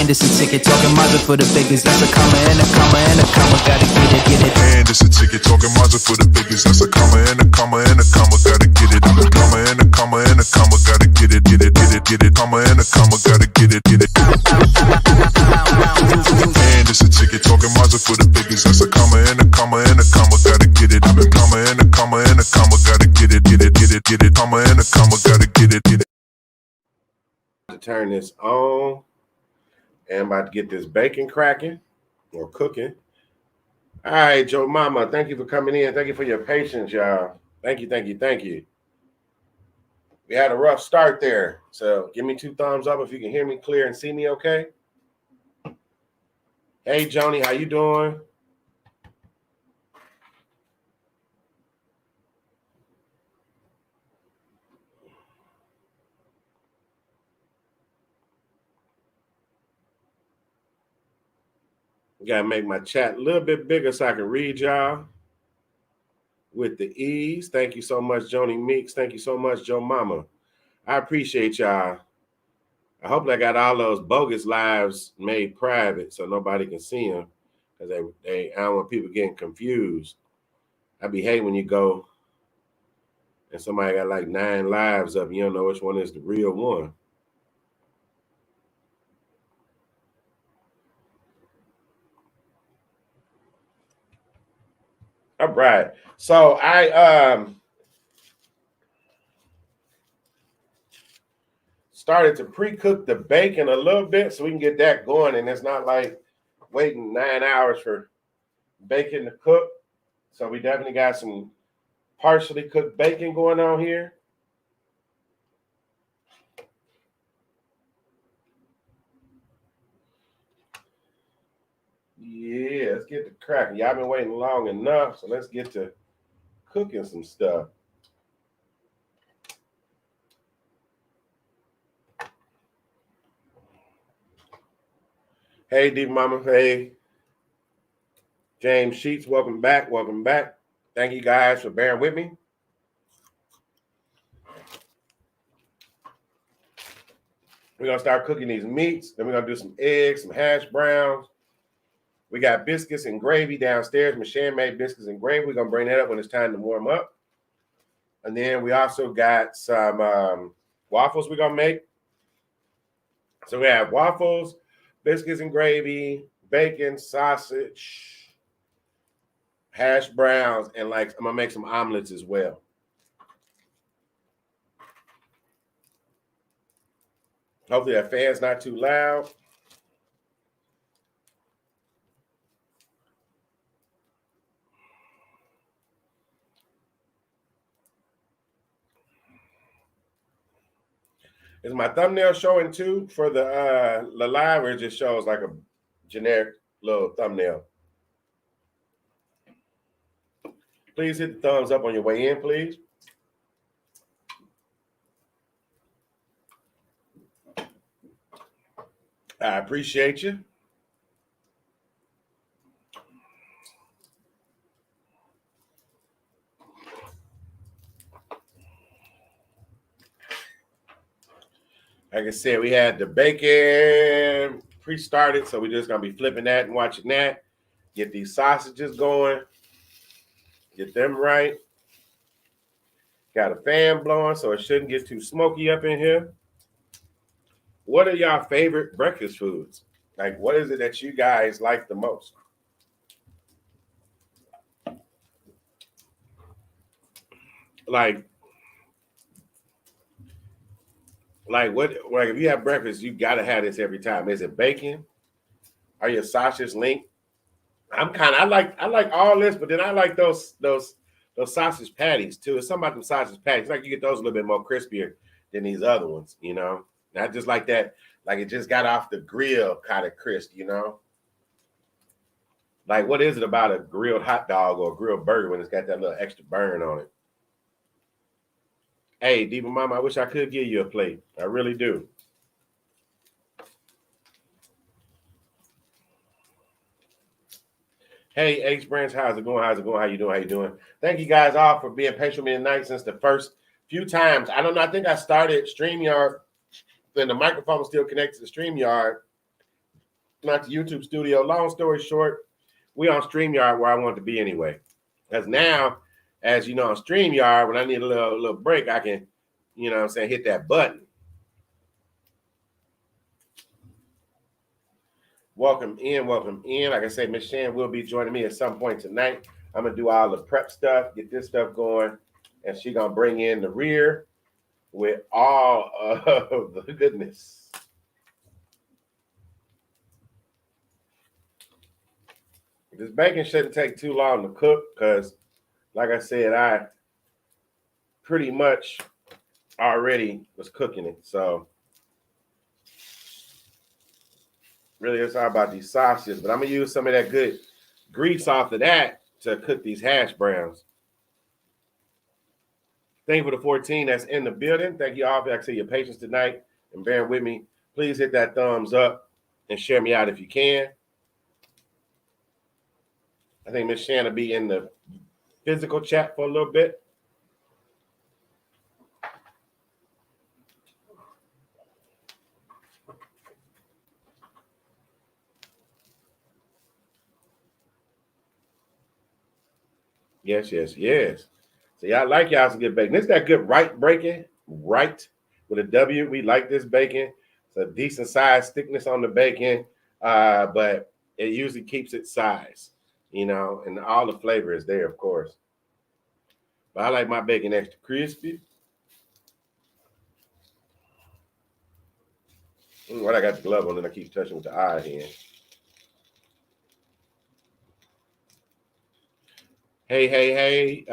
And it's a ticket talking Mazda for the biggest. That's a comma and a comma and a comma. Gotta get it. And it's a ticket talking Mazda for the biggest. That's a comma and a comma and a comma. Gotta get it. I'm a comma and a comma and a comma. Gotta get it. Comma and a comma. Gotta get it. And it's a ticket talking Mazda for the biggest. That's a comma and a comma and a comma. Gotta get it. I'm a comma and a comma and a comma. Gotta get it. Comma and a comma. Gotta get it. To turn this on, and I'm about to get this bacon cracking or cooking. All right, Joe Mama, thank you for coming in. Thank you for your patience, y'all. Thank you. We had a rough start there, so give me 2 thumbs up if you can hear me clear and see me okay. Hey, Joni, how you doing? Gotta make my chat a little bit bigger so I can read y'all with the ease. Thank you so much, Joni Meeks. Thank you so much, Joe Mama. I appreciate y'all. I hope I got all those bogus lives made private so nobody can see them, because I don't want people getting confused. I be hating when you go and somebody got like 9 lives up and you don't know which one is the real one. All right. So I started to pre-cook the bacon a little bit so we can get that going, and it's not like waiting 9 hours for bacon to cook. So we definitely got some partially cooked bacon going on here. Yeah, let's get to cracking. Y'all been waiting long enough, so let's get to cooking some stuff. Hey, D Mama. Hey, James Sheets. Welcome back. Thank you guys for bearing with me. We're going to start cooking these meats. Then we're going to do some eggs, some hash browns. We got biscuits and gravy downstairs. Michelle made biscuits and gravy. We're going to bring that up when it's time to warm up. And then we also got some waffles we're going to make. So we have waffles, biscuits and gravy, bacon, sausage, hash browns, and like I'm going to make some omelets as well. Hopefully that fan's not too loud. Is my thumbnail showing too for the live, or it just shows like a generic little thumbnail? Please hit the thumbs up on your way in, please. I appreciate you. Like I said, we had the bacon pre-started, so we're just going to be flipping that and watching that. Get these sausages going. Get them right. Got a fan blowing, so it shouldn't get too smoky up in here. What are y'all favorite breakfast foods? Like, what is it that you guys like the most? Like what? Like, if you have breakfast, you gotta have this every time. Is it bacon? Are your sausages linked? I like all this, but then I like those sausage patties too. It's something about them sausage patties. Like you get those a little bit more crispier than these other ones, you know. Not just like that, like it just got off the grill kind of crisp, you know. Like, what is it about a grilled hot dog or a grilled burger when it's got that little extra burn on it? Hey, Diva Mama, I wish I could give you a plate. I really do. Hey, H Branch, how's it going? How you doing? Thank you guys all for being patient with me tonight since the first few times. I don't know. I think I started StreamYard, then the microphone was still connected to StreamYard. not the YouTube studio. Long story short, we on StreamYard where I want to be anyway. Because now, as you know, on StreamYard, when I need a little break, I can, you know what I'm saying, hit that button. Welcome in, welcome in. Like I said, Miss Shan will be joining me at some point tonight. I'm gonna do all the prep stuff, get this stuff going, and she's gonna bring in the rear with all of the goodness. This bacon shouldn't take too long to cook because, like I said, I pretty much already was cooking it. So really it's all about these sausages, but I'm gonna use some of that good grease off of that to cook these hash browns. Thank you for the 14 that's in the building. Thank you all for your patience tonight and bearing with me. Please hit that thumbs up and share me out if you can. I think Miss Shan will be in the physical chat for a little bit. Yes. So y'all like y'all some good bacon. This is that good right bacon, right with a W. We like this bacon. It's a decent size thickness on the bacon, but it usually keeps its size, you know, and all the flavor is there, of course. But I like my bacon extra crispy. What I got the glove on and I keep touching with the eye here. Hey.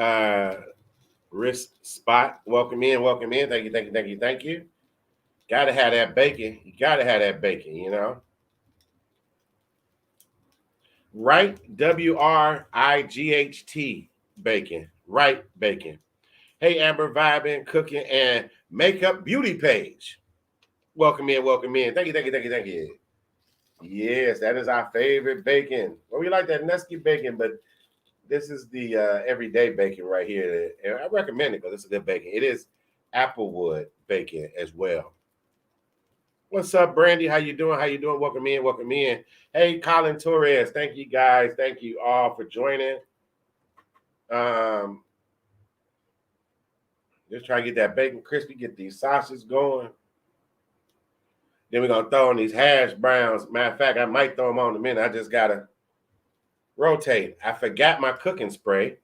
Wrist spot. Welcome in. Thank you. Gotta have that bacon. You gotta have that bacon, you know. Right, WRIGHT bacon. Right bacon. Hey, Amber Vibing, Cooking, and Makeup Beauty Page. Welcome in. Thank you. Yes, that is our favorite bacon. Well, we like that Nusky bacon, but this is the everyday bacon right here. And I recommend it because it's a good bacon. It is applewood bacon as well. What's up, Brandy? How you doing? Welcome in. Hey, Colin Torres. Thank you, guys. Thank you all for joining. Just try to get that bacon crispy, get these sausages going. Then we're going to throw in these hash browns. Matter of fact, I might throw them on in a minute. I just got to rotate. I forgot my cooking spray.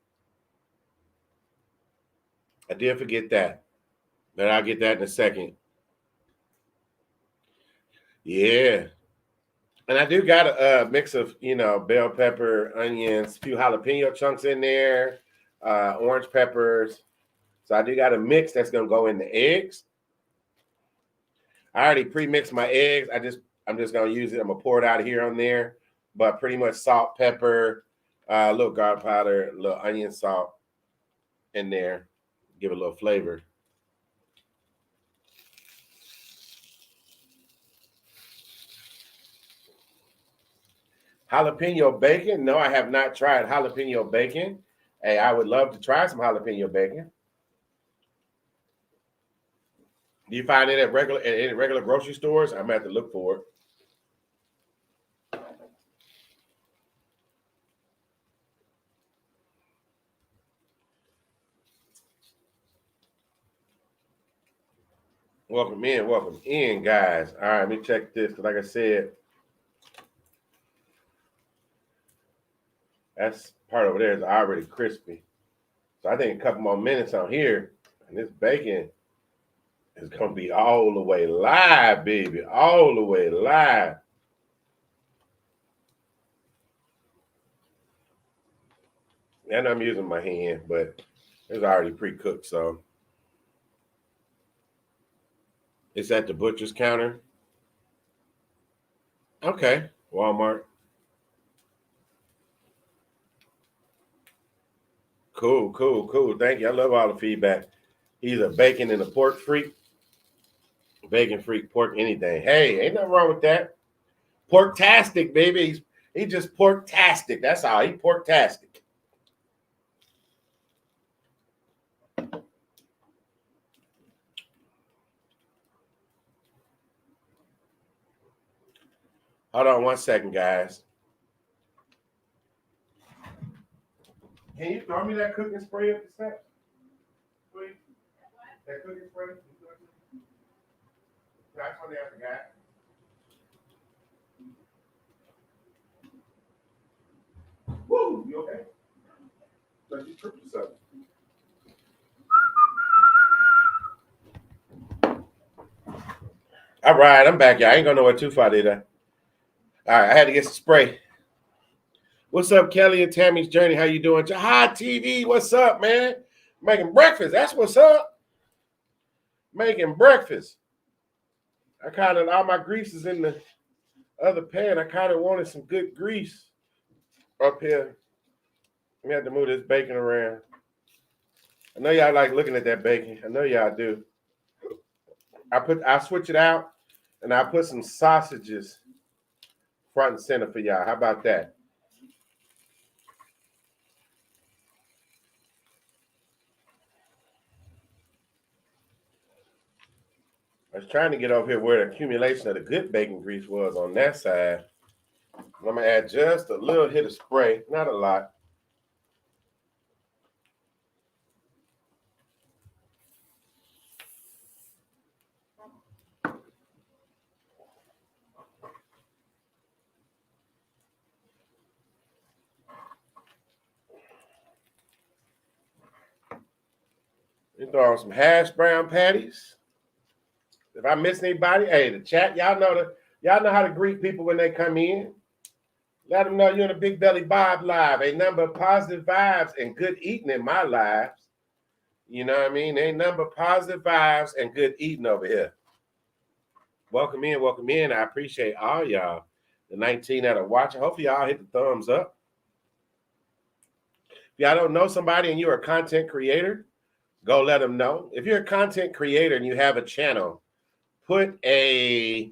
I did forget that. But I'll get that in a second. Yeah. And I do got a mix of, you know, bell pepper, onions, a few jalapeno chunks in there, orange peppers. So I do got a mix that's going to go in the eggs. I already pre-mixed my eggs. I'm just going to use it. I'm going to pour it out of here on there. But pretty much salt, pepper, a little garlic powder, a little onion salt in there. Give it a little flavor. Jalapeno bacon? No, I have not tried jalapeno bacon. Hey, I would love to try some jalapeno bacon. Do you find it at any regular grocery stores? I'm gonna have to look for it. Welcome in, guys. All right, let me check this because, like I said, that's part over there is already crispy. So I think a couple more minutes on here, and this bacon is gonna be all the way live, baby, all the way live. And I'm using my hand, but it's already pre-cooked, so it's at the butcher's counter. Okay, Walmart. Cool. Thank you. I love all the feedback. He's a bacon and a pork freak. Bacon freak, pork anything. Hey, ain't nothing wrong with that. Pork-tastic, baby. He's just pork-tastic. That's all. He pork-tastic. Hold on 1 second, guys. Can you throw me that cooking spray up the steps? Please? That cooking spray? That's what I forgot. Woo! You okay? Like you tripped yourself. All right, I'm back, y'all. I ain't gonna know what too far did I? All right, I had to get some spray. What's up, Kelly and Tammy's Journey? How you doing? Jahad TV, what's up, man? Making breakfast. That's what's up. Making breakfast. I kind of, all my grease is in the other pan. I kind of wanted some good grease up here. We had to move this bacon around. I know y'all like looking at that bacon. I know y'all do. I switch it out and I put some sausages front and center for y'all. How about that? I was trying to get over here where the accumulation of the good bacon grease was on that side. I'm going to add just a little hit of spray, not a lot. You throw on some hash brown patties. If I miss anybody, hey, the chat, y'all know how to greet people when they come in. Let them know you're in a Big Belly Bob live. A number of positive vibes and good eating in my lives. You know what I mean? A number of positive vibes and good eating over here. Welcome in, welcome in. I appreciate all y'all. The 19 that are watching. Hopefully y'all hit the thumbs up. If y'all don't know somebody and you're a content creator, go let them know. If you're a content creator and you have a channel, put a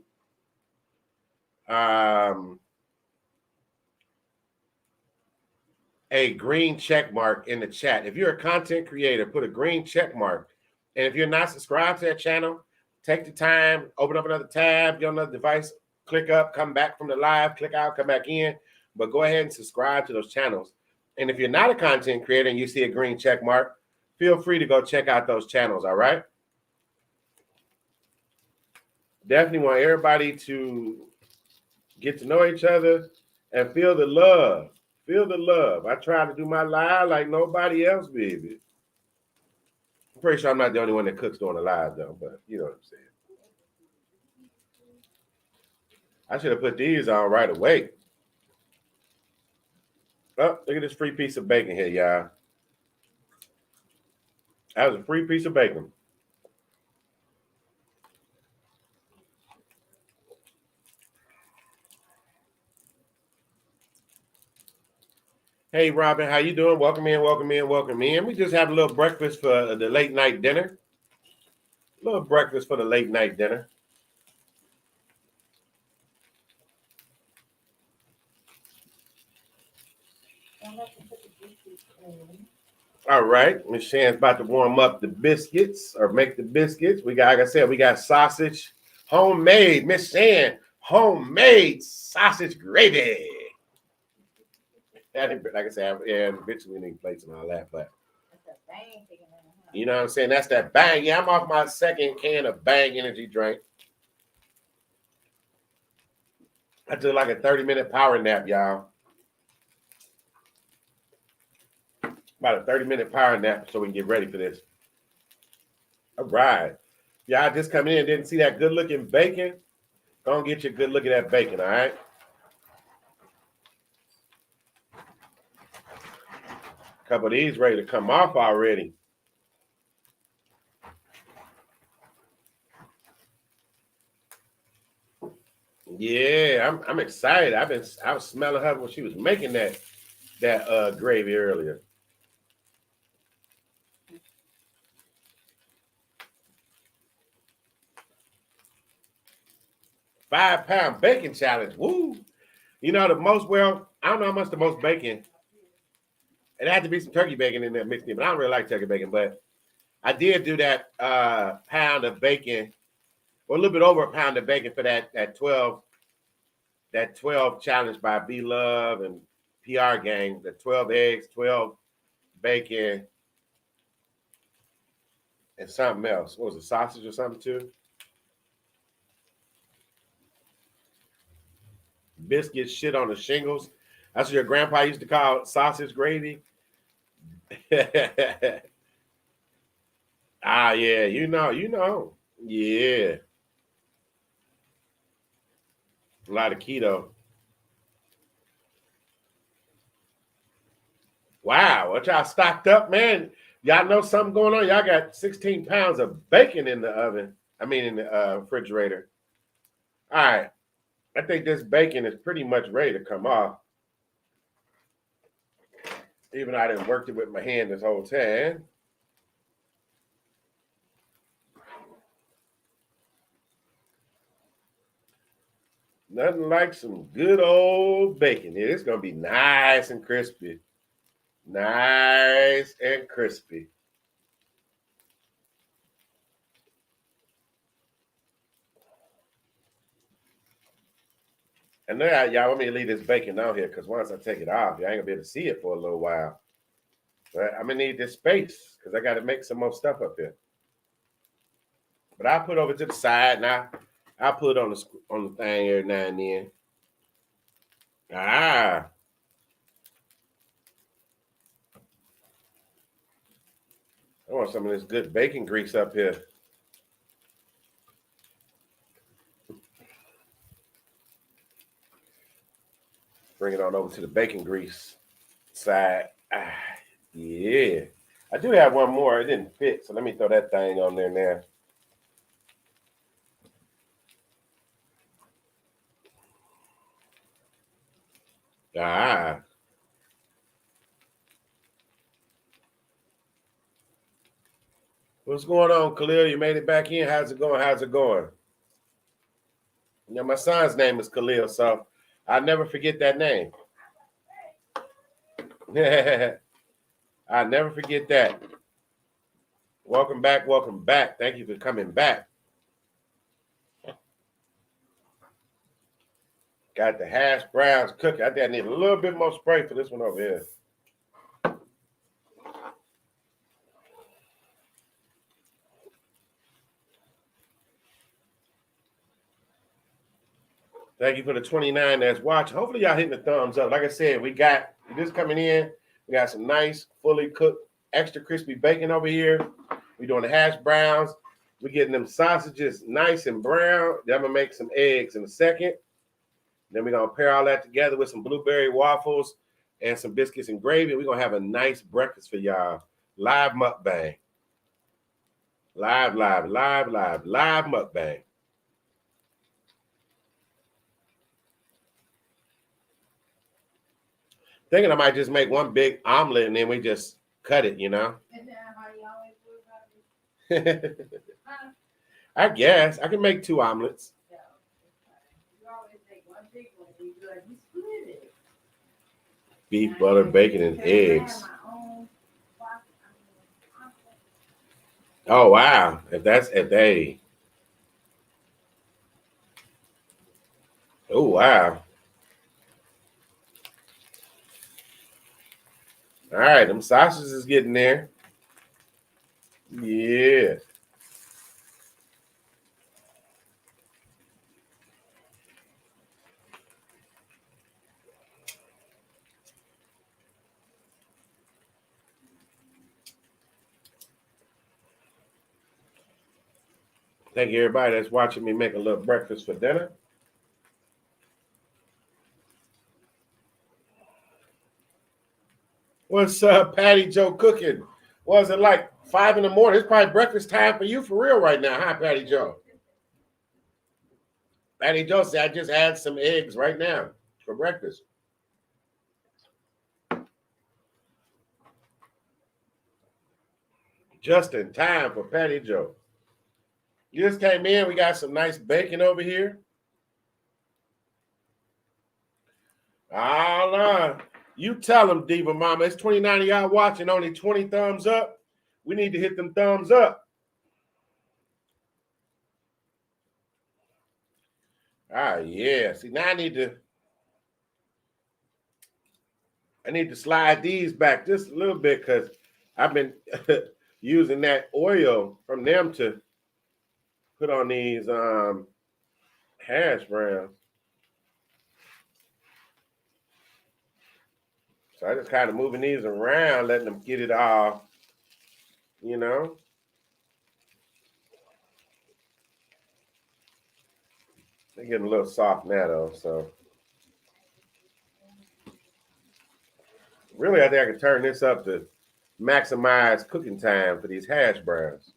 green check mark in the chat. If you're a content creator, put a green check mark. And if you're not subscribed to that channel, take the time, open up another tab, get on another device, click up, come back from the live, click out, come back in. But go ahead and subscribe to those channels. And if you're not a content creator and you see a green check mark, feel free to go check out those channels, all right? Definitely want everybody to get to know each other and feel the love. Feel the love. I try to do my live like nobody else, baby. I'm pretty sure I'm not the only one that cooks during the live, though, but you know what I'm saying. I should have put these on right away. Oh, look at this free piece of bacon here, y'all. That was a free piece of bacon. Hey, Robin, how you doing? Welcome in, welcome in, welcome in. We just have a little breakfast for the late night dinner. A little breakfast for the late night dinner. All right, Miss Shan's about to warm up the biscuits or make the biscuits. We got, like I said, we got sausage, homemade. Miss Shan, homemade sausage gravy. Like I said, yeah, eventually we need plates and all that, but you know what I'm saying? That's that bang. Yeah, I'm off my second can of Bang energy drink. I took like a 30-minute power nap, y'all. About a 30-minute power nap so we can get ready for this. All right. Y'all just come in and didn't see that good-looking bacon? Go and get you a good look at that bacon, all right? A couple of these ready to come off already. Yeah, I'm excited. I was smelling her when she was making that gravy earlier. £5 bacon challenge. Woo! You know the most, well, I don't know how much the most bacon. It had to be some turkey bacon in there mixed in, but I don't really like turkey bacon. But I did do that pound of bacon, or a little bit over a pound of bacon for that 12 that 12 challenge by B Love and PR Gang, the 12 eggs, 12 bacon, and something else. What was it, sausage or something too? Biscuits shit on the shingles. That's what your grandpa used to call sausage gravy. Ah, yeah, you know. Yeah. A lot of keto. Wow, what y'all stocked up, man? Y'all know something going on? Y'all got 16 pounds of bacon in the oven. I mean, in the refrigerator. All right. I think this bacon is pretty much ready to come off. Even though I didn't work it with my hand this whole time. Nothing like some good old bacon here. It's going to be nice and crispy. Nice and crispy. And now y'all want me to leave this bacon down here because once I take it off, y'all ain't gonna be able to see it for a little while. But I'm gonna need this space because I got to make some more stuff up here. But I'll put it over to the side and I'll put it on the thing every now and then. Ah. I want some of this good bacon grease up here. Bring it on over to the bacon grease side. Ah, yeah. I do have one more. It didn't fit, so let me throw that thing on there now. Ah. What's going on, Khalil? You made it back in. How's it going? How's it going? You know, my son's name is Khalil, so I'll never forget that name. I'll never forget that. Welcome back. Welcome back. Thank you for coming back. Got the hash browns cooking. I think I need a little bit more spray for this one over here. Thank you for the 29 that's watching. Hopefully y'all hitting the thumbs up. Like I said, we got this coming in. We got some nice, fully cooked, extra crispy bacon over here. We're doing the hash browns. We're getting them sausages nice and brown. Then I'm going to make some eggs in a second. Then we're going to pair all that together with some blueberry waffles and some biscuits and gravy. We're going to have a nice breakfast for y'all. Live mukbang. Live mukbang. Thinking I might just make one big omelet and then we just cut it, you know? Isn't that how you always do about it? I guess. I can make 2 omelets. Yeah. You always make one big one and you like, you split it. Beef, butter, bacon, and eggs. Oh, wow. If they. Oh, wow. All right, them sausages is getting there. Yeah. Thank you, everybody that's watching me make a little breakfast for dinner. What's Patty Joe cooking? Was it like 5 in the morning? It's probably breakfast time for you for real right now, huh, Patty Joe? Patty Joe said, I just had some eggs right now for breakfast. Just in time for Patty Joe. You just came in. We got some nice bacon over here. All right. You tell them, Diva Mama. It's 29 of y'all watching, only 20 thumbs up. We need to hit them thumbs up. Ah, yeah. See, now I need to I need to slide these back just a little bit because I've been using that oil from them to put on these hash browns. So I just kind of moving these around, letting them get it all, you know. They're getting a little soft now though, so. Really, I think I could turn this up to maximize cooking time for these hash browns.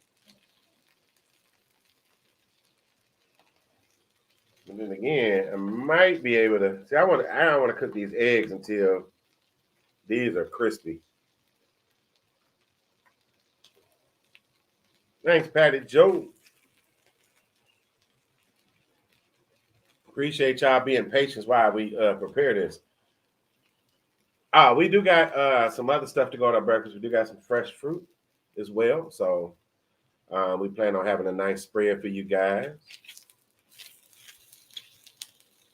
And then again, I might be able to see. I don't want to cook these eggs until these are crispy. Thanks, Patty Joe. Appreciate y'all being patient while we prepare this. We do got some other stuff to go on our breakfast. We do got some fresh fruit as well. So we plan on having a nice spread for you guys.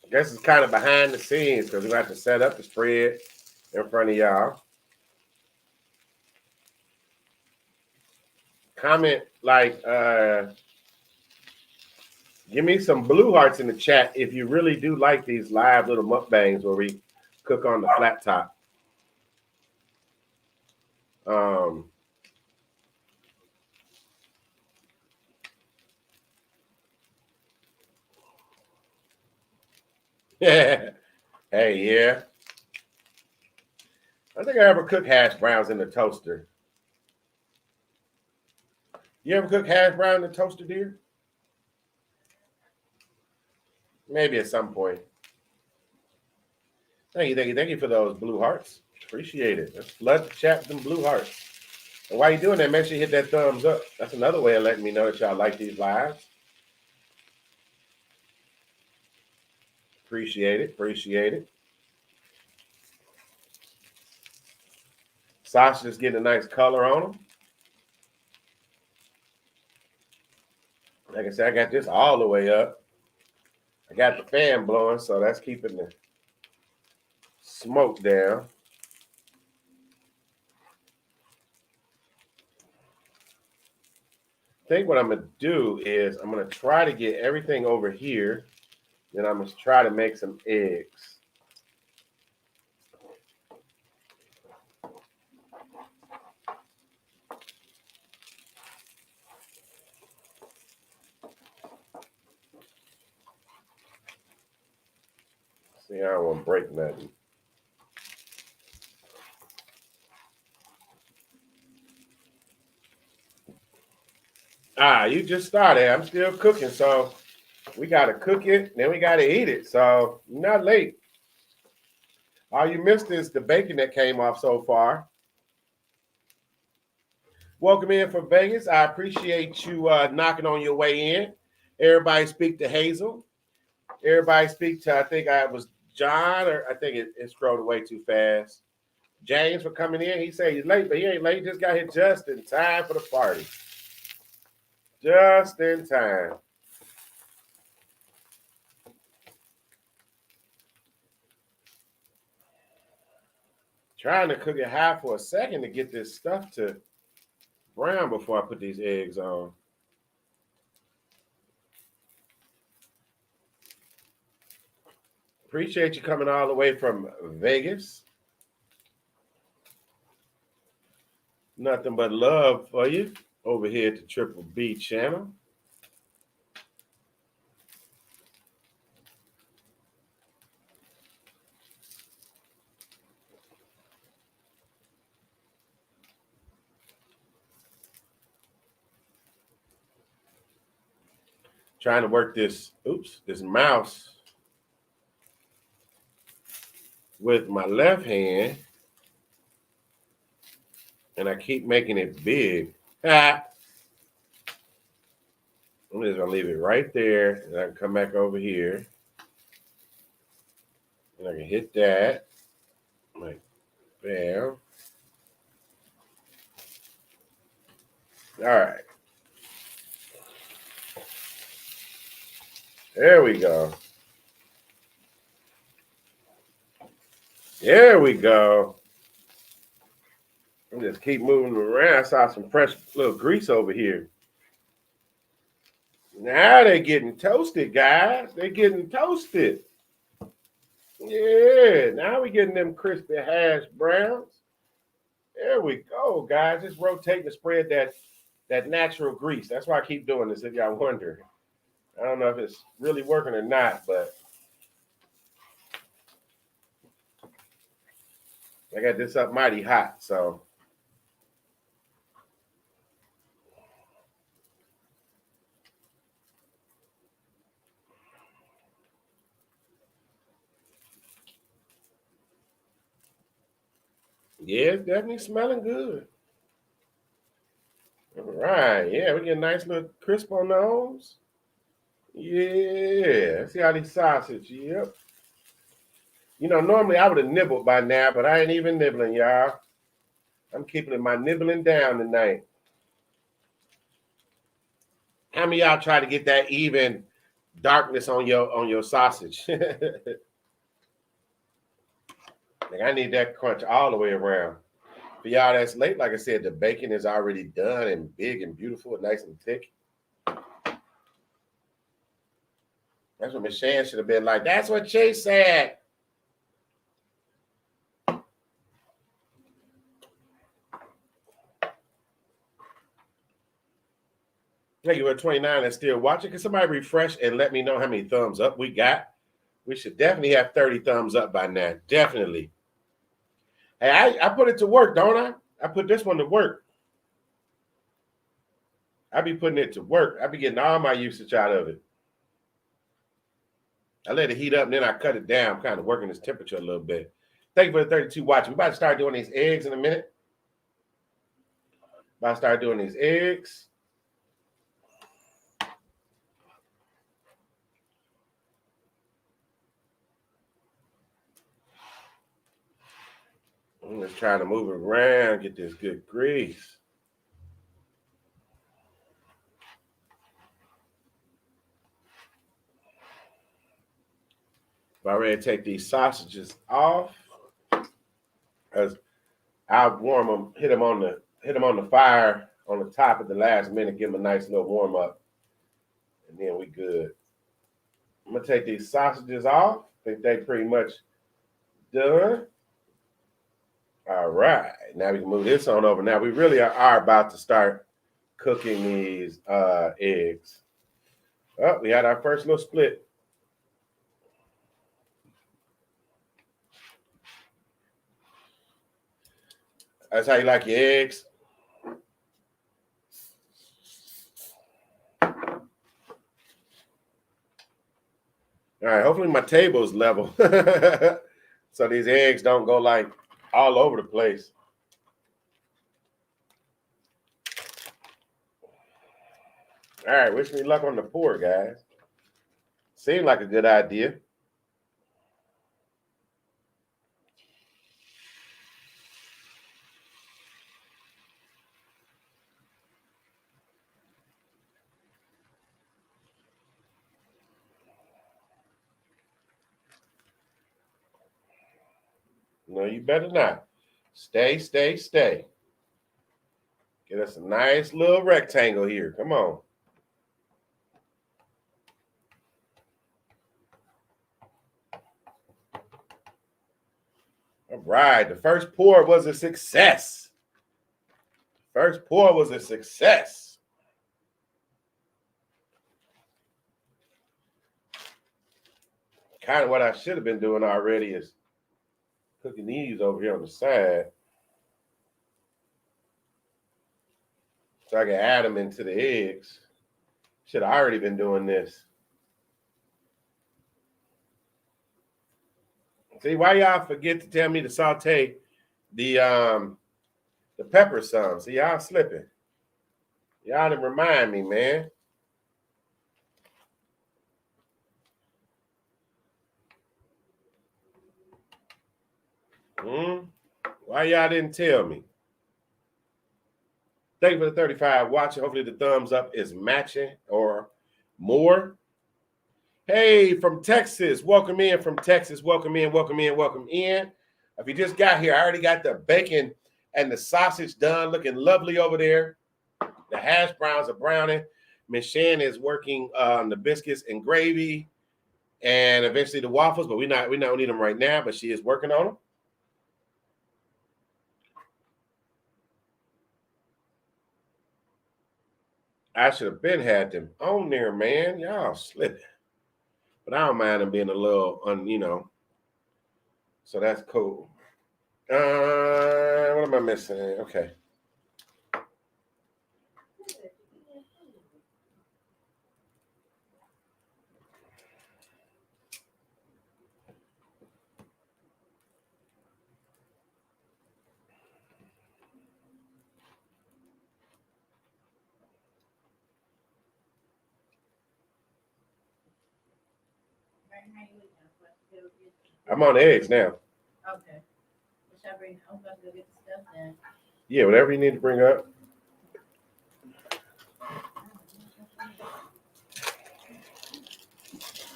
I guess it's kind of behind the scenes because we have to set up the spread in front of y'all. Comment give me some blue hearts in the chat if you really do like these live little mukbangs where we cook on the flat top. Hey, yeah. I think I ever cooked hash browns in the toaster. You ever cook hash brown in the toaster, dear? Maybe at some point. Thank you for those blue hearts. Appreciate it. Let's flood the chat with them blue hearts. And while you're doing that, make sure you hit that thumbs up. That's another way of letting me know that y'all like these lives. Appreciate it. Appreciate it. Sasha's getting a nice color on them. Like I said, I got this all the way up. I got the fan blowing, so that's keeping the smoke down. I think what I'm going to do is I'm going to try to get everything over here. Then I'm going to try to make some eggs. See, I don't want to break nothing. You just started. I'm still cooking, so we got to cook it, then we got to eat it. So you're not late. All you missed is the bacon that came off so far. Welcome in from Vegas. I appreciate you knocking on your way in. Everybody speak to Hazel. Everybody speak to, I think I was John, or I think it scrolled away too fast. James for coming in. He said he's late, but he ain't late. He just got here just in time for the party. Just in time. Trying to cook it high for a second to get this stuff to brown before I put these eggs on. Appreciate you coming all the way from Vegas. Nothing but love for you over here at the Triple B channel. Trying to work this mouse with my left hand, and I keep making it big. I'm just gonna leave it right there, and I can come back over here, and I can hit that, like, bam. All right. There we go. There we go. Just keep moving around. I saw some fresh little grease over here. Now they're getting toasted, guys. They're getting toasted. Yeah, now we're getting them crispy hash browns. There we go, guys. Just rotate and spread that natural grease. That's why I keep doing this, if y'all wonder. I don't know if it's really working or not, but I got this up mighty hot, so. Yeah, it's definitely smelling good. All right, yeah, we get a nice little crisp on those. Yeah, let's see how these sausage, yep. You know, normally I would have nibbled by now, but I ain't even nibbling, y'all. I'm keeping my nibbling down tonight. How many of y'all try to get that even darkness on your sausage? Like I need that crunch all the way around. For y'all that's late, like I said, the bacon is already done and big and beautiful and nice and thick. That's what Miss Shan should have been like. That's what Chase said. Thank you for 29 and still watching. Can somebody refresh and let me know how many thumbs up we got? We should definitely have 30 thumbs up by now. Definitely. Hey, I put it to work, don't I? I put this one to work. I be putting it to work. I be getting all my usage out of it. I let it heat up and then I cut it down. I'm kind of working this temperature a little bit. Thank you for the 32 watching. We're about to start doing these eggs in a minute. About to start doing these eggs. I'm just trying to move it around, get this good grease. About ready to take these sausages off, as I'll warm them, hit them on the fire on the top at the last minute, give them a nice little warm up, and then we good. I'm gonna take these sausages off. I think they pretty much done. All right, now we can move this on over. Now we really are about to start cooking these eggs. Oh, we had our first little split. That's how you like your eggs. All right, hopefully my table's level. So these eggs don't go like all over the place. All right, wish me luck on the pour, guys. Seemed like a good idea. No, you better not. Stay, stay, stay. Get us a nice little rectangle here. Come on. All right, the first pour was a success. First pour was a success. Kind of what I should have been doing already is cooking these over here on the side, so I can add them into the eggs. Should have already been doing this. See, why y'all forget to tell me to saute the pepper some? See, y'all slipping. Y'all didn't remind me, man. Why y'all didn't tell me? Thank you for the 35 watching. Hopefully the thumbs up is matching or more. Hey, from Texas. Welcome in from Texas. Welcome in, welcome in, welcome in. If you just got here, I already got the bacon And the sausage done, looking lovely over there. The hash browns are browning. Miss Shan is working on the biscuits and gravy, and eventually the waffles. But we don't need them right now. But she is working on them. I should have been had them on there, man. Y'all slipping. But I don't mind them being a little, so that's cool. What am I missing? Okay. I'm on eggs now. Okay. I'm about to go get the stuff then. Yeah, whatever you need to bring up.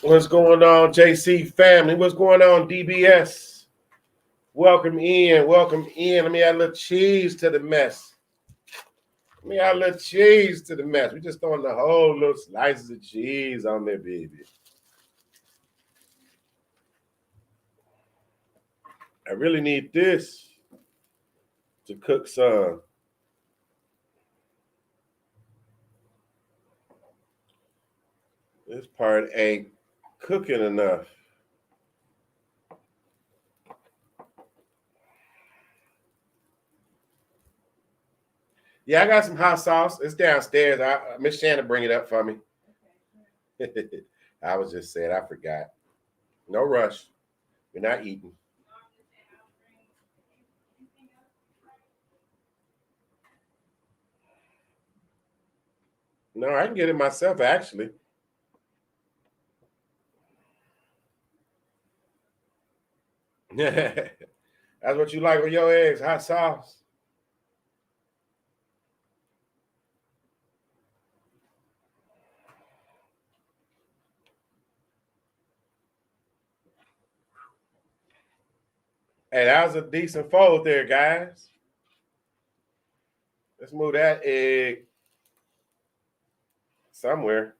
What's going on, JC family? What's going on, DBS? Welcome in. Welcome in. Let me add a little cheese to the mess. We just throwing the whole little slices of cheese on there, baby. I really need this to cook some. This part ain't cooking enough. Yeah, I got some hot sauce. It's downstairs. Miss Shannon bring it up for me. I was just saying, I forgot. No rush. We're not eating. No, I can get it myself, actually. That's what you like with your eggs, hot sauce. Hey, that was a decent fold there, guys. Let's move that egg somewhere.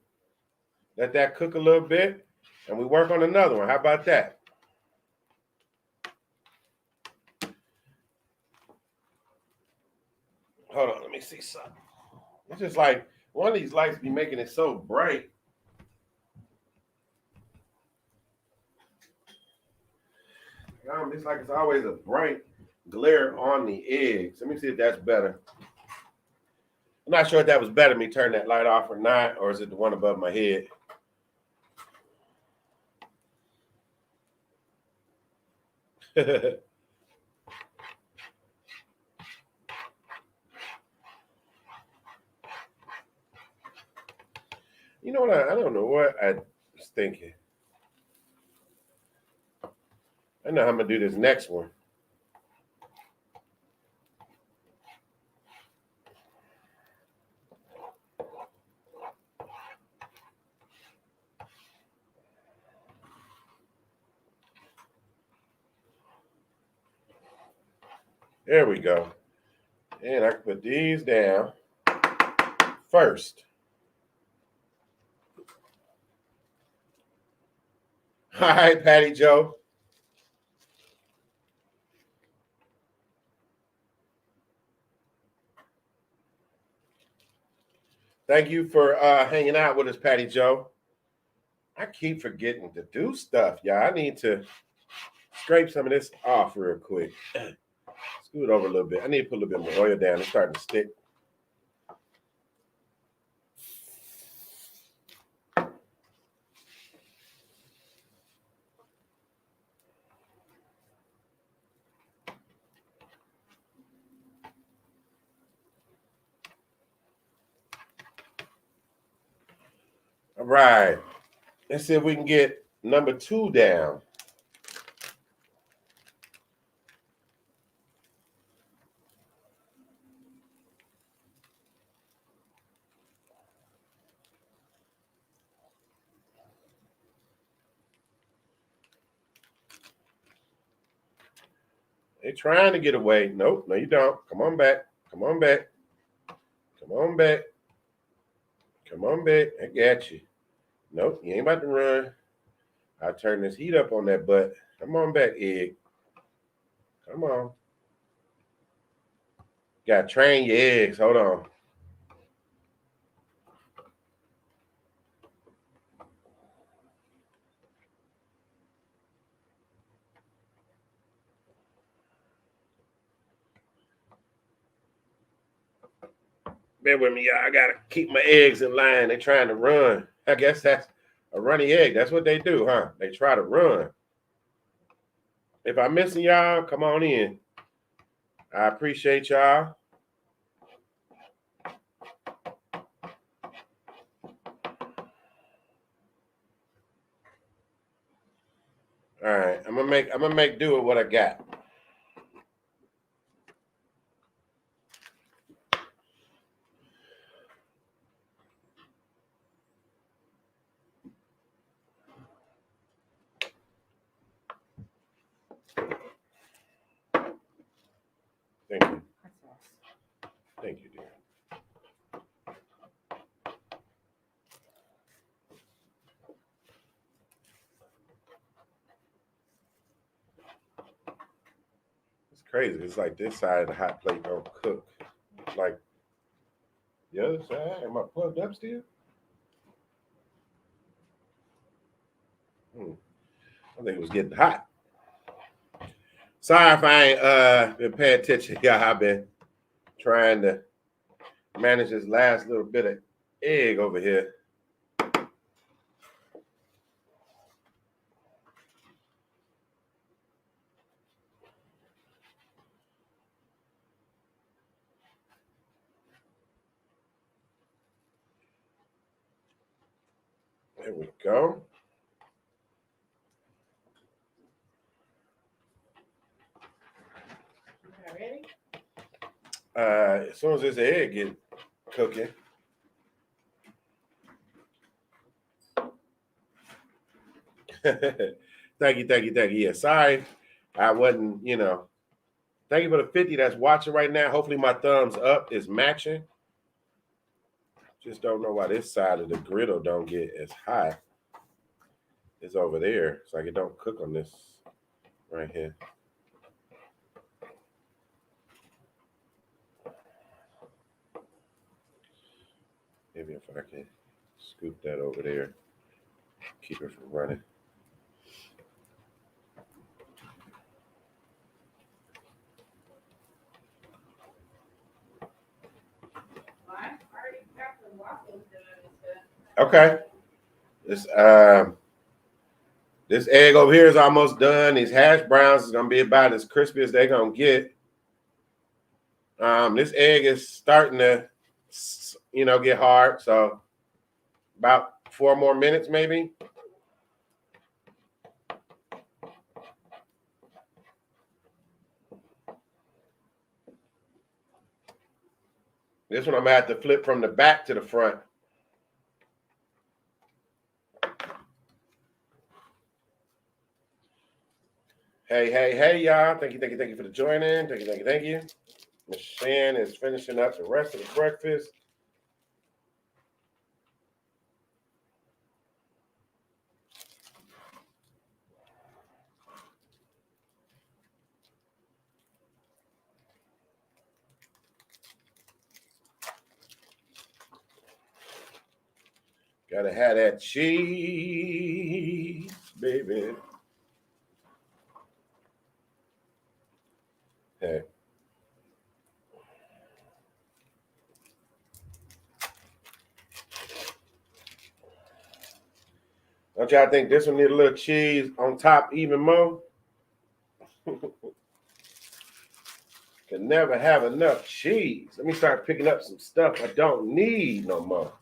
Let that cook a little bit, and we work on another one. How about that? Hold on, let me see something. It's just like one of these lights be making it so bright. It's like it's always a bright glare on the eggs. Let me see if that's better. I'm not sure if that was better, me turn that light off or not, or is it the one above my head? You know what? I don't know what I was thinking. I know how I'm going to do this next one. There we go. And I can put these down first. All right, Patty Joe. Thank you for hanging out with us, Patty Joe. I keep forgetting to do stuff, y'all. I need to scrape some of this off real quick. Scoot over a little bit. I need to put a little bit more oil down. It's starting to stick. All right. Let's see if we can get number 2 down. They're trying to get away. Nope, no, you don't. Come on back. Come on back. Come on back. Come on back. I got you. Nope, you ain't about to run. I turn this heat up on that butt. Come on back, egg. Come on. Got to train your eggs. Hold on. Bear with me, y'all. I gotta keep my eggs in line. They're trying to run. I guess that's a runny egg. That's what they do, huh? They try to run. If I'm missing y'all, come on in. I appreciate y'all. All right, I'm gonna make do with what I got. Thank you. Thank you, dear. It's crazy. It's like this side of the hot plate don't cook. Like the other side. Am I plugged up still? I think it was getting hot. Sorry if I ain't been paying attention. Yeah, I've been trying to manage this last little bit of egg over here. There we go. Ready? As soon as this egg get cooking. Thank you. Yeah, sorry, I wasn't, Thank you for the 50 that's watching right now. Hopefully my thumbs up is matching. Just don't know why this side of the griddle don't get as hot as over there. It's like it don't cook on this right here. Maybe if I can scoop that over there, keep it from running. Okay. This egg over here is almost done. These hash browns is gonna be about as crispy as they're gonna get. This egg is starting to, get hard. So about 4 more minutes, maybe. This one I'm gonna have to flip from the back to the front. Hey, y'all. Thank you for the joining. Thank you. Miss Shan is finishing up the rest of the breakfast. Gotta have that cheese, baby. Hey. Don't y'all think this one need a little cheese on top even more? Can never have enough cheese. Let me start picking up some stuff I don't need no more.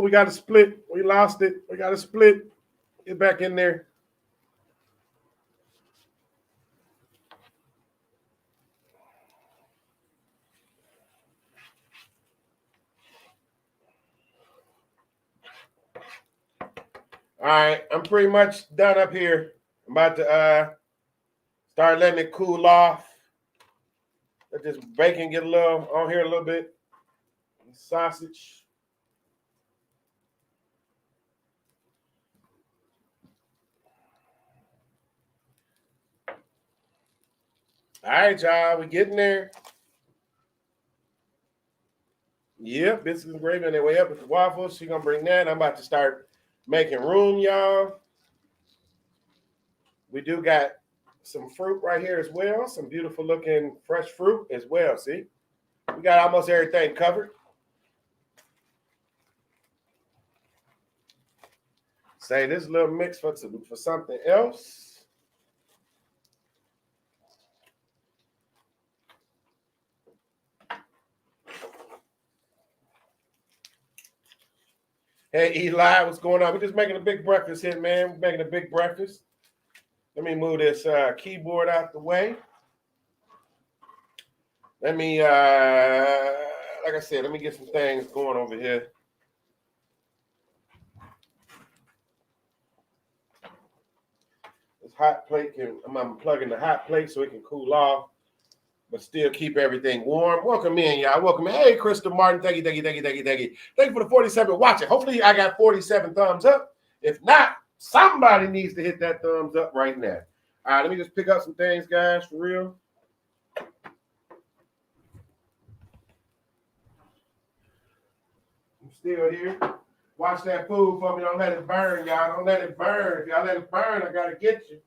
Oh, we got to split. We lost it. We got to split. Get back in there. All right, I'm pretty much done up here. I'm about to start letting it cool off. Let this bacon get a little on here a little bit. Sausage. All right, y'all, we getting there. Yep, biscuits and gravy on their way up with the waffles. She's gonna bring that. I'm about to start making room, y'all. We do got some fruit right here as well. Some beautiful looking fresh fruit as well. See, we got almost everything covered. Say this little mix for something else. Hey, Eli, what's going on? We're just making a big breakfast here, man. We're making a big breakfast. Let me move this keyboard out the way. Let me, like I said, let me get some things going over here. This hot plate I'm unplugging the hot plate so it can cool off, but still keep everything warm. Welcome in, y'all. Welcome in. Hey, Crystal Martin. Thank you. Thank you for the 47 watching. Hopefully, I got 47 thumbs up. If not, somebody needs to hit that thumbs up right now. All right, let me just pick up some things, guys, for real. I'm still here. Watch that food for me. Don't let it burn, y'all. Don't let it burn. If y'all let it burn, I got to get you.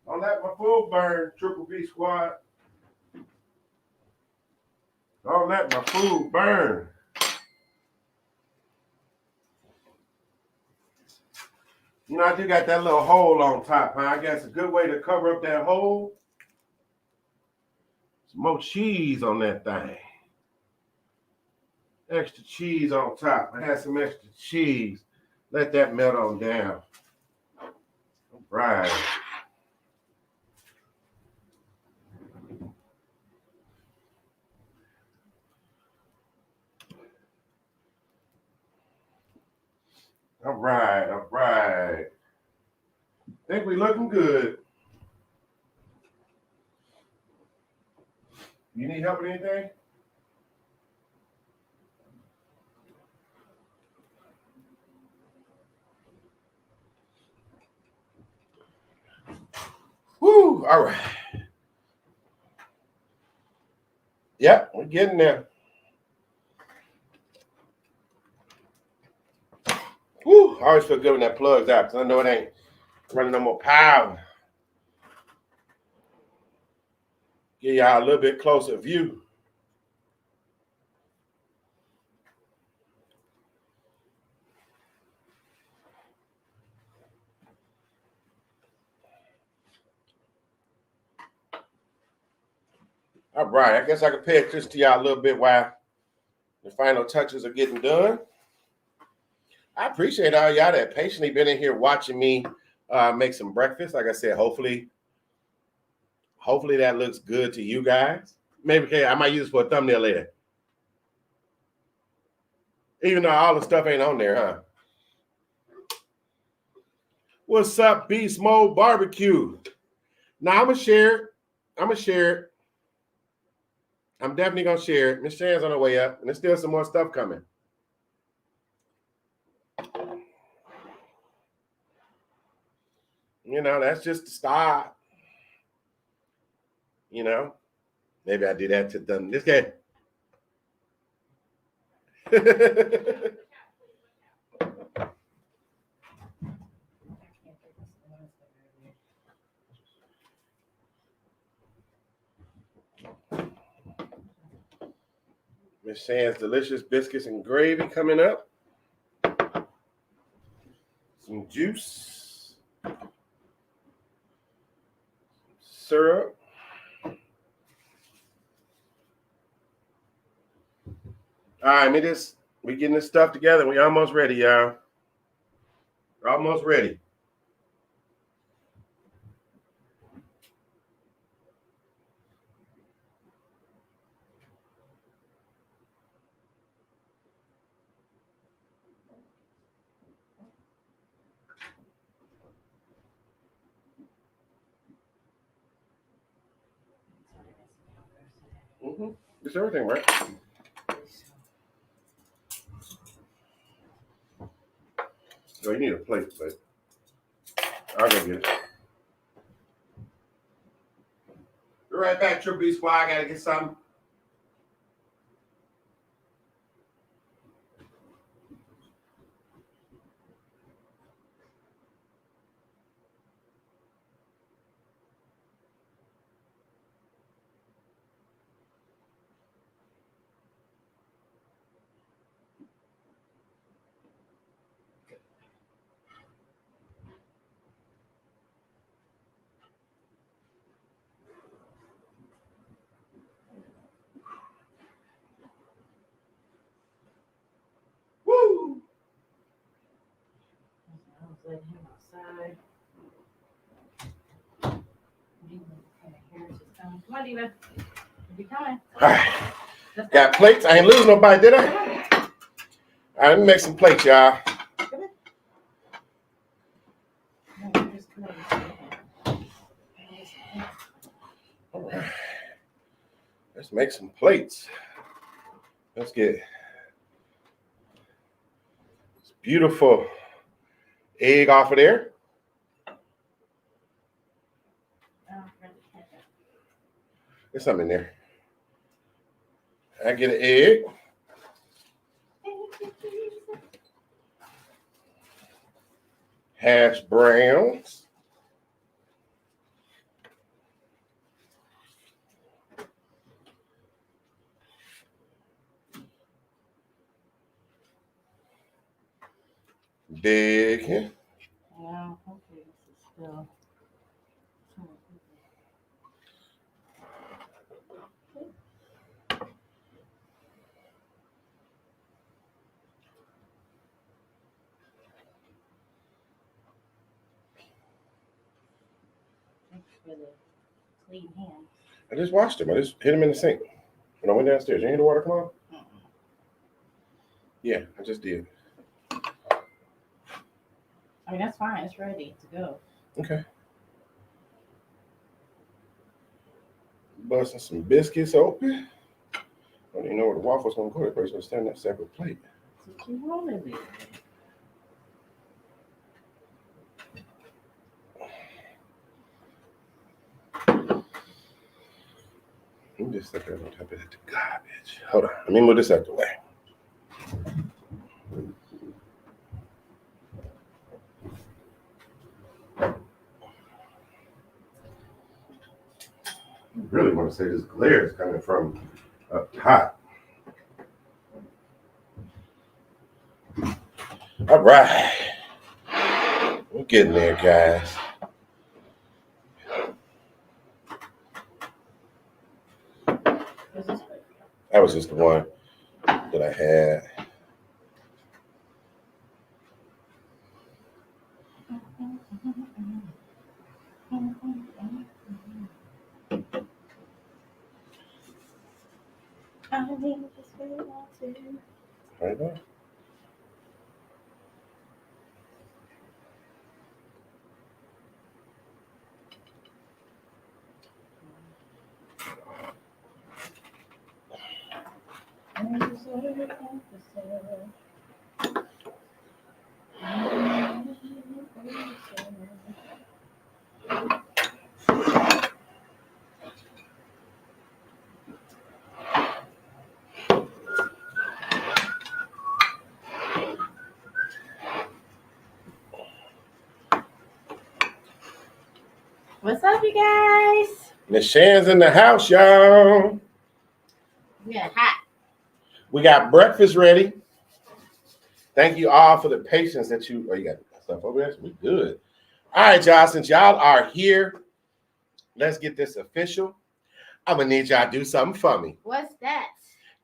Don't let my food burn, Triple B Squad. Don't let my food burn. You know, I do got that little hole on top, huh? I guess a good way to cover up that hole. Some more cheese on that thing. Extra cheese on top. I had some extra cheese. Let that melt on down. All right. All right, all right. Think we looking good. You need help with anything? Woo, all right. Yep, we're getting there. Woo, I always feel good when that plugs out because I know it ain't running no more power. Give y'all a little bit closer view. All right, I guess I can pay attention to y'all a little bit while the final touches are getting done. I appreciate all y'all that patiently been in here watching me make some breakfast. Like I said, hopefully that looks good to you guys. Maybe I might use it for a thumbnail later. Even though all the stuff ain't on there, huh? What's up, Beast Mode Barbecue? Now I'm gonna share it. I'm definitely gonna share it. Miss Shan's on the way up, and there's still some more stuff coming. You know, that's just the start. You know, maybe I did that to them. This guy. Miss Shan's delicious biscuits and gravy coming up. Some juice. Syrup. All right, let me just We getting this stuff together. We almost ready, y'all. We're almost ready. It's everything, right? Oh, you need a plate, but I'll go get it. Be right back, Triple B Squad. I gotta get something. Woo! I was letting him outside. Come on, Diva. You coming? All right. Got plates. I ain't losing nobody, did I? All right, let me make some plates, y'all. All right. Let's make some plates. Let's get this beautiful egg off of there. There's something in there. I get an egg. Hash browns. Bacon. Yeah, hopefully this is still. Thanks for the clean hands. I just washed them. I just hit them in the sink. When I went downstairs, you hear the water come on? Yeah, I just did. I mean, that's fine. It's ready to go. Okay. Busting some biscuits open. I don't even know where the waffles gonna go. Everybody's gonna stand on that separate plate. That's what you wanted it. Let me just set that on top of that garbage. Hold on. Let me move this out the way. I really want to say this glare is coming from up top. All right. We're getting there, guys. What's this for? That was just the one that I had. I need this food too. Right there. What's up, you guys? Miss Shan's in the house, y'all. We got hot. We got breakfast ready. Thank you all for the patience that you. Oh, you got stuff over there? So we good. All right, y'all. Since y'all are here, let's get this official. I'm gonna need y'all to do something for me. What's that?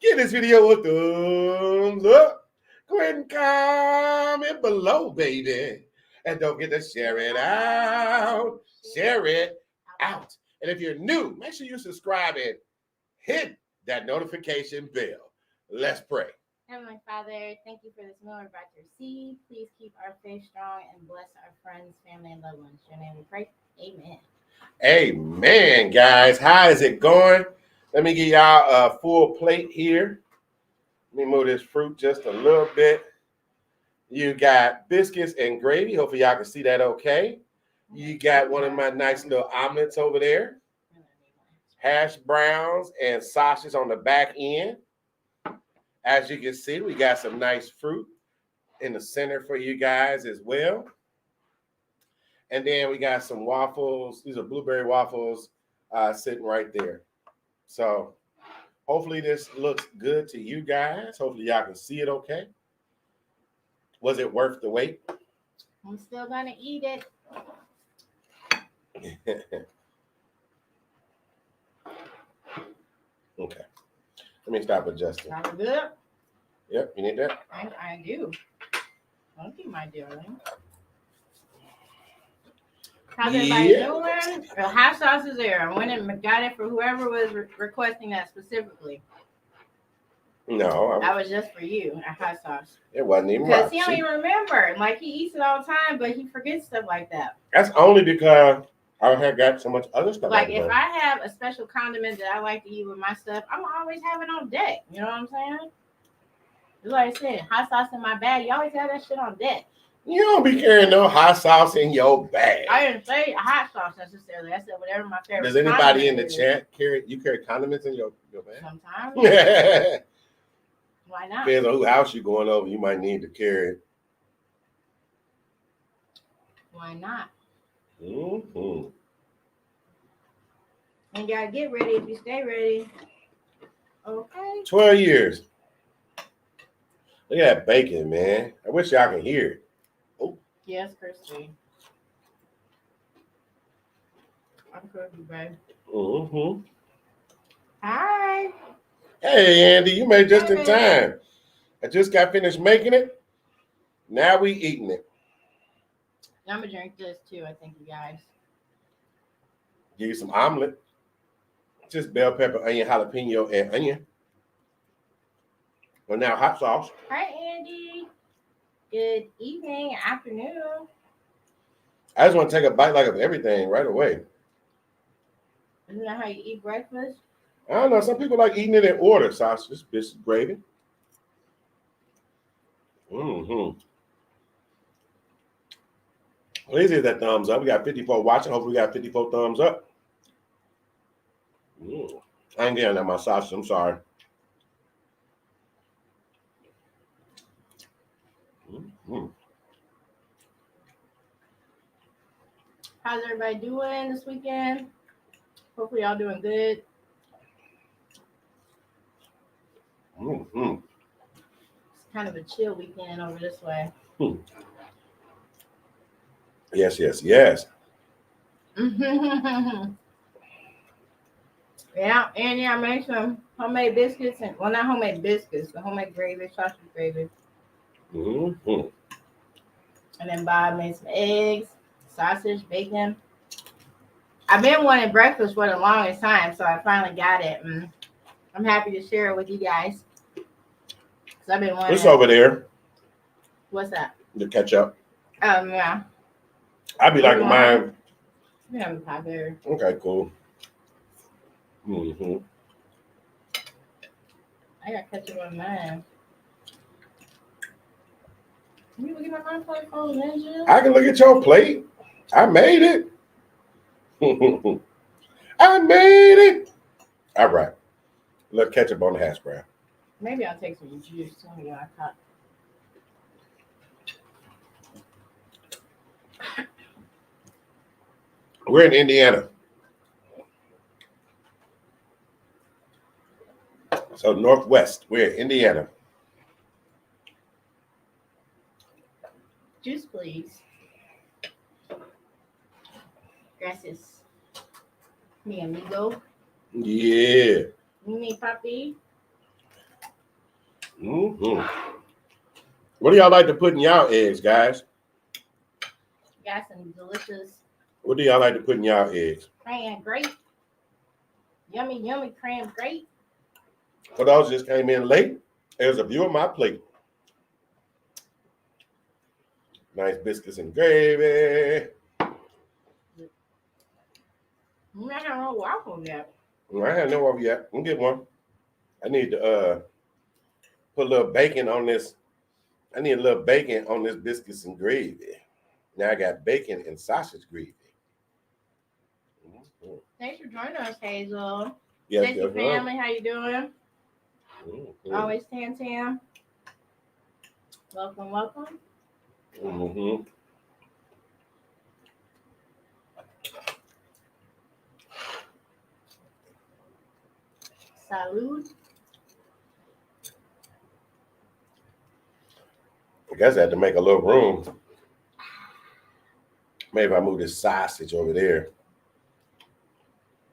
Give this video a thumbs up. Go ahead and comment below, baby. And don't forget to share it out. Share it out. And if you're new, make sure you subscribe and hit that notification bell. Let's pray. Heavenly Father, thank you for this meal we're about to receive. Please keep our faith strong and bless our friends, family, and loved ones. In your name we pray. Amen. Amen, guys. How is it going? Let me give y'all a full plate here. Let me move this fruit just a little bit. You got biscuits and gravy. Hopefully y'all can see that okay. You got one of my nice little omelets over there. Hash browns and sausage on the back end. As you can see, we got some nice fruit in the center for you guys as well. And then we got some waffles. These are blueberry waffles sitting right there. So hopefully this looks good to you guys. Hopefully y'all can see it okay. Was it worth the wait? I'm still going to eat it. Okay. Let me stop adjusting. Sounds good? Yep, you need that? I do. Thank you, my darling. How's everybody doing? The hot sauce is there. I went and got it for whoever was requesting that specifically. No. That was just for you, a hot sauce. It wasn't even Because right. he don't even remember. Like, he eats it all the time, but he forgets stuff like that. That's only because I have got so much other stuff. Like, if I have a special condiment that I like to eat with my stuff, I'm always have it on deck. You know what I'm saying? Just like I said, hot sauce in my bag. You always have that shit on deck. You don't be carrying no hot sauce in your bag. I didn't say hot sauce necessarily. I said whatever my favorite. Does anybody in the is. chat carry condiments in your bag? Sometimes. Depends Why not? on whose house you're going over. You might need to carry it. Why not? Mm-hmm. And you gotta get ready if you stay ready. Okay. 12 years. Look at that bacon, man. I wish y'all could hear it. Oh. Yes, Christy. I'm cooking, babe. Mm-hmm. Hi. Hey, Andy, you made just in time. I just got finished making it. Now we eating it. I'm gonna drink this too, I think, you guys. Give you some omelet. Just bell pepper, onion, jalapeno, and onion. Well, now hot sauce. Hi, Andy. Good evening, afternoon. I just want to take a bite like of everything right away. Isn't that how you eat breakfast? I don't know. Some people like eating it in order. Sausage, biscuits, gravy. Mm-hmm. Please hit that thumbs up. We got 54 watching. Hopefully we got 54 thumbs up. I ain't getting that my sausage. I'm sorry. Mm-hmm. How's everybody doing this weekend? Hopefully y'all doing good. Mm-hmm. It's kind of a chill weekend over this way. Yes, yes, yes. Yeah, and I made some homemade biscuits and not homemade biscuits, but homemade gravy, sausage gravy. Mm-hmm. And then Bob made some eggs, sausage, bacon. I've been wanting breakfast for the longest time, so I finally got it. And I'm happy to share it with you guys. Cause I've been wanting. What's over there? What's that? The ketchup. Yeah. I'd be like mine. We have a pie there. Okay, cool. Mm-hmm. I got ketchup on mine. Can you look at my plate for Ninja? I can look at your plate. I made it. I made it. All right. A little ketchup on the hash brown. Maybe I'll take some juice too when I cut. We're in Indiana. So Northwest. We're in Indiana. Juice, please. Gracias. Mi amigo. Yeah. Mi papi. Mm-hmm. What do y'all like to put in y'all eggs, guys? Got some delicious What do y'all like to put in y'all eggs? cran grape. Yummy, yummy cran grape. For those who just came in late, there's a view of my plate. Nice biscuits and gravy. You not have no waffle yet. I had no over yet. I'm get one. I need to put a little bacon on this. I need a little bacon on this biscuits and gravy. Now I got bacon and sausage gravy. Mm-hmm. Thanks for joining us, Hazel. Yes, Thank you, family. How you doing? Mm-hmm. Always Tam. Welcome, welcome. Mm-hmm. Salud. I guess I had to make a little room. Maybe I move this sausage over there.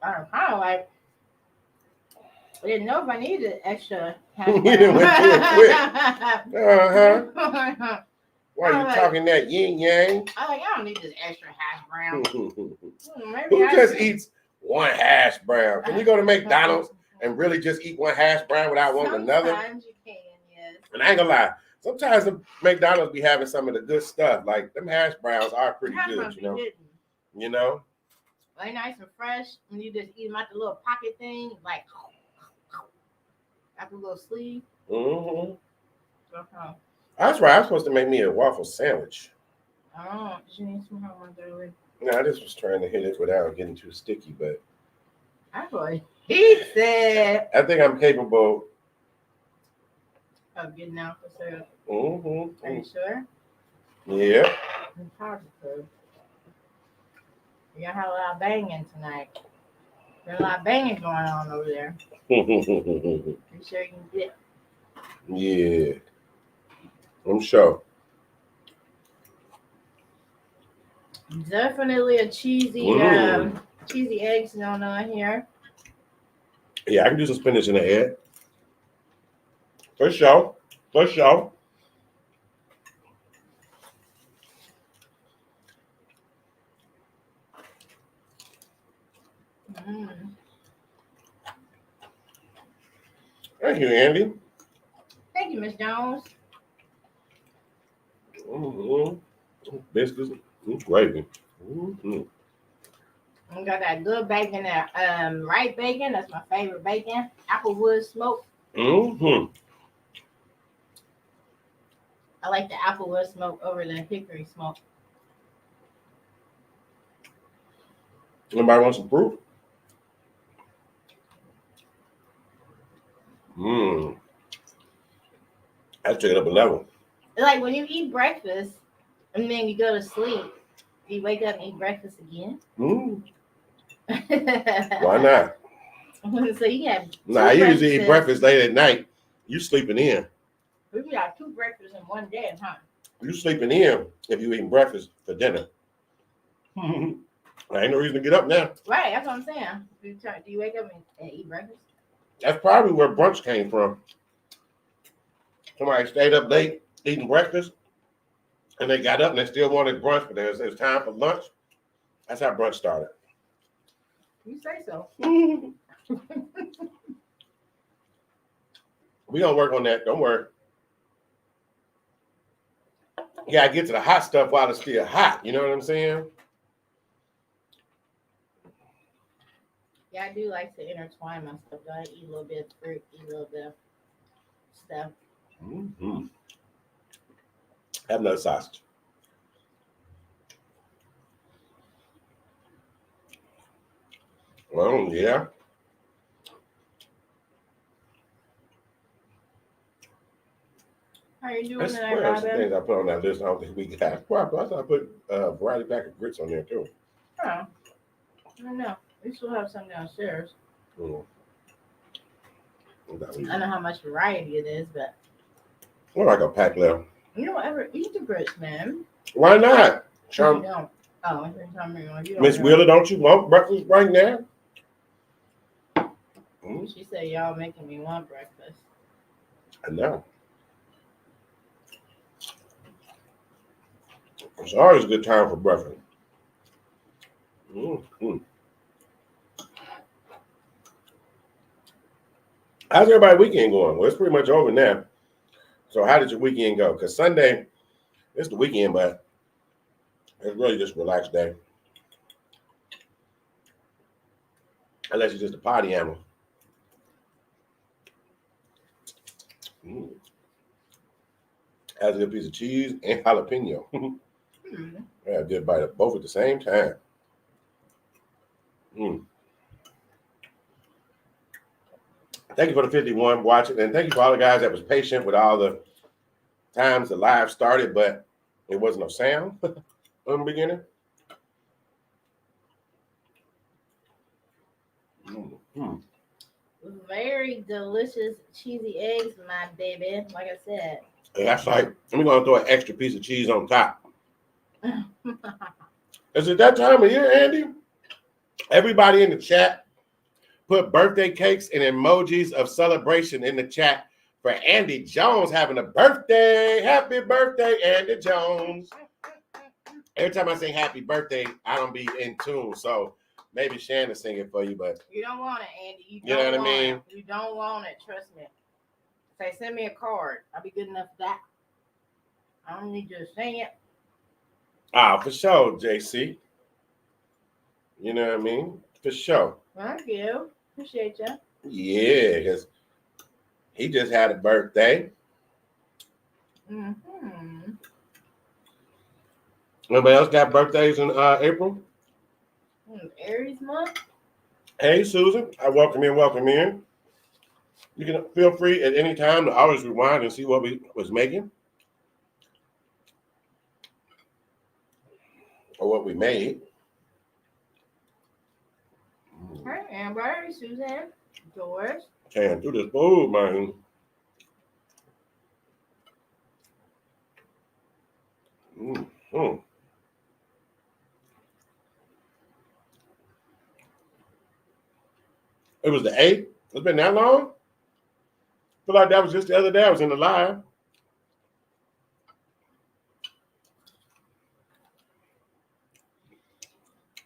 I kind of like. I didn't know if I needed extra. You done went through it quick. Uh-huh. Why are you talking that yin yang? I don't need this extra hash brown. Maybe Who I just do. eats one hash brown? Can you go to McDonald's and really just eat one hash brown without wanting another? Sometimes you can, yes. And I ain't gonna lie. Sometimes the McDonald's be having some of the good stuff. Like them hash browns are pretty Hash good, browns you be know. hidden. You know. They nice and fresh. When you just eat them out the little pocket thing, like out the little sleeve. Mm-hmm. Okay. That's right. I'm supposed to make me a waffle sandwich. Oh, did you need some help with? No, I just was trying to hit it without getting too sticky, but That's what he said. I think I'm capable. Of getting out for sale. Mm-hmm. Are you sure? Yeah. I'm positive. You're gonna have a lot of banging tonight. There's a lot of banging going on over there. You sure you can get? Yeah. I'm sure. Definitely a cheesy, cheesy eggs going on here. Yeah, I can do some spinach in the egg. For sure. For sure. Mm. Thank you, Andy. Thank you, Miss Jones. Mm-hmm. Biscuits and gravy. Mm-hmm. We got that good bacon there. Right bacon, that's my favorite bacon. Applewood smoke. Mm-hmm. I like the applewood smoke over the hickory smoke. Anybody want some fruit? Mmm. I take it up a level. It's like when you eat breakfast and then you go to sleep, you wake up and eat breakfast again. Mm. Why not? So you have Nah, I usually eat breakfast late at night. You sleeping in. We got 2 breakfasts in one day, huh? You sleeping in if you eating breakfast for dinner. I ain't no reason to get up now. Right, that's what I'm saying. Do you wake up and eat breakfast? That's probably where brunch came from. Somebody stayed up late eating breakfast, and they got up and they still wanted brunch, but it was time for lunch. That's how brunch started. You say so. We gonna work on that. Don't worry. You gotta get to the hot stuff while it's still hot. You know what I'm saying? Yeah, I do like to intertwine my stuff. I eat a little bit of fruit, eat a little bit of stuff. Mm-hmm. Have another sausage. Well, yeah. How you doing That's tonight, what else the Robin? things I put on that list. I don't think we got. Probably, I thought I put a variety pack of grits on there too. Oh, I don't know. We still have some downstairs. Mm. I don't know how much variety it is, but What like a pack left? you don't ever eat the grits, man. Why not? You don't. Oh, I think you don't. Miss Wheeler, don't you want breakfast right now? Mm, She said y'all making me want breakfast. I know. It's always a good time for breakfast. Mm-hmm. How's everybody's weekend going? Well, it's pretty much over now. So how did your weekend go? Because Sunday, it's the weekend, but it's really just a relaxed day. Unless you're just a party animal. Mm. Has a good piece of cheese and jalapeno. Yeah, I did bite of both at the same time. Mm. Thank you for the 51 watching, and thank you for all the guys that was patient with all the times the live started, but it wasn't no sound in the beginning. Mm. Very delicious cheesy eggs, my baby. Like I said. And that's like, I'm gonna throw an extra piece of cheese on top. Is it that time of year, Andy? Everybody in the chat, put birthday cakes and emojis of celebration in the chat for Andy Jones having a birthday. Happy birthday, Andy Jones. Every time I sing happy birthday, I don't be in tune. So maybe Shannon sing it for you, but you don't want it, Andy. You know what I don't mean? want it. You don't want it. Trust me. Say, send me a card. I'll be good enough for that. I don't need you to sing it. For sure, JC. You know what I mean? For sure. Thank you. Appreciate you. Yeah, because he just had a birthday. Mm-hmm. Anybody else got birthdays in April? Aries month. Hey, Susan. I welcome in, welcome in. You can feel free at any time to always rewind and see what we was making or what we made. Hey, Amber, Susan, George. Can do this food, man. Mm-hmm. It was the 8th. It's been that long? I feel like that was just the other day. I was in the live.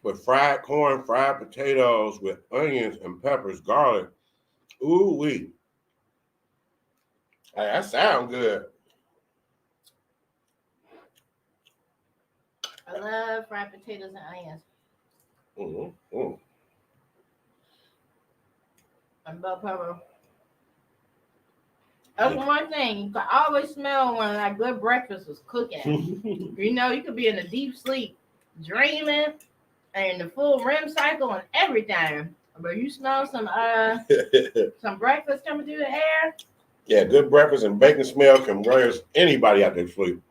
With fried corn, fried potatoes, with onions and peppers, garlic. Ooh wee. Hey, that sounds good. I love fried potatoes and onions. Mm-hmm. And bell pepper. That's one thing. You can always smell when a good breakfast was cooking. You know, you could be in a deep sleep, dreaming, and the full REM cycle and everything. But you smell some breakfast coming through the air. Yeah, good breakfast and bacon smell can raise anybody out there sleep.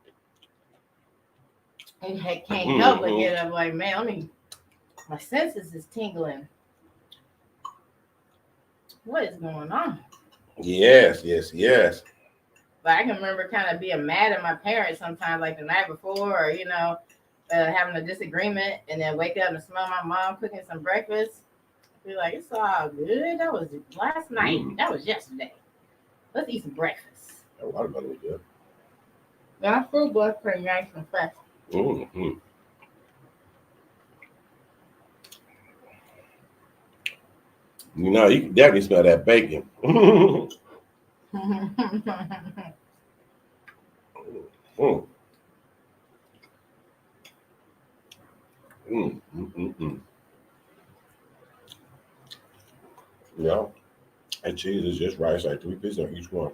And I can't help but get up like, man, my senses is tingling. What is going on? Yes. But I can remember kind of being mad at my parents sometimes, like the night before, or having a disagreement, and then wake up and smell my mom cooking some breakfast. Be like, it's all good. That was last night. That was yesterday. Let's eat some breakfast. That watermelon was good. My food was pretty nice and fresh. Mm-hmm. You know, you can definitely smell that bacon. Yeah, and cheese is just right. It's like 3 pieces on each one.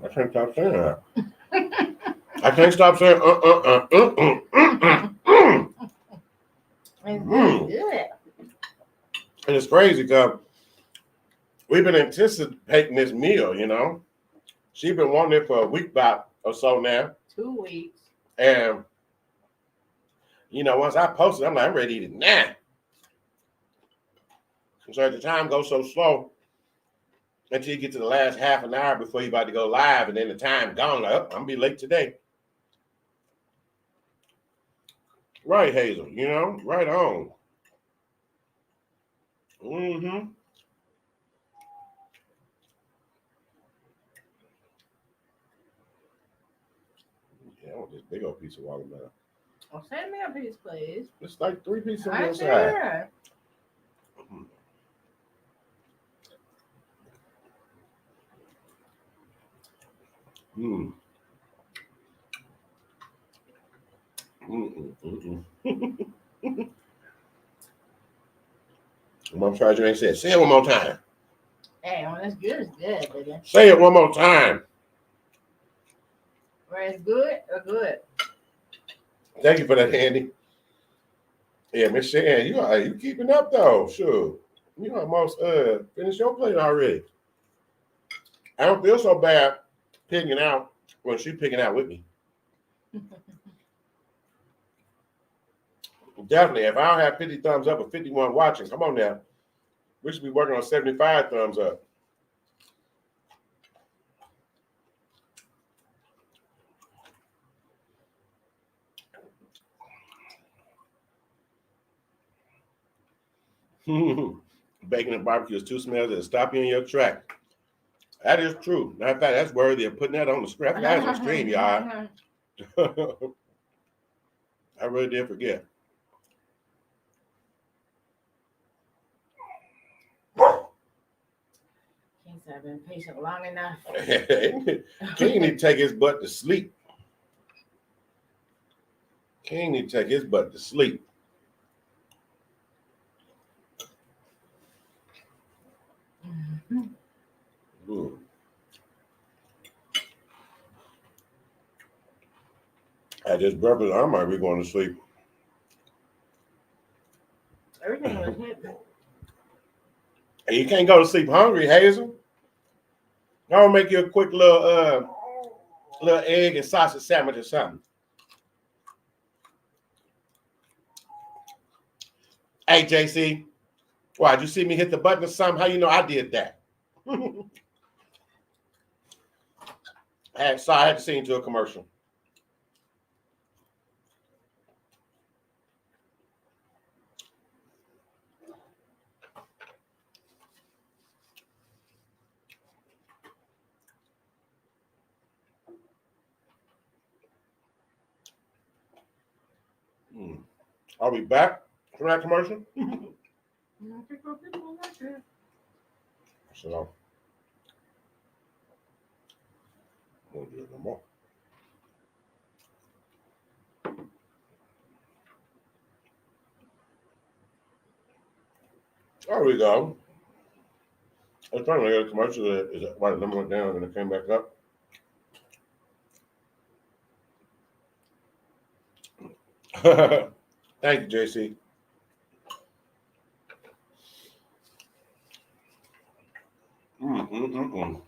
I can't stop saying that. I can't stop saying It's good. And it's crazy because we've been anticipating this meal, you know. She's been wanting it for a week about or so now. 2 weeks. And, you know, once I posted, I'm like, I'm ready to eat it now. So at the time goes so slow until you get to the last half an hour before you're about to go live, and then the time gone. Like, oh, I'm going to be late today. Right, Hazel, you know, right on. Mm-hmm. Yeah, I want this big old piece of watermelon. Well, send me a piece, please. It's like 3 pieces on I one side. sure. Mm. Mm-mm-mm-mm. Mom tried you ain't said, say it one more time. Hey, when it's good, it's good, baby. Say it one more time. When it's good, it's good. Thank you for that, Andy. Yeah, Miss Shan, you keeping up though. Sure. You almost finished your plate already. I don't feel so bad picking out when she picking out with me. Definitely. If I don't have 50 thumbs up or 51 watching, come on now. We should be working on 75 thumbs up. Bacon and barbecue is two smells that stop you in your track. That is true. Matter of fact, that's worthy of putting that on the screen. That's extreme, y'all. I really did forget. Can't say I've been patient long enough. King need to take his butt to sleep. King need to take his butt to sleep. Mm. At this breakfast, I might be going to sleep. Everything was hit. And you can't go to sleep hungry, Hazel. I'll make you a quick little egg and sausage sandwich or something. Hey, JC, why, did you see me hit the button or something? How you know I did that? I had to sing you to a commercial. I'll be back from that commercial. So, I won't do it no more. There we go. I was trying to get a commercial that why the number went down and it came back up. Thank you, JC. I'm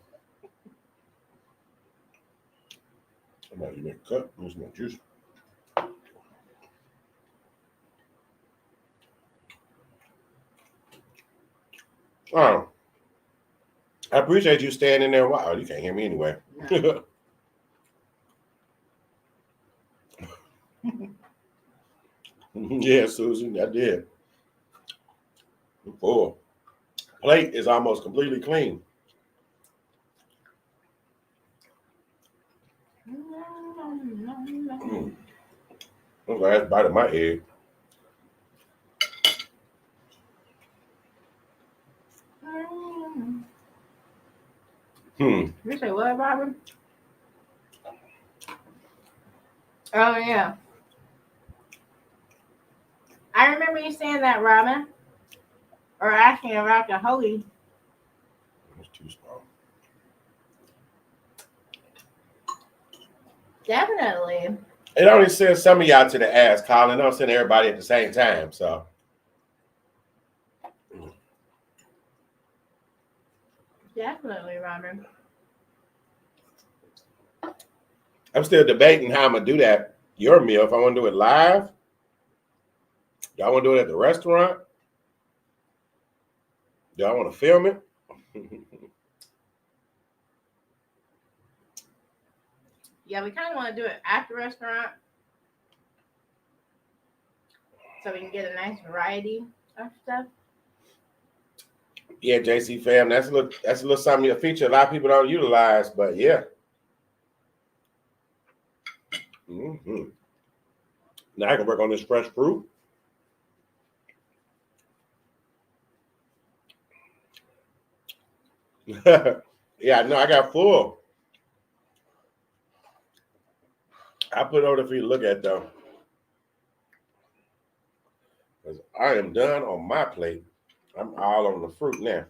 about to make a cut. There's my juice. Oh, I appreciate you staying in there. Wow, you can't hear me anyway. No. Yeah, Susan, I did. I'm full. Plate is almost completely clean. That was the last bite of my egg. You say what, Robin? Oh yeah. I remember you saying that, Robin. Or asking about the hoagie. That's too small. Definitely. It only sends some of y'all to the ass, Colin. It don't send everybody at the same time. So Definitely, Robin. I'm still debating how I'm gonna do that. Your meal, if I want to do it live, y'all want to do it at the restaurant? Y'all want to film it? Yeah, we kind of want to do it at the restaurant so we can get a nice variety of stuff. Yeah, JC fam, that's a little something, a feature a lot of people don't utilize, but yeah. Mm-hmm. Now I can work on this fresh fruit. Yeah, no, I got full. I put it over for you to look at though. Because I am done on my plate. I'm all on the fruit now.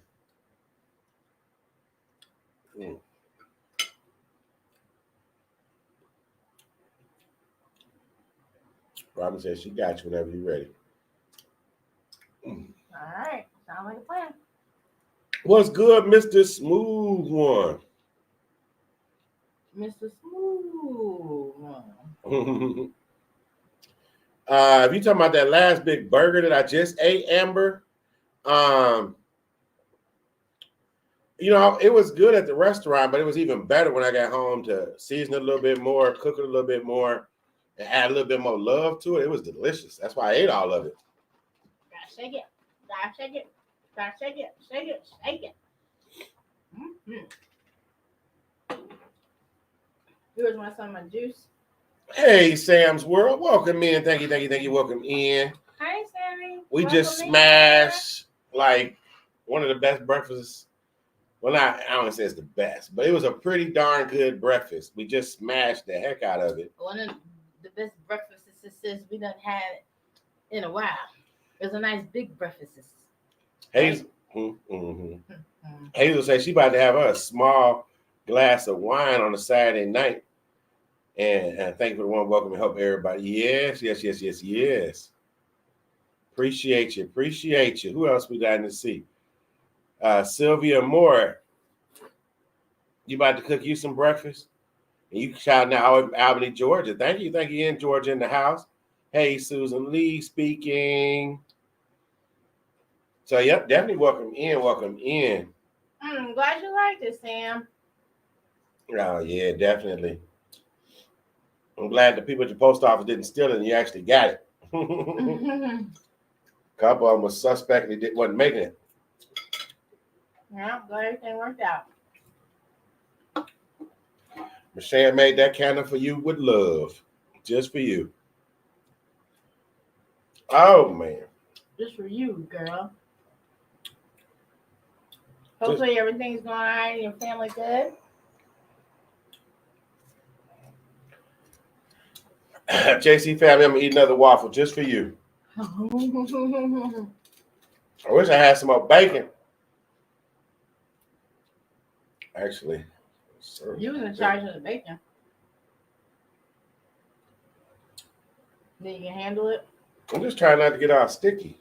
Mm. Robin says she got you whenever you're ready. Mm. All right. Sound like a plan. What's good, Mr. Smooth One? Mr. Smooth. If you talking about that last big burger that I just ate, Amber, you know, it was good at the restaurant, but it was even better when I got home to season it a little bit more, cook it a little bit more, and add a little bit more love to it. It was delicious. That's why I ate all of it. Gotta shake it. Gotta shake it. Gotta shake it. Shake it. Shake it. Mm-hmm. Here's my some of my juice. Hey, Sam's World. Welcome in. Thank you, thank you, thank you. Welcome in. Hi, Sammy. We Welcome just in. smashed like one of the best breakfasts. Well, I don't say it's the best, but it was a pretty darn good breakfast. We just smashed the heck out of it. One of the best breakfasts we done had in a while. It was a nice big breakfast. Hazel, Hazel said she about to have her a small glass of wine on a Saturday night. And thank you for the warm welcome and help everybody. Yes, yes, yes, yes, yes. Appreciate you. Appreciate you. Who else we got in the seat? Sylvia Moore. You about to cook you some breakfast? And you shouting out Albany, Georgia. Thank you. Thank you in Georgia in the house. Hey, Susan Lee speaking. So, yep, definitely welcome in. Welcome in. I'm glad you liked it, Sam. Oh, yeah, definitely. I'm glad the people at the post office didn't steal it and you actually got it. A couple of them was suspect and they wasn't making it. Yeah, glad everything worked out. Michelle made that candle for you with love. Just for you. Oh, man. Just for you, girl. Hopefully everything's going all right and your family good. JC family, I'm going to eat another waffle just for you. I wish I had some more bacon. Actually. You was in charge of the bacon. Think you can handle it? I'm just trying not to get all sticky.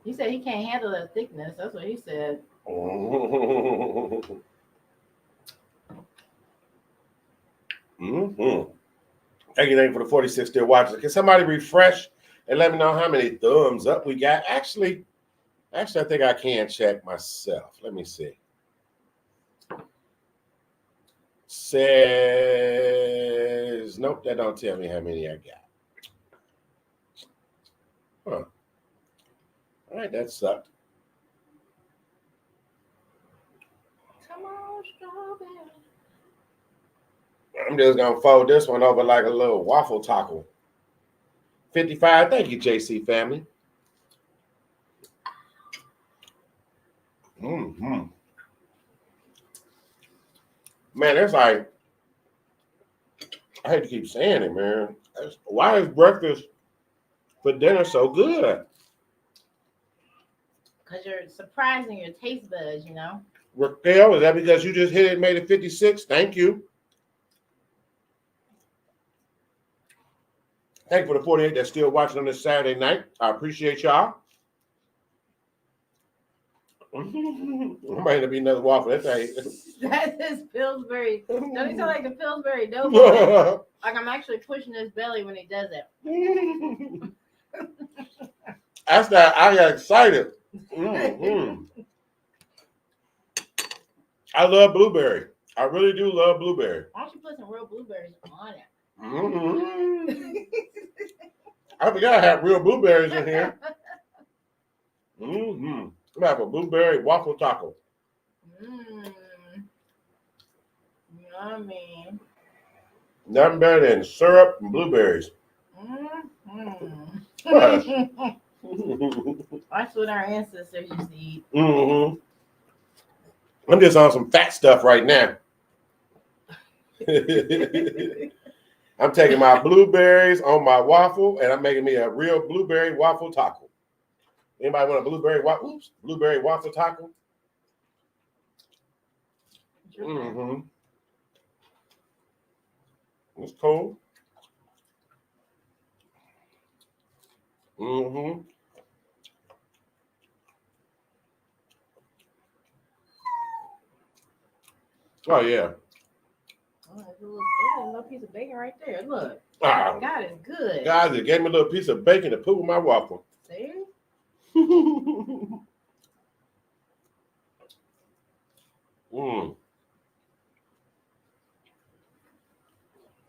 He said he can't handle the thickness. That's what he said. Thank you for the 46 still watching. Can somebody refresh and let me know how many thumbs up we got? Actually, I think I can check myself. Let me see. Says, nope, that don't tell me how many I got. Huh. All right, that sucked. Come on, strawberry. I'm just going to fold this one over like a little waffle taco. 55, thank you, JC family. Man, it's like, I hate to keep saying it, man. Why is breakfast for dinner so good? Because you're surprising your taste buds, you know? Raquel, is that because you just hit it and made it 56? Thank you. Thank you for the 48 that's still watching on this Saturday night. I appreciate y'all. Might be another waffle. That's his Pillsbury. Don't he sound like the Pillsbury Doughboy? Like I'm actually pushing his belly when he does it. That's that. I got excited. I love blueberry. I really do love blueberry. Why don't you put some real blueberries on it? I forgot I have real blueberries in here. Mm-hmm. We have a blueberry waffle taco. Mmm. Yummy. Nothing better than syrup and blueberries. Mm-hmm. What? That's what our ancestors used to eat. Mm-hmm. I'm just on some fat stuff right now. I'm taking my blueberries on my waffle, and I'm making me a real blueberry waffle taco. Anybody want a blueberry waffle taco? Mm-hmm. It's cool. Mm-hmm. Oh yeah. Oh, there's a little piece of bacon right there. Look. Ah, God is good. guys, it gave me a little piece of bacon to put with my waffle. See? Mm.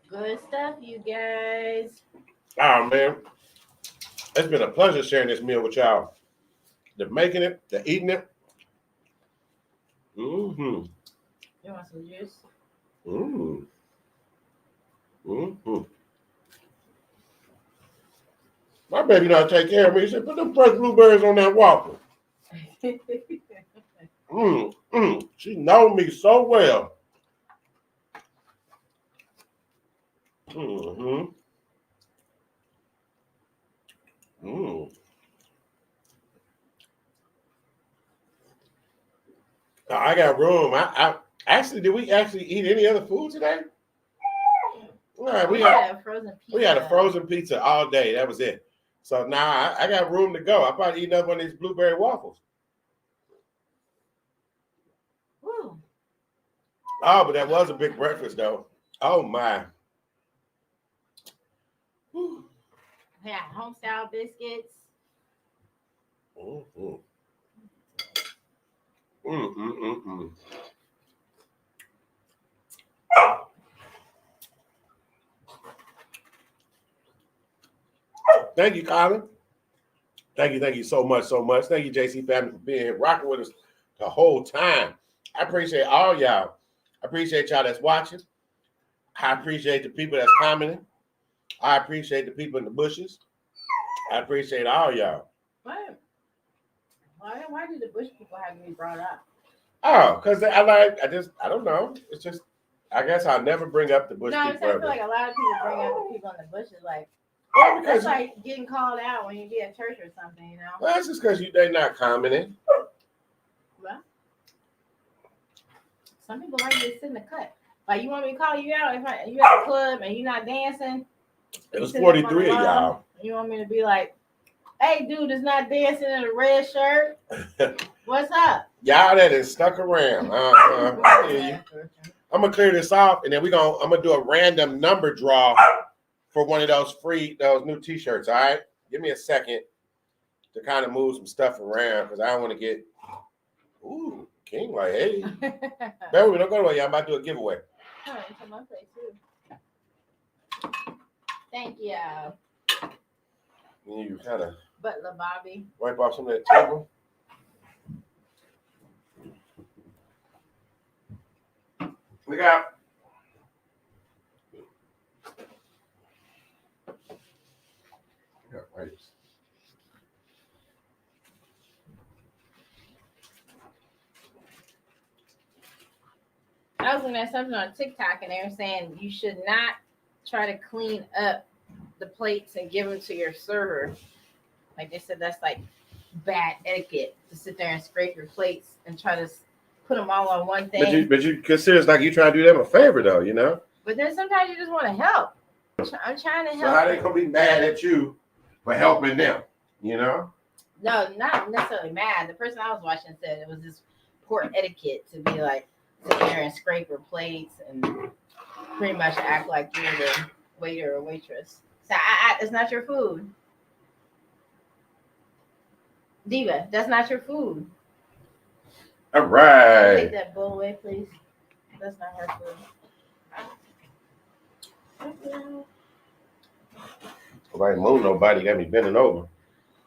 Good stuff, you guys. Oh man, it's been a pleasure sharing this meal with y'all. The making it, the eating it. Mm-hmm. You want some juice? Mm. Mm-hmm. My baby not take care of me. She said, put them fresh blueberries on that waffle. She knows me so well. Mm-hmm. Mm. I got room. I actually, did we actually eat any other food today? All right, we had a frozen pizza. We had a frozen pizza all day. That was it. So now I got room to go. I probably eat another one of these blueberry waffles. Woo. Oh, but that was a big breakfast though. Oh my. Whew. Yeah, home style biscuits. Mm-hmm. Mm-mm-mm-mm. Thank you, Colin. Thank you so much, so much. Thank you, JC family, for being here, rocking with us the whole time. I appreciate all y'all. I appreciate y'all that's watching. I appreciate the people that's commenting. I appreciate the people in the bushes. I appreciate all y'all. What? Why do the bush people have to be brought up? Oh, because I don't know. It's just, I guess I'll never bring up the bush No, people. I feel like a lot of people bring up the people in the bushes. Like, Well, because that's like getting called out when you be at church or something, you know? well, that's just because they're not commenting. Well, some people like to sit in the cut. Like, you want me to call you out if you at the club and you're not dancing? It was sitting up on the 43 of lawn, y'all. You want me to be like, hey, dude, is not dancing in a red shirt? What's up? Y'all that is stuck around. I hear you. I'm gonna clear this off, and then I'm gonna do a random number draw for one of those new T-shirts. All right, give me a second to kind of move some stuff around because I don't want to get King like, hey, bear with me, don't go away. I'm about to do a giveaway. Thank you. You kind of Butler Bobby. wipe off some of that table. Look out. Yeah, wipes. I was looking at something on TikTok and they were saying you should not try to clean up the plates and give them to your server. Like they said, that's like bad etiquette to sit there and scrape your plates and try to put them all on one thing. But you consider it's like you try to do them a favor though, you know? But then sometimes you just want to help. I'm trying to help. So how they gonna be mad at you for helping them, you know? No, not necessarily mad. The person I was watching said it was this poor etiquette to be like sit there and scrape your plates and pretty much act like you're the waiter or waitress. So it's not your food. Diva, that's not your food. All right. Take that bowl away, please. That's not her food. Nobody move nobody, got me bending over.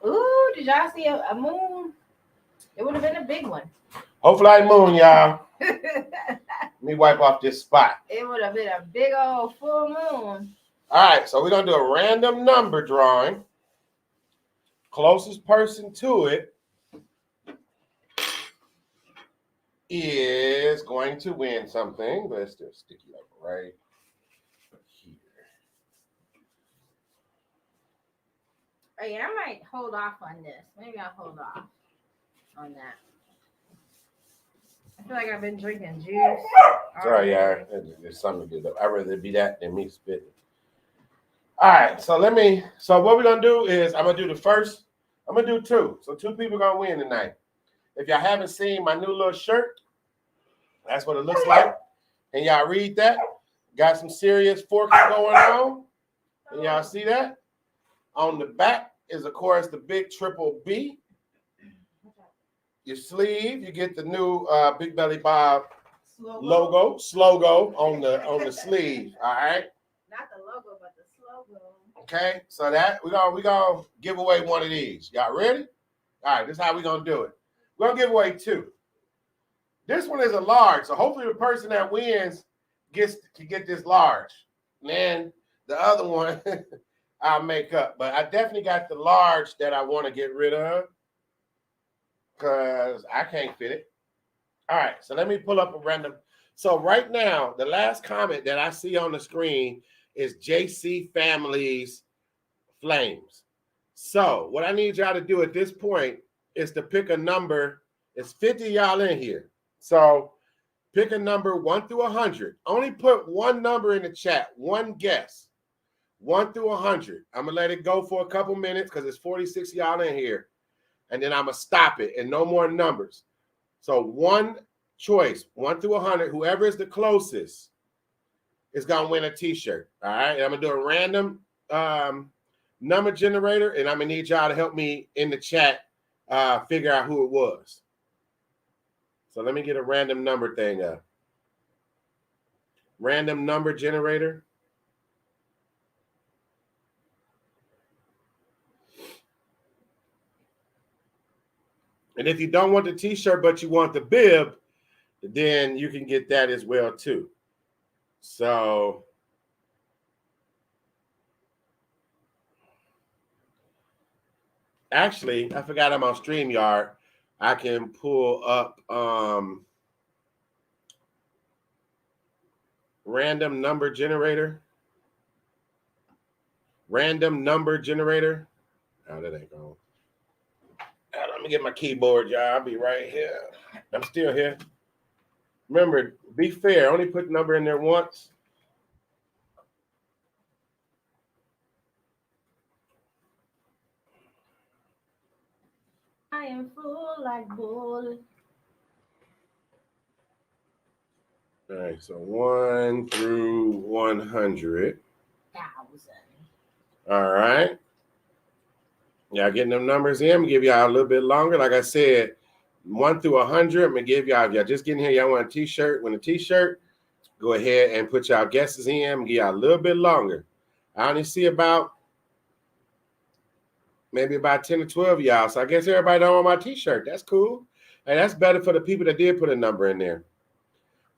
Ooh, did y'all see a moon? It would have been a big one. Hopefully, moon, y'all. Let me wipe off this spot. It would have been a big old full moon. All right, so we're gonna do a random number drawing. Closest person to it is going to win something. Let's do a sticky label right here. Oh yeah, I might hold off on this. Maybe I'll hold off on that. I feel like I've been drinking juice. Sorry, y'all. There's something to do. I'd rather it be that than me spitting. All right, so what we're gonna do is I'm gonna do the first. I'm gonna do two. So two people gonna win tonight. If y'all haven't seen my new little shirt, that's what it looks like. And y'all read that? Got some serious forking going on. And y'all see that? On the back is, of course, the big triple B. Your sleeve, you get the new Big Belly Bob logo on the sleeve. All right. Not the logo, but the slogan. Okay, so that we gonna give away one of these. Y'all ready? All right, this is how we gonna do it. We're gonna give away two. This one is a large, so hopefully the person that wins can get this large. And then the other one I'll make up. But I definitely got the large that I want to get rid of because I can't fit it. All right, so let me pull up a random. So right now, the last comment that I see on the screen is JC Family's Flames. So what I need y'all to do at this point is to pick a number. It's 50 y'all in here. So pick a number 1 through 100. Only put one number in the chat, one guess. 1 through 100. I'm going to let it go for a couple minutes because there's 46 y'all in here. And then I'm going to stop it and no more numbers. So one choice, 1 through 100. Whoever is the closest is going to win a t-shirt. All right. And I'm going to do a random number generator. And I'm going to need y'all to help me in the chat figure out who it was. So let me get a random number thing up. Random number generator. And if you don't want the t-shirt, but you want the bib, then you can get that as well too. So actually, I forgot I'm on StreamYard. I can pull up random number generator. Random number generator. Oh, that ain't going. Let me get my keyboard, y'all. I'll be right here. I'm still here. Remember, be fair. Only put the number in there once. I am full like bull. All right, so 1 through 100. 1,000. All right. Y'all getting them numbers in? I'm gonna give y'all a little bit longer. Like I said, 1 through 100. I'm gonna give y'all. If y'all just getting here, y'all want a t-shirt. Win a t-shirt. Go ahead and put y'all guesses in. I'm gonna give y'all a little bit longer. I only see maybe about 10 or 12 y'all. So I guess everybody don't want my t-shirt. That's cool. And that's better for the people that did put a number in there.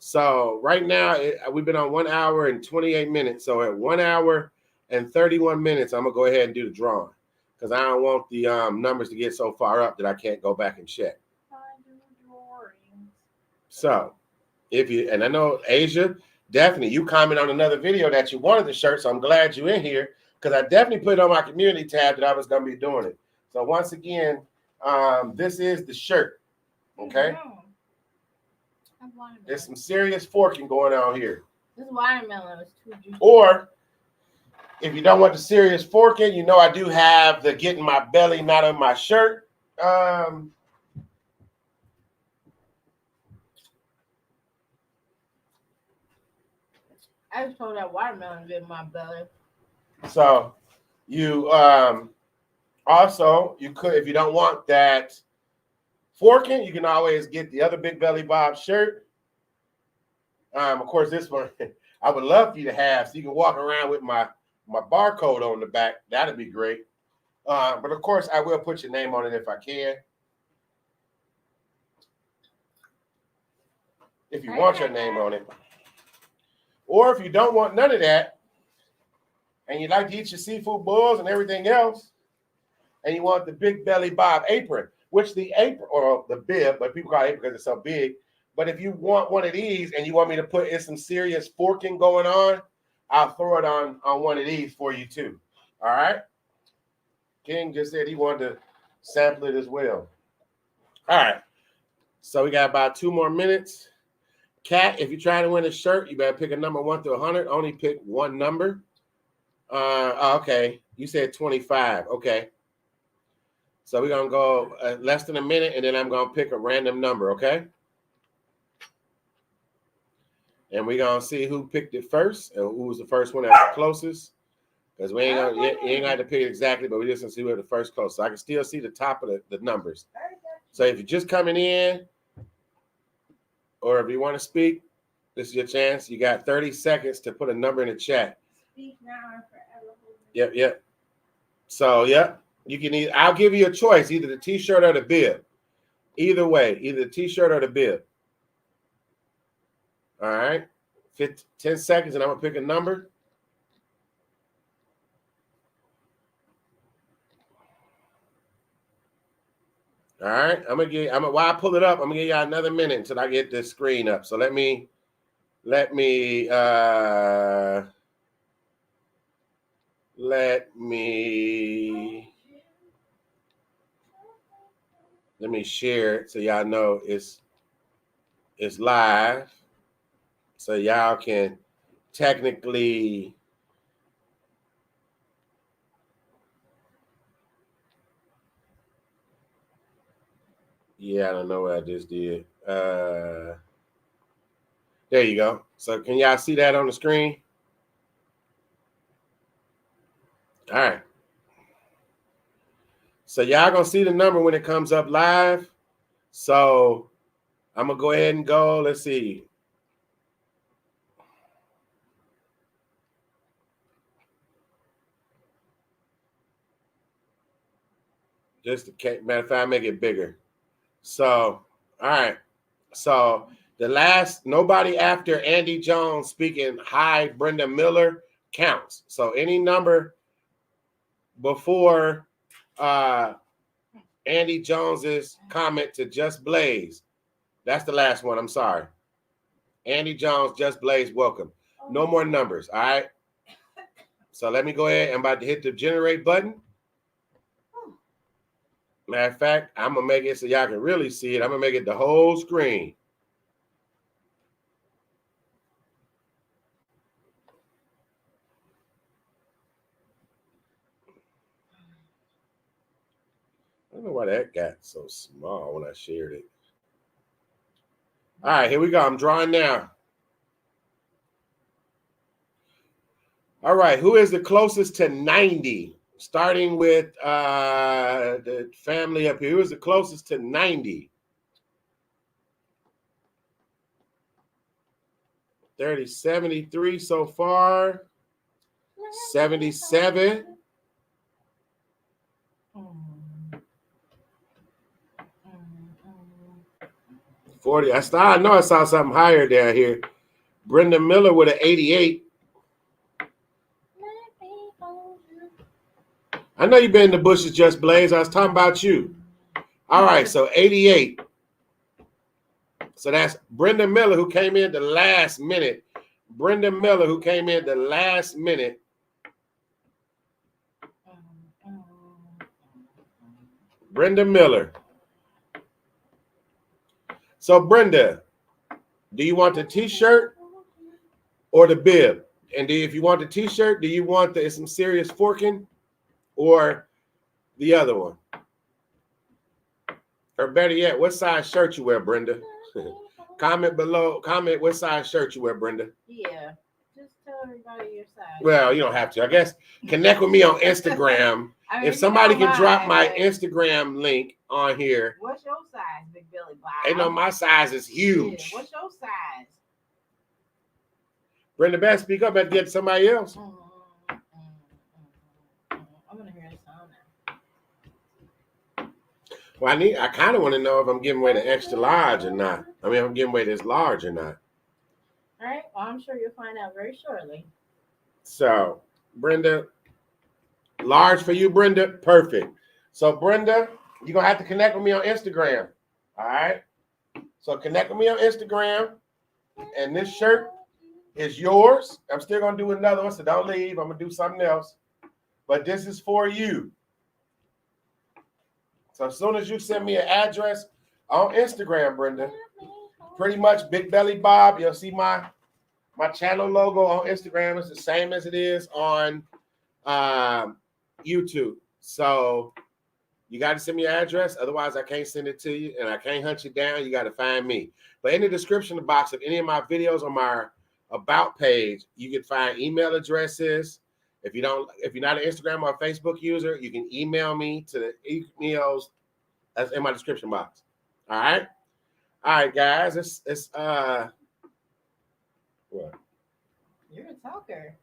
So right now, we've been on 1 hour and 28 minutes. So at 1 hour and 31 minutes, I'm going to go ahead and do the drawing because I don't want the numbers to get so far up that I can't go back and check. So and I know Asia, definitely, you comment on another video that you wanted the shirt. So I'm glad you're in here because I definitely put it on my community tab that I was going to be doing it. So once again, this is the shirt. Okay. There's some serious forking going on here. This watermelon is too juicy. Or if you don't want the serious forking, you know I do have the getting my belly not on my shirt. I just told that watermelon in my belly. So you also you could, if you don't want that forking, you can always get the other Big Belly Bob shirt. Of course, this one I would love for you to have, so you can walk around with my barcode on the back. That'd be great. But of course, I will put your name on it if I can. if you want your name on it. Or if you don't want none of that, and you like to eat your seafood bowls and everything else, and you want the Big Belly Bob apron, which the apron, or the bib, but people call it apron because it's so big. But if you want one of these and you want me to put in some serious forking going on, I'll throw it on one of these for you too. All right? King just said he wanted to sample it as well. All right. So we got about 2 more minutes. Kat, if you're trying to win a shirt, you better pick a number 1 through 100. Only pick one number. Okay. You said 25. Okay. So we're going to go less than a minute, and then I'm going to pick a random number, okay? And we're going to see who picked it first and who was the first one that's the closest. Because we ain't gonna, you ain't got to pick it exactly, but we just going to see who the first close. So I can still see the top of the numbers. So if you're just coming in, or if you want to speak, this is your chance. You got 30 seconds to put a number in the chat. Speak now or forever. Yep. So, yep. You can either, I'll give you a choice, either the t-shirt or the bib. Either way, either the t-shirt or the bib. All right. 10 seconds, and I'm going to pick a number. All right. While I pull it up, I'm going to give y'all another minute until I get this screen up. So let me share it so y'all know it's live. So y'all can technically I don't know what I just did. There you go. So can y'all see that on the screen? All right. So y'all gonna see the number when it comes up live. So I'm gonna go ahead and go. Let's see. Just to, matter of fact, I'll make it bigger. So, all right. So the last, nobody after Andy Jones speaking hi, Brenda Miller counts. So any number before Andy Jones's comment to Just Blaze, that's the last one. I'm sorry. Andy Jones, Just Blaze, welcome. No more numbers, all right? So let me go ahead. I'm about to hit the generate button. Matter of fact, I'm going to make it so y'all can really see it. I'm going to make it the whole screen. I don't know why that got so small when I shared it. All right, here we go. I'm drawing now. All right, who is the closest to 90? Starting with the family up here. Who is the closest to 90? 30, 73 so far. 77. 40. I know I saw something higher down here. Brenda Miller with an 88. I know you've been in the bushes, Just Blaze. I was talking about you. All right, so 88. So that's Brenda Miller, who came in the last minute. Brenda Miller, who came in the last minute. Brenda Miller. So, Brenda, do you want the t-shirt or the bib? And if you want the t-shirt, do you want some serious forking or the other one? Or better yet, what size shirt you wear, Brenda? Comment below. Comment what size shirt you wear, Brenda. Yeah. Just tell everybody your size. Well, you don't have to. I guess connect with me on Instagram. I mean, if somebody can drop my Instagram link on here. What's your size, Big Billy Bob? They know my size is huge. Yeah, what's your size? Brenda, best speak up and get somebody else. I'm gonna hear the song now. Well, I kind of want to know if I'm giving away the extra large or not. I mean, if I'm giving away this large or not. All right. Well, I'm sure you'll find out very shortly. So, Brenda, large for you, Brenda. Perfect. So, Brenda, you're going to have to connect with me on Instagram. All right. So, connect with me on Instagram. And this shirt is yours. I'm still going to do another one, so don't leave. I'm going to do something else. But this is for you. So, as soon as you send me an address on Instagram, Brenda, pretty much Big Belly Bob, you'll see my channel logo on Instagram. It's the same as it is on YouTube. So you got to send me your address. Otherwise, I can't send it to you and I can't hunt you down. You got to find me. But in the description box of any of my videos on my About page, you can find email addresses. If you're not an Instagram or a Facebook user, you can email me to the emails that's in my description box. All right. All right, guys. It's what? You're a talker.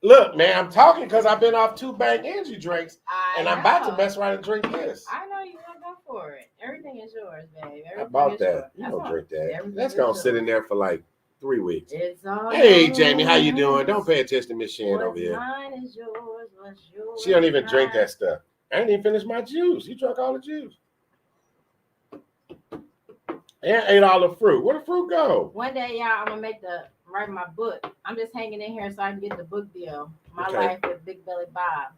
Look, man, I'm talking because I've been off 2 Bang energy drinks, and I'm about to mess around and drink this. I know you're gonna go for it. Everything is yours, babe. I bought that. Yours. You don't drink that. Everything That's is gonna yours. sit in there for like 3 weeks. It's all Hey, yours. Jamie, how you doing? Don't pay attention to Miss Shan What's over here. mine is yours. What's yours? She don't even is drink mine. that stuff. I ain't even finished my juice. You drank all the juice. And ate all the fruit. Where the fruit go? One day, y'all, I'm gonna write my book. I'm just hanging in here so I can get the book deal. My Okay. life with Big Belly Bob.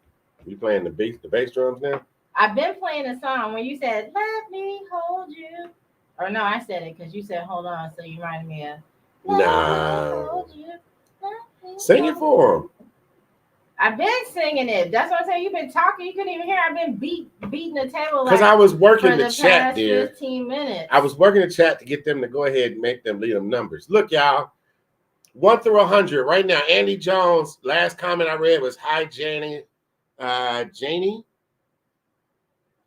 You playing the bass drums now? I've been playing a song when you said "Let me hold you," or no, I said it because you said "Hold on," so you reminded me of. "Let me Nah. hold you, let me Sing it hold for him. I've been singing it. That's what I'm saying. You've been talking. You couldn't even hear. I've been beating the table Because like I was working for the chat, past dear. 15 minutes. I was working the chat to get them to go ahead and make them lead them numbers. Look, y'all, 1 through 100 right now. Andy Jones, last comment I read was, "Hi, Janie. Janie,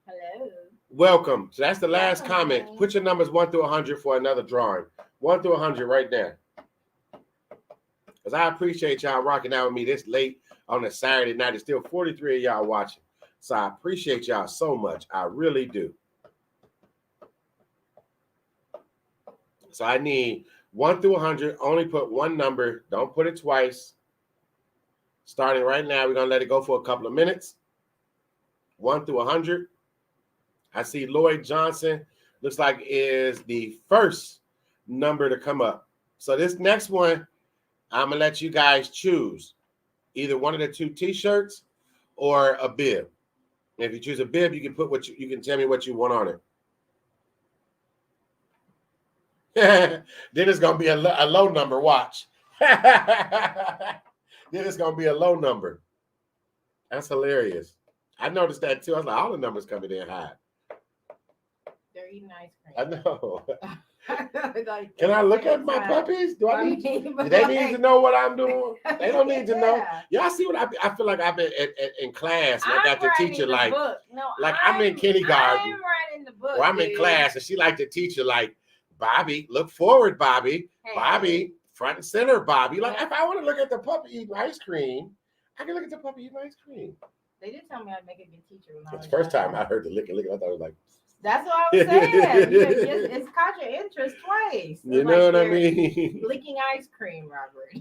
Hello. welcome." So that's the last Welcome, comment. Janie. Put your numbers 1 through 100 for another drawing. 1 through 100 right now. Because I appreciate y'all rocking out with me this late on a Saturday night. There's still 43 of y'all watching. So I appreciate y'all so much. I really do. So I need 1 through 100. Only put one number. Don't put it twice. Starting right now, we're going to let it go for a couple of minutes. 1 through 100. I see Lloyd Johnson. Looks like is the first number to come up. So this next one, I'm going to let you guys choose. Either one of the 2 t-shirts or a bib. And if you choose a bib, you can put you can tell me what you want on it. Then it's gonna be a low number. Watch. Then it's gonna be a low number. That's hilarious. I noticed that too. I was like, all the numbers coming in high. They're eating ice I cream. know. Like, Can I look at my puppies? Do I need? Do they need to know what I'm doing? They don't need to know. Y'all see what I feel like I've been in class and I got the teacher like I'm in kindergarten I'm writing the book. or I'm in class and she like the teacher like, Bobby, look forward, Bobby. Hey. Bobby, front and center, Bobby. Like if I want to look at the puppy eating ice cream, I can look at the puppy eating ice cream. They did tell me I'd make a good teacher when I was That's the first time younger. I heard the licking. I thought it was like. That's what I was saying. It's caught your interest twice. You know what I mean? Licking ice cream, Robert.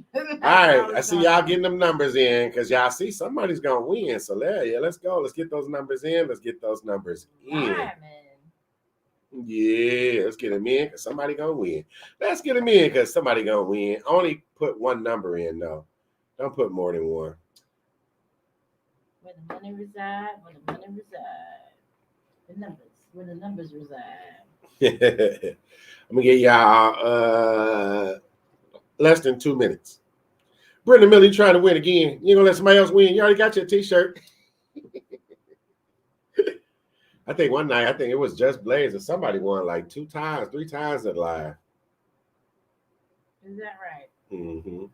All right, I see y'all getting them numbers in because y'all see somebody's gonna win. So let's go. Let's get those numbers in. Let's get those numbers in. Yeah, let's get them in because somebody gonna win. Let's get them in because somebody gonna win. Only put one number in though. Don't put more than one. Where the money reside, where the money reside. The numbers, where the numbers reside. I'm gonna get y'all less than 2 minutes. Brenda Miller, you trying to win again? You ain't gonna let somebody else win? You already got your t-shirt. I think one night, I think it was Just Blaze or somebody won like 2 times, 3 times at live. Is that right? Mm-hmm.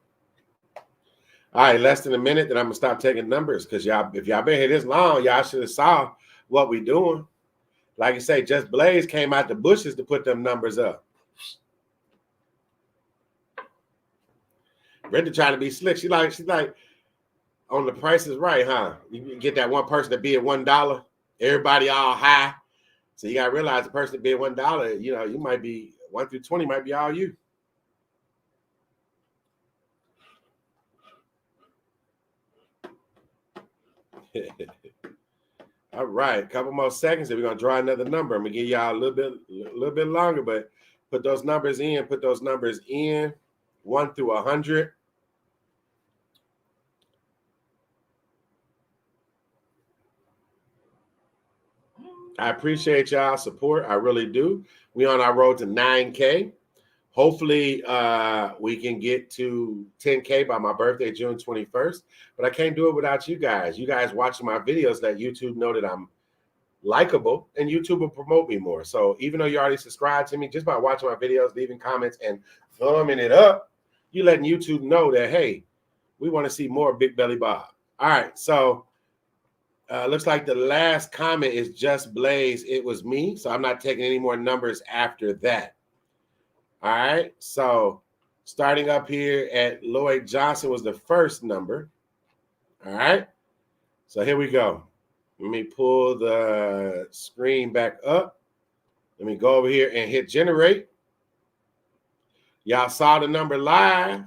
All right, less than a minute, then I'm gonna stop taking numbers because if y'all been here this long, y'all should have saw what we doing. Like you say, Just Blaze came out the bushes to put them numbers up. Brenda trying to be slick. She's like, on The Price is Right, huh? You can get that one person to be at $1, everybody all high. So you gotta realize the person to be at $1, you know, you might be 1 through 20 might be all you. All right, a couple more seconds, and we're gonna draw another number. I'm gonna give y'all a little bit longer, but put those numbers in. Put those numbers in, 1 through 100. I appreciate y'all support. I really do. We on our road to 9K. Hopefully, we can get to 10K by my birthday, June 21st. But I can't do it without you guys. You guys watching my videos, let YouTube know that I'm likable, and YouTube will promote me more. So even though you already subscribed to me, just by watching my videos, leaving comments, and thumbing it up, you letting YouTube know that, hey, we want to see more Big Belly Bob. All right, so looks like the last comment is Just Blaze. It was me, so I'm not taking any more numbers after that. All right, so starting up here at Lloyd Johnson was the first number. All right, so here we go. Let me pull the screen back up. Let me go over here and hit generate. Y'all saw the number live.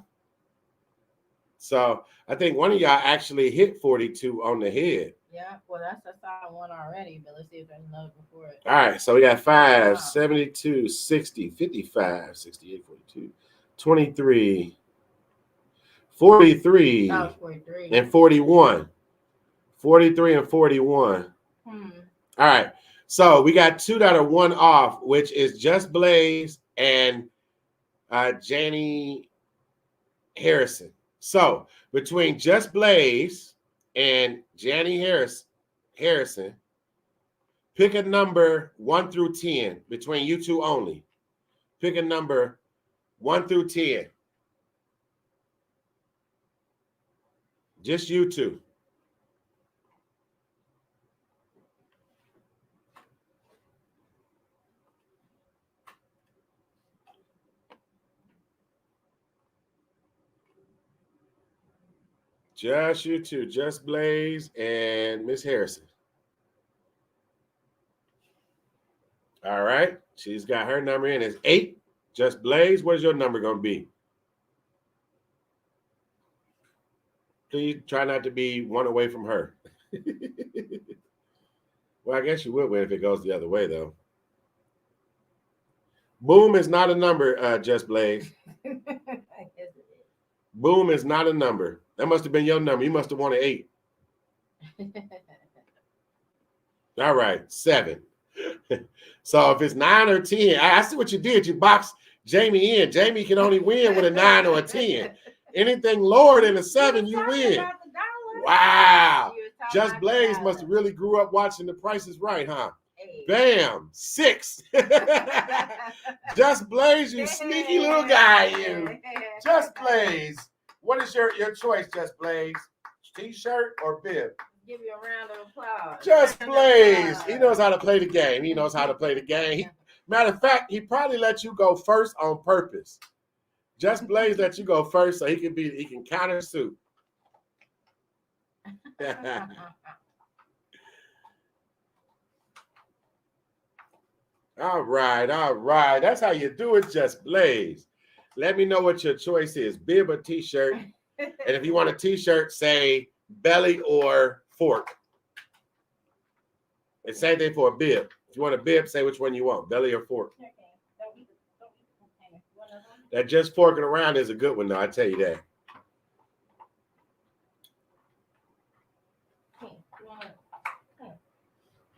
So I think one of y'all actually hit 42 on the head. Yeah, well, that's a solid one already, but let's see if there's another before it. All right, so we got 5, 72, 60, 55, 68, 42, 23, 43, That was 43. and 41. 43 and 41. All right, so we got two that are one off, which is Just Blaze and Janie Harrison. So between Just Blaze and Janie Harrison, pick a number 1 through 10 between you two only. Pick a number 1 through 10. Just you two. Just you two, Just Blaze and Miss Harrison. All right, she's got her number in as 8. Just Blaze, what is your number going to be? Please try not to be one away from her. Well, I guess you would win if it goes the other way, though. Boom is not a number, Just Blaze. I guess it is. Boom is not a number. That must have been your number. You must have wanted 8. All right, 7. So if it's 9 or 10, I see what you did. You boxed Jamie in. Jamie can only win with a 9 or a 10. Anything lower than a 7, you win. Wow. Just Blaze must have really grew up watching The Price is Right, huh? Hey. Bam, 6. Just Blaze, you sneaky little guy, you. Just Blaze. What is your choice, Just Blaze? T-shirt or bib? Give you a round of applause. Just Blaze. He knows how to play the game. He knows how to play the game. Matter of fact, he probably let you go first on purpose. Just Blaze let you go first so he can counter suit. All right. That's how you do it, Just Blaze. Let me know what your choice is, bib or T-shirt. And if you want a T-shirt, say belly or fork. And same thing for a bib. If you want a bib, say which one you want, belly or fork. That just forking around is a good one, though. I tell you that.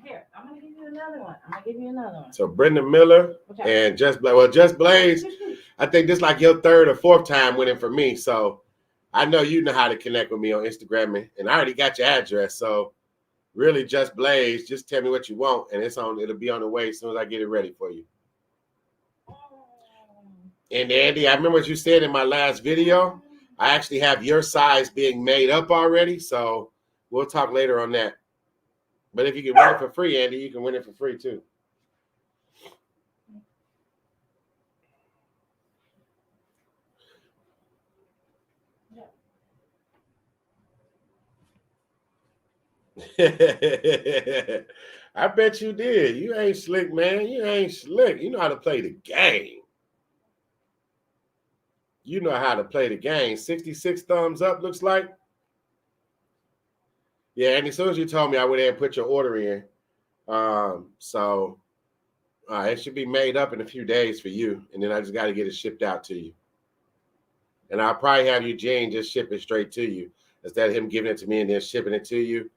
Here, I'm gonna give you another one. So Brenda Miller and Just Blaze. Well, Just Blaze, I think this is like your 3rd or 4th time winning for me. So I know you know how to connect with me on Instagram, and I already got your address. So really, Just Blaze, just tell me what you want, and it'll be on the way as soon as I get it ready for you. And Andy, I remember what you said in my last video. I actually have your size being made up already, so we'll talk later on that. But if you can win it for free, Andy, you can win it for free too. I bet you did. You ain't slick, man. You ain't slick. You know how to play the game. You know how to play the game. 66 thumbs up looks like. Yeah, and as soon as you told me, I went ahead and put your order in. So it should be made up in a few days for you, and then I just got to get it shipped out to you. And I'll probably have Eugene just ship it straight to you instead of him giving it to me and then shipping it to you.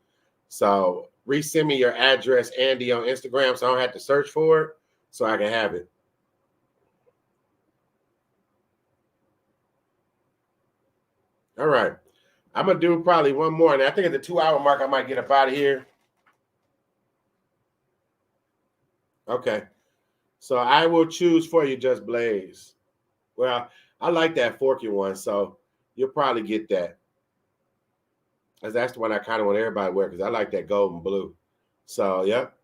So resend me your address, Andy, on Instagram, so I don't have to search for it, so I can have it. All right. I'm going to do probably one more, and I think at the 2-hour mark, I might get up out of here. Okay. So I will choose for you, Just Blaze. Well, I like that forky one, so you'll probably get that. Because that's the one I kind of want everybody to wear, because I like that gold and blue. So, yep.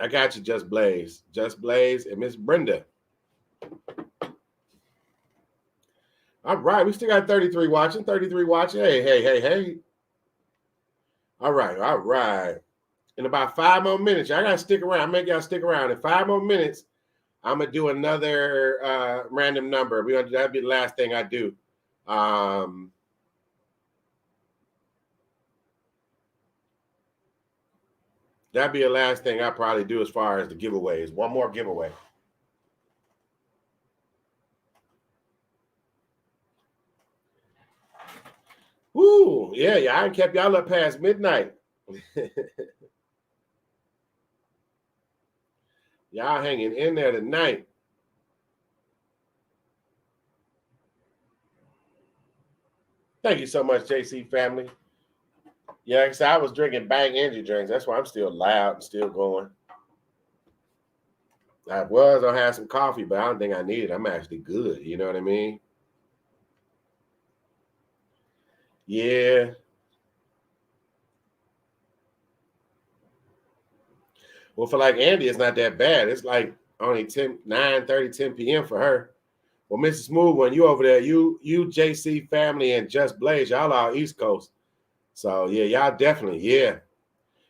I got you, Just Blaze. Just Blaze and Miss Brenda. All right. We still got 33 watching. 33 watching. Hey. All right. In about 5 more minutes, y'all got to stick around. I make y'all stick around. In 5 more minutes, I'm going to do another random number. That'll be the last thing I do. That'd be the last thing I probably do as far as the giveaways. One more giveaway. Woo! Yeah, I kept y'all up past midnight. Y'all hanging in there tonight. Thank you so much, JC family. Yeah, because I was drinking Bang energy drinks. That's why I'm still loud and still going. I had some coffee, but I don't think I need it. I'm actually good. You know what I mean? Yeah. Well, for like Andy, it's not that bad. It's like only 9:30, 10 p.m. for her. Well, Mrs. Smooth, when you over there, you JC family and Just Blaze, y'all are East Coast. So, yeah, y'all definitely, yeah.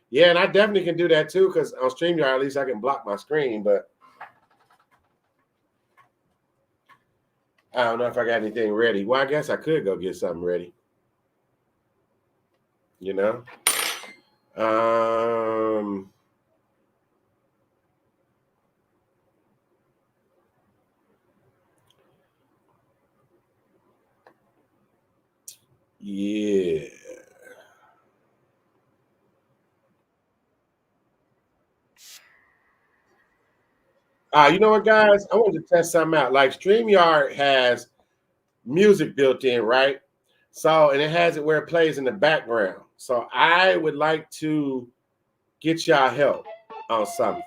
Yeah, and I definitely can do that too, because on StreamYard, at least I can block my screen, but I don't know if I got anything ready. Well, I guess I could go get something ready. You know? Yeah. You know what, guys? I wanted to test something out. Like StreamYard has music built in, right? So, and it has it where it plays in the background. So I would like to get y'all help on something.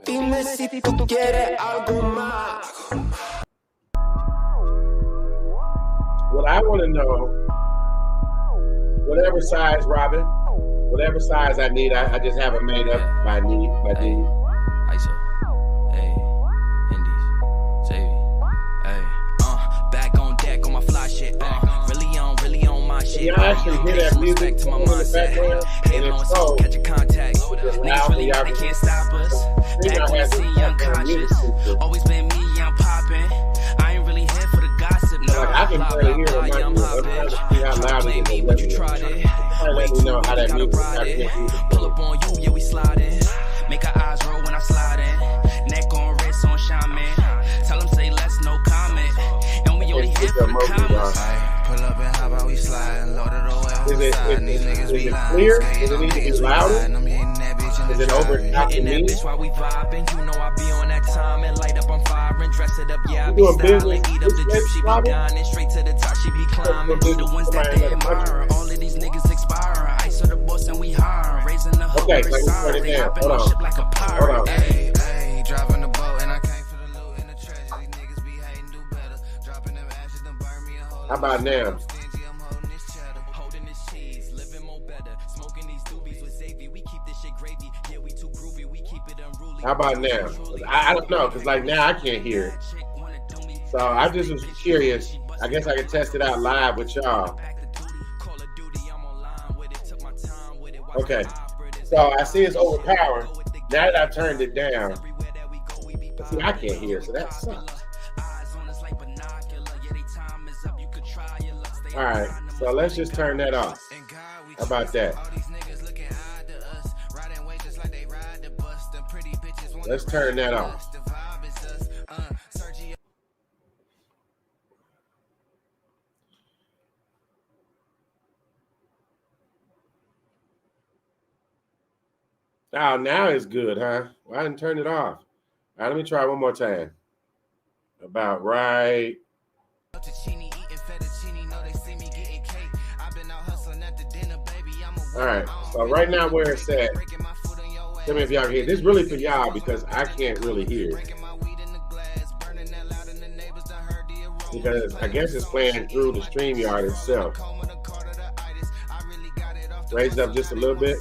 Dime si tú quieres algo más. What I want to know, whatever size, Robin, whatever size I need, I just have it made up by need. ISO, hey, Indies, Savvy, hey, back on deck on my fly shit, really on my shit. Y'all actually hear that music to my in the mindset. background? And Halo if so so, catch a contact. just Niggas loud really for y'all they to can't stop us. Back when I see young conscious. Always been me, I'm popping. I ain't really here for the gossip. No, Like, I can barely hear blah, it on yeah, I'm my hot, music. I'm trying to bitch. see how loud Don't it blame is. me, but you tried it. Let me know how that gotta music ride it. is. Pull up on you, yeah, we sliding. Make our eyes roll when I slide in. Neck on wrist on shaman. Tell them say less, no comment. And we only here for the comments. Pull up and how about we slide? Load it away on Is the it- side. is- These niggas is be it lying. clear? Skating Does it on need to be niggas, we louder? lying. I'm hitting that bitch in Is the it over driveway. top to Hitting that me? bitch while we vibing. You know I be on that time and light up, I'm firing. Dress it up, yeah, I You be doing styling. business Eat up the this drip, she be Robin? dining. Straight to the top, she be climbing. Be the ones that they admire. All of these niggas expiring. Ice of the boss and we hiring. Raising the hook, Okay, we're so you turn it sorry. down. Hopping Hold on on. ship like a Hold pirate. on. Hey, hey, driving the boat and I came for the loot and the treasure. These niggas be hating, do better. Dropping them ashes, done burn me a hole. How about now? Stingy, I'm holding this cheddar. Holding this cheese, living more better. Smoking these doobies with Xavier. We keep this shit gravy. Yeah, we too groovy. We keep it unruly. How about now? 'Cause I don't know, because like now I can't hear it. So I just was curious. I guess I could test it out live with y'all. Okay. So I see it's overpowering. Now that I turned it down, see, I can't hear, so that sucks. All right, so let's just turn that off. How about that? Let's turn that off. Oh, now it's good, huh? Well, I didn't turn it off. All right, let me try one more time. About right. All right, so right now where it's at, tell me if y'all can hear. This is really for y'all because I can't really hear. Because I guess it's playing through the StreamYard itself. Raise it up just a little bit.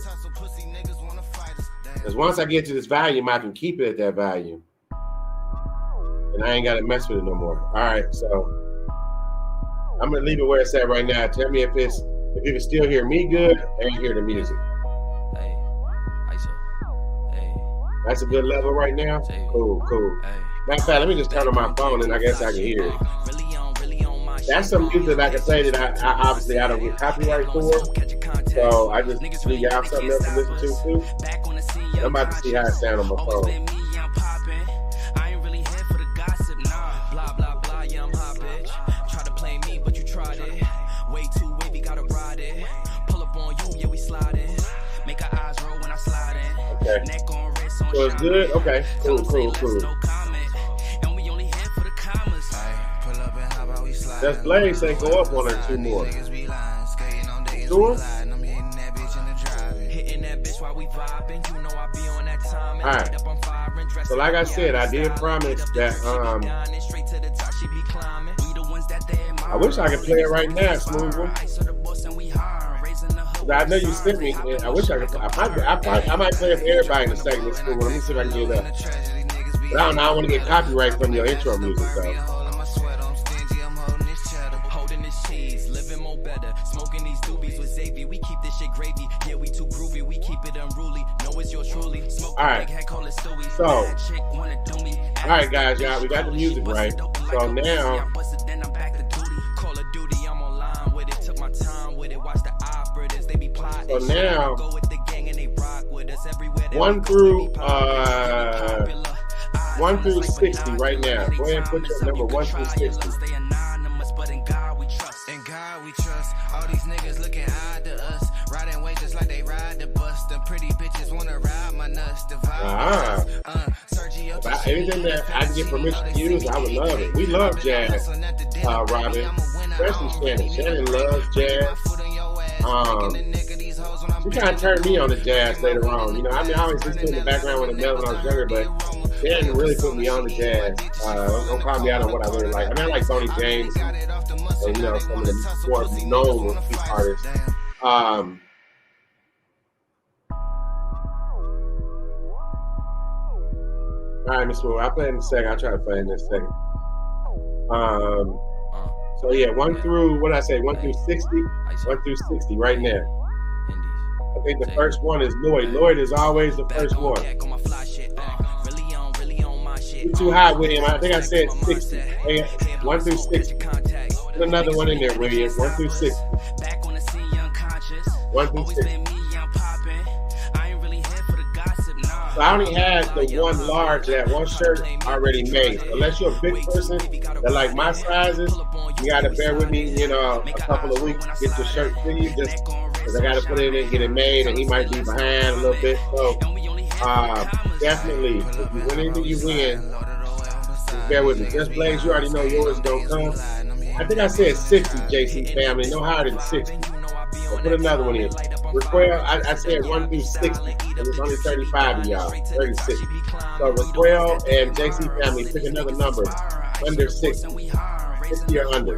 Because once I get to this volume, I can keep it at that volume. And I ain't got to mess with it no more. All right, so I'm going to leave it where it's at right now. Tell me if you can still hear me good and hear the music. That's a good level right now? Cool. Matter of fact, let me just turn on my phone and I guess I can hear it. That's some music I can say that I obviously I don't get copyright for. So I just leave y'all something else to listen to too. I'm about to see how it sounds on my phone. Okay. So it's good? Okay. Cool. Does Blaze say go up one or two more? Sure? Alright. So like I said, I did promise that I wish I could play it right now, Smooth One. I know you sent me. I wish I could. I might play it for everybody in a second. It's cool. Let me see if I can get it up. But I don't know. I want to get copyright from your intro music though. All right. So, all right, guys, y'all. We got the music right. So now. So now, 1 through 60 right now. Go ahead and put your number 1 through 60. In God we trust. All these niggas looking odd to us. Riding way just like they ride the bus. Them pretty bitches wanna ride my nuts. Anything that I can get permission to use, I would love it. We love jazz, Robin. Especially Shannon. Shannon loves jazz. She kind of turned me on to jazz later on. You know, I mean, I always listened in the background when I was younger, but they didn't really put me on to jazz. Don't call me out on what I really like. I mean, I like Bonnie James and you know, some of the more known artists. All right, Miss Wu, I'll play in a second. I'll try to play in a second. So yeah, 1 through, what did I say? 1 through 60? 1 through 60 right now. I think the first one is Lloyd. Lloyd is always the first one. You're too high, William. I think I said 60. 1 through 60. Put another one in there, William. 1 through 60. 1 through 60. So I only had the one large, that one shirt already made. Unless you're a big person that like my sizes, you got to bear with me, you know, a couple of weeks to get your shirt to you, just because I got to put it in and get it made, and he might be behind a little bit. So definitely, if you win anything, you win. Just bear with me. Just Blaze, you already know yours don't come. I think I said 60, JC family, no higher than 60. So put another one in. Raquel, I said 1 through 60, and there's only 35 of y'all, 36. So Raquel and JC family, pick another number under 60. 60 or under.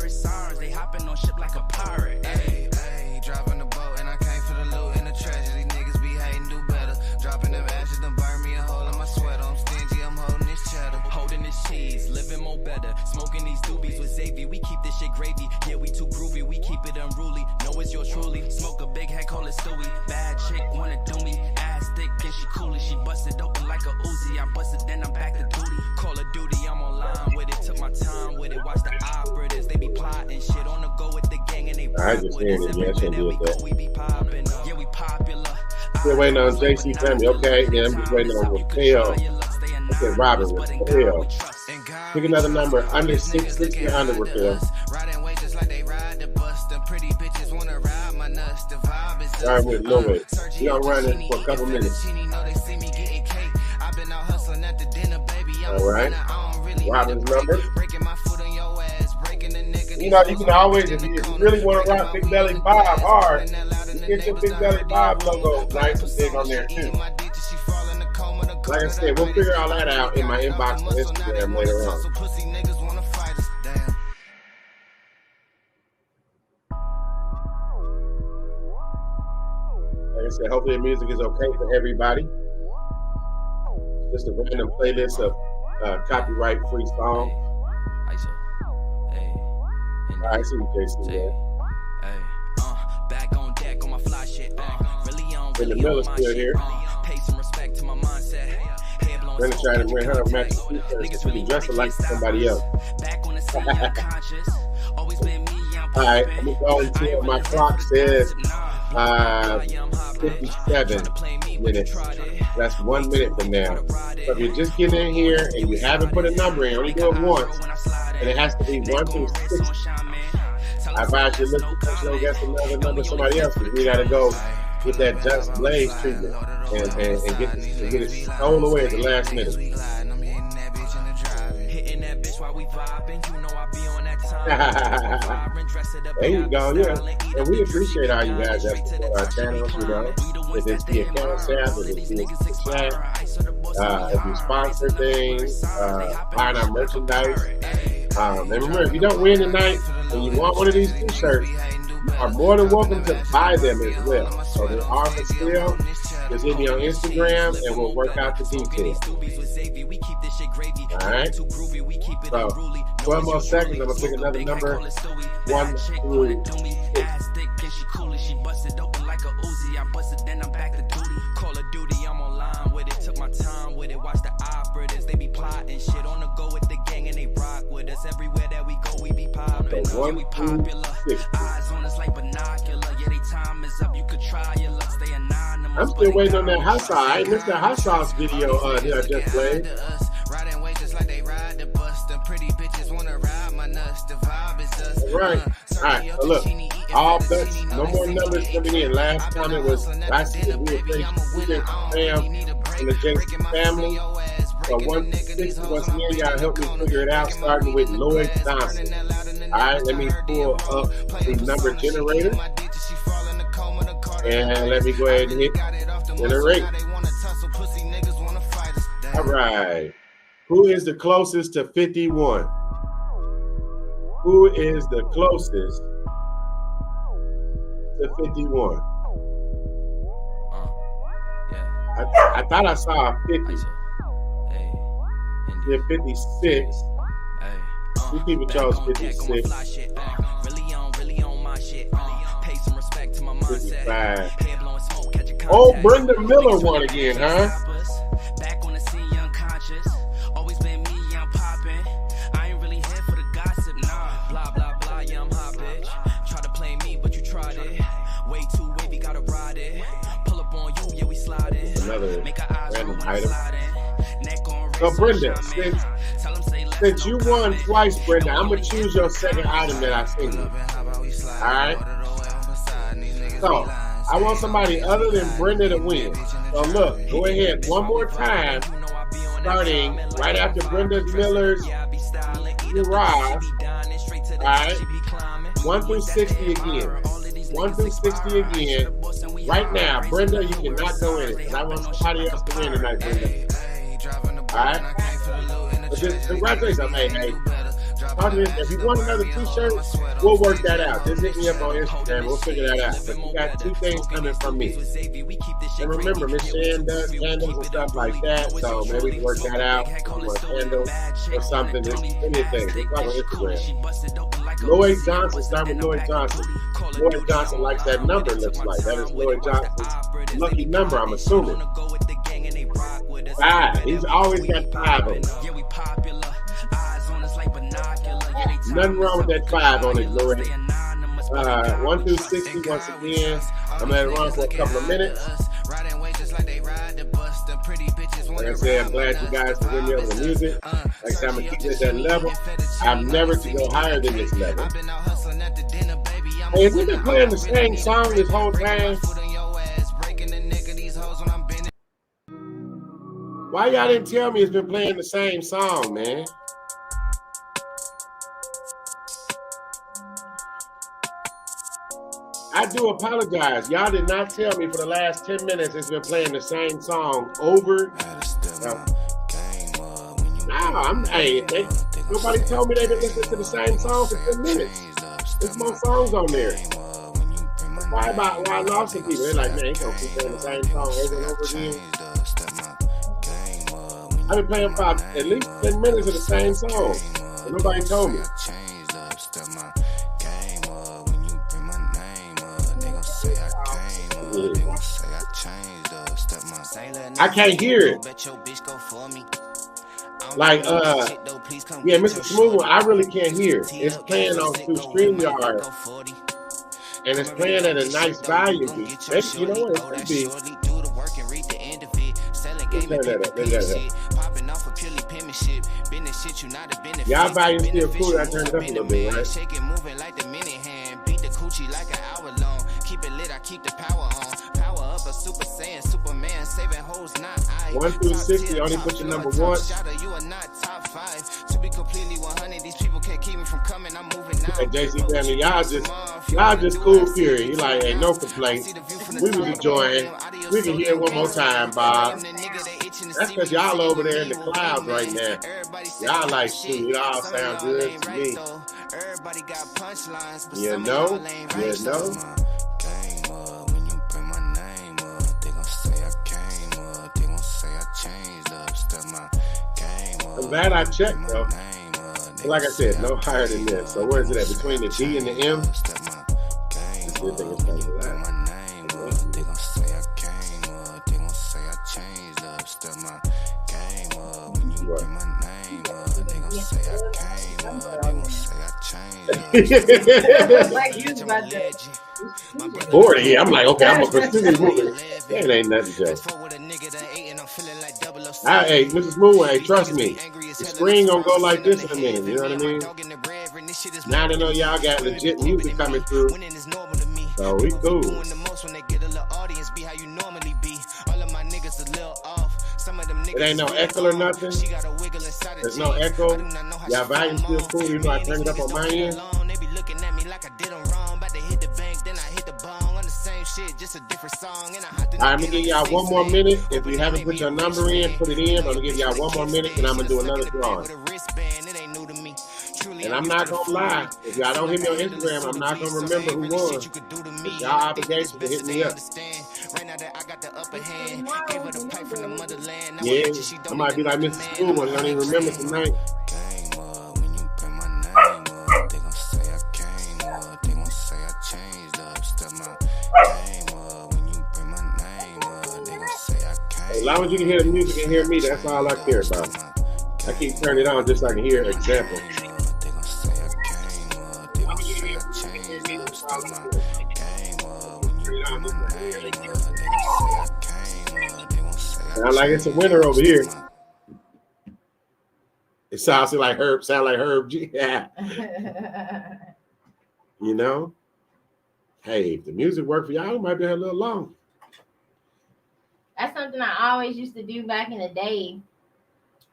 Driving the boat and I came for the loot and the tragedy. Niggas be hating, do better. Dropping them ashes, done burn me a hole in my sweater. I'm stingy, I'm holding this cheddar. Holding this cheese, living more better. rider. Smoking these doobies with Xavier. We keep this shit gravy. Yeah, we too groovy. We keep it unruly. Know it's yours truly. Smoke a big head, call it Stewie. Bad chick wanna do me. Ass thick and she coolie. She busted open like a Uzi. I busted, then I'm back to duty. Call of Duty, I'm online with it. Took my time with it. Watch the operators. They be plotting shit on the go with the gang and they rock with it. Everywhere that we go, we be popping. Yeah, we popular. Still waiting on JC Family. Okay, yeah, I'm just waiting on Raquel. Okay, Robin, Raquel. Pick another number under 660 under Raquel. Sorry, with Louis. We gonna run it for a couple minutes. All right. Robin's number. You know, you can always, if you really want to rock Big Belly Bob hard, you get your Big Belly Bob logo nice and big on there too. Like I said, we'll figure all that out in my inbox on Instagram later on. Like I said, hopefully the music is okay for everybody. Just a random playlist of copyright-free songs. I see you, JC. Back on deck on my fly shit. Really on. In the middle still here. Pay some respect to my mindset. We're gonna try to bring her match to be dressed like somebody else. Alright, I'm gonna go until my clock says 57 minutes. That's 1 minute from now. So if you're just getting in here and you haven't put a number in, only do it once, and it has to be 1 through 6. I advise you to look at you get another number somebody else, because we gotta go get that Just Blaze treatment and get it stolen away at the last minute. There you go, yeah. And we appreciate all you guys that support our channels, you know. If it's the account staff, if it's the chat, if you sponsor things, buying our merchandise. And remember, if you don't win tonight and you want one of these t-shirts, you are more than welcome to buy them as well. So they are for sale. Just hit me on Instagram and we'll work out the details. Alright. So 12 more seconds, I'm gonna pick another number. 1 through 6. She busted open like a Uzi. I busted, then I'm back to duty. Call of Duty, I'm online with it. Took my time with it. Watch the operators. They be plotting shit on the go with the gang and they rock with us. Everywhere that we go, we be popping. Yeah, we popular. Eyes on us like binocular. Yeah, they time is up. You could try your luck. Stay anonymous. I'm still waiting on that hot sauce. I missed that hot sauce video that I just played. Riding way just like they ride the bus. The pretty bitches wanna ride my nuts. The vibe is us. All right. All right. So look. All bets, no more numbers coming in. Last comment was last year we were playing Spam and the Jason family. So 160 once again, y'all help me figure it out, starting with Lloyd Johnson. All right, let me pull up the number generator. And let me go ahead and hit generate. All right. Who is the closest to 51? Who is the closest to 51? I thought I saw 50. Yeah, 56. Two people chose 56. 55. Oh, Brenda Miller won again, huh? Back on the scene, young conscious. Always been me, young poppin'. I ain't really here for the gossip, nah. Blah, blah, blah, yeah, I'm hot, bitch. Try to play me, but you tried it. Way too wavy, gotta ride it. Pull up on you, yeah, we slide it. Another random item. So, Brenda, since you won twice, Brenda, I'm going to choose your second item that I sent you. All right? So, I want somebody other than Brenda to win. So, look, go ahead one more time, starting right after Brenda Miller's Uriah. All right? 1 through 60 again. 1 through 60 again. Right now, Brenda, you cannot go in it, because I want somebody else to win tonight, Brenda. All right? But just congratulations. Hey, Talk to me. If you want another t-shirt, we'll work that out. Just hit me up on Instagram. We'll figure that out. But you got 2 things coming from me. And remember, Miss Shan does candles and stuff like that. So maybe we can work that out. If you want a candle or something, just anything. Just talk on Instagram. Lloyd Johnson, start with Lloyd Johnson. Lloyd Johnson likes that number, looks like. That is Lloyd Johnson's lucky number, I'm assuming. 5. He's always got 5 on it. Nothing wrong with that 5 on it, Lloyd. 1 through 60 once again. I'm going to run for a couple of minutes. Like I said, I'm glad you guys can hear me over the music. Like I said, I'm going to keep it at that level. I'm never to go higher than this level. Hey, have we been playing the same song this whole time? Why y'all didn't tell me it's been playing the same song, man? I do apologize. Y'all did not tell me for the last 10 minutes it's been playing the same song over. Nobody told me they've been listening to the same song for 10 minutes. There's more songs on there. Why I lost some people? They're like, man, he's gonna keep playing the same song over and over again. I've been playing for at least 10 minutes of the same song. And nobody told me. I can't hear it. Like, yeah, Mr. Smooth, I really can't hear it. It's playing on through StreamYard. And it's playing at a nice volume. Maybe, you know what? It could be. Y'all volume still cool. I turned it up a little bit, right? Keep it lit, I keep the power on. Power up a Super Saiyan, Superman, saving hoes, not I. 1 through 60, only put your number 1. You are not top 5. To be completely 100, these people can't keep me from coming. I'm moving now. Hey, JC family, y'all just cool period. You like, hey, no complaints. We was enjoying. We can hear it one more time, Bob. That's because y'all over there in the clouds right now. Y'all like, shoot, it all sounds good to me. You know? I'm glad I checked, though. But like I said, no higher than this. So where is it at? Between the D and the M? Let's see if they can tell me that. Bored here. I'm like, okay, I'm gonna pursue this movie. That ain't nothing, Joe. Hey, Mrs. Moon, hey, trust me. The screen gonna go like this in a minute. You know what I mean? Now I know y'all got legit music coming through. So we cool. It ain't no echo or nothing. There's no echo. Y'all volume still cool. You know I turned it up on my end. Alright, I'm gonna give y'all 1 more minute. If you haven't put your number in, put it in. I'm gonna give y'all 1 more minute and I'm gonna do another drawing. And I'm not gonna lie, if y'all don't hit me on Instagram, I'm not gonna remember who won. It's y'all obligation to hit me up. Yeah, I might be like Mr. School one, I don't even remember tonight. As long as you can hear the music and hear me, that's all I care about. I keep turning it on just so I can hear an example. Sound like it's a winner over here. It sounds like Herb G. Yeah. You know? Hey, if the music work for y'all, it might be a little long. That's something I always used to do back in the day,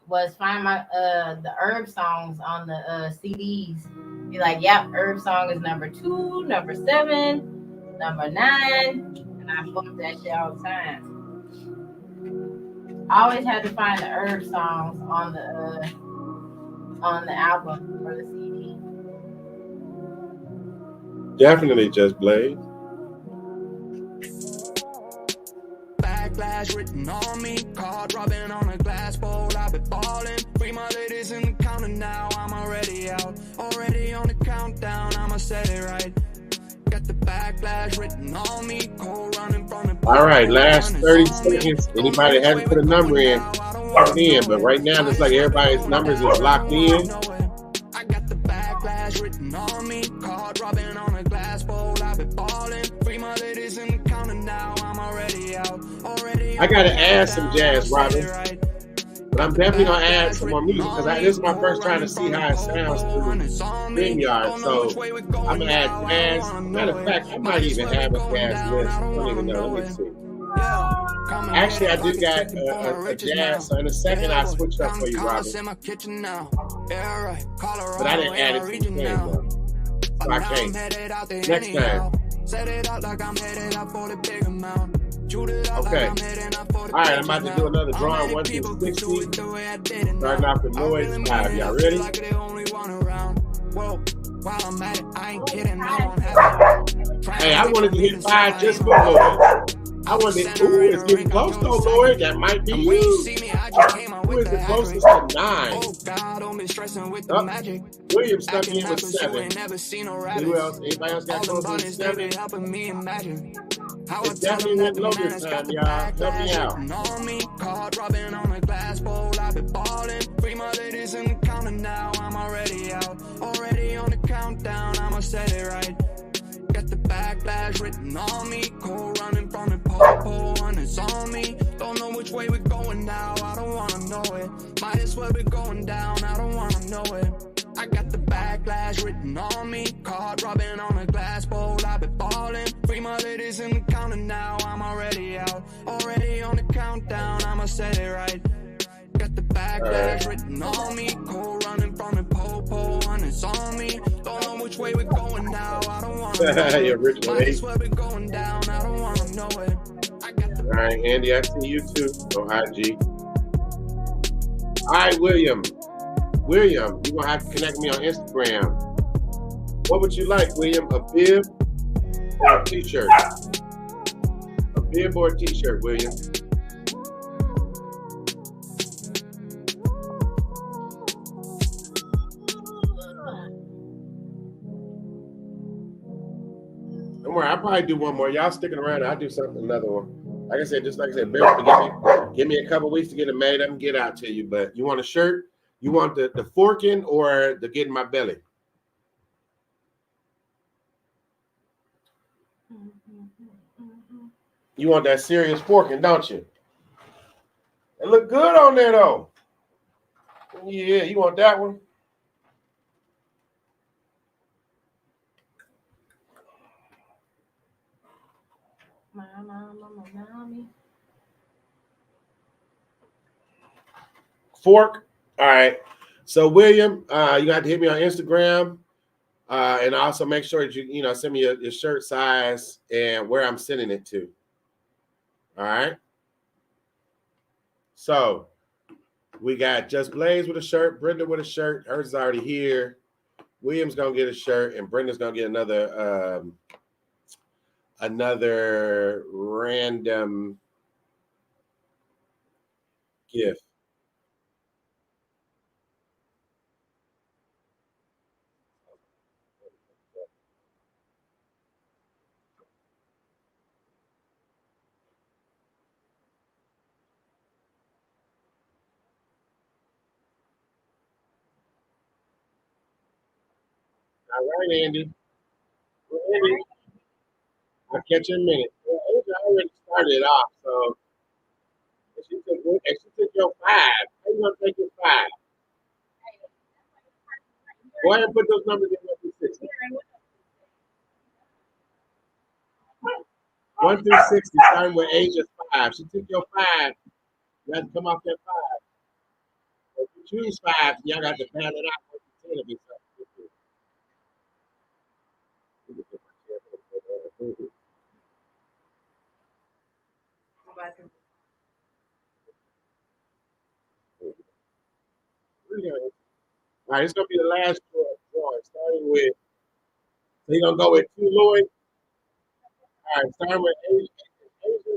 was find my the herb songs on the CDs. Be like, yep, herb song is number 2, number 7, number 9, and I bump that shit all the time. I always had to find the herb songs on the on the album or the CD. Definitely Just Blaze. Backlash written on me, card rubbing on a glass bowl. I've been falling. Free my ladies in the counter now. I'm already out, already on the countdown. I'ma set it right. Got the backlash written on me, cold running from the. All right, last 30 seconds. Anybody that hasn't put a number in, put it in. But right now, it's like everybody's numbers is locked in. I got the backlash written on me, card rubbing on a glass bowl. I've been falling. Free my ladies in the counter now. I'm already out, already. I gotta add some jazz, Robin. But I'm definitely gonna add some more music because this is my first trying to see how it sounds through StreamYard. So I'm gonna add jazz. Matter of fact, I might even have a jazz list. I don't even know. Let me see. Actually, I did got a jazz. So in a second, I'll switch up for you, Robin. But I didn't add it to the game though. So I can't. Next time. Set it up like I'm headed up for the big amount. Okay. All right, I'm about to do another drawing 1 through 60. Starting off with noise 5. Y'all ready? Hey, I wanted to hit 5 just for Lloyd. I wanted to. Ooh, it's getting close though, Lloyd. That might be you. Who is the closest to 9? William stuck in with 7. Who else? Anybody else got close to 7? It definitely went low this time, y'all. Help me out. Card rubbing on a glass bowl. I've been balling. Free my ladies in the counter now. I'm already out, already on the countdown. I'ma set it right. Got the backlash written on me. Cold running from the pole, and it's on me. Don't know which way we're going now. I don't wanna know it. Might as well be going down. I don't wanna know it. I got the backlash written on me. Card rubbing on a glass bowl. I've been balling. Free my ladies in the counter now. I'm already out, already on the countdown. I'ma set it right. Got the backlash written on me. Cold running from the pole, and it's on me. Don't know which way we're going now. I don't wanna know it. Might as well be going down. I don't wanna know it. All right, Andy, I see you too. Go IG. All right, William, you're gonna have to connect me on Instagram. What would you like, William? A bib or a t-shirt? A bib or a t-shirt, William? Don't worry, I'll probably do one more. Y'all sticking around, I'll do something, another one. Like I said, bear with me. Give me a couple weeks to get it made up and get out to you. But you want a shirt? You want the forking or the get in my belly? You want that serious forking, don't you? It look good on there though. Yeah, you want that one? Mommy. Fork. All right. So William, you got to hit me on Instagram, and also make sure that you send me your shirt size and where I'm sending it to. All right. So we got Just Blaze with a shirt, Brenda with a shirt. Hers is already here. William's gonna get a shirt, and Brenda's gonna get another random gift. All right, Andy. Well, Andy, I'll catch you in a minute. Well, Andy already started off, so if she took your 5, how you gonna take your 5? Go ahead and put those numbers in 1 through 60. 1 through 60, starting with age of 5. She took your 5. You have to come off that 5. If you choose 5, y'all got to battle it out. 1 through 10 will be something. All right, it's gonna be the last drawing, starting with. So you're gonna go with 2 Lloyd. All right, starting with Asia. Asia,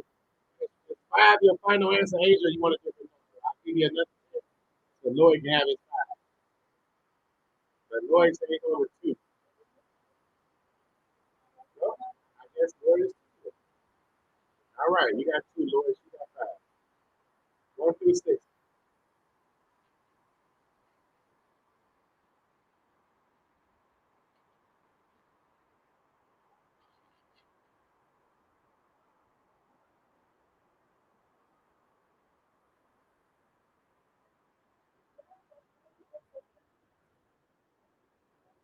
is 5 your final answer, Asia? You want a different number? I'll give you another. So Lloyd can have his 5. But Lloyd said he's going with 2. Well, I guess Lloyd is 2. All right, you got 2, Lloyd. You got 5. 1 through 6.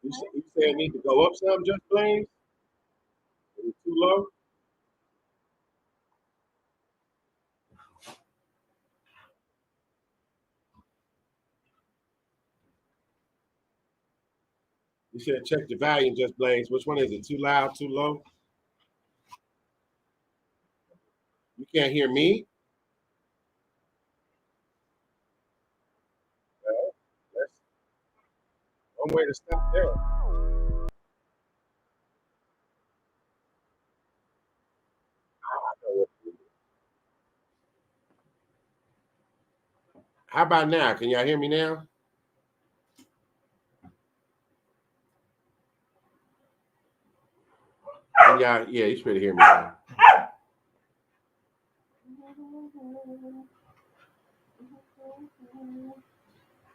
You said it need to go up some, just Blaze? Is it too low? You should check the volume, just Blaze. Which one is it? Too loud, too low? You can't hear me? Well, that's one way to stop there. How about now? Can y'all hear me now? Can y'all, yeah, you should hear me now.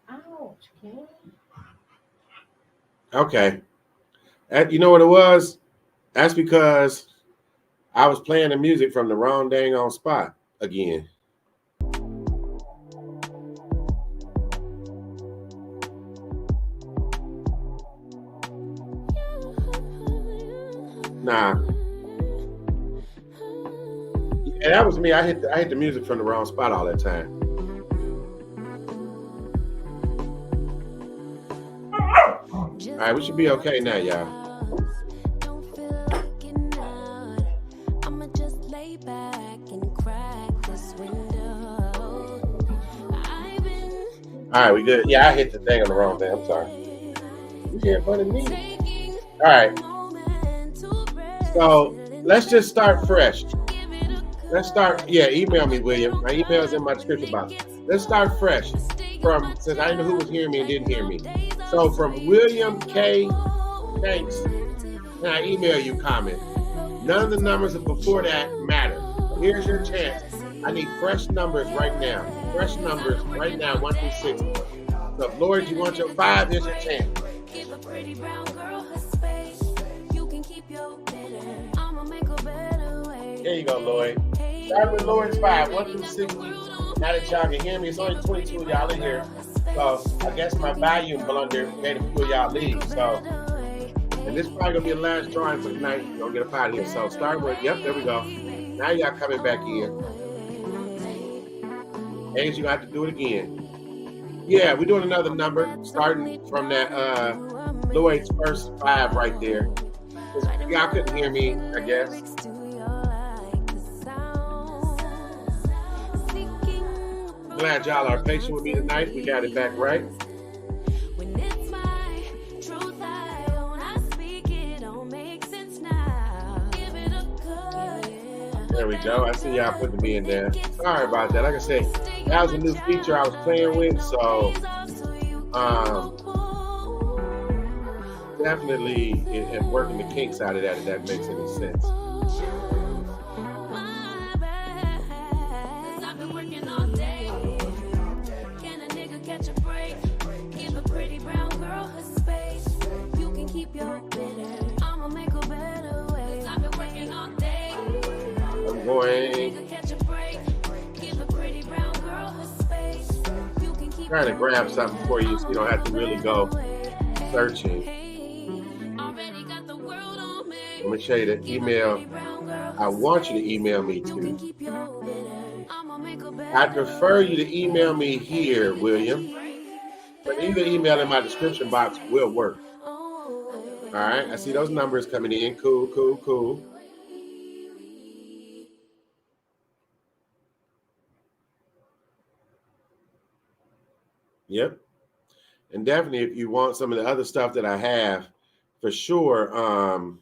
Ouch, Ken. Okay. You know what it was? That's because I was playing the music from the wrong dang on spot again. Nah. Yeah, that was me. I hit the music from the wrong spot all that time. All right, we should be okay now, y'all. All right, we good. Yeah, I hit the thing on the wrong thing. I'm sorry. You can't fun of me. All right. So let's just start fresh. Let's start. Yeah, email me, William. My email is in my description box. Let's start fresh. Since I didn't know who was hearing me and didn't hear me. So from William K. Thanks. Can I email you comment? None of the numbers before that matter. Here's your chance. I need fresh numbers right now. Fresh numbers right now, 1 through 6. So if Lord, you want your 5, here's your chance. There you go, Lloyd. Start with Lloyd's 5, 1 through 6. Now that y'all can hear me, it's only 22 of y'all in here. So I guess my volume blunder made a few of y'all leave. So, and this is probably gonna be the last drawing for tonight. We're gonna get up out of here. So start with, yep, there we go. Now y'all coming back in. A's, you have to do it again. Yeah, we're doing another number, starting from that Lloyd's first 5 right there. Y'all couldn't hear me, I guess. Glad y'all are patient with me tonight. We got it back right. There we go. I see y'all putting me in there. Sorry about that. Like I said, that was a new feature I was playing with, so definitely working the kinks out of that, if that makes any sense. I'm going. Trying to grab something for you so you don't have to really go searching. I'm going to show you the email I want you to email me to. I prefer you to email me here, William, but either email in my description box will work. All right, I see those numbers coming in. Cool, cool, cool. Yep. And definitely, if you want some of the other stuff that I have, for sure,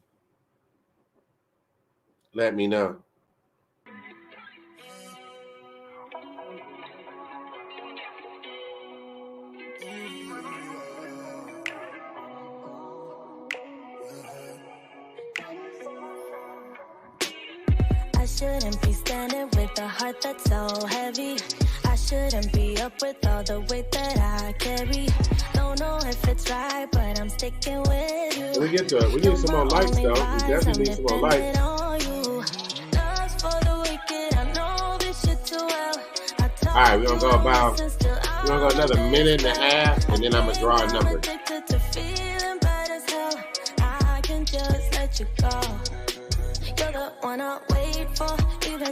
let me know. I shouldn't be standing with a heart that's so heavy. I shouldn't be up with all the weight that I carry. Don't know if it's right, but I'm sticking with you. We get to it. We need some more lights, though. We definitely need some more lights. All right, we're gonna go another minute and a half, and then I'm gonna draw a number.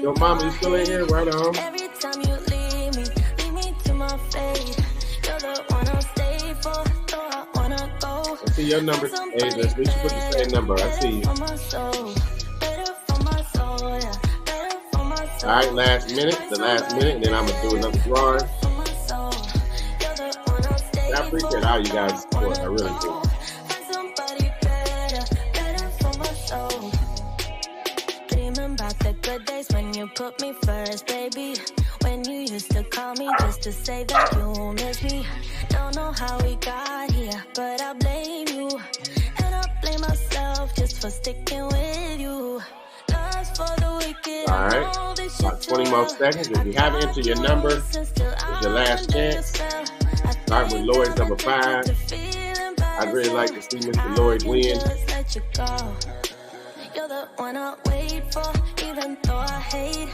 Yo, mama, you still in here? Right on. Every time you leave me to my fate. You're the one I'll stay for, though I wanna go. I see your number, Avis. We should put the same number. I see you. All right, the last minute, and then I'm gonna do another drawing. I appreciate all you guys' support. I really do. Good days when you put me first, baby. When you used to call me just to say that you miss me. Don't know how we got here, but I blame you. And I blame myself just for sticking with you. Love's for the wicked. All right, about 20 more seconds. If you haven't entered your number, it's your last chance. Start with Lloyd's number 5. I'd really like to see Mr. Lloyd win. You're the one I wait for, even though I hate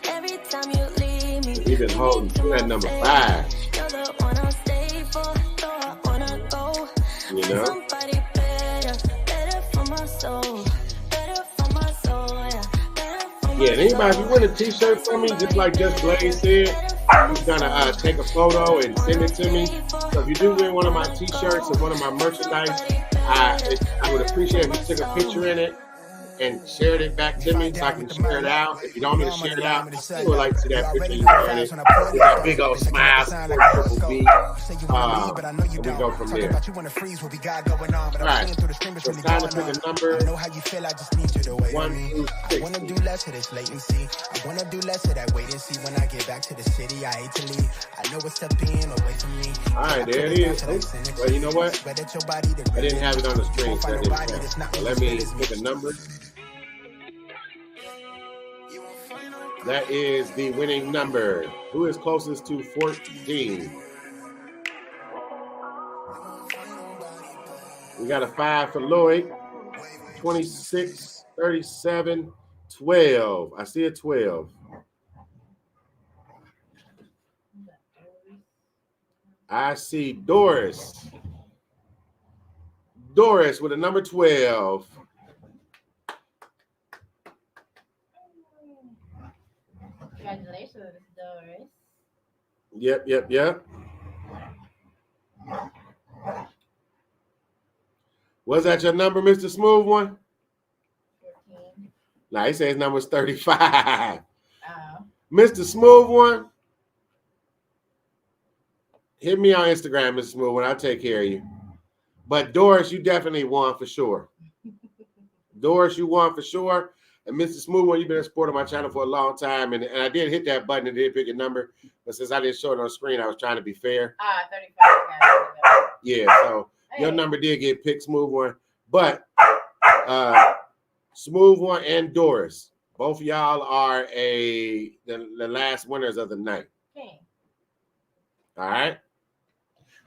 every time you leave me. We've been holding to that number 5. You're the one I'll stay for, though I wanna go. You know? Somebody better for my soul, better for my soul, yeah, better for my Yeah, and anybody, if you win a t-shirt from me, just like Just Blaze said, you're gonna take a photo and send it to me. So if you do win one of my t-shirts or one of my merchandise, I would appreciate if you took a picture in it and shared it back to me so I can share it out. If you don't want me to share it out, I would like to see that picture you shared it with that big old smile, triple B. And we go from there. All right, so it's time to pick a number 1 through 6. I wanna do less of this latency. I wanna do less of that wait and see when I get back to the city. I hate to leave. I know it's up being away from me. All right, there it is. Well, you know what? I didn't have it on the screen, so I didn't count. So let me pick a number. That is the winning number. Who is closest to 14? We got a 5 for Lloyd. 26, 37, 12. I see a 12. I see Doris. Doris with a number 12. Congratulations, Doris. Yep. Was that your number, Mr. Smooth One? 14. Nah, he says number is 35. Oh. Mr. Smooth One, hit me on Instagram, Mr. Smooth One. I'll take care of you. But Doris, you definitely won for sure. Doris, you won for sure. And Mr. Smooth One, you've been a supporter of my channel for a long time. And I did hit that button and did pick a number. But since I didn't show it on the screen, I was trying to be fair. 35. Yeah, so your number did get picked, Smooth One. But Smooth One and Doris, both of y'all are the last winners of the night. Okay. All right.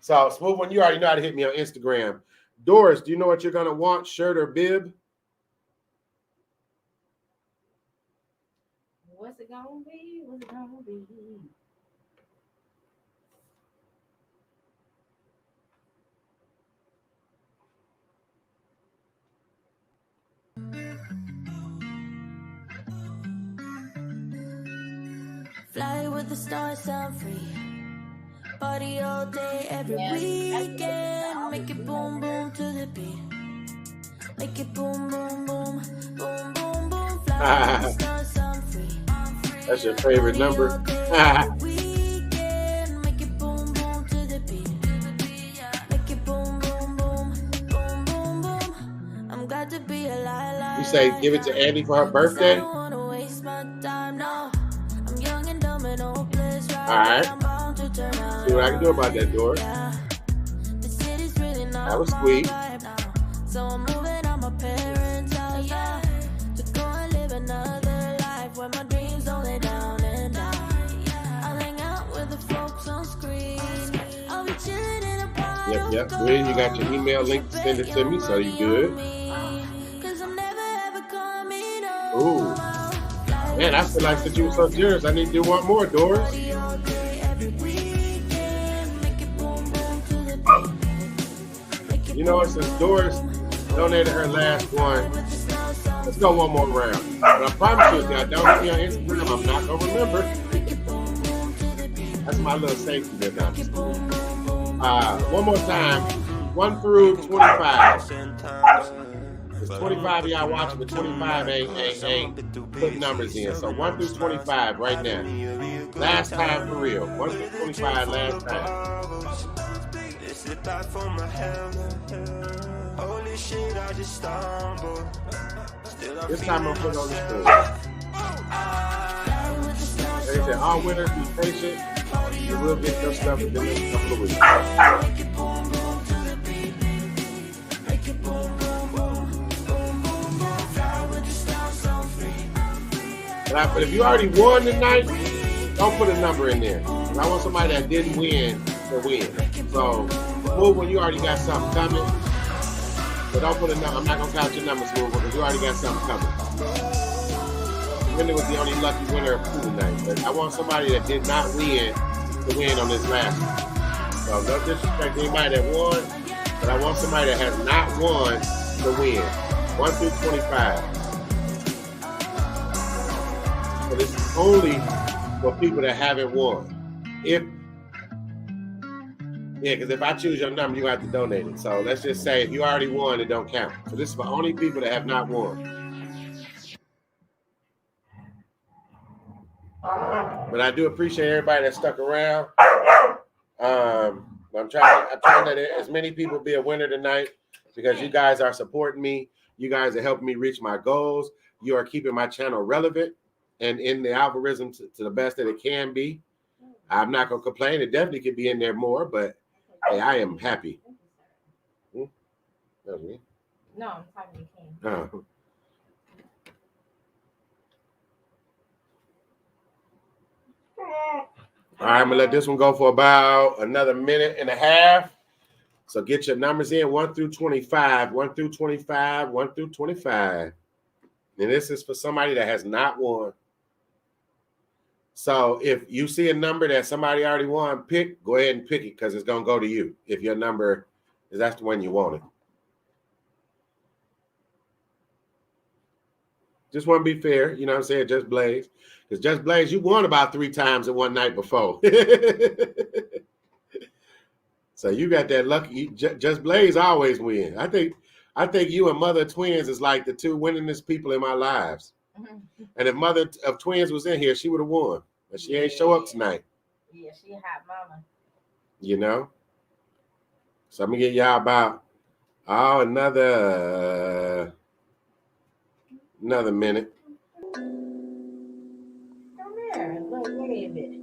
So Smooth One, you already know how to hit me on Instagram. Doris, do you know what you're gonna want? Shirt or bib? What's it gonna be? What's it gonna be? Fly with the stars, I'm free. Party all day, every weekend. Make it boom, boom to the beat. Make it boom, boom, boom, boom, boom, boom. Fly with the stars, I'm free. That's your favorite number. Weekend, make it boom, boom to the beat. You say give it to Andy for her birthday? All right. See what I can do about that, Doris. That was sweet. So I'm moving on my parents out, yeah. To go and live another life where my dreams don't lay down and die. I'll hang out with the folks on screen. I'll be chilling in a bar. Yep. Good. You got your email link to send it to me, so you good. Ooh. Man, I feel like since you were so generous, I need to do one more, Doris. You know what? Since Doris donated her last one, let's go one more round. But I promise you, if y'all don't hit me on Instagram, I'm not going to remember. That's my little safety net now. One more time. 1 through 25. There's 25 of y'all watching, but 25 ain't putting numbers in. So 1 through 25 right now. Last time for real. 1 through 25 last time. This time I'm putting on the screen. They said all winners be patient. You will get your stuff in the next couple of weeks. But if you already won tonight, don't put a number in there. I want somebody that didn't win to win. So move when you already got something coming. But don't put a number. I'm not going to count your numbers, Smooth, because you already got something coming. Winner was the only lucky winner of pool tonight. But I want somebody that did not win to win on this last one. So no disrespect to anybody that won, but I want somebody that has not won to win. 1 through 25. So this is only for people that haven't won. Because if I choose your number, you have to donate it. So let's just say if you already won, it don't count. So this is for only people that have not won. But I do appreciate everybody that stuck around. I'm trying to let as many people be a winner tonight because you guys are supporting me. You guys are helping me reach my goals. You are keeping my channel relevant and in the algorithm to the best that it can be. I'm not going to complain. It definitely could be in there more, but hey, I am happy. That was me? No, I'm talking to King. Oh. All right, I'm going to let this one go for about another minute and a half. So get your numbers in 1 through 25, 1 through 25, 1 through 25. And this is for somebody that has not won. So if you see a number that somebody already won, go ahead and pick it because it's going to go to you if your number is that's the one you wanted. Just want to be fair, you know what I'm saying? Just Blaze. Because Just Blaze, you won about 3 times in one night before. So you got that lucky. Just Blaze always win. I think you and Mother of Twins is like the two winningest people in my lives. And if Mother of Twins was in here, she would have won. But she ain't show up tonight. Yeah, she a hot mama. You know? So I'm going to get y'all about another minute. Come here. Look, wait a minute.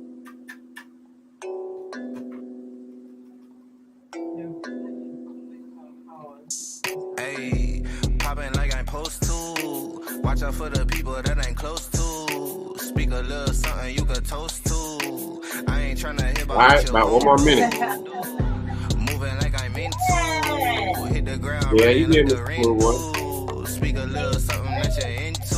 Hey, popping like I'm supposed to. Watch out for the people that ain't close to. Speak a little something you could toast to. I ain't trying to hit all right, about 1 more minute. Moving like I'm into. Hit the ground. Yeah, you getting the cool one. Speak a little something that you're into.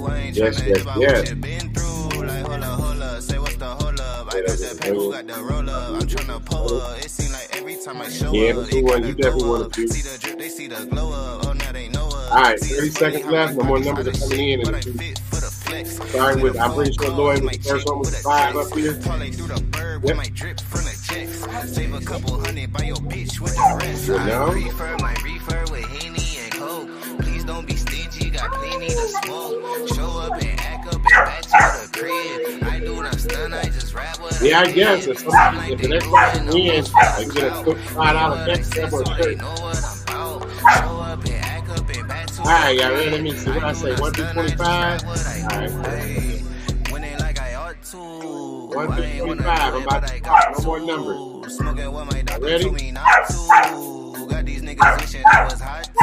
I ain't trying to hit about what you've been through. Like, hold up. Say what's the hold up. I got the paper, got the roll up. I'm trying to pull up. It seems like every time I show up, the cool one. You definitely want to do. See the drip, they see the glow up. Oh, now they know us. All right, 30 seconds left. No more numbers are coming in. Starting with, I'm pretty sure Lloyd was the first one with 5 up here. Yep. Save a couple hundred by your bitch with the rest. You know? My reefer with Henny and Coke. Please don't be stingy, got plenty to smoke. Show up and act up and back to the crib. I do not stun, I just rap with yeah, I guess if the next person wins, I get a quick $5 next step or shirt. Show up and act up and back to the right, y'all ready? Let me see what I say. 1 through 25. All right. 1 through 25. I'm about to talk. No more numbers. Ready? Got these niggas wishing I was hot too.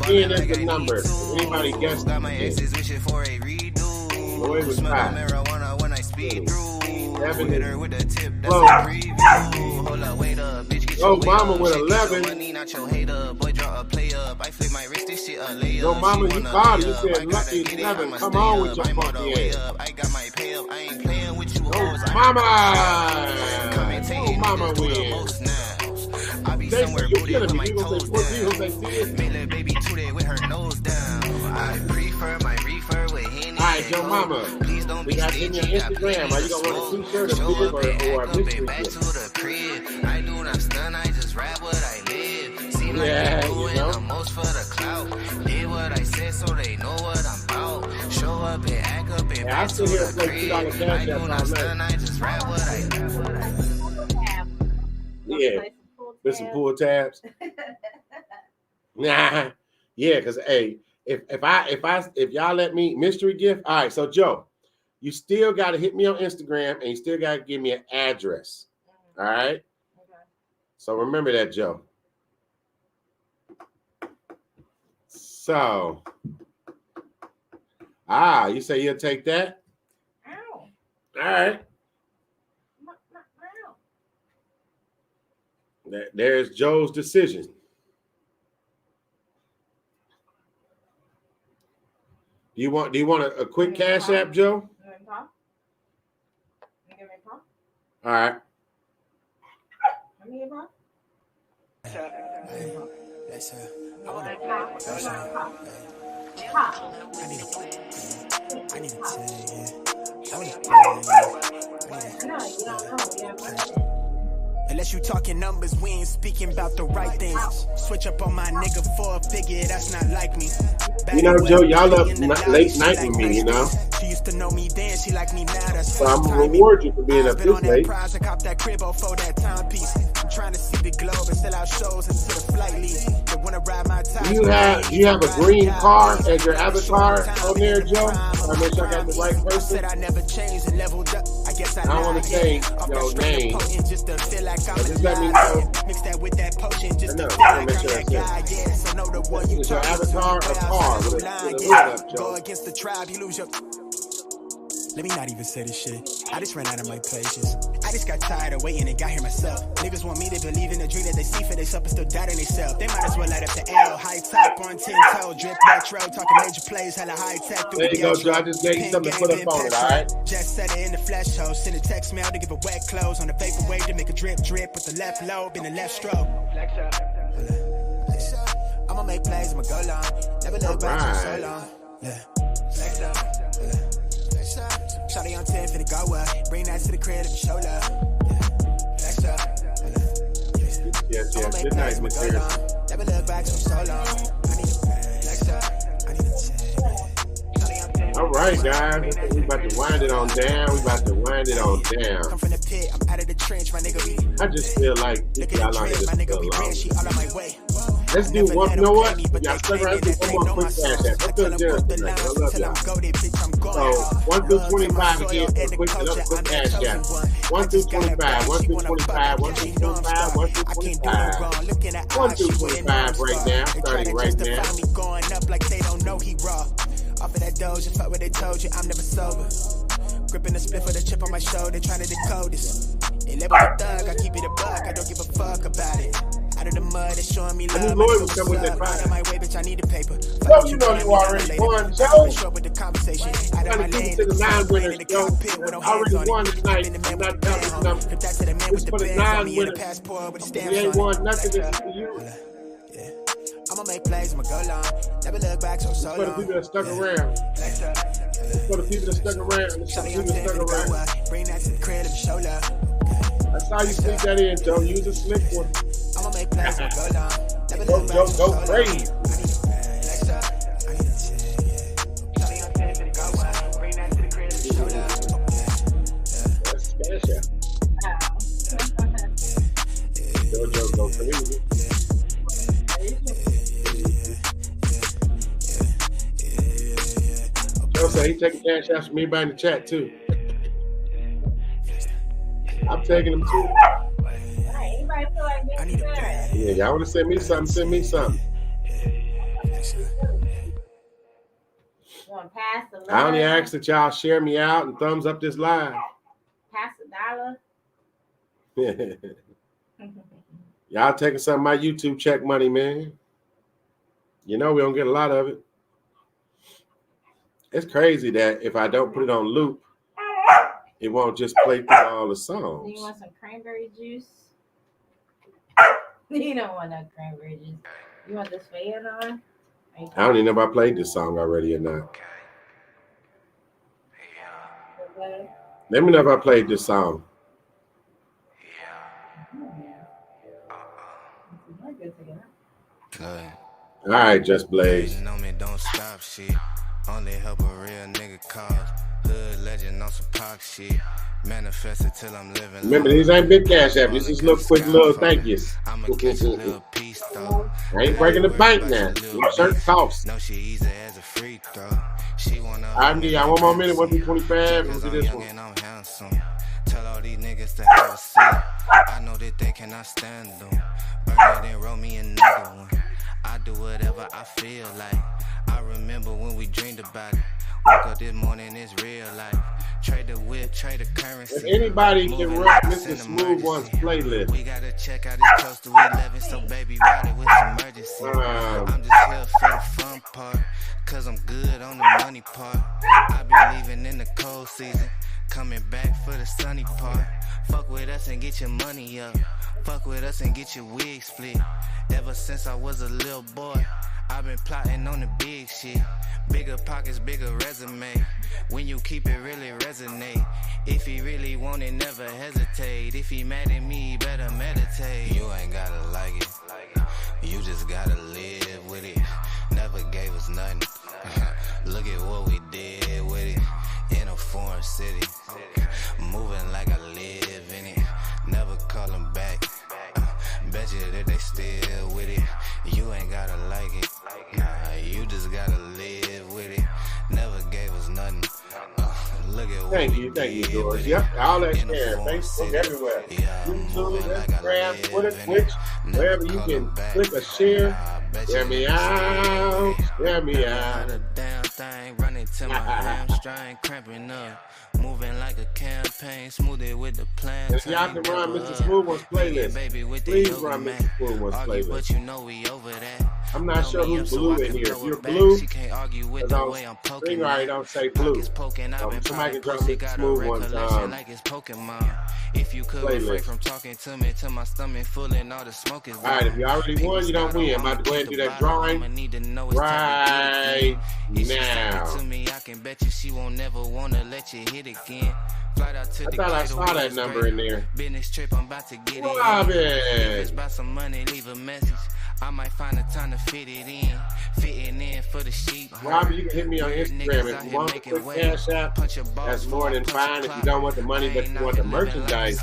10 is the number. Anybody guess? Got my exes wishing for a redo. Lloyd was 5. Marijuana when I speed through. 7 is with the tip. That's a preview. Hold up, wait up, bitch. Yo, mama with 11. Money, not your hater. Boy, draw a play up. I flip my wrist, this shit a layup. Yo, mama, you called. You said lucky 11. Come on with your funky ass. I got my pay up. I ain't playing with you. Yo, mama. Oh, mama win. I be somewhere booty with my toes down. Make little baby today with her nose down. I prefer my reefer with Henny. Alright, Joe Mama. Please don't be stingy. Your Instagram. Are you gonna want a t-shirt or a mystery back to the crib. I do not stun. I just rap what I live. Seem like I'm doing the most for the clout. Did what I said so they know what I'm about. Show up and act up and back to the crib. I do not stun. I just rap what I live. Yeah. With some pull tabs. Nah, yeah, because hey, if y'all let me mystery gift, all right. So Joe, you still got to hit me on Instagram and you still got to give me an address. All right. Okay. So remember that, Joe. So, you say you'll take that? Ow. All right. There's Joe's decision. Do you want a quick cash app, Joe? All right. Unless you talking numbers, we ain't speaking about the right things. Switch up on my nigga for a figure, that's not like me. You know, Joe, y'all up late night with me, you know? She used to know me then, she like me now. That's so I'm gonna reward you for being up this late. I cop that cribbo for that timepiece. I'm trying to see the globe and sell out shows until the flight leaves. They wanna ride my time. You have a green car as your avatar on there, Joe? I make sure I got the right person. Said I never changed and leveled up. I guess I don't want to change your name. Just to feel like I'm just let me know. Mix that with that potion just to feel like I'm that guy. Yeah, so know the one you is your avatar a car with a up, Joe? Go against the tribe, you lose your. Let me not even say this shit. I just ran out of my patience. I just got tired of waiting and got here myself. Niggas want me to believe in the dream that they see for themselves and still doubt in themselves. They might as well light up the L. High top on 10 toe, drip retro, talking major plays, hella high tech. There you go, Joe. I just gave you something to put up on it, all right? Just set it in the flash hole. Send a text mail to give a wet clothes on the vapor wave to make a drip with the left lobe and the left stroke. I'ma make plays, I'ma go long. Never look back for so long. Yeah. Shawty on 10 for the go up. Bring that to the crib and show love. Yes. Good night, Mr. Never look back for so long. All right, guys. We about to wind it on down. Come from the pit, I'm out of the trench, my nigga. I just feel like y'all on this Let's do one. You know what? Y'all stuck around. Let's do one more quick cash app. Let's do it. I love y'all. So 1 through 25 again. Quick cash app. 1 through 25. 1 through 25. 1 through 25. 1 through 25. 1 through 25 right now. Starting right now. Going up like they don't know he raw. Off of that doge, fuck what they told you, I'm never sober. Gripping the split for the chip on my shoulder, trying to decode this. They label a thug, I keep it a buck, I don't give a fuck about it. Out of the mud, it's showing me love. Lloyd was coming with that fire. My way, bitch, I need the paper. So you know you already won, Joe. With the conversation. I'm trying to keep it to the 9 winners, Joe. I already won tonight. I'm not telling you nothing. This is for the 9 winners. If you ain't won nothing, this is for you. I'ma make plays, I'ma go long. Never look back so long. For the people that stuck around. For the people that stuck around. Bring that to the crib and show love. That's how you sneak that in, Joe. Use a slick one. I'ma make plays, I'ma go long. Never look back so long. Go crazy. That's special. Joe, go crazy. said he taking cash apps from everybody in the chat too. I'm taking them too. Anybody feel like making that? Yeah, y'all want to send me something? Send me something. Want to pass the I only ask that y'all share me out and thumbs up this live. Pass $1. Y'all taking some of my YouTube check money, man. You know we don't get a lot of it. It's crazy that if I don't put it on loop, it won't just play through all the songs. Do you want some cranberry juice? You don't want no cranberry juice. You want this fan on? I don't even know if I played this song already or not. Let me know if I played this song. Good. All right, Just Blaze. Know me, don't stop shit. Only help a real nigga cause. Hood legend on some pop shit. Manifested till I'm living. Remember, these ain't big cash app. This is little quick little thank yous. I'ma catch a little piece though. I ain't breaking the bank now. Your shirt costs. No, she easy as a free throw. She wanna. I need y'all one more minute. 1:25. We'll do this one. I'm handsome. Tell all these niggas to have a seat. I know that they cannot stand them. Burn it and roll me another one. I do whatever I feel like. I remember when we dreamed about it. Woke up this morning, it's real life. Trade the whip, trade the currency. If anybody can run Mr. Smooth One's playlist. We gotta check out it's close to 11, so baby ride it with some emergency. I'm just here for the fun part, cause I'm good on the money part. I be leaving in the cold season, coming back for the sunny part. Fuck with us and get your money up. Fuck with us and get your wig split. Ever since I was a little boy, I've been plotting on the big shit. Bigger pockets, bigger resume. When you keep it, really resonate. If he really want it, never hesitate. If he mad at me, he better meditate. You ain't gotta like it. You just gotta live with it. Never gave us nothing. Look at what we did with it. In a foreign city. Moving like I live in it. Never call them back. Bet you that they still with it. You ain't gotta like it. Nah, you just gotta live with it. Never gave us nothing. Look at what Thank you, George. Yep, all that share. Facebook everywhere. YouTube, Instagram, Twitter, Twitch, wherever you can click a share. Hear me out. Hear me out. Damn thing running to my hamstring, cramping up. Moving like a campaign, smooth it with the plan. If y'all can run Mr. Smooth One's playlist, please run Mr. Smooth One's playlist. But you know we over that. I'm not sure who's blue in here. If you're blue, I don't say blue. Somebody can drop Mr. Smooth One's if you could refrain playlist. from talking to me till my stomach full and all the smoke is All right, if you already won, you don't win. I'm about to go ahead and do that drawing right now. To me, I can bet you she won't never wanna let you hit again. Flight out to I thought I saw that number in there. Business trip, I'm about to get it. Robin. If it's about some money, leave a message. I might find the time to fit it in. Fitting in for the sheep. Robin, you can hit me on Instagram. If you want the quick cash app, that's more than fine. If you don't want the money, but you want the merchandise,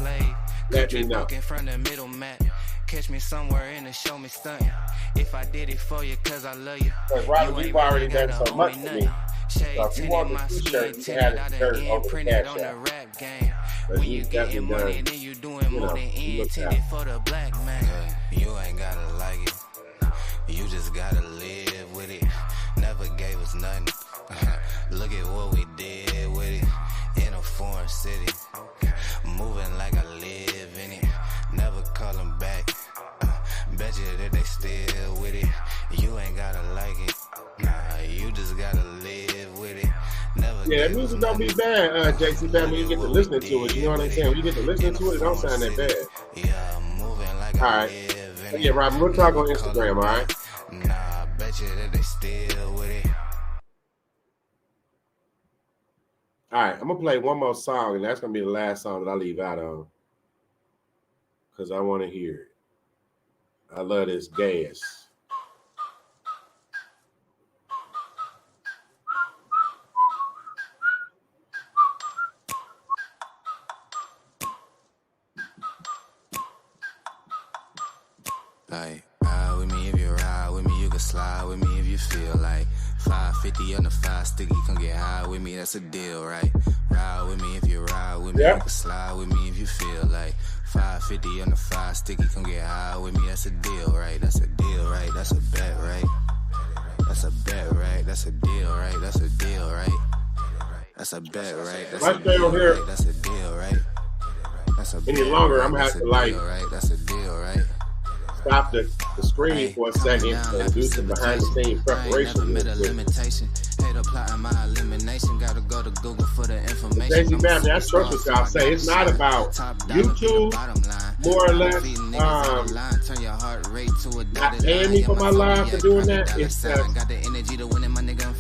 let me know. Catch me somewhere in the show me stunting. If I did it for you, cause I love you. Because Robin, you've already done so much for me. So if you want the t-shirt, you can have the shirt over the cash app. When you getting money, then you doing more than intended for the black man. You ain't gotta like it. You just gotta live with it. Never gave us nothing. Look at what we did with it. In a foreign city. Moving like I live in it. Never call them back. Bet you that they still with it. You ain't gotta like it. Nah, you just gotta live with it. Never. Yeah, that music don't be bad, JC Bad, when you get to listening to it. You know what I'm saying? When you get to listening to it, it don't sound that bad. Yeah, moving like all right. Yeah, Robin, we'll talk on Instagram, all right? Nah, bet you that they still with it. All right, I'm going to play one more song, and that's going to be the last song that I leave out on. Because I want to hear it. I love this gas. Like, ride with me if you ride with me, you can slide with me if you feel like 550 on the 5 sticky, come get high with me, that's a deal, right? Ride with me if you ride with me, you can slide with me if you feel like 550 on the 5 sticky, come get high with me, that's a deal, right? That's a deal, right? That's a bet, right? That's a bet, right? That's a deal, right? That's a deal, right? That's a bet, right? That's a deal, right? That's a deal, right? That's a bet, any longer, right? I'm gonna have That's to a like deal, right? That's a deal, right? stop the screening for a second and do some behind the scenes preparation. Hater plotting my elimination. Gotta go to Google for the information. Stacey Babney, I trust what y'all say. It's not about YouTube, more or less. Not paying me for my live for doing that. It's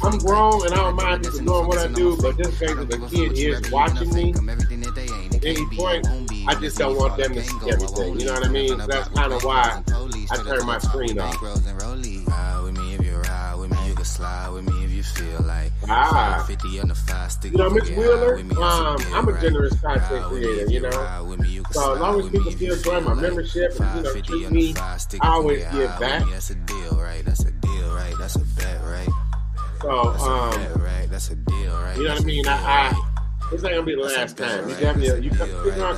I'm grown and I don't mind people doing what I do, but this case if a kid is watching me at any point, I just don't want them to see everything. You know what I mean? So that's kind of why I turn my screen off. Ride with me if you ride with me, you can slide with me if you feel like 550 on the 5 sticky. You know, Mitch Wheeler, I'm a generous content creator, you know. So as long as people still join my membership and, you know, treat me, I always give back. That's a deal, right? That's a deal, right? That's a bet, right? So, That's a deal, right? You know what I mean? This ain't gonna be the last time. You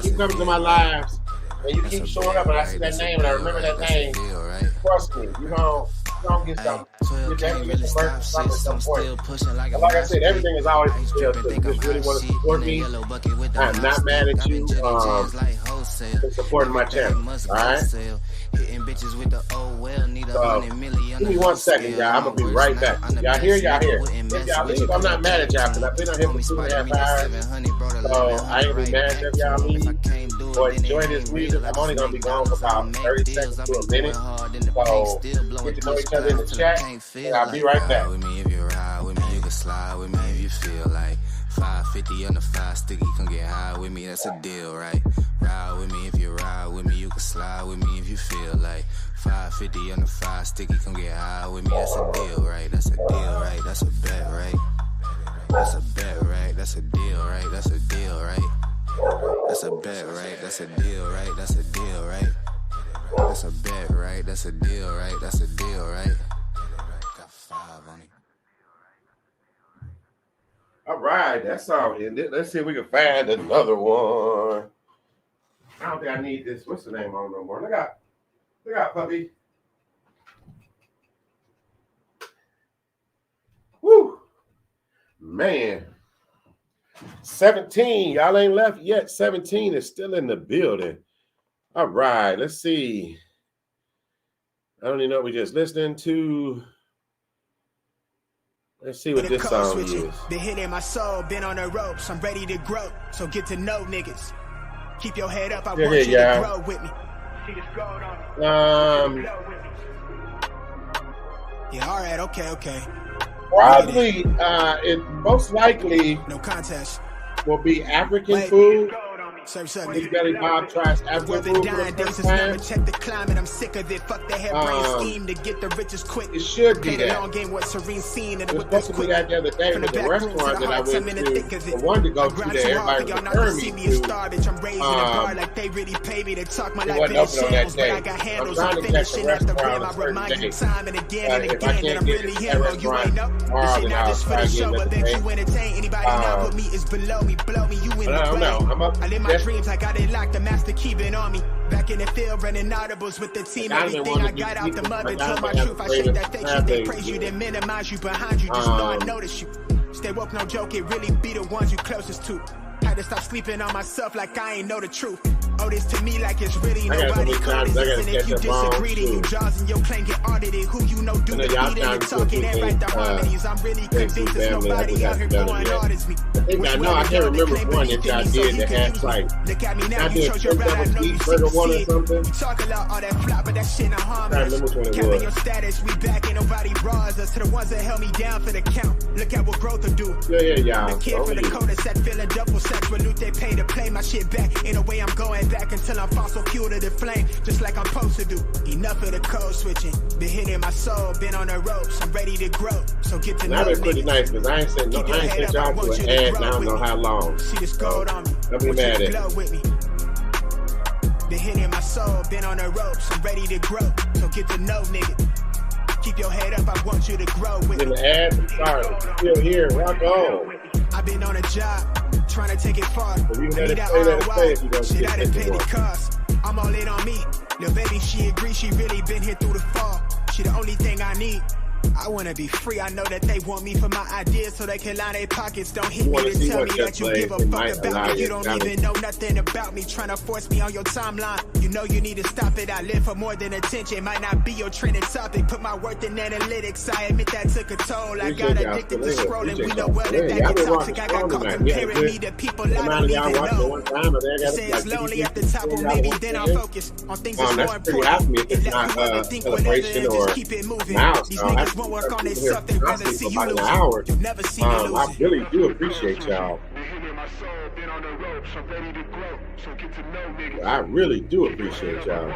keep coming to my lives and you keep showing up and I see that name and I remember that name. Trust me, you know, don't get something. You definitely get some merch at some point. And like I said, everything is always for sale. So you just really want to support me. I'm not mad at you for supporting my channel. Alright? So, give me 1 second, y'all. I'm gonna be right back. Y'all here? Y'all here? If y'all leave, I'm not mad at y'all because I've been on here for 2.5 hours. So I ain't be mad if y'all leave or enjoy this music. I'm only gonna be gone for about 30 seconds to a minute. So get to know each other in the chat, and I'll be right back. Ride with me if you ride with me, you can slide with me if you feel like 550 on the 5 sticky, come get high with me, that's a deal, right? Ride with me if you ride with me, you can slide with me if you feel like 550 on the 5 sticky, come get high with me, that's a deal, right? That's a deal, right? That's a bet, right? That's a bet, right? That's a deal, right? That's a deal, right? That's a bet, right? That's a deal, right? That's a deal, right? That's a bet, right? That's a deal, right? That's a deal, right? Got 5 on it. All right, that's all. Let's see if we can find another one. I don't think I need this. What's the name on no more? Look out, puppy. Woo, man. 17. Y'all ain't left yet. 17 is still in the building. All right, let's see. I don't even know what we just listening to. Let's see what this song is. Been hitting my soul, been on the ropes. I'm ready to grow, so get to know niggas. Keep your head up, I want you to grow with me. See this gold on me. Yeah, all right, okay. Probably, it most likely no contest will be African food. Big Belly Bob tries African food for the first time. Check the climate, I'm sick of it. Fuck the hairbrain scheme to get the riches quick. It should be that. Long game with serene scene and it was supposed to be that the other day with the restaurant that I went to. I wanted to go to there. Everybody was referring me to. Like they really pay me to talk my it life wasn't open on that day. I got handles. I'm trying to catch the restaurant on a certain day. Time and again If I can't get it at that restaurant tomorrow, then I'll try again another day. Anybody not with me is below me, blow me. You in the I don't know. I live my dreams, I got it locked, the master keeping on me. Back in the field, running audibles with the team. Everything I got out the mother, told my truth. I shake that fake shit, they praise you, they minimize you behind you. Just know I notice you. Stay woke, no joke, it really be the ones you closest to. Had to stop sleeping on myself like I ain't know the truth. Oh, this to me like it's really nobody close. And if you disagree, then you jaws and your claim get audited. Who you know do the beating and talking and write the harmonies. I'm really convinced there's nobody out here going hard as me. I can't remember one that y'all did that had like look at me now, I you did showed your right, I know you see or something. You talk a lot, all that flop, but that shit not harmless. Capping your status, we back, ain't nobody bras us to the ones that held me down for the count. Look at what growth will do. Yeah. The kid for the code set, feeling double sex, loot they pay to play my shit back. Ain't no way I'm going back until I'm fossil fuel to the flame, just like I'm supposed to do. Enough of the code switching. Been hitting my soul, been on the ropes. I'm ready to grow, so get to know me. That been pretty nice because I ain't sent y'all to an ad. I don't know how long. See this gold on me. Don't be mad at it. With me. Been hitting my soul, been on the ropes. I'm ready to grow, so get to know nigga. Keep your head up, I want you to grow with In me. the ads, I'm sorry. Still here. Rock on. I've been on a job, trying to take it far. If you I let need it that stay, let it ROI. stay if you don't Shit, get I done it paid the anymore. cost. I'm all in on me. Lil' baby, she agrees, she really been here through the fall. She the only thing I need. I wanna be free. I know that they want me for my ideas so they can line their pockets. Don't hit You me wanna to see tell what me your that you plays, give a it fuck might allow about me. you You don't to even know nothing about me. Trying to force me on your timeline. You know you need to stop it. I live for more than attention. Might not be your trending topic. Put my worth in analytics. I admit that took a toll. I got addicted to scrolling. We know well that Y'all get been toxic. I got watching caught Strong tonight. comparing Yeah, me to people I amount don't of y'all even watching at know. one time, but they They got say like it's lonely 50 at the top, or y'all maybe watching then I'll it. focus on things that's more That's pretty happy important. if it's It not left you up to think whatever celebration and or just keep it moving. milestone. These I niggas won't work on themselves, they rather see you about an lose hour. it. You'll never see me lose I it. really do appreciate y'all. I really do appreciate y'all.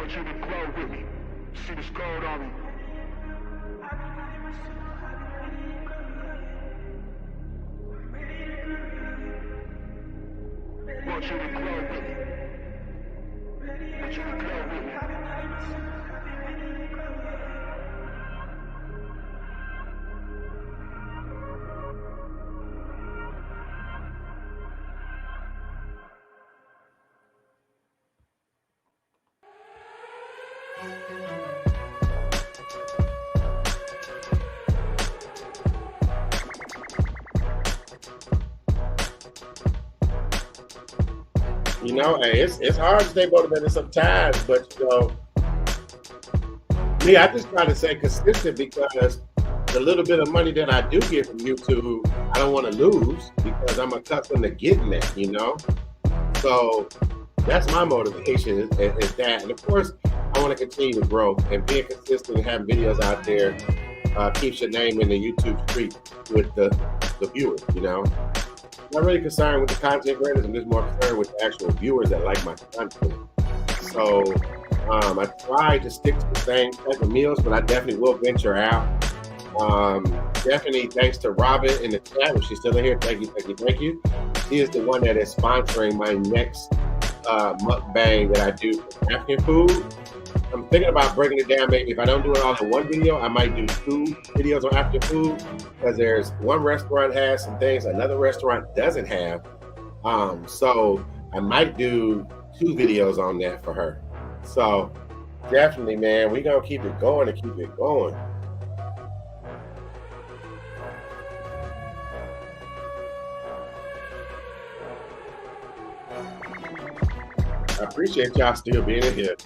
You know, hey, it's hard to stay motivated sometimes, but you know, me, I just try to stay consistent because the little bit of money that I do get from YouTube, I don't want to lose because I'm accustomed to getting that, you know? So that's my motivation is that. And of course, I want to continue to grow and being consistent and having videos out there keeps your name in the YouTube street with the viewers, you know? I'm not really concerned with the content creators. I'm just more concerned with the actual viewers that like my content. So I try to stick to the same type of meals, but I definitely will venture out. Definitely thanks to Robin in the chat. If she's still in here, thank you. She is the one that is sponsoring my next mukbang that I do for African food. I'm thinking about breaking it down. Maybe if I don't do it all in one video, I might do 2 videos on African food because there's one restaurant has some things another restaurant doesn't have. So I might do 2 videos on that for her. So definitely, man, we're gonna keep it going and keep it going. I appreciate y'all still being in here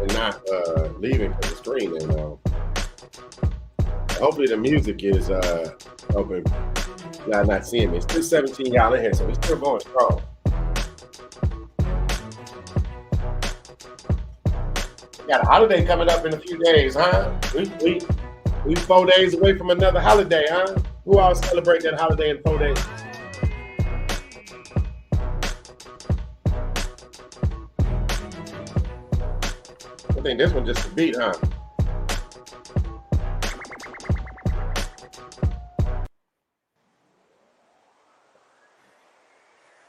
and not leaving for the stream. And hopefully the music is open. Y'all not seeing me. It's still 17 y'all in here, so we're still going strong. We got a holiday coming up in a few days, huh? We 4 days away from another holiday, huh? Who all celebrate that holiday in 4 days? I think this one just a beat, huh?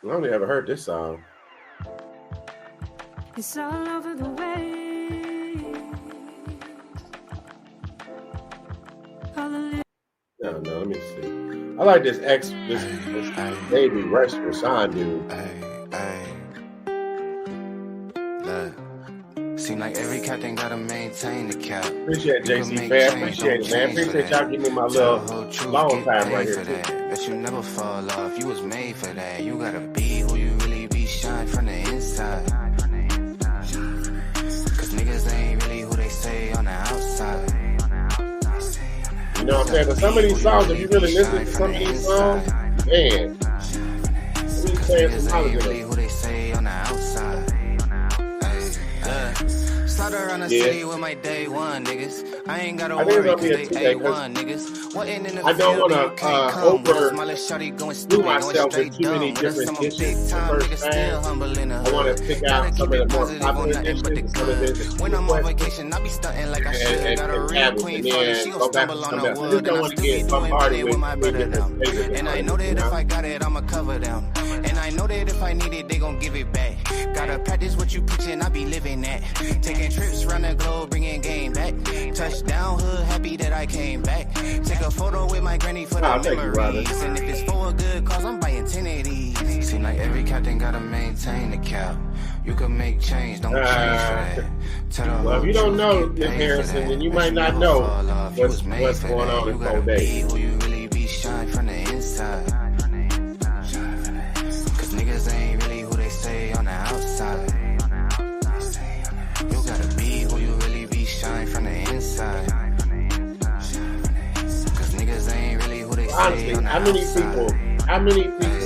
I only ever heard this song. It's all over the way. No, let me see. I like this baby Rush Rashawn dude. Seem like every captain gotta maintain the cap. Appreciate JC fam. Appreciate it, man. Appreciate y'all giving me my little long time right here. That you never fall off. You was made for that. You gotta be who you really be. Shine from the inside. Cause niggas ain't really who they say on the outside. You know what I'm saying? But some of these songs, if you really listen to some of these songs, man, we playing some holiday. Who they say on the outside. Slaughter on the city with my day one niggas. I ain't gotta worry cause they A1 niggas. I don't want to overdo myself with too many different dishes the first time. I want to pick out some of the more popular dishes and some of the when I'm on vacation, I be stunting like I should. Got a real queen father, she gon' stumble on the wood. And I still be doing money with my brother now. And I know that if I got it, I'ma cover them. And I know that if I need it, they gon' give it back. Gotta practice what you preaching, I be living that. Taking trips around the globe, bringing game back. Touchdown hood, happy that I I came back. Take a photo with my granny for the memories. And if it's for a good cause, I'm buying 10 of these. Seem like every captain gotta maintain the cap. You can make change, don't change for that. Well, if you don't know Miss Harrison, then you might not know what's going on in 4 days. Who you really be shine from the inside. Cause niggas ain't really who they say on the outside. You gotta be who you really be shine from the inside. Cause niggas ain't really who they say honestly, on the outside. How many people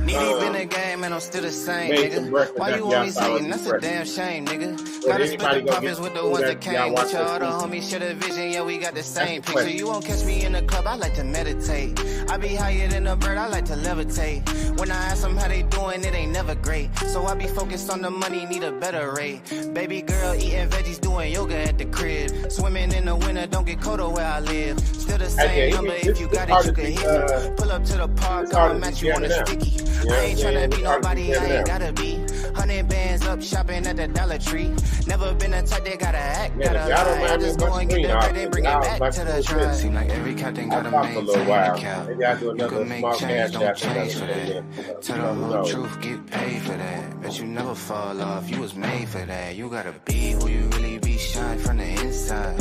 Knee deep in the game and I'm still the same, nigga. Why you always hating? That's a damn shame, nigga. Gotta split the profits with the ones that came. With your other homies share the vision, yeah, we got the same picture. You won't catch me in the club, I like to meditate. I be higher than a bird, I like to levitate. When I ask them how they doing, it ain't never great. So I be focused on the money, need a better rate. Baby girl eating veggies, doing yoga at the crib. Swimming in the winter, don't get colder where I live. Still the same number, if you got it, you can hit me. Pull up to the park, I'ma match you on a sticky. I ain't tryna be nobody, I ain't gotta be. 100 bands up shopping at the Dollar Tree. Never been a type that gotta act, gotta lie. I just go and get the bread and bring it back to the tribe. Seem like every captain gotta maintain the cap. You can make change, don't change for that. Tell the whole truth, get paid for that. Bet you never fall off, you was made for that. You gotta be who you really be, shine from the inside.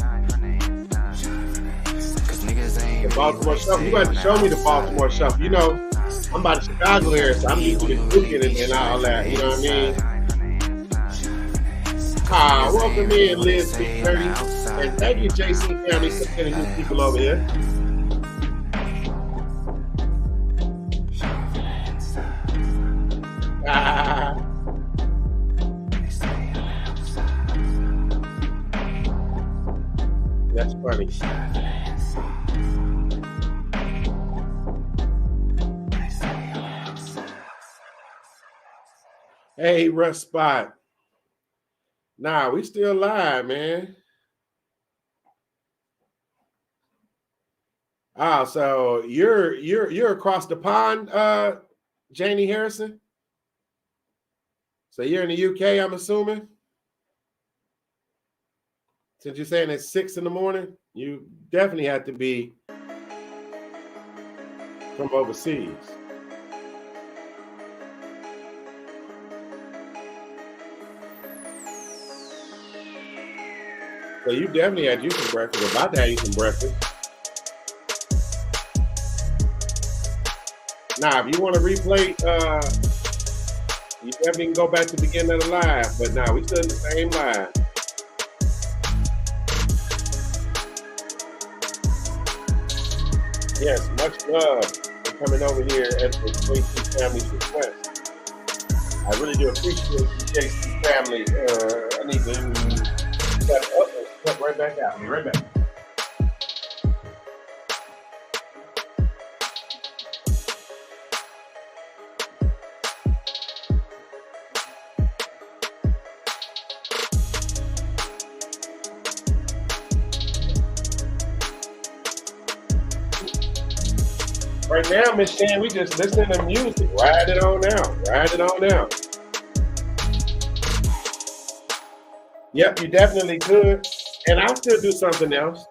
Cause niggas ain't the Baltimore Shuffle. You got to show me the Baltimore Shuffle. You know, I'm about to Chicago here, so I'm used to the cooking and all that. You know what I mean? Welcome in, Liz 630. And thank you, JC Family, for sending new people over here. That's funny. Hey, Russ Spot. Nah, we still live, man. So you're across the pond, Janie Harrison. So you're in the UK, I'm assuming. Since you're saying it's 6 in the morning, you definitely have to be from overseas. So you definitely had you some breakfast. About to have you some breakfast. Now, if you want to replay, you definitely can go back to the beginning of the live. But now we still in the same live. Yes, much love for coming over here at the JC Family's request. I really do appreciate you, JC Family. I need to step up and step right back out. Be right back. Right now, Miss Shan, we just listening to music. Ride it on out. Ride it on out. Yep, you definitely could. And I'll still do something else.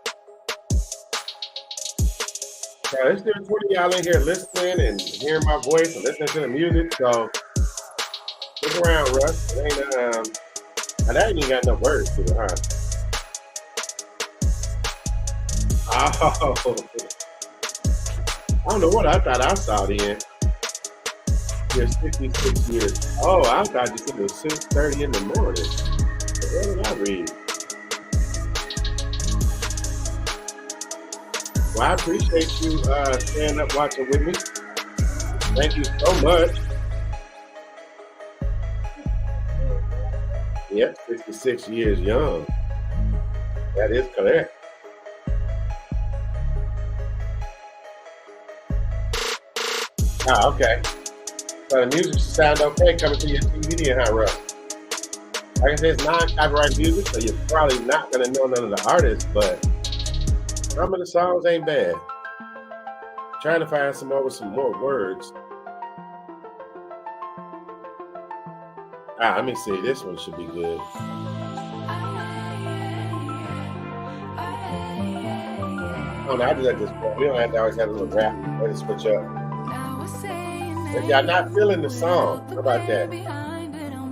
So there's still 20 y'all in here listening and hearing my voice and listening to the music. So stick around, Russ. It ain't now that ain't even got no words to it, huh? Oh. I don't know what I thought I saw then. You're 66 years. Oh, I thought you said it was 6:30 in the morning. What did I read? Well, I appreciate you staying up watching with me. Thank you so much. Yep, 66 years young. That is correct. Okay. So the music should sound okay coming to your DVD, huh, Russ? Like I said, it's non-copyright music, so you're probably not going to know none of the artists, but some of the songs ain't bad. Trying to find some more words. Let me see. This one should be good. don't know. I just at this point. We don't have to always have a little rap. Let us switch up. If y'all not feeling the song, how about that?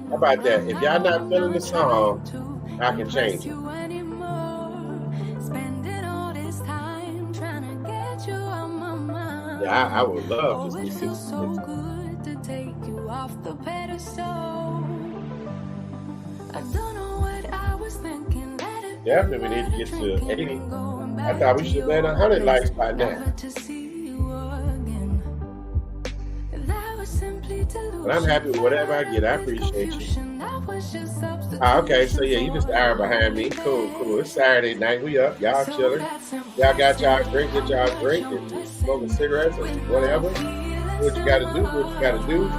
How about that? If y'all not feeling the song, I can change it. Yeah, I would love to see this. Definitely, we need to get to 80. I thought we should have been 100 likes by now. But I'm happy with whatever I get. I appreciate you. Okay, so yeah, you just an hour behind me. Cool. It's Saturday night. We up. Y'all chilling. Y'all got y'all drink. Get y'all drink. And smoking cigarettes or whatever. Do what you got to do.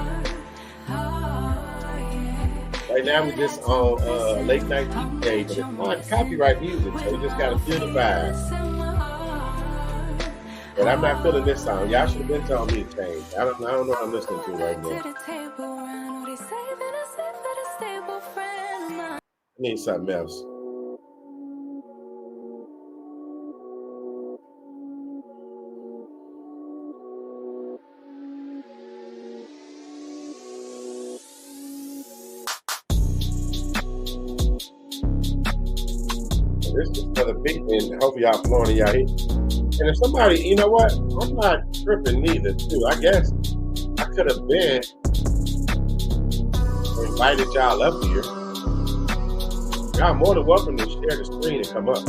Right now we just on late night DJ, but it's not copyright music, so we just got to feel the vibe. But I'm not feeling this song. Y'all should have been telling me to change. I don't know what I'm listening to right now. I need something else. This is for the beat, and hopefully y'all flowing y'all hit. And if somebody, you know what? I'm not tripping neither, too. I guess I could have been invited y'all up here. Y'all more than welcome to share the screen and come up.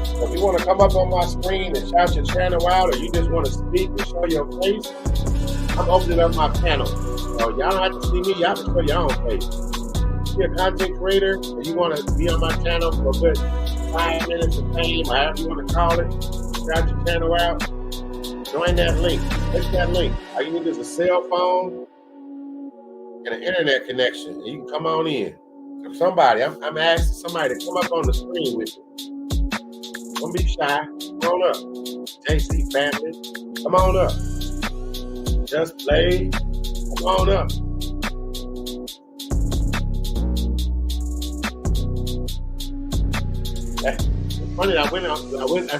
So if you want to come up on my screen and shout your channel out, or you just want to speak and show your face, I'm opening up my panel. So y'all don't have to see me. Y'all can show your own face. If you're a content creator and you want to be on my channel for a good 5 minutes of fame, however you want to call it, shout your channel out, join that link. Click that link. All you need is a cell phone and an internet connection, and you can come on in. So somebody, I'm asking somebody to come up on the screen with me. Don't be shy. Come on up. JC family, come on up. Just play. Come on up. It's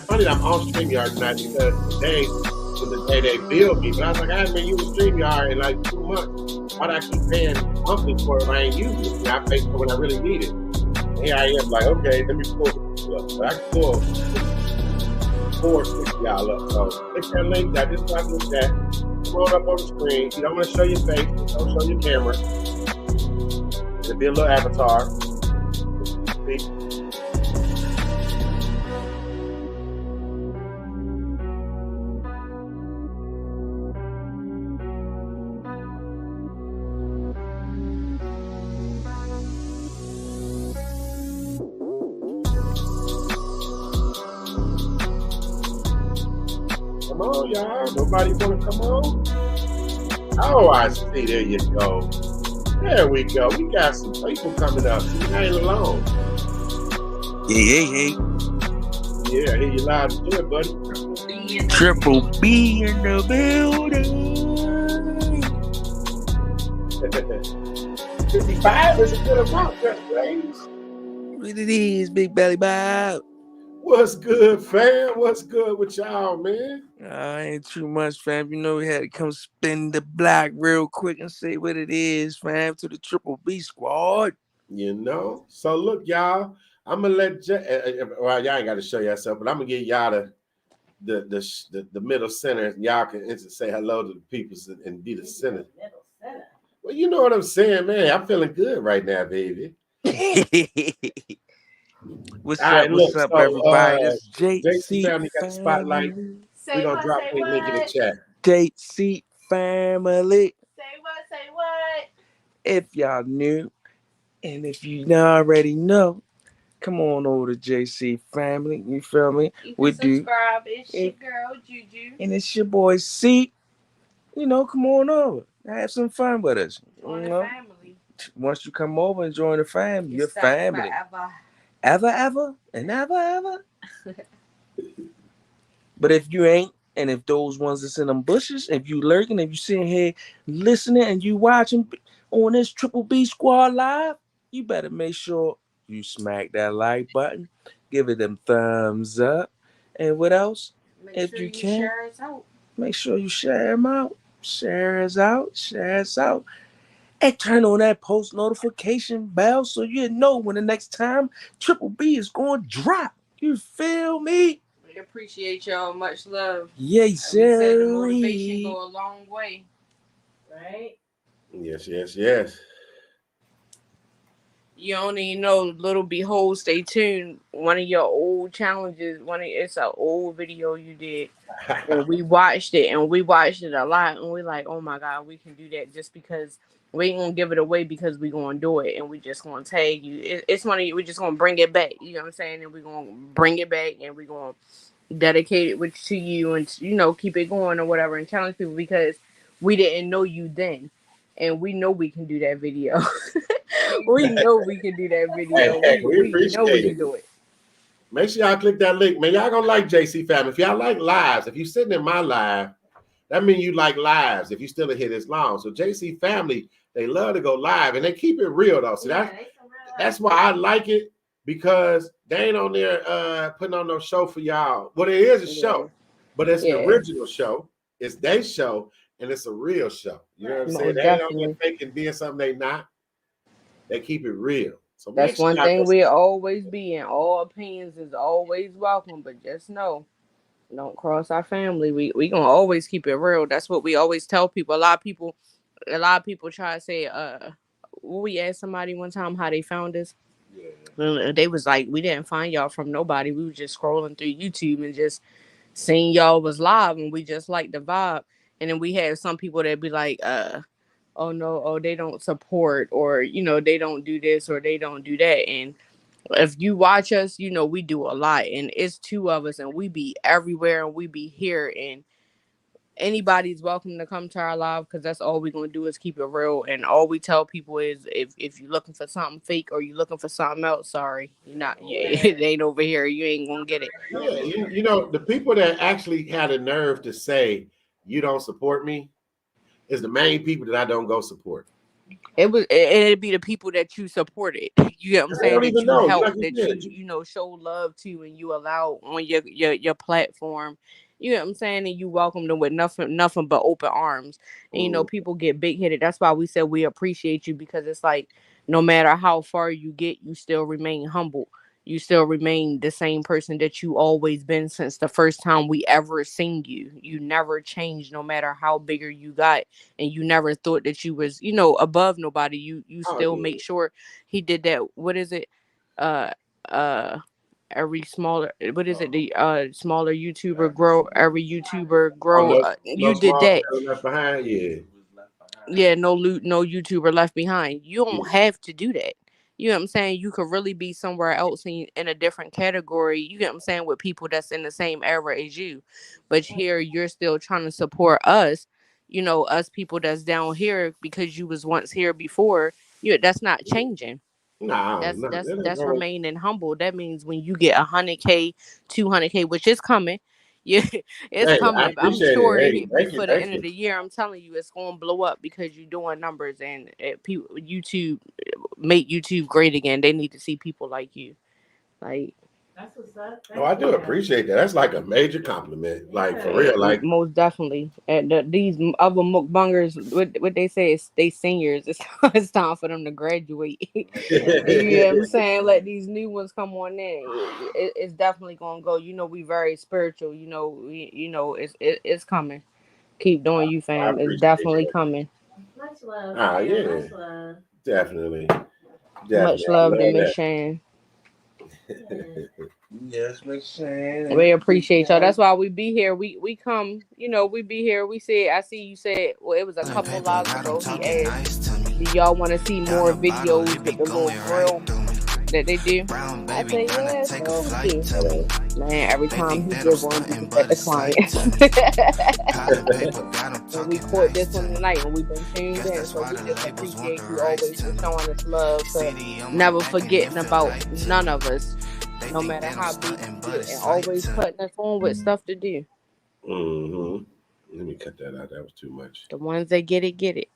funny that I'm on StreamYard tonight because today was the day they billed me. But I was like, I haven't been using StreamYard in like 2 months. Why do I keep paying monthly for it if I ain't using it? I pay for when I really need it. And here I am, like, okay, let me pull it up. So I can pull 4 or 6 y'all up. So click that link. I just got with that. Come on up on the screen. You don't want to show your face. Don't show your camera. It'll be a little avatar. See? Come on, y'all. Nobody want to come on? Oh, I see. There you go. There we go. We got some people coming up. See, you ain't alone. Hey. Yeah, I hear you loud and clear, buddy. Triple B in the building. 55 is a good amount, just James. What it is, Big Belly Bob? What's good, fam? What's good with y'all, man? Ain't too much, fam. You know we had to come spin the block real quick and say what it is, fam, to the Triple B squad. You know? So look, y'all, I'm gonna let well, y'all ain't got to show yourself, but I'm gonna give y'all the middle center, and y'all can say hello to the people and be the center. Middle center. Well, you know what I'm saying, man. I'm feeling good right now, baby. What's All right, up, everybody? This JC family got the spotlight. We're gonna drop a link in the chat. JC family. Say what? If y'all knew, and if you already know, come on over to JC family. You feel me? You can subscribe. It's your girl Juju, and it's your boy C. You know, come on over. Have some fun with us. Join the family. Once you come over and join the family, your family. Ever, and ever. But if you ain't, and if those ones that's in them bushes, if you lurking, if you sitting here listening and you watching on this Triple B Squad Live, you better make sure you smack that like button, give it them thumbs up, And what else? Make If sure you you can, share us out. make sure you share them out. Share us out. Share us out. And turn on that post notification bell so you know when the next time Triple B is going to drop. You feel me? We appreciate y'all. Much love. Yes, And we said the sir. motivation go a long way. Right? Yes, yes, yes. You only know, little behold, stay tuned. One of your old challenges, it's an old video you did. And we watched it a lot, and we like, oh my God, we can do that just because we ain't gonna give it away because we gonna do it, and we just gonna tag you. It's money, we just gonna bring it back, you know what I'm saying? And we gonna bring it back, and we gonna dedicate it to you, and keep it going or whatever, and challenge people because we didn't know you then, and we know we can do that video. We know we can do that Hey, video. hey, we We know we appreciate can it. do it. Make sure y'all click that link, man. Y'all gonna like JC Fam. If y'all like lives, if you sitting in my live, that means you like lives. If you still here this long, so JC Family, they love to go live and they keep it real though. So that's why I like it because they ain't on there putting on no show for y'all. Well, it is a show, but it's an original show. It's their show and it's a real show. You know what I'm saying? They ain't on there faking being something they not. They keep it real. So that's one thing we always be in. All opinions is always welcome, but just know, don't cross our family. We gonna always keep it real. That's what we always tell people. A lot of people try to say, we asked somebody one time how they found us. Yeah. They was like, we didn't find y'all from nobody. We were just scrolling through YouTube and just seeing y'all was live, and we just liked the vibe. And then we have some people that be like, oh no, oh they don't support, or they don't do this or they don't do that. And if you watch us, we do a lot, and it's two of us, and we be everywhere, and we be here, and anybody's welcome to come to our live because that's all we're gonna do is keep it real. And all we tell people is if you're looking for something fake or you're looking for something else, sorry, you're not. It ain't over here. You ain't gonna get it. Yeah, the people that actually had a nerve to say you don't support me is the main people that I don't go support. It'd be the people that you supported. You get what I'm saying? That you help, that you show love to, and you allow on your platform. You know what I'm saying? And you welcome them with nothing but open arms. And people get big headed. That's why we said we appreciate you, because it's like no matter how far you get, you still remain humble. You still remain the same person that you always been since the first time we ever seen you. You never changed, no matter how bigger you got, and you never thought that you was, above nobody. You still make sure he did that. What is it? Every smaller, what is it? The smaller YouTuber grow. Every YouTuber grow. You did that. Left behind, yeah. No YouTuber left behind. You don't have to do that. You know what I'm saying? You could really be somewhere else in a different category. You get what I'm saying? With people that's in the same era as you. But here you're still trying to support us, us people that's down here because you was once here before. That's not changing. That's remaining humble. That means when you get 100K, 200K, which is coming. Yeah, it's coming. I'm sure before the end of the year, I'm telling you, it's gonna blow up because you're doing numbers, and people, YouTube, make YouTube great again. They need to see people like you. Like, that's what's up. I do appreciate that. That's like a major compliment. Like, for real. Like, most definitely. And these other mukbangers, what they say is they seniors. It's time for them to graduate. You know what I'm saying? Let these new ones come on in. It's definitely gonna go. We very spiritual. It's coming. Keep doing you, fam. It's definitely coming. Much love. Yeah. Much love. Definitely. Much love to Miss Shan. Yes, Miss Shan. We appreciate y'all. That's why we be here. We come, we be here. We said, I see you said, well, it was a couple lives ago. He asked, do y'all want to see more videos with the little grill that they do? I say, yes, man, every time he gives one, we get the client. And we caught this one tonight, and we've been tuned in. So we just appreciate you always for showing us love, for never forgetting about none of us. No matter how big you get, and always putting us on with stuff to do. Let me cut that out. That was too much. The ones that get it, get it.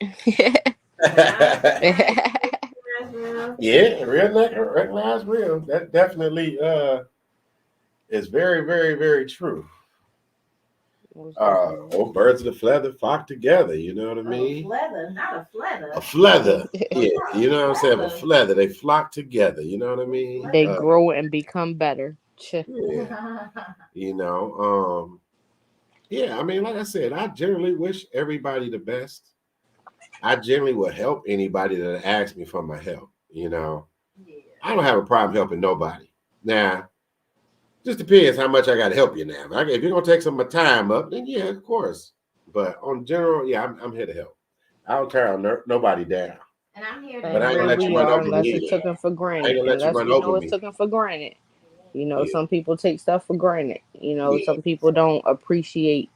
Yeah, real recognize real. That definitely is very, very, very true. Most definitely. Oh, birds of the feather flock together. You know what I mean? Feather, not a feather. A feather. Yeah, Yeah, you know what I'm saying? A feather. feather. They flock together. You know what I mean? They grow and become better. Yeah. You know, yeah, I mean, like I said, I generally wish everybody the best. I generally would help anybody that asks me for my help. You know, Yeah. I don't have a problem helping nobody. Now, just depends how much I got to help you now. If you're gonna take some of my time up, then yeah, of course. But on general, yeah, I'm here to help. I don't tear nobody down. And I'm here But I And ain't gonna here let you we run are, over me unless it's either. taken for I ain't granted. gonna let you Unless run we over know it's me. taken for granted. You know, Yeah, some people take stuff for granted. You know, yeah. some people don't appreciate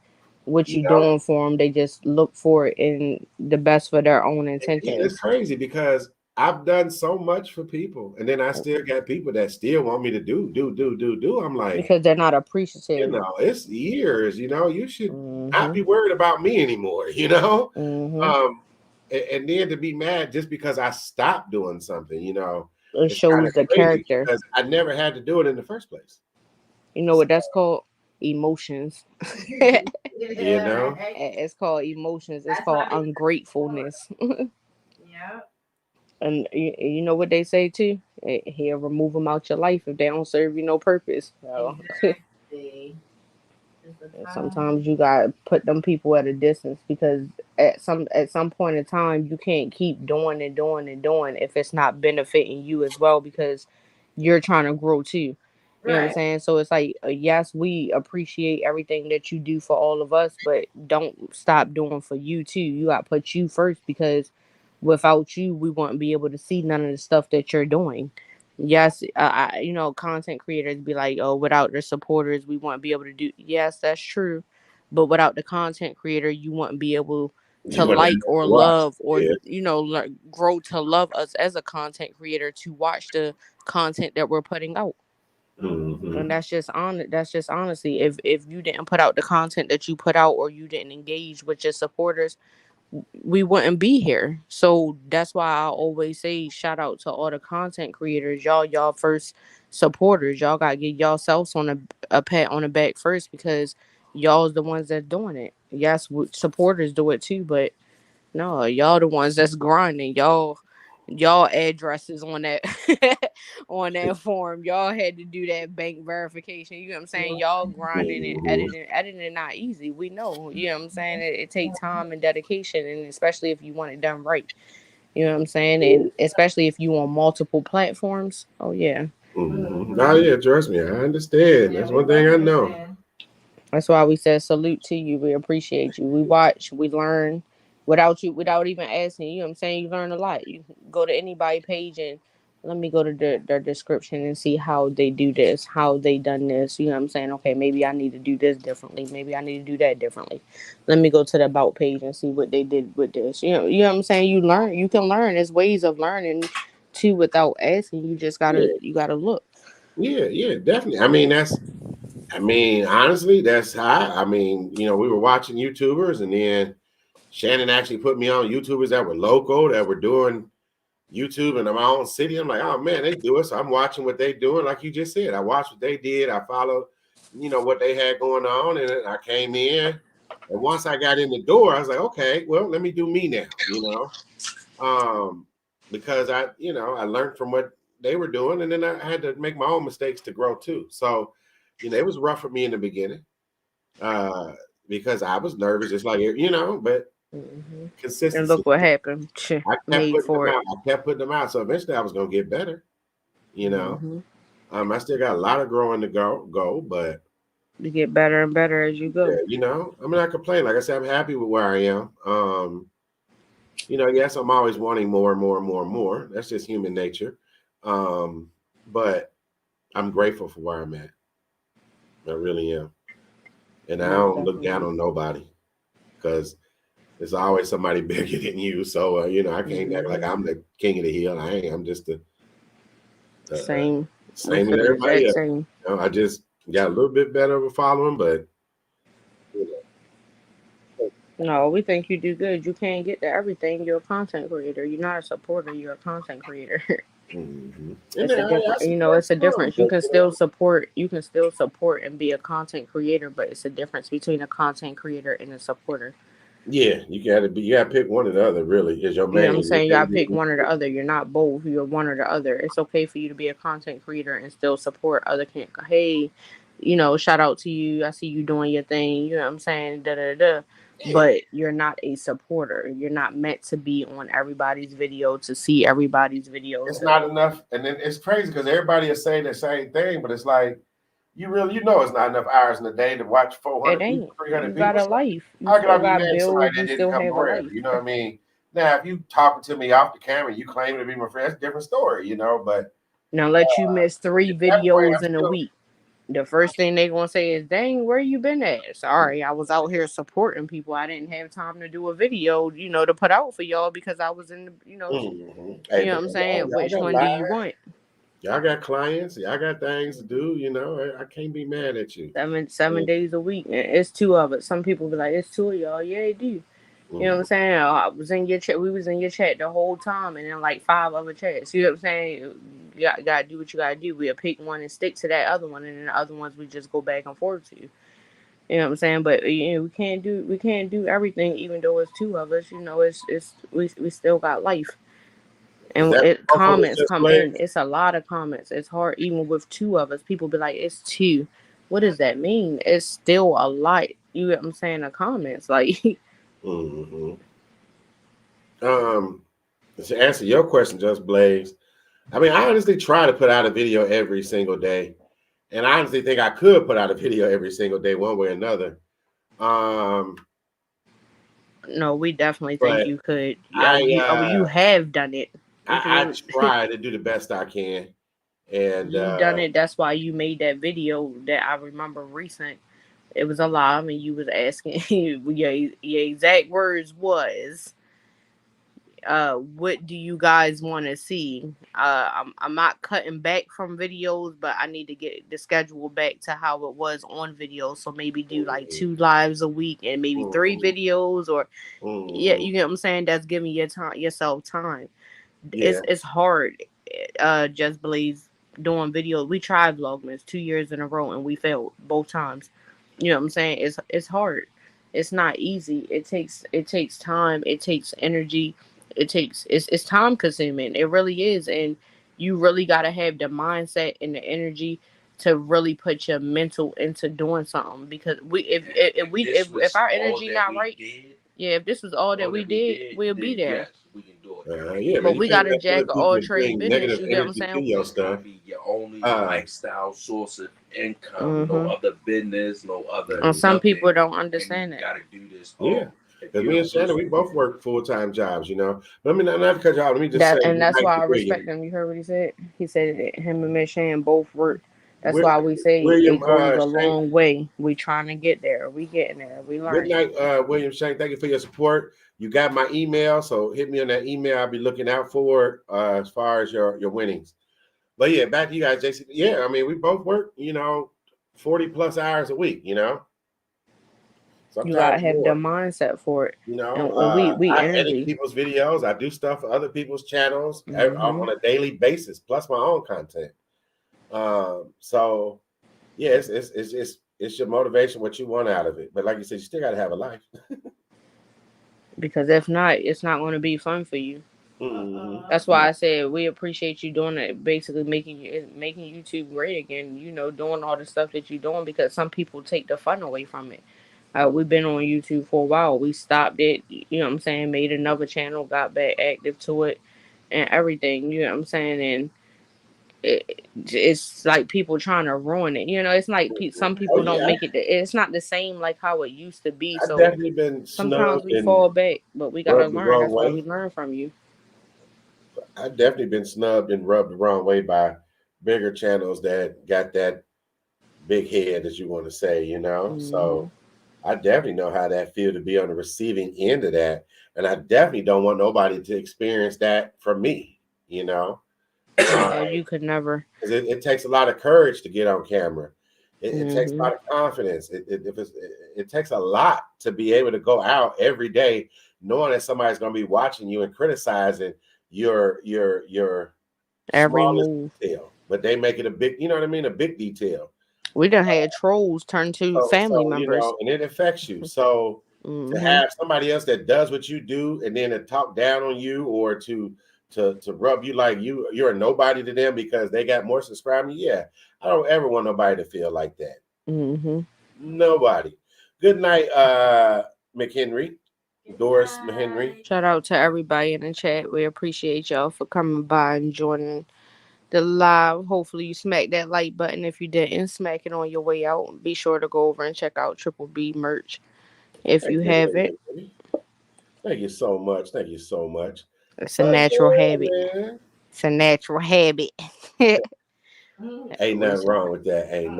what You you're know, doing for them. They just look for it in the best for their own yeah, it's intentions. crazy because I've done so much for people, and then I still got people that still want me to do. I'm like, Because they're not appreciative. it's years. You should not Mm-hmm. be worried about me anymore. Mm-hmm. Um, and then to be mad just because I stopped doing something, It it's kind shows of the crazy character. because I never had to do it in the first place. You know what that's called? Emotions. You know, Right. It's called emotions. It's That's why called they ungratefulness. Yeah. And you know what they say too? He'll remove them out your life if they don't serve you no purpose. So Exactly. Just a time. sometimes you gotta put them people at a distance because at some point in time you can't keep doing and doing and doing if it's not benefiting you as well because you're trying to grow too. You know what I'm Right. saying? So it's like yes, we appreciate everything that you do for all of us, but don't stop doing for you too. You got to put you first because without you, we wouldn't be able to see none of the stuff that you're doing. Yes, content creators be like, oh, without the supporters, we wouldn't be able to do. Yes, that's true, but without the content creator, you wouldn't be able to you want to like or watch. love or Yeah. grow to love us as a content creator to watch the content that we're putting out. And Hmm. that's just honestly, if you didn't put out the content that you put out or you didn't engage with your supporters, we wouldn't be here. So that's why I always say shout out to all the content creators. Y'all first supporters. Y'all gotta get yourselves on a pat on the back first because y'all's the ones that's doing it. Yes, supporters do it too, but no, y'all the ones that's grinding. Y'all addresses on that on that form. Y'all had to do that bank verification. You know what I'm saying? Y'all grinding and Hmm. editing not easy. We know. You know what I'm saying? It takes time and dedication, and especially if you want it done right. You know what I'm saying? And especially if you on multiple platforms. Oh yeah. Hmm. Oh yeah, trust me, I understand. Yeah, That's we one thing both I know. understand. That's why we said salute to you. We appreciate you. We watch, we learn without you, without even asking. You know what I'm saying? You learn a lot. You can go to anybody page and let me go to their description and see how they do this, how they done this. You know what I'm saying? Okay, maybe I need to do this differently. Maybe I need to do that differently. Let me go to the about page and see what they did with this. You know what I'm saying? You can learn. There's ways of learning too without asking. You just Yeah, gotta look. yeah, definitely. Honestly, that's how. We were watching YouTubers, and then Shannon actually put me on YouTubers that were local, that were doing YouTube in my own city. I'm like, oh man, they do it. So I'm watching what they doing. Like you just said, I watched what they did. I followed, what they had going on, and I came in. And once I got in the door, I was like, okay, well, let me do me now. Um, because I learned from what they were doing, and then I had to make my own mistakes to grow too. So, it was rough for me in the beginning, uh, because I was nervous, just like but And consistency. look what happened. I kept Made putting them for it. out. I kept putting them out. So eventually, I was gonna get better. You know, Hmm. I still got a lot of growing to go, but You get better and better as you go. I'm not complaining. Like I said, I'm happy with where I am. Yes, I'm always wanting more and more and more and more. That's just human nature. But I'm grateful for where I'm at. I really am. And I Most don't look down definitely. on nobody because there's always somebody bigger than you. So, I can't act like Hmm. I'm the king of the hill. I ain't. I'm just the Same. We same as feel the everybody exact else. same. I just got a little bit better of a following, but No, we think you do good. You can't get to everything. You're a content creator. You're not a supporter. You're a content creator. Mm-hmm. It's a different, it's a difference. You can still support, and be a content creator, but it's a difference between a content creator and a supporter. Yeah, you gotta pick one or the other. Really, is your You know what main. I'm saying? You gotta pick one or the other. You're not both. You're one or the other. It's okay for you to be a content creator and still support other. Hey, shout out to you. I see you doing your thing. You know what I'm saying? Da da da. But you're not a supporter. You're not meant to be on everybody's video to see everybody's videos. It's not enough, and then it's crazy because everybody is saying the same thing, but it's like it's not enough hours in a day to watch 400 It people, ain't. 300 You got people. a life. You How can I still be got mad at somebody bills. that You didn't still come have a forever? life. You know what I mean? Now, if you talking to me off the camera, you claiming to be my friend, that's a different story, But Now let you miss 3 at that point, videos I'm in a still. week. The first thing they gonna say is, "Dang, where you been at?" Sorry, I was out here supporting people. I didn't have time to do a video, to put out for y'all because I was in the, Mm-hmm. you Hey, know but what I'm saying. y'all Which got one do you lives, want? y'all got clients, y'all got things to do. I can't be mad at you. 7 days a week, and it's 2 of us. Some people be like, "It's 2 of y'all." Yeah, it do. You know what I'm saying? I was in your chat. We was in your chat the whole time, and then like 5 other chats. You know what I'm saying? You gotta do what you gotta do. We'll pick one and stick to that other one, and then the other ones we just go back and forth to. You know what I'm saying? But we can't do everything, even though it's 2 of us. We still got life, Is and that Waffle was comments just come playing? in. It's a lot of comments. It's hard even with 2 of us. People be like, "It's 2. What does that mean?" It's still a lot. You know what I'm saying? The comments like. Mm-hmm. To answer your question, Just Blaze, I mean, I honestly try to put out a video every single day, and I honestly think I could put out a video every single day, one way or another. No, we definitely think But you could. I You have done it. I try to do the best I can, and You done it. That's why you made that video that I remember recent. It was a live, and you was asking. Your exact words was, "What do you guys want to see?" I'm not cutting back from videos, but I need to get the schedule back to how it was on video. So maybe do like 2 lives a week and maybe 3 videos, or yeah, you get what I'm saying. That's giving yourself time. yeah, It's hard. Just Blaze doing videos. We tried Vlogmas 2 years in a row and we failed both times. You know what I'm saying? It's hard. It's not easy. It takes time. It takes energy. It's time consuming. It really is, and you really gotta have the mindset and the energy to really put your mental into doing something, because we if our energy not right, yeah, if this was all that we did, we'll be there. yeah, man, But you we can't got a let jack other of all people trade bring business. negative You get what I'm energy to saying? your stuff. Your only Uh, lifestyle source of income, no Mm-hmm. other business, no other And some nothing. people don't And understand you that. gotta do this. yeah, because me and Shannon, we both work full-time jobs, Let me not to cut you off. Let me just say, And good that's night why to I respect William. him. You heard what he said? He said that him and Miss Shan both work. That's Wi- why we say William it goes a Shank, long way. We trying to get there. We getting there. We good learning. night, William Shank. Thank you for your support. You got my email, so hit me on that email. I'll be looking out for it as far as your winnings. But yeah, back to you guys, JC. Yeah, I mean, we both work, 40 plus hours a week, You gotta sometimes have the more. mindset for it. And we I edit energy. people's videos. I do stuff for other people's channels Mm-hmm. on a daily basis, plus my own content. So yeah, it's your motivation, what you want out of it. But like you said, you still got to have a life. Because if not, it's not going to be fun for you. Mm-hmm. That's why I said we appreciate you doing it, basically making YouTube great again. Doing all the stuff that you're doing, because some people take the fun away from it. We've been on YouTube for a while. We stopped it. You know what I'm saying? Made another channel, got back active to it, and everything. You know what I'm saying? And it's like people trying to ruin it. It's like some Oh people don't yeah, make it. It's not the same like how it used to be. I've So definitely been sometimes snubbed we and fall back, but we gotta rubbed the learn. wrong That's why we way. learn from you. I've definitely been snubbed and rubbed the wrong way by bigger channels that got that big head, as you want to say, Mm-hmm. So I definitely know how that feel to be on the receiving end of that. And I definitely don't want nobody to experience that from me, Yeah, you could never. Because it takes a lot of courage to get on camera. It takes a Mm-hmm. lot of confidence. It takes a lot to be able to go out every day knowing that somebody's going to be watching you and criticizing your Every smallest move. detail, but they make it a big, you know what I mean, a big detail. We done had trolls turn to family So you members. know, and it affects you. So to Mm-hmm. have somebody else that does what you do, and then to talk down on you, or to rub you like you're a nobody to them because they got more subscribers. Yeah, I don't ever want nobody to feel like that. Mm-hmm. Nobody. Good night, McHenry. Doris McHenry. Shout out to everybody in the chat. We appreciate y'all for coming by and joining the live. Hopefully you smack that like button. If you didn't, smack it on your way out. Be sure to go over and check out Triple B merch if you have it. Thank you so much. Thank you so much. It's a natural habit. Man. It's a natural habit. Ain't nothing wrong with that. Ain't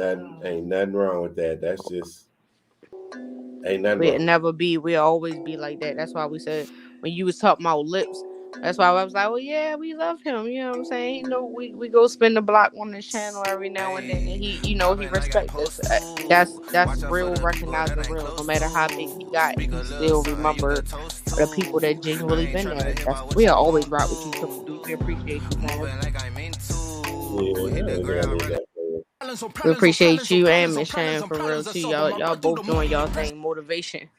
nothing wrong with that. That's just ain't nothing We'll wrong. never be. We'll always be like that. That's why we said when you was talking about lips. That's why I was like, well, yeah, we love him. You know what I'm saying? You know, we go spin the block on this channel every now and then, and he, you know, he respect us. That's real, recognizing real. No matter how big he got, he still remember the people that genuinely been there. We'll always rock with you, Triple B. We appreciate you, man. We appreciate you and Miss Shan for real too. Y'all both doing y'all thing. Motivation.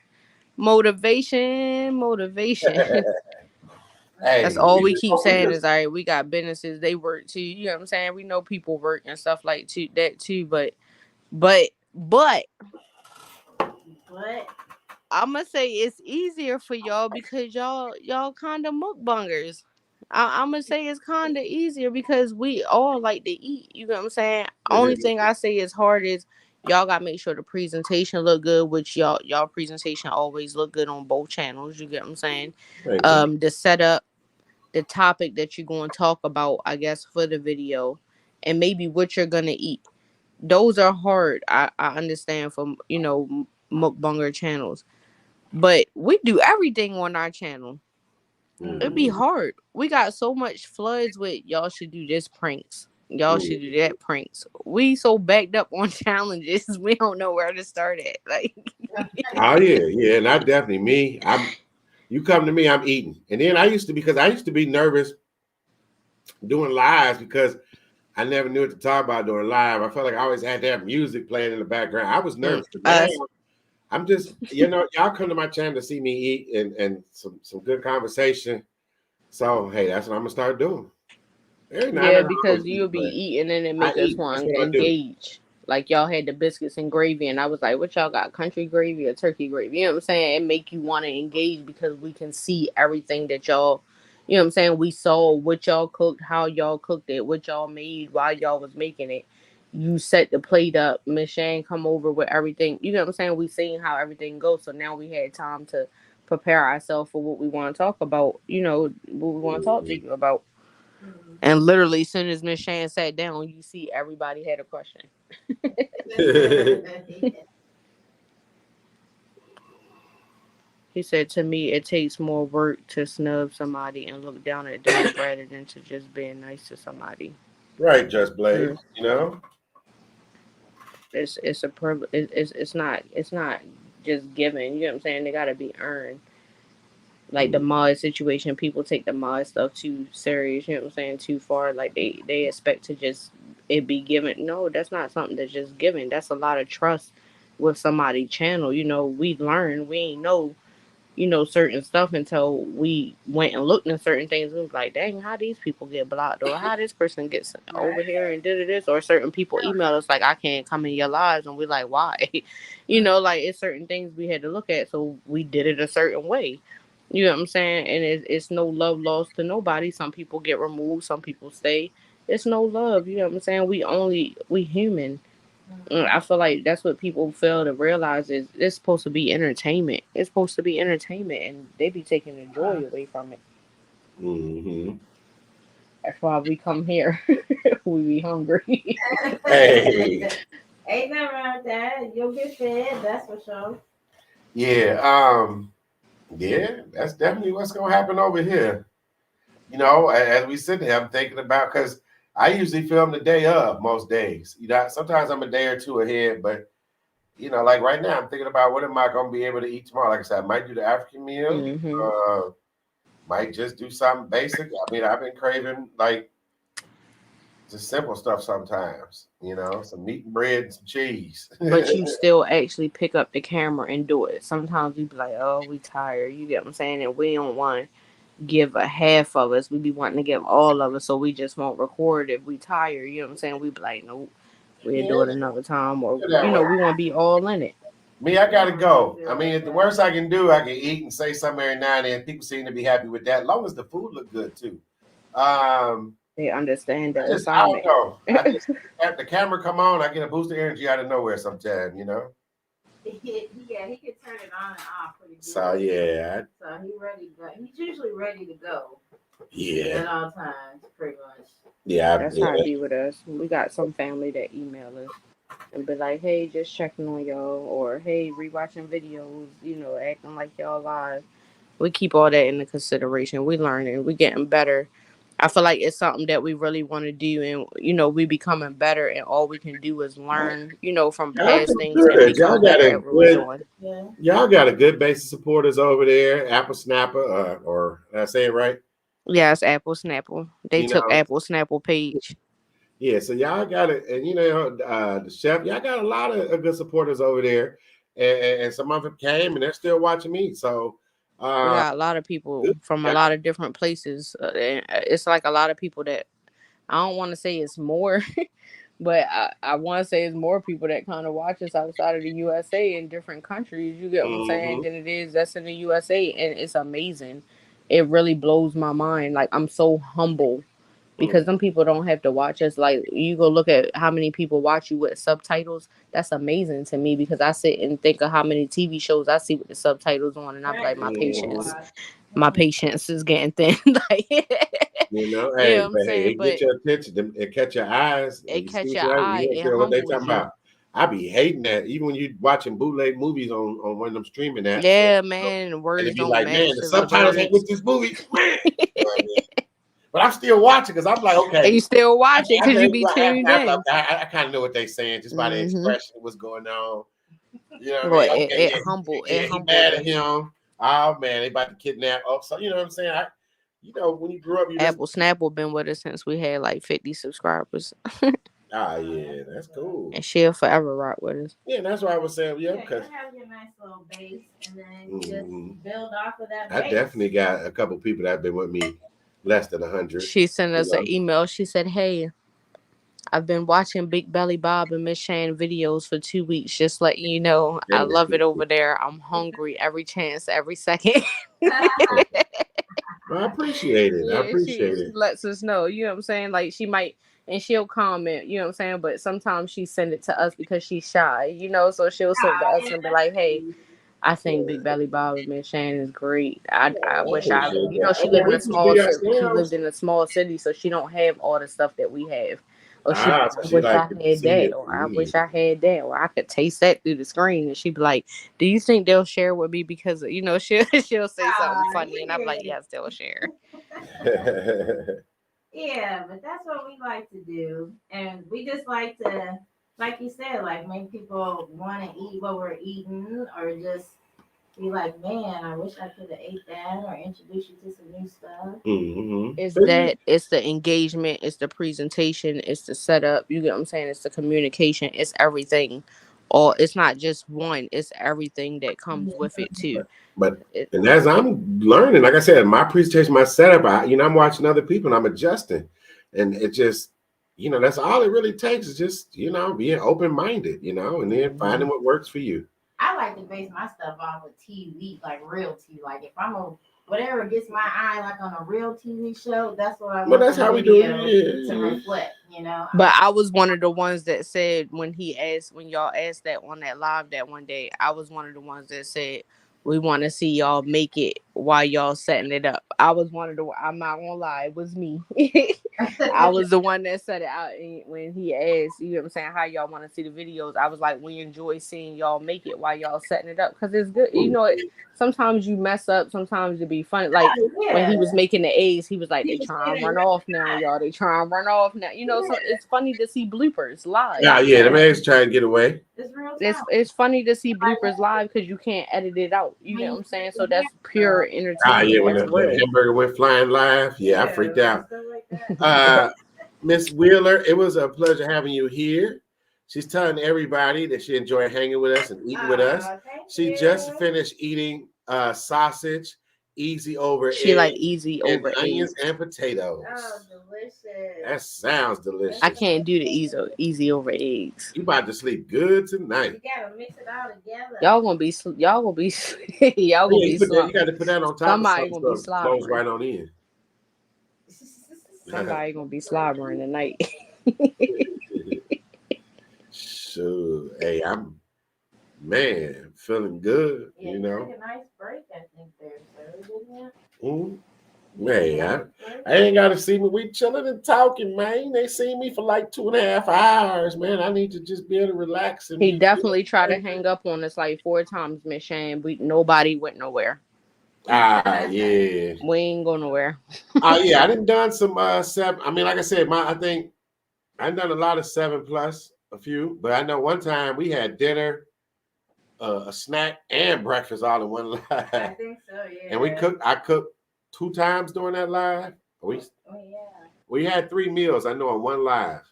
Hey, That's all we keep saying is, all right, we got businesses, they work too. You know what I'm saying? We know people work and stuff like that too, but I'm gonna say it's easier for y'all because y'all kind of mukbangers. I'm gonna say it's kind of easier because we all like to eat. You know what I'm saying? Only thing I say is hard is y'all gotta make sure the presentation look good, which y'all presentation always look good on both channels. You get what I'm saying? The setup, the topic that you're going to talk about, I guess, for the video, and maybe what you're gonna eat. Those are hard. I understand from mukbanger channels. But we do everything on our channel. It'd be hard. We got so much floods with y'all should do this pranks. Y'all should do that pranks. We so backed up on challenges, we don't know where to start at. Like, oh yeah, and I definitely you come to me, I'm eating. And then I used to be nervous doing lives because I never knew what to talk about doing live. I felt like I always had to have music playing in the background. I was nervous. Now, I'm just, y'all come to my channel to see me eat and some good conversation. So, hey, that's what I'm going to start doing. Yeah, because you'll be eating and it make us want to engage. Like y'all had the biscuits and gravy, and I was like, what y'all got, country gravy or turkey gravy? You know what I'm saying? It make you want to engage because we can see everything that y'all, you know what I'm saying? We saw what y'all cooked, how y'all cooked it, what y'all made, while y'all was making it. You set the plate up, Miss Shane come over with everything. You know what I'm saying? We seen how everything goes, so now we had time to prepare ourselves for what we want to talk about. You know, what we want to talk to you about. And literally, as soon as Miss Shan sat down, you see everybody had a question. He said to me, it takes more work to snub somebody and look down at them rather than to just being nice to somebody. Right, Just Blade. You know, it's a privilege. It's not just given. You know what I'm saying? They gotta be earned. Like the mod situation, people take the mod stuff too serious. You know what I'm saying? Too far. Like they expect to just it be given. No, that's not something that's just given. That's a lot of trust with somebody's channel. You know, we learn. We ain't know certain stuff until we went and looked at certain things. We was like, dang, how these people get blocked, or how this person gets over here and did this, or certain people email us like, I can't come in your lives, and we like, why? Like it's certain things we had to look at, so we did it a certain way. You know what I'm saying? And it's no love lost to nobody. Some people get removed, some people stay. It's no love. You know what I'm saying? We human. I feel like that's what people fail to realize is it's supposed to be entertainment. It's supposed to be entertainment, and they be taking the joy away from it. Mm-hmm. That's why we come here. We be hungry. Hey. Ain't nothing wrong with that. You'll get fed, that's for sure. Yeah, yeah, that's definitely what's gonna happen over here. As we sit there, I'm thinking about because I usually film the day of most days. Sometimes I'm a day or two ahead, but like right now, I'm thinking about what am I gonna be able to eat tomorrow. Like I said, I might do the African meal. Mm-hmm. Might just do something basic. I mean, I've been craving like just simple stuff sometimes, you know, some meat and bread and some cheese. But you still actually pick up the camera and do it. Sometimes we be like, oh, we tired. You get what I'm saying? And we don't want to give a half of us. We be wanting to give all of us, so we just won't record if we tired. You know what I'm saying? We be like, nope, we'll do it another time. Or, That way. we want to be all in it. Me, I gotta go. I mean, if the worst I can do, I can eat and say something every now and then. People seem to be happy with that, as long as the food look good too. They understand the I assignment. don't know. I just have the camera come on, I get a boost of energy out of nowhere sometime, you know. Yeah, he can turn it on and off pretty good. So yeah. So he ready to go. He's usually ready to go. Yeah. At all times, pretty much. Yeah. That's how it be with us. We got some family that email us and be like, hey, just checking on y'all, or hey, rewatching videos, acting like y'all live. We keep all that into consideration. We learning, we getting better. I feel like it's something that we really want to do, and we becoming better, and all we can do is learn, from past things and become better at what we're doing. Yeah. Y'all got a good base of supporters over there. Apple Snapper, or did I say it right? Yeah, it's Apple Snapple. They took Apple Snapple page. Yeah, so y'all got it, and the chef, y'all got a lot of good supporters over there, and some of them came, and they're still watching me. So we got a lot of people from a lot of different places. It's like a lot of people that I don't want to say it's more, but I want to say it's more people that kind of watch us outside of the USA in different countries. You get what I'm saying? Than it is that's in the USA, and it's amazing. It really blows my mind. Like, I'm so humble. Because some people don't have to watch us. Like, you go look at how many people watch you with subtitles. That's amazing to me, because I sit and think of how many TV shows I see with the subtitles on, and I'm like, my patience is getting thin. Like, hey, what I'm saying? But get your attention, it catch your eyes. It catch your eye. You don't care what they talking about. I be hating that, even when you watching bootleg movies on one of them streaming apps. Yeah, man, words and it be don't like, match man, the the subtitles ain't with this movie, man. But I'm still watching because I'm like, okay. And you still watching because you be tuned in. I kind of know what they saying just by the expression of what's going on. You know what I mean? Okay, it humble. He mad at him. Oh man, they about to kidnap. Oh, so you know what I'm saying? When you grew up, Apple Snapple been with us since we had like 50 subscribers. Yeah, that's cool. And she'll forever rock with us. Yeah, that's what I was saying. Yeah, because you have your nice little base, and then you just build off of that. I definitely got a couple people that have been with me less than 100. She sent us an email. She said, "Hey, I've been watching Big Belly Bob and Miss Shan videos for 2 weeks. Just letting you know, I love it over there. I'm hungry every chance, every second." Well, I appreciate it. Yeah, I appreciate it. She lets us know. You know what I'm saying? Like, she might, and she'll comment. You know what I'm saying? But sometimes she send it to us because she's shy. So she'll send it to us and be like, "Hey, I think Big Belly Bob and Miss Shan is great. I wish she lived in a small city. She lived in a small city, so she don't have all the stuff that we have. Or I wish I had that, or I wish I had that, or I could taste that through the screen." And she'd be like, "Do you think they'll share with me?" Because she'll say something funny, and I'm like, "Yes, they'll share." Yeah, but that's what we like to do, and we just like to, like you said, like make people want to eat what we're eating, or just be like, man, I wish I could have ate that, or introduce you to some new stuff. It's the engagement, it's the presentation, it's the setup. You get what I'm saying? It's the communication, it's everything. Or it's not just one, it's everything that comes with it too. And as I'm learning, like I said, my presentation, my setup, I'm watching other people and I'm adjusting, and it just, that's all it really takes is just, being open-minded, and then finding what works for you. I like to base my stuff off of TV, like real TV. Like if I'm whatever gets my eye, like on a real TV show, that's what I want. But that's how we do it. To reflect, But I was one of the ones that said when y'all asked that on that live that one day, I was one of the ones that said, we want to see y'all make it while y'all setting it up. I was one of the, I'm not gonna lie, it was me. I was the one that said it out when he asked, you know what I'm saying, how y'all want to see the videos. I was like, we enjoy seeing y'all make it while y'all setting it up, because it's good. Sometimes you mess up, sometimes it be funny. Like when he was making the eggs, he was like, they trying to run off now, y'all. They trying to run off now. So it's funny to see bloopers live. Yeah, the eggs trying to get away. It's funny to see bloopers live because you can't edit it out. You know what I'm saying? So that's pure entertainment. When the hamburger went flying live, I freaked out. Miss Wheeler, it was a pleasure having you here. She's telling everybody that she enjoyed hanging with us and eating with us. Thank She you. just finished eating sausage, easy over She like eggs, easy and over onions eggs. and potatoes. Oh, delicious. That sounds delicious. I can't do the easy over eggs. You about to sleep good tonight. You gotta mix it all together. Y'all gonna be y'all gonna be y'all Oh, gonna yeah, be you slobbering. got to put that on top Somebody of gonna something be so it flows slobbering. right on in. Somebody gonna be slobbering tonight. Sure. Hey, I'm feeling good. Yeah, You you know. took a nice break, I think, there, sir, didn't you? Mm. Man, I ain't gotta see me. We chilling and talking, man. They see me for like 2.5 hours, man. I need to just be able to relax and He be definitely tried to good. hang up on us like 4 times, Miss Shane. Nobody went nowhere. Yeah. We ain't go nowhere. Yeah, I done done some 7. I mean, like I said, I think I done a lot of 7+, a few, but I know one time we had dinner, a snack, and breakfast all in one live. I think so, yeah. And I cooked 2 times during that live. We had 3 meals, I know, on one live.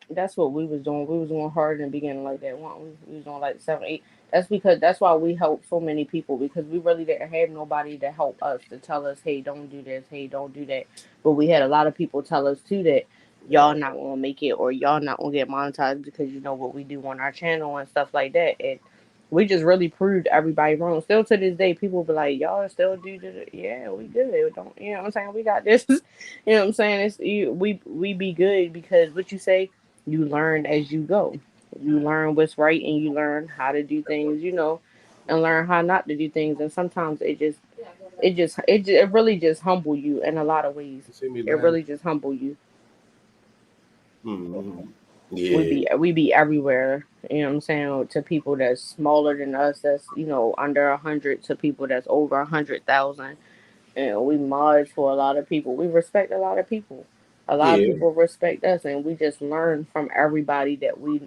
That's what we was doing. We was doing hard in the beginning like that. We was doing like 7, 8. That's why we helped so many people, because we really didn't have nobody to help us, to tell us, hey, don't do this, hey, don't do that. But we had a lot of people tell us too that y'all not gonna make it, or y'all not gonna get monetized because you know what we do on our channel and stuff like that. And we just really proved everybody wrong. Still to this day, people be like, y'all still do this. Yeah, we good. Don't, you know what I'm saying? We got this. You know what I'm saying? We be good because what you say, you learn as you go. You learn what's right and you learn how to do things, and learn how not to do things. And sometimes it really just humble you in a lot of ways. It really just humble you. Mm-hmm. Yeah. We be everywhere, you know what I'm saying, to people that's smaller than us, that's under 100, to people that's over 100,000. And we mod for a lot of people. We respect a lot of people. A lot of Yeah. people respect us, and we just learn from everybody that we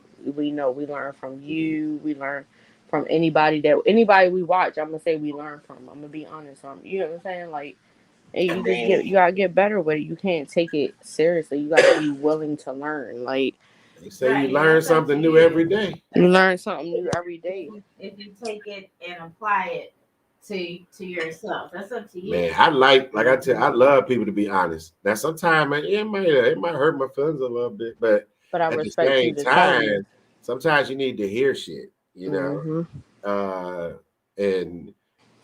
know. We learn from you. We learn from anybody we watch. I'm gonna say we learn from. I'm gonna be honest. You know what I'm saying? Like, and you gotta get better with it. You can't take it seriously. You gotta be willing to learn. Like, they say you learn something new every day. you learn something new every day. If you take it and apply it to yourself, that's up to you. Man, I like I love people to be honest. Now, sometimes, man, it might hurt my feelings a little bit, but I at the respect same you to tell you. time, sometimes you need to hear shit, Mm-hmm. And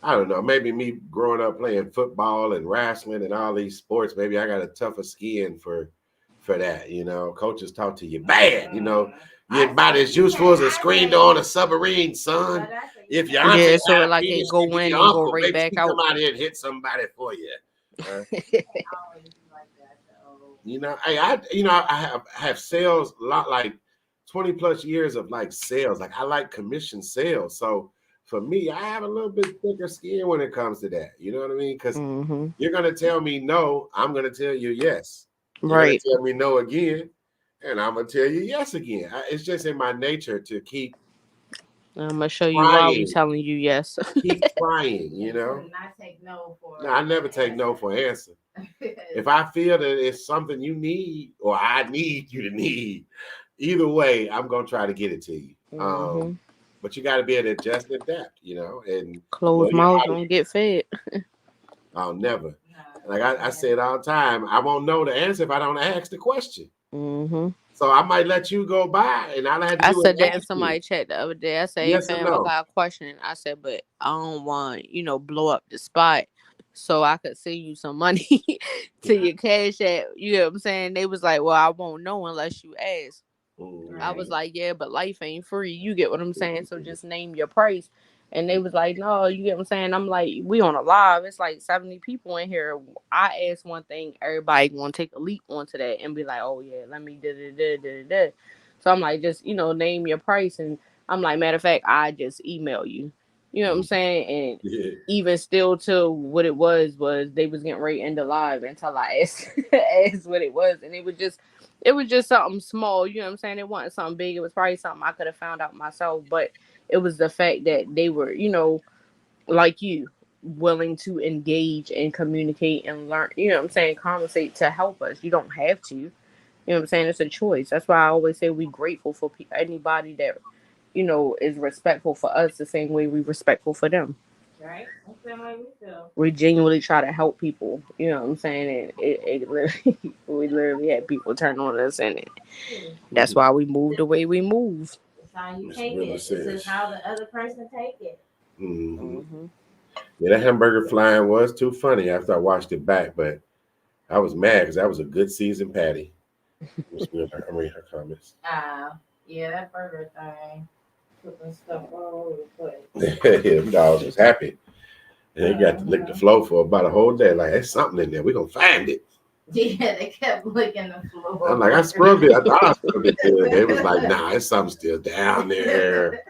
I don't know, maybe me growing up playing football and wrestling and all these sports, maybe I got a tougher skin for that. Coaches talk to you bad. You're about as useful as a screen door on a submarine, son. If your auntie Yeah, so had a like it penis, go you be in your and go uncle. right Maybe back she out. come out here and hit somebody for you. I have sales a lot, like 20+ years of like sales. Like I like commission sales. So for me, I have a little bit thicker skin when it comes to that. You know what I mean? Because you're gonna tell me no, I'm gonna tell you yes. You're gonna tell me no again, and I'm gonna tell you yes again. It's just in my nature to keep. I'm gonna show you why we telling you yes. Keep trying, Not take no for. No, I never take no for an answer. If I feel that it's something you need or I need you to need, either way, I'm gonna try to get it to you. But you got to be able to adjust and adapt, and closed mouths don't get fed. I'll never. Like I say it all the time, I won't know the answer if I don't ask the question. So I might let you go by, and all I had to do was said that in ask somebody you. chat the other day. I said, hey, Yes or fam, I no? got a question. I said, but I don't want, blow up the spot, so I could send you some money to your cash app. You know what I'm saying? They was like, well, I won't know unless you ask. I was like, yeah, but life ain't free. You get what I'm saying? So just name your price. And they was like, no, you get what I'm saying? I'm like, we on a live. It's like 70 people in here. I ask one thing, everybody gonna take a leap onto that and be like, oh yeah, let me da. So I'm like, just name your price. And I'm like, matter of fact, I just email you. You know what I'm saying? And even still, to what it was they was getting right into live until I asked what it was, and it was just something small. You know what I'm saying? It wasn't something big. It was probably something I could have found out myself, but it was the fact that they were, like you, willing to engage and communicate and learn, you know what I'm saying, conversate to help us. You don't have to. You know what I'm saying? It's a choice. That's why I always say we grateful for anybody that, is respectful for us the same way we respectful for them. Right? That's the way we feel. We genuinely try to help people. You know what I'm saying? And it literally, we literally had people turn on us, and that's why we moved the way we move. It's how you It's take really it. serious. This is how the other person take it. Mm-hmm. Yeah, that hamburger flying was too funny after I watched it back, but I was mad because that was a good season patty. I'm reading her comments. Yeah, that burger thing. Putting stuff all over the place. Yeah, them dogs was happy. And they got to lick the floor for about a whole day. Like, there's something in there. We're going to find it. Yeah, they kept licking the floor. I'm like, I scrubbed it. I thought I scrubbed it good. They was like, nah, there's something still down there.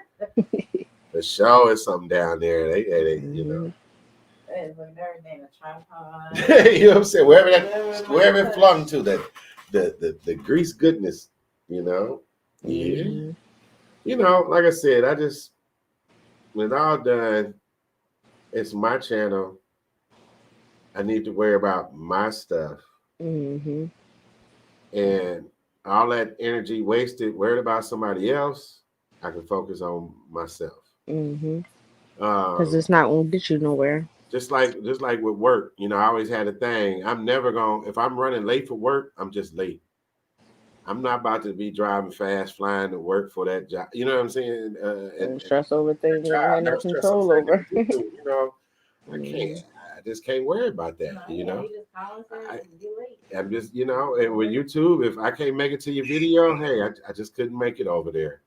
For sure, it's something down there. They you know. They looked everything a tripod. You know what I'm saying? Wherever it flung to, the grease goodness, you know. Yeah. Mm-hmm. You know, like I said, when all done, it's my channel. I need to worry about my stuff. Mm-hmm. And all that energy wasted, worried about somebody else, I can focus on myself. Mm-hmm. Because it's not going to get you nowhere. Just like with work, I always had a thing. I'm never going, if I'm running late for work, I'm just late. I'm not about to be driving fast, flying to work for that job. You know what I'm saying? And stress over things you don't have no control over. I can't. I just can't worry about that. I'm just, and with YouTube, if I can't make it to your video, hey, I just couldn't make it over there.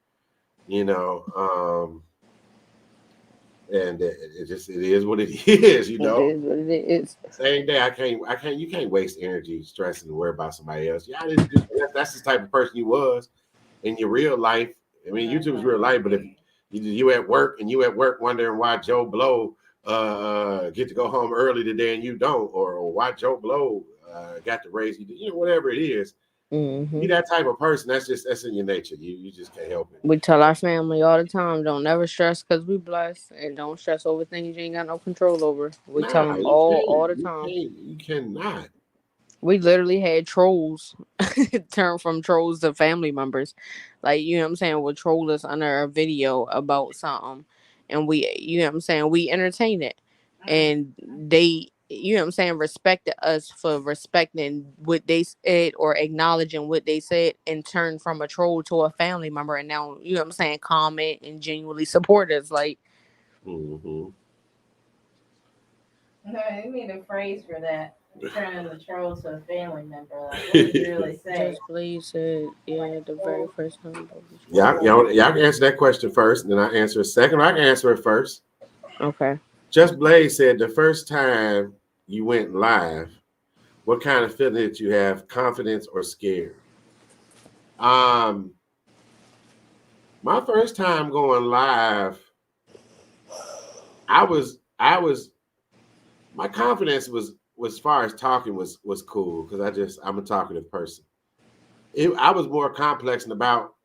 And it is what it is. It is what it is. Same day, you can't waste energy stressing and worry about somebody else. Yeah, that's the type of person you was in your real life. I mean, YouTube's real life, but if you at work and you at work wondering why Joe Blow get to go home early today and you don't, or why Joe Blow got to raise you, whatever it is. Mm-hmm. Be that type of person. That's in your nature. You just can't help it. We tell our family all the time, don't never stress because we blessed, and don't stress over things you ain't got no control over. We tell them all the time. You cannot. We literally had trolls turn from trolls to family members. Like, you know what I'm saying, would troll us under a video about something, and we, you know what I'm saying, we entertain it. And they, you know what I'm saying, respected us for respecting what they said or acknowledging what they said, and turn from a troll to a family member, and now, you know what I'm saying, comment and genuinely support us. Like, mm-hmm. No, you need a phrase for that. Turning the troll to a family member. Like, what did you really say? Just Blaze said, yeah, the very first time. Y'all can answer that question first, and then I answer it second. I can answer it first. Okay. Just Blaze said, the first time you went live, what kind of feeling did you have? Confidence or scared? My first time going live, my confidence was as far as talking was cool, because I'm a talkative person. I was more complex about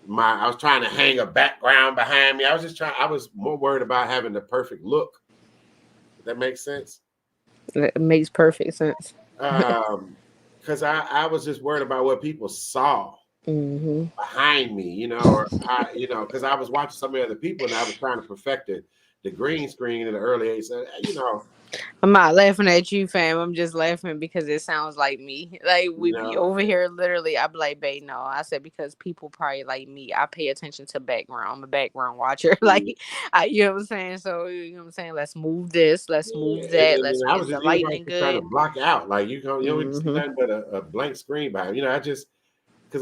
I was trying to hang a background behind me. I was more worried about having the perfect look. Does that make sense? It makes perfect sense. Because I was just worried about what people saw behind me, because I was watching so many other people and I was trying to perfect the green screen in the early age. So, I'm not laughing at you, fam. I'm just laughing because it sounds like me. Like, we be over here, literally, I be like, babe, no. I said, because people probably like me. I pay attention to background. I'm a background watcher. Like, you know what I'm saying? So, you know what I'm saying? Let's move this. Let's move that. Let's I was the just lighting good. Trying to block out. Like, you don't see nothing but a blank screen behind. Because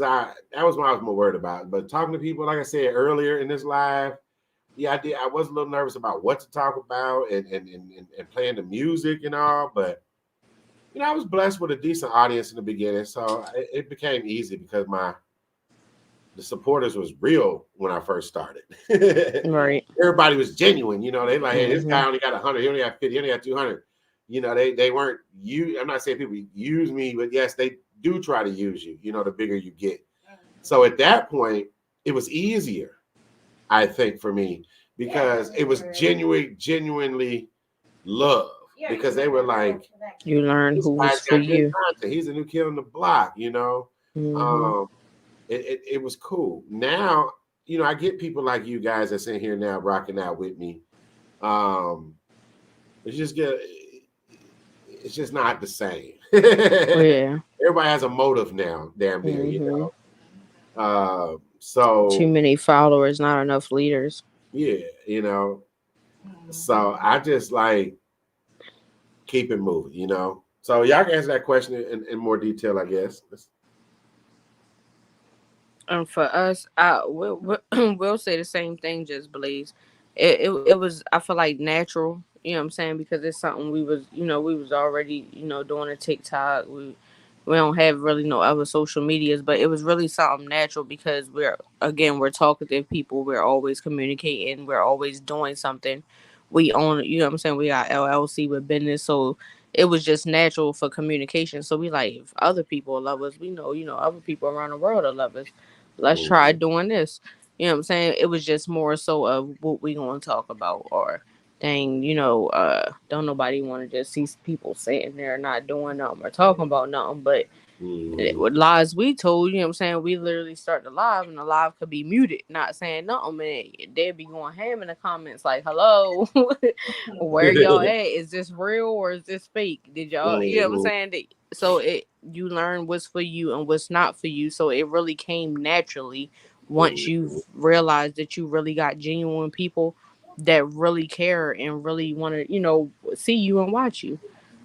that was what I was more worried about. But talking to people, like I said earlier in this live, yeah, I did. I was a little nervous about what to talk about and playing the music and all, but I was blessed with a decent audience in the beginning, so it became easy because the supporters was real when I first started. Right. Everybody was genuine. They like, hey, this guy only got 100, he only got 50, he only got 200. They weren't you. I'm not saying people use me, but yes, they do try to use you. The bigger you get. So at that point, it was easier, I think, for me, because it was genuinely love, because they were like, you learn who was for you. He's a new kid on the block, Um, it was cool. Now, I get people like you guys that's in here now rocking out with me. It's just it's just not the same. Yeah. Everybody has a motive now, damn near, Too so many followers, not enough leaders. yeah, so I just like keep it moving, So y'all can answer that question in more detail, I guess. And for us, we'll say the same thing, just Blaze. It was, I feel like, natural, you know what I'm saying, because it's something we was already, doing a TikTok. We don't have really no other social medias, but it was really something natural because we're talkative people. We're always communicating. We're always doing something. We own, you know what I'm saying. We got LLC with business, so it was just natural for communication. So we like, if other people love us, we know, other people around the world will love us. Let's try doing this. You know what I'm saying? It was just more so of what we gonna talk about, or dang, don't nobody want to just see people sitting there not doing nothing or talking about nothing. But with lies we told, you know what I'm saying, we literally start the live and the live could be muted, not saying nothing, man. They'd be going ham in the comments like, hello, where y'all at? Is this real or is this fake? Did y'all, you know what I'm saying? So you learn what's for you and what's not for you. So it really came naturally once you realized that you really got genuine people that really care and really want to, see you and watch you.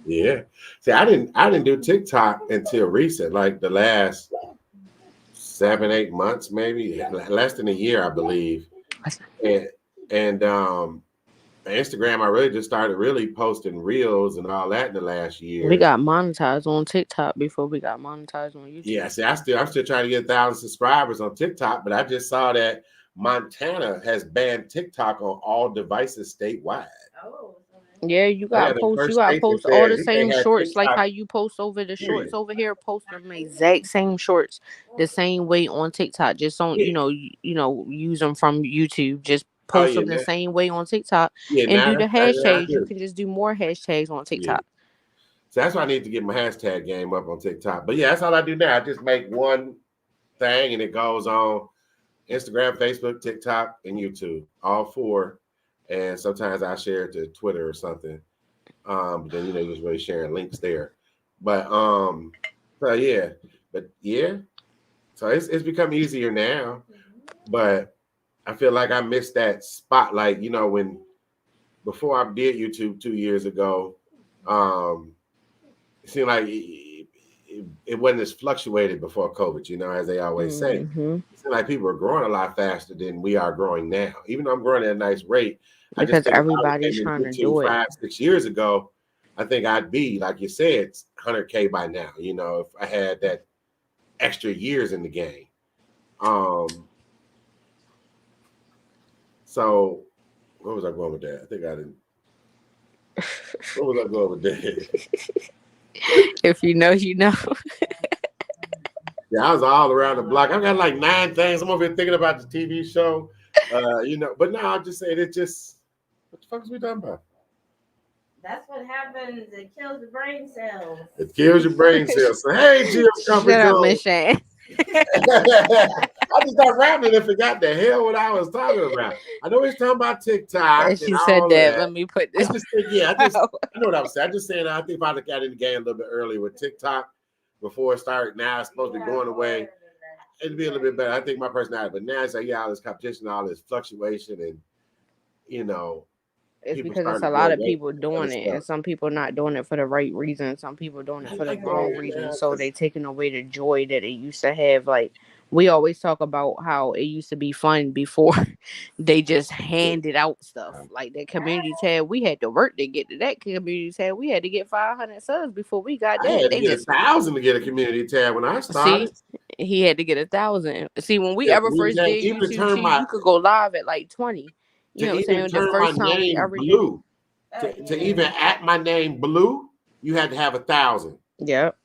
Yeah. See, I didn't do TikTok until recent, like the last 7-8 months, maybe less than a year, I believe. And Instagram, I really just started really posting reels and all that in the last year. We got monetized on TikTok before we got monetized on YouTube. Yeah, see, I'm still trying to get 1,000 subscribers on TikTok, but I just saw that Montana has banned TikTok on all devices statewide. Oh. Yeah, you got post. You got post all the same shorts, TikTok. like how you post over the shorts over here. Post them exact same shorts, the same way on TikTok. Just don't, use them from YouTube. Just post them the same way on TikTok, and do the hashtags. You can just do more hashtags on TikTok. So that's why I need to get my hashtag game up on TikTok. But yeah, that's all I do now. I just make one thing, and it goes on Instagram, Facebook, TikTok, and YouTube. All four. And sometimes I share it to Twitter or something. But then you're just really sharing links there. But so yeah. So it's become easier now. But I feel like I missed that spotlight, when before I did YouTube 2 years ago, it seemed like it wasn't as fluctuated before COVID, as they always say. It seemed like people are growing a lot faster than we are growing now. Even though I'm growing at a nice rate, because everybody's trying to do it. 5-6 years ago, I think I'd be, like you said, 100K by now, if I had that extra years in the game. So where was I going with that? I think I didn't. Where was I going with that? If you know, you know. Yeah, I was all around the block. I've got like 9 things. I'm over here thinking about the TV show, But no, I'm just saying, what the fuck is we talking about? That's what happens. It kills the brain cells. It kills your brain cells. So hey, Jill, shut up, Miss Shan. I just got rapping and forgot the hell what I was talking about. I know he's talking about TikTok. As you said that, let me put this. I know what I'm saying. I'm just saying, I think if I got in the game a little bit earlier with TikTok before it started, now it's supposed to be going away. It'd be a little bit better. I think my personality, but now it's like, all this competition, all this fluctuation, and it's because it's a lot of people doing it, and some people not doing it for the right reason. Some people doing it for the wrong reason. So they taking away the joy that it used to have. Like we always talk about how it used to be fun before they just handed out stuff. Like that community tab, we had to work to get to that community tab. We had to get 500 subs before we got that. I had to get 1,000 to get a community tab when I started. See, he had to get 1,000. See, when we ever first did YouTube, you could go live at like 20. You know what I'm saying? The first time we ever blue. To even at my name blue, you had to have 1,000. Yep.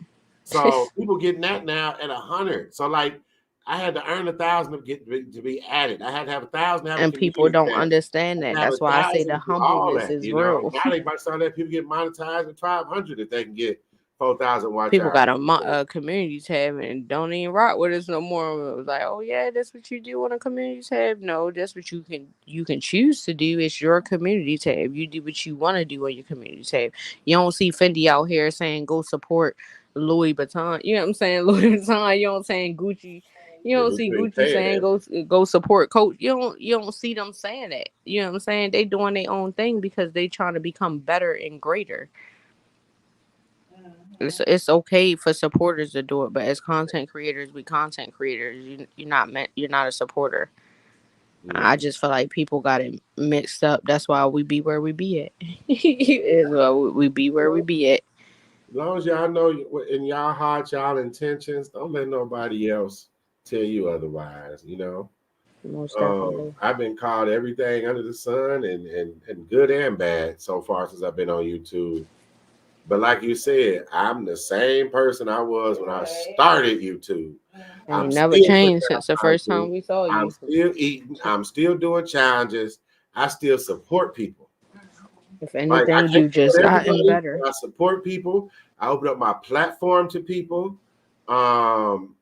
So people getting that now at 100. So like I had to earn 1,000 to be added. I had to have 1,000. And people don't understand that. That's why I say the humbleness is real. Now they might start letting people get monetized at 500 if they can get 4,000 watch People hours. got a community tab and don't even rock with us no more. It was like, oh yeah, that's what you do on a community tab. No, that's what you can choose to do. It's your community tab. You do what you want to do on your community tab. You don't see Fendi out here saying go support Louis Vuitton. You know what I'm saying? Louis Vuitton. You don't saying Gucci. You Yeah, don't we see couldn't Gucci pay saying that. go support Coach. You don't see them saying that. You know what I'm saying? They doing their own thing because they trying to become better and greater. It's okay for supporters to do it, but as content creators, we content creators. You're not a supporter. I Yeah. just feel like people got it mixed up. That's why we be where we be at. Is why we be where we be at. As long as y'all know in y'all heart, y'all intentions, don't let nobody else tell you otherwise. Most definitely. I've been called everything under the sun and good and bad so far since I've been on YouTube. But like you said, I'm the same person I was when I started YouTube. And I'm it never still putting changed out since the first time content. we saw I'm you. still eating. I'm still doing challenges. I still support people. If Like I anything, can't you just support gotten everybody, better. but I support people. I open up my platform to people. Um,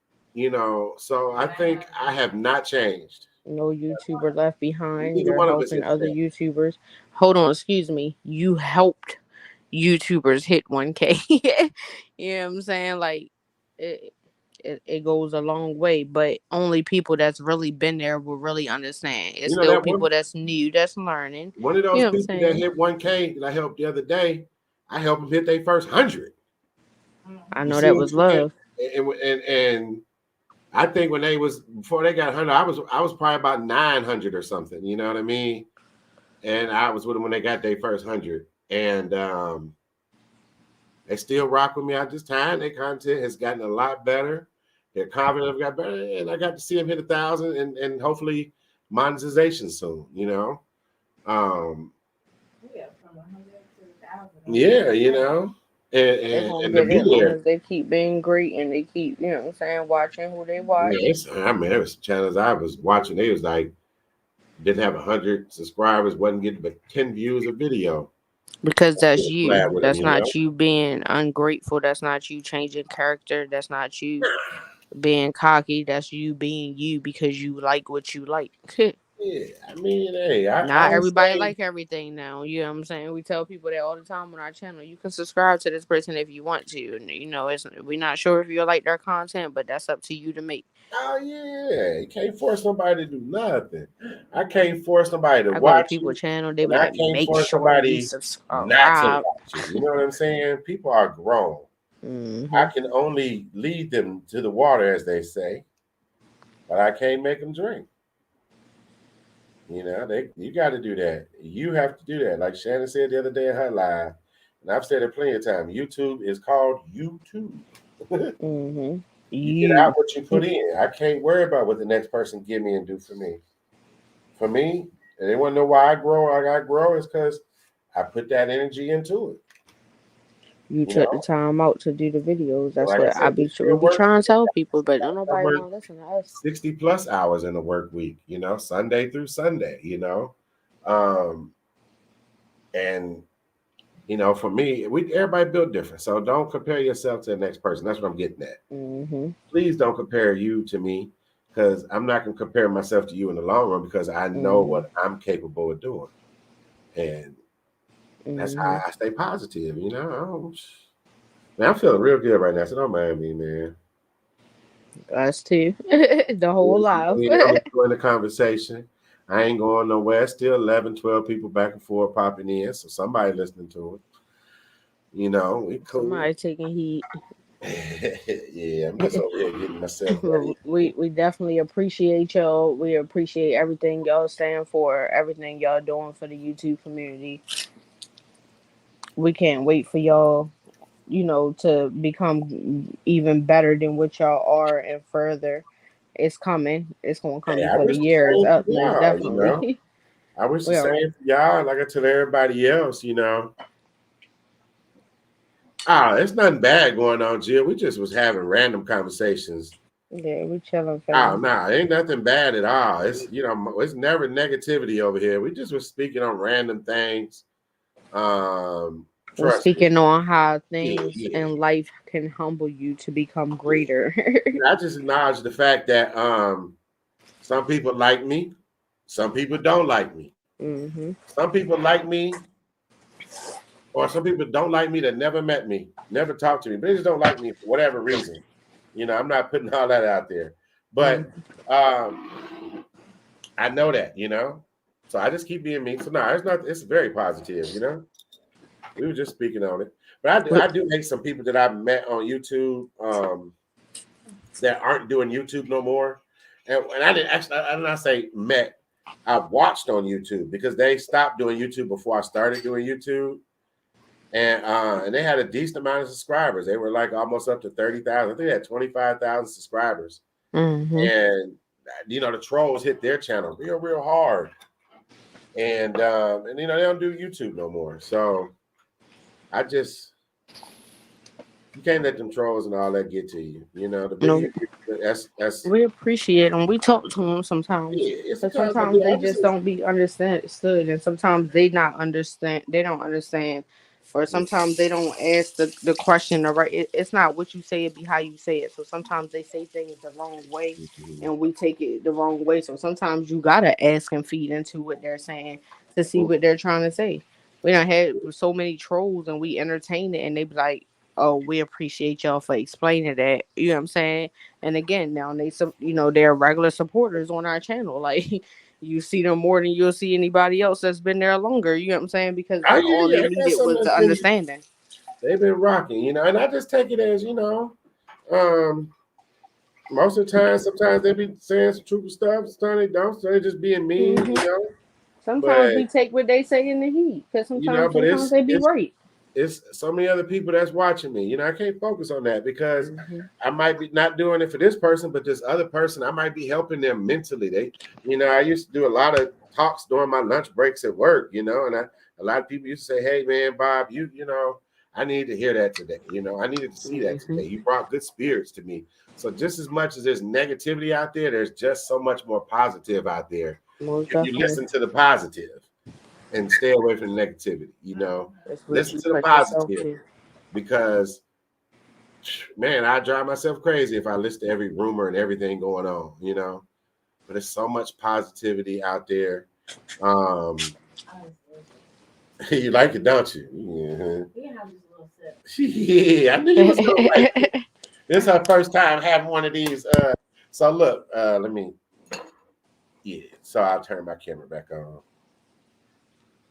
so I think I have not changed. No YouTuber left behind. Neither You're one of us helping have other changed. YouTubers. Hold on, excuse me. You helped YouTubers hit 1K. You know what I'm saying? Like it, it goes a long way, but only people that's really been there will really understand. It's still That people that's new that's learning. one of You those know what I'm people that saying? hit 1K that I helped the other day, I helped them hit their first 100. I You know see that what was I'm saying? love. And I think when before they got 100, I was probably about 900 or something. You know what I mean? And I was with them when they got their first 100, and they still rock with me at this time. Their content has gotten a lot better. Their confidence got better, and I got to see them hit 1,000 and hopefully monetization soon. Um, Yeah, from 100 to 1,000. yeah, They're and, gonna and to get it be as long there. as they keep being great and they keep, you know what I'm saying, watching who they watch. I mean, there was channels I was watching. They was like didn't have 100 subscribers, wasn't getting but 10 views a video. Because I that's was you. glad with them, That's not you being ungrateful. That's not you changing character. That's not you being cocky. That's you being you because you like what you like. Yeah, I mean, hey, I Not don't everybody say like everything now. You know what I'm saying? We tell people that all the time on our channel. You can subscribe to this person if you want to. And, we're not sure if you like their content, but that's up to you to make. oh yeah, you can't force somebody to do nothing. I can't force somebody to I go to watch people's you, channel, they and be I like, can't make force sure you somebody not to subscribe. watch you. You know what I'm saying? People are grown. Hmm. I can only lead them to the water, as they say, but I can't make them drink. You got to do that. You have to do that. Like Shannon said the other day in her live, and I've said it plenty of times. YouTube is called YouTube. Hmm. You get You. out what you put in. I can't worry about what the next person give me and do for me. For me, and they want to know why I grow. I grow is because I put that energy into it. You You took the know, time out to do the videos. and That's like I what said, we we still be working. trying to tell people, but don't I nobody work want to listen to us. 60 plus hours in a work week. Sunday through Sunday. Um, and for me, everybody built different. So don't compare yourself to the next person. That's what I'm getting at. Hmm. Please don't compare you to me because I'm not going to compare myself to you in the long run because I know Hmm. what I'm capable of doing. And that's Hmm. how I stay positive. Man, I'm feeling real good right now. So don't mind me, man. Us too. The whole life. I'm enjoying the conversation. I ain't going nowhere. Still 11, 12 people back and forth popping in. So somebody listening to it. We cool. Somebody taking heat. Yeah, I'm just over here getting myself ready. We definitely appreciate y'all. We appreciate everything y'all stand for, everything y'all doing for the YouTube community. We can't wait for y'all, to become even better than what y'all are and further. It's coming. It's gonna come Hey, I before the wish the year is same for up, most y'all. definitely. I wish the We are same for y'all. Like I tell everybody else. It's nothing bad going on, Jill. We just was having random conversations. yeah, we chilling, Oh, fam. no, ain't nothing bad at all. It's never negativity over here. We just was speaking on random things. We're Trust me. speaking on how Yeah, things yeah. in life can humble you to become Yeah. greater. I just acknowledge the fact that some people like me, some people don't like me. Hmm. Some people like me, or some people don't like me that never met me, never talked to me. They just don't like me for whatever reason. I'm not putting all that out there, but I know that. So I just keep being me. So no, it's not. It's very positive. We were just speaking on it, but I do hate some people that I've met on YouTube that aren't doing YouTube no more. And I didn't actually. I did not say met. I watched on YouTube because they stopped doing YouTube before I started doing YouTube. And they had a decent amount of subscribers. They were like almost up to 30,000. I think they had 25,000 subscribers. Hmm. And the trolls hit their channel real hard. And they don't do YouTube no more. So I just you can't let them trolls and all that get to you. The No, bigger that's we appreciate them. We talk to them sometimes, yeah. but Sometimes I sometimes do. they just don't be understood, and sometimes they not understand. They don't understand, or sometimes they don't ask the question the right. It's not what you say; it be how you say it. So sometimes they say things the wrong way, and we take it the wrong way. So sometimes you gotta ask and feed into what they're saying to see what they're trying to say. We don't have so many trolls, and we entertain it, and they be like, "Oh, we appreciate y'all for explaining that." You know what I'm saying? And again, now they're regular supporters on our channel. Like you see them more than you'll see anybody else that's been there longer. You know what I'm saying? Because Oh all yeah, they I got needed some was that's the been understanding. they've been rocking, and I just take it as um, most of the time, sometimes they be saying some truthful stuff, sometimes they don't, so they just being Hmm. mean. Sometimes But we take what they say in the heat because but sometimes they be right. it's so many other people that's watching me. I can't focus on that because Hmm. I might be not doing it for this person, but this other person, I might be helping them mentally. I used to do a lot of talks during my lunch breaks at work, and a lot of people used to say, "Hey, man, Bob, I need to hear that today. I needed to see that Hmm. today. You brought good spirits to me." So just as much as there's negativity out there, there's just so much more positive out there Most if you definitely. listen to the positive and stay away from the negativity. That's what Listen you to the put yourself positive to. because, man, I drive myself crazy if I listen to every rumor and everything going on. But there's so much positivity out there. Um, you like it, don't you? You have this little sip. Yeah, I knew you was gonna like it. This is her first time having one of these. So look, let me. Yeah, so I'll turn my camera back on.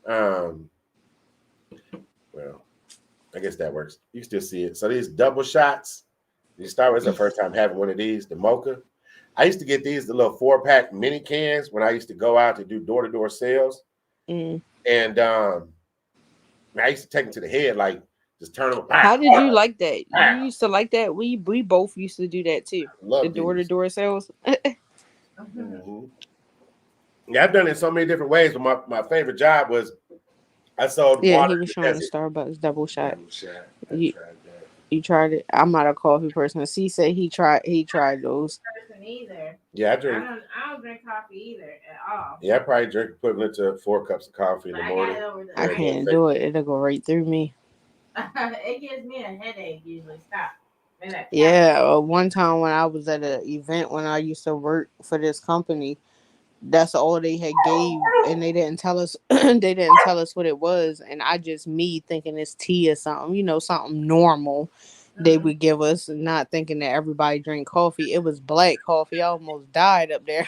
Um, well, I guess that works. You can still see it. So these double shots. You start with the first time having one of these, the mocha. I used to get these, the little 4-pack mini cans when I used to go out to do door-to-door sales. Mm. And I used to take them to the head, like just turn them. How did you like that? You used to like that? We both used to do that too. The Love door to these. door sales. Mm-hmm. Yeah, I've done it in so many different ways, but my favorite job was I sold Yeah, water he in was the showing the desert. Starbucks double shot. Double shot. I You tried that. you tried it. I'm not a coffee person. C said he tried those. Person either. Yeah, I I drink. don't drink coffee either at all. Yeah, I probably drink equivalent to 4 cups of coffee in the But I morning. got it over I the can't do it. It'll go right through me. it gives me a headache usually. Stop. Yeah, one time when I was at an event when I used to work for this company, that's all they had gave, and they didn't tell us. They didn't tell us what it was, and I just me thinking it's tea or something, something normal. They would give us, not thinking that everybody drink coffee. It was black coffee. I almost died up there.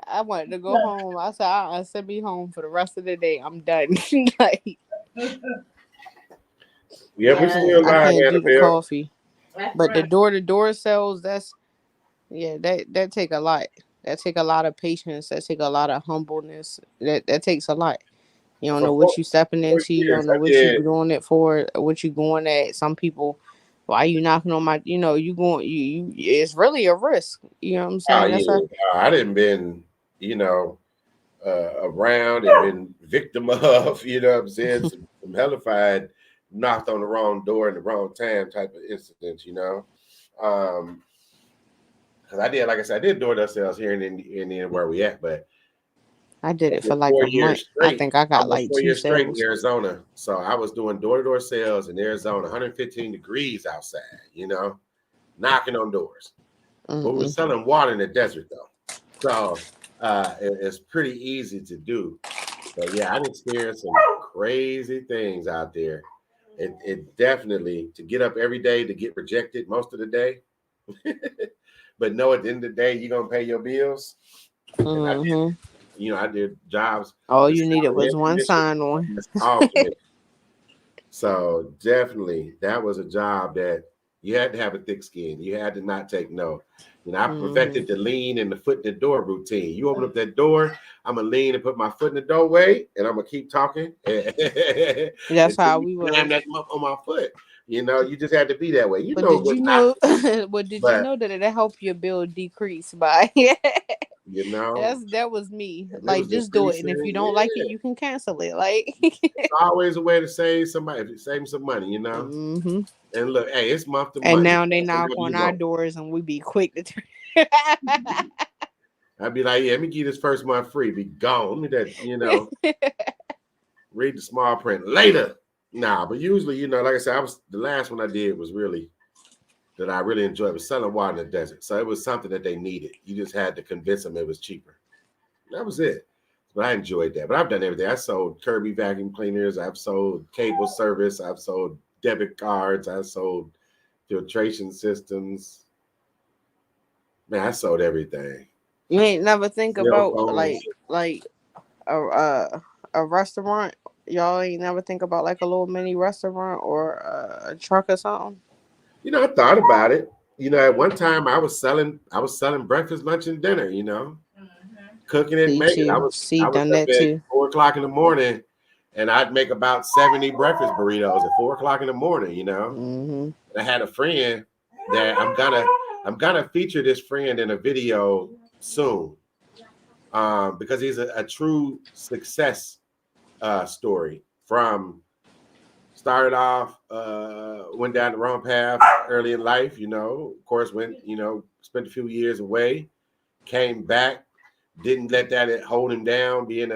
I wanted to go home. I said, I send me home for the rest of the day. I'm done. Like, Yeah, we still I live, can't do the Annabelle. coffee. But the door to door sales, that take a lot. That take a lot of patience. That take a lot of humbleness. That takes a lot. You don't For know what four, you stepping four into. You don't years, know I what you did. doing it for. What you going at. Some people, why you knocking on my? You going. It's really a risk. You know what I'm Oh saying? That's yeah, a I didn't been around and been victim of what I'm saying, some hellified knocked on the wrong door in the wrong time type of incidents. Um, because I did, like I said, I did door to sales here in Indiana where we at, but I did I it for did like a 4 years month. I straight. think I got Almost like 4 two years straight in sales. Arizona. So I was doing door-to-door sales in Arizona, 115 degrees outside, knocking on doors. But we were Mm-mm. selling water in the desert though. So it's pretty easy to do. But yeah, I've experienced some crazy things out there. It definitely to get up every day to get rejected most of the day. But know at the end of the day, you're gonna pay your bills. And Mm-hmm. I did jobs. All The you needed salary was and one commission, sign on. that's all commission. So definitely that was a job that you had to have a thick skin. You had to not take no. I Mm-hmm. perfected the lean and the foot in the door routine. You open up that door, I'm gonna lean and put my foot in the doorway, and I'm gonna keep talking That's until how you we slam was. that on my foot. You just had to be that way. You But know did what's you not, know? But did you but know that it help your bill decrease by? you know, That was me. if it Like was just do it, and increasing, if you don't like it, yeah, you can cancel it. Like. it's always a way to save some money. Mm-hmm. And look, hey, it's month to And month. You now they cancel knock whatever on you our want. doors, and we be quick to turn. I'd be like, yeah, let me give you this first month free. Be gone. Let me read the small print later. Nah, but usually, like I said, the last one I did was really that I really enjoyed was selling water in the desert. So it was something that they needed. You just had to convince them it was cheaper. That was it. But I enjoyed that. But I've done everything. I sold Kirby vacuum cleaners. I've sold cable service. I've sold debit cards. I've sold filtration systems. Man, I sold everything. You ain't never think Cell about phones. like a restaurant. Y'all ain't never think about like a little mini restaurant or a truck or something. I thought about it. At one time I was selling breakfast, lunch, and dinner, cooking it, See making. I too. was See I was done up that at too. 4 o'clock in the morning and I'd make about 70 breakfast burritos at 4 o'clock in the morning. Mm-hmm. And I had a friend that I'm gonna feature this friend in a video soon. Because he's a true success story from started off went down the wrong path early in life, of course went, spent a few years away, came back, didn't let that hold him down, being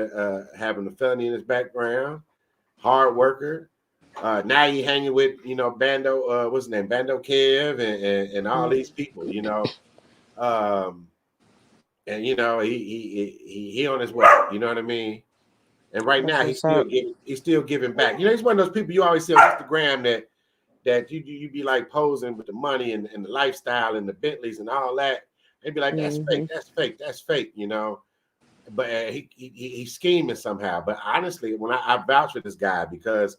having a felony in his background, hard worker. Now he hanging with, Bando, what's his name, Bando Kev and all these people, um, and he on his way, you know what I mean. And right That's now what's up. he's still giving back. He's one of those people you always see on Instagram that you be like posing with the money and the lifestyle and the Bentleys and all that. They'd be like, that's Mm-hmm. fake, that's fake, that's fake, But he's scheming somehow. But honestly, when I vouch for this guy because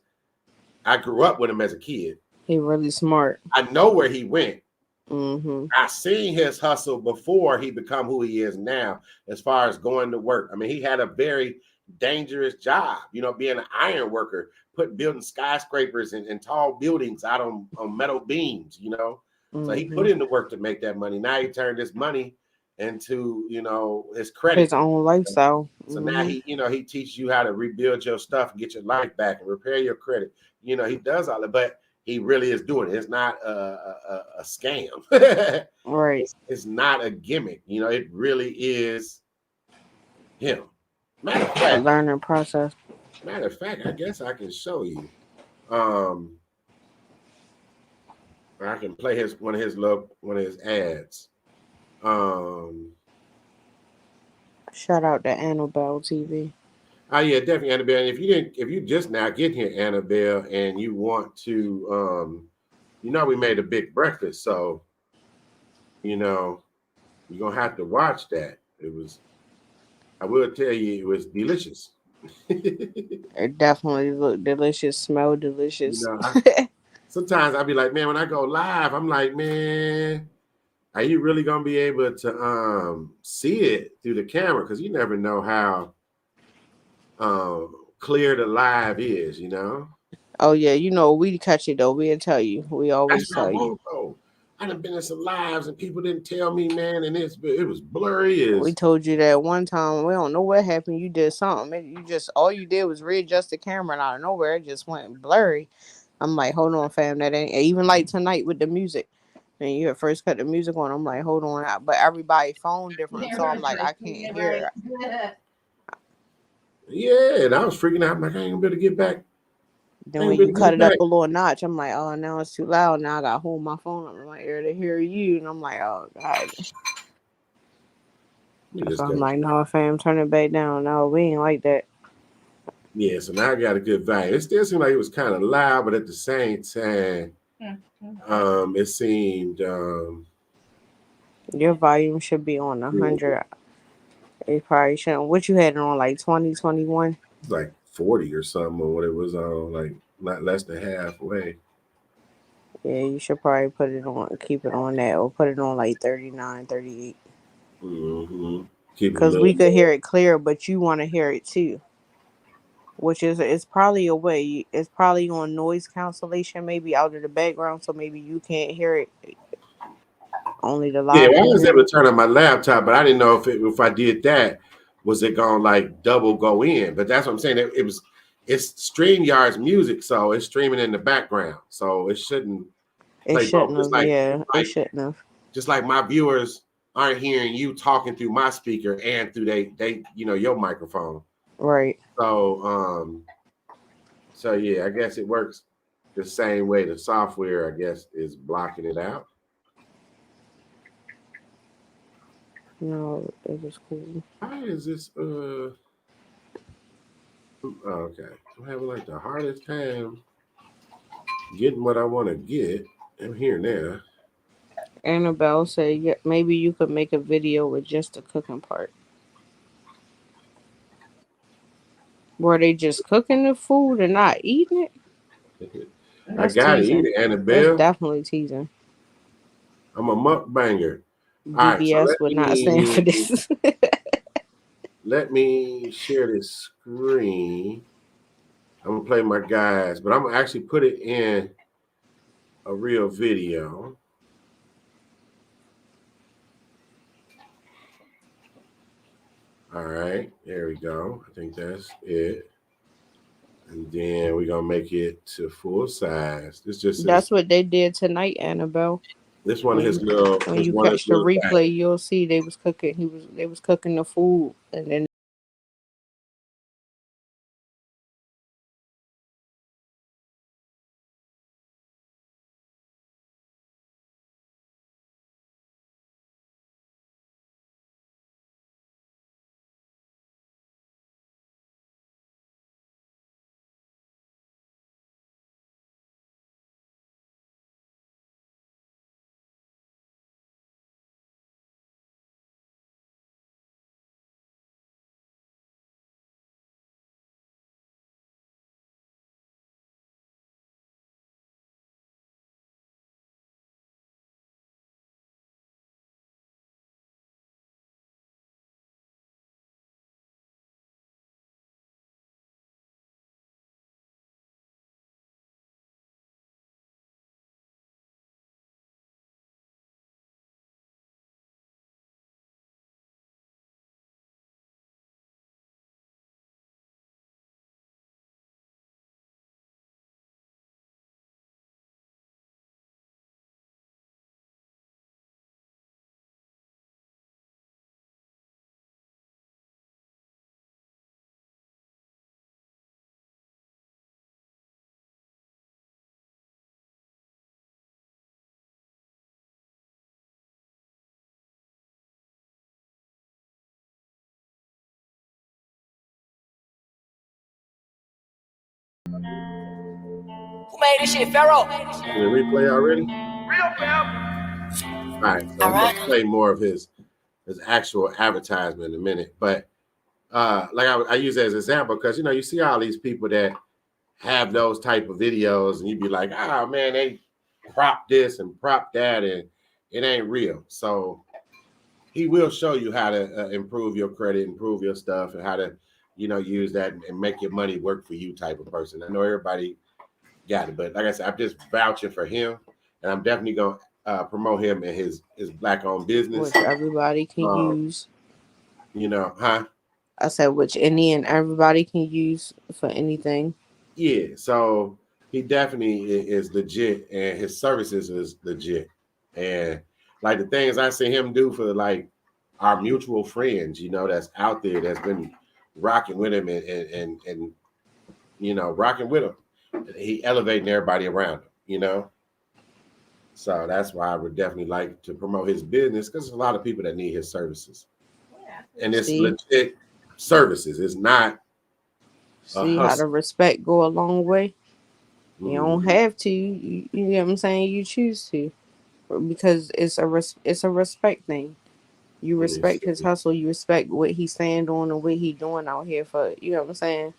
I grew up with him as a kid, He really smart. I know where he went. Mm-hmm. I seen his hustle before he become who he is now, as far as going to work. I mean, he had a very dangerous job, being an iron worker, building skyscrapers and tall buildings out on metal beams, So he Mm-hmm. put in the work to make that money. Now he turned his money into, his credit. His own lifestyle. So now Mm-hmm. he teaches you how to rebuild your stuff and get your life back and repair your credit. He does all that, but he really is doing it. It's not a scam. Right. It's not a gimmick. It really is him. Matter of A fact, learning process. I guess I can show you. I can play one of his ads. Shout out to Annabelle TV. Oh yeah, definitely, Annabelle. And if you just now get here, Annabelle, and you want to, we made a big breakfast, so you're gonna have to watch that. I will tell you, it was delicious. It definitely looked delicious, smell delicious. Sometimes I'll be like, man, when I go live, I'm like, man, are you really gonna be able to see it through the camera? Because you never know how clear the live is, Oh yeah, we catch it though. We'll tell you. We That's always what I tell you. want, though. I done been in some lives and people didn't tell me, man, and it was blurry We as told you that one time. We don't know what happened. You did something. You just all you did was readjust the camera, and out of nowhere it just went blurry. I'm like, hold on, fam. That ain't even like tonight with the music. And you had first cut the music on. I'm like, hold on. But everybody phone different, so I'm like, I can't hear. Yeah, and I was freaking out. I'm like, I ain't gonna be able to get back. Then I ain't when gonna you be able to cut get it up back. a little notch, I'm like, oh, now it's too loud. Now I got to hold my phone up in my ear to hear you. And I'm like, oh, God. Let me So just I'm go. like, no, fam, turn it back down. No, we ain't like that. Yeah, so now I got a good value. It still seemed like it was kind of loud, but at the same time, it seemed Your volume should be on it 100. It probably shouldn't. What you had it on, like 20, 21? was like 40 or something, or what it was on, like not less than halfway. Yeah, you should probably put it on, keep it on that, or put it on like 39, 38. Mm-hmm. Keep it a Because little we could low. hear it clear, but you want to hear it too. Which is, it's probably a way. It's probably on noise cancellation, maybe out of the background, so maybe you can't hear it. Only the Yeah, live well, I people was hear able it. to turn on my laptop, but I didn't know if I did that, was it gonna like double go in? But that's what I'm saying. It's StreamYard's music, so it's streaming in the background, so it shouldn't It play both. shouldn't have. Yeah, it shouldn't have. Just like my viewers aren't hearing you talking through my speaker and through they your microphone. Right. So so yeah, I guess it works the same way. The software, I guess, is blocking it out. No, it was cool. Why is this okay. I'm having like the hardest time getting what I want to get. I'm here now. Annabelle said, yeah, maybe you could make a video with just the cooking part. Were they just cooking the food and not eating it? I That's gotta eat teasing. it, That's Annabelle. definitely teasing. I'm a mukbanger. All right, so BBS would not stand for this. let me share this screen. I'm gonna play my guys, but I'm gonna actually put it in a real video. All right, there we go. I think that's it. And then we're gonna make it to full size. This just is That's what they did tonight, Annabelle. this one of When his you little when his you one of his catch the little replay, guys. you'll see they was cooking. They was cooking the food, and then Who made this shit, Pharaoh? The replay already? All right, so I'm gonna play more of his actual advertisement in a minute. But like I use it as an example because you see all these people that have those type of videos, and you'd be like, oh man, they prop this and prop that, and it ain't real. So he will show you how to improve your credit, improve your stuff, and how to use that and make your money work for you type of person. I know everybody got it, but like I said, I'm just vouching for him, and I'm definitely gonna promote him and his black owned business. which everybody can use. Huh? I said which any and everybody can use for anything. Yeah, so he definitely is legit, and his services is legit, and like the things I see him do for like our mutual friends, that's out there that's been rocking with him and rocking with him. He elevating everybody around him, So that's why I would definitely like to promote his business because there's a lot of people that need his services. And it's legit services. It's not See how the respect go a long way. You don't have to. You know what I'm saying? You choose to, because it's a respect thing. You respect his hustle. You respect what he stand on and what he doing out here for. You know what I'm saying?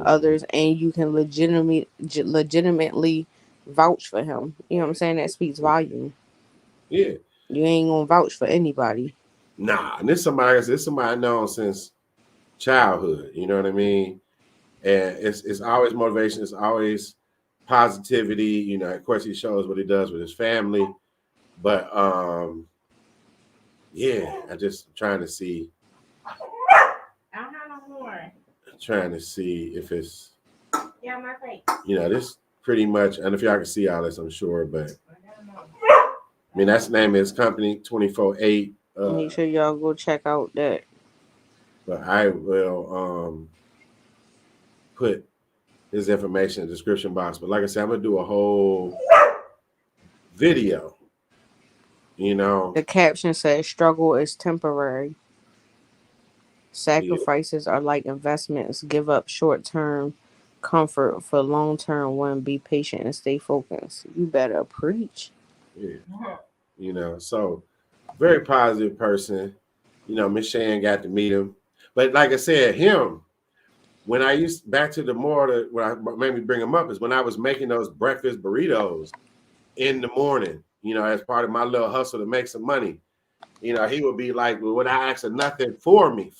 Others, and you can legitimately vouch for him. You know what I'm saying? That speaks volume. Yeah. You ain't gonna vouch for anybody. Nah, and this somebody I know since childhood. You know what I mean? And it's always motivation. It's always positivity. Of course, he shows what he does with his family, but yeah, I just trying to see. I don't have no more. Trying to see if it's. Yeah, my face. This pretty much. And if y'all can see all this, I'm sure, but I mean that's the name of his company, 24/8. Make sure y'all go check out that. But I will put his information in the description box. But like I said, I'm gonna do a whole video. The caption says struggle is temporary. Sacrifices are like investments. Give up short-term comfort for long-term one. Be patient and stay focused. You better preach. Yeah. So very positive person. Miss Shan got to meet him. But like I said, when I used back to the more what I made me bring him up is when I was making those breakfast burritos in the morning, as part of my little hustle to make some money. He would be like, well, when I asked for nothing from me,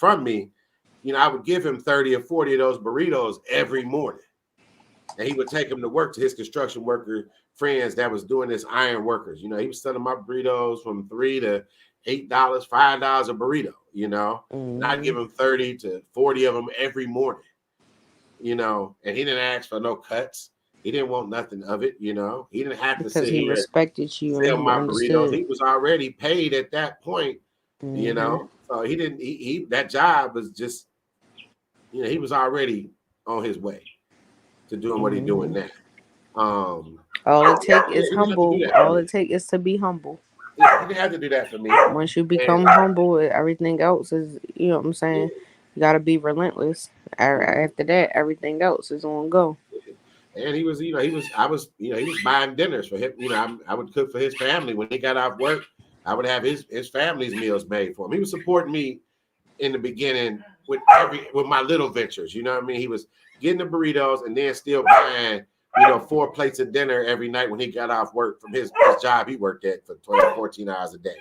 I would give him 30 or 40 of those burritos every morning. And he would take them to work to his construction worker friends that was doing this iron workers. He was selling my burritos from $3 to $8, $5 a burrito, and I'd give him 30 to 40 of them every morning, and he didn't ask for no cuts. He didn't want nothing of it, He didn't have to because sit he here respected you sell and my understood. burritos. He was already paid at that point, So he didn't. He that job was just, he was already on his way to doing what he's doing now. All it takes is humble. All it takes is to be humble. He didn't have to do that for me. Once you become humble, everything else is, you know what I'm saying? You got to be relentless. After that, everything else is on go. And he was buying dinners for him. I would cook for his family when he got off work. I would have his family's meals made for him. He was supporting me in the beginning with my little ventures. You know what I mean? He was getting the burritos and then still buying 4 plates of dinner every night when he got off work from his job he worked at for 12, 14 hours a day.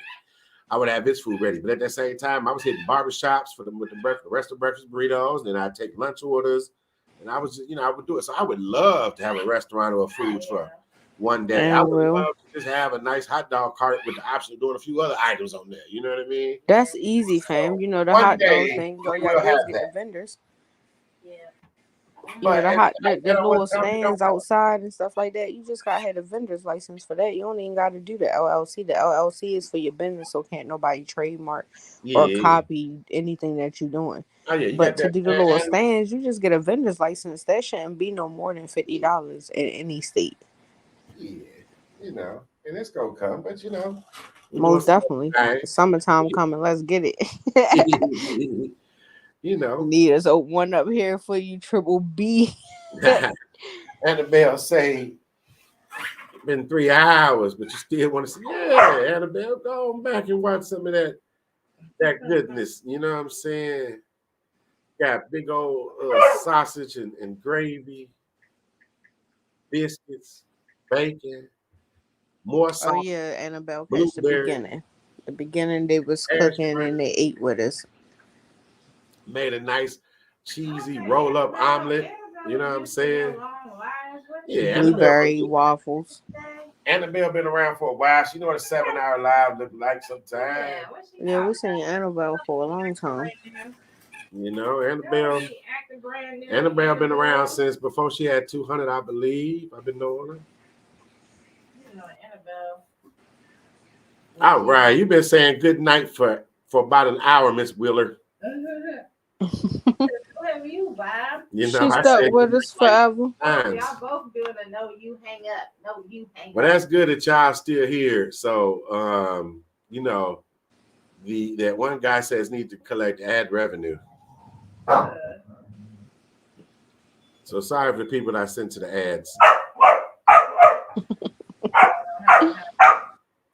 I would have his food ready. But at that same time, I was hitting barbershops with the rest of breakfast burritos. Then I'd take lunch orders. And I was just, I would do it. So I would love to have a restaurant or a food truck one day. I would love to just have a nice hot dog cart with the option of doing a few other items on there. You know what I mean? That's easy, fam. The hot dog thing. All you gotta do is get the vendors. The little stands outside and stuff like that. You just gotta have a vendor's license for that. You don't even gotta do the LLC. The LLC is for your business, so can't nobody trademark or copy anything that you're doing. But to do the little stands, you just get a vendor's license. That shouldn't be no more than $50 in any state. Yeah, and it's gonna come, but most definitely. Summertime coming. Let's get it. Need us one up here for you, Triple B. Annabelle say, been 3 hours, but you still want to say, yeah, Annabelle, go on back and watch some of that goodness. You know what I'm saying? Got big old sausage and gravy, biscuits, bacon, more sauce. Oh yeah, Annabelle catch the beginning. The beginning they was cooking and they ate with us. Made a nice cheesy roll-up omelet. You know what I'm saying? Yeah, blueberry waffles. Annabelle been around for a while. She know what a 7-hour live look like sometimes. Yeah, we seen Annabelle for a long time. Annabelle been around since before she had 200, I believe. I've been knowing her. All right, you've been saying good night for about an hour, Miss Wheeler. time. You know, She I stuck said with us forever. times. Y'all both doing a no you hang up. No you hang Well, up. that's good that y'all still here. So, you know, that one guy says need to collect ad revenue. So sorry for the people that I sent to the ads.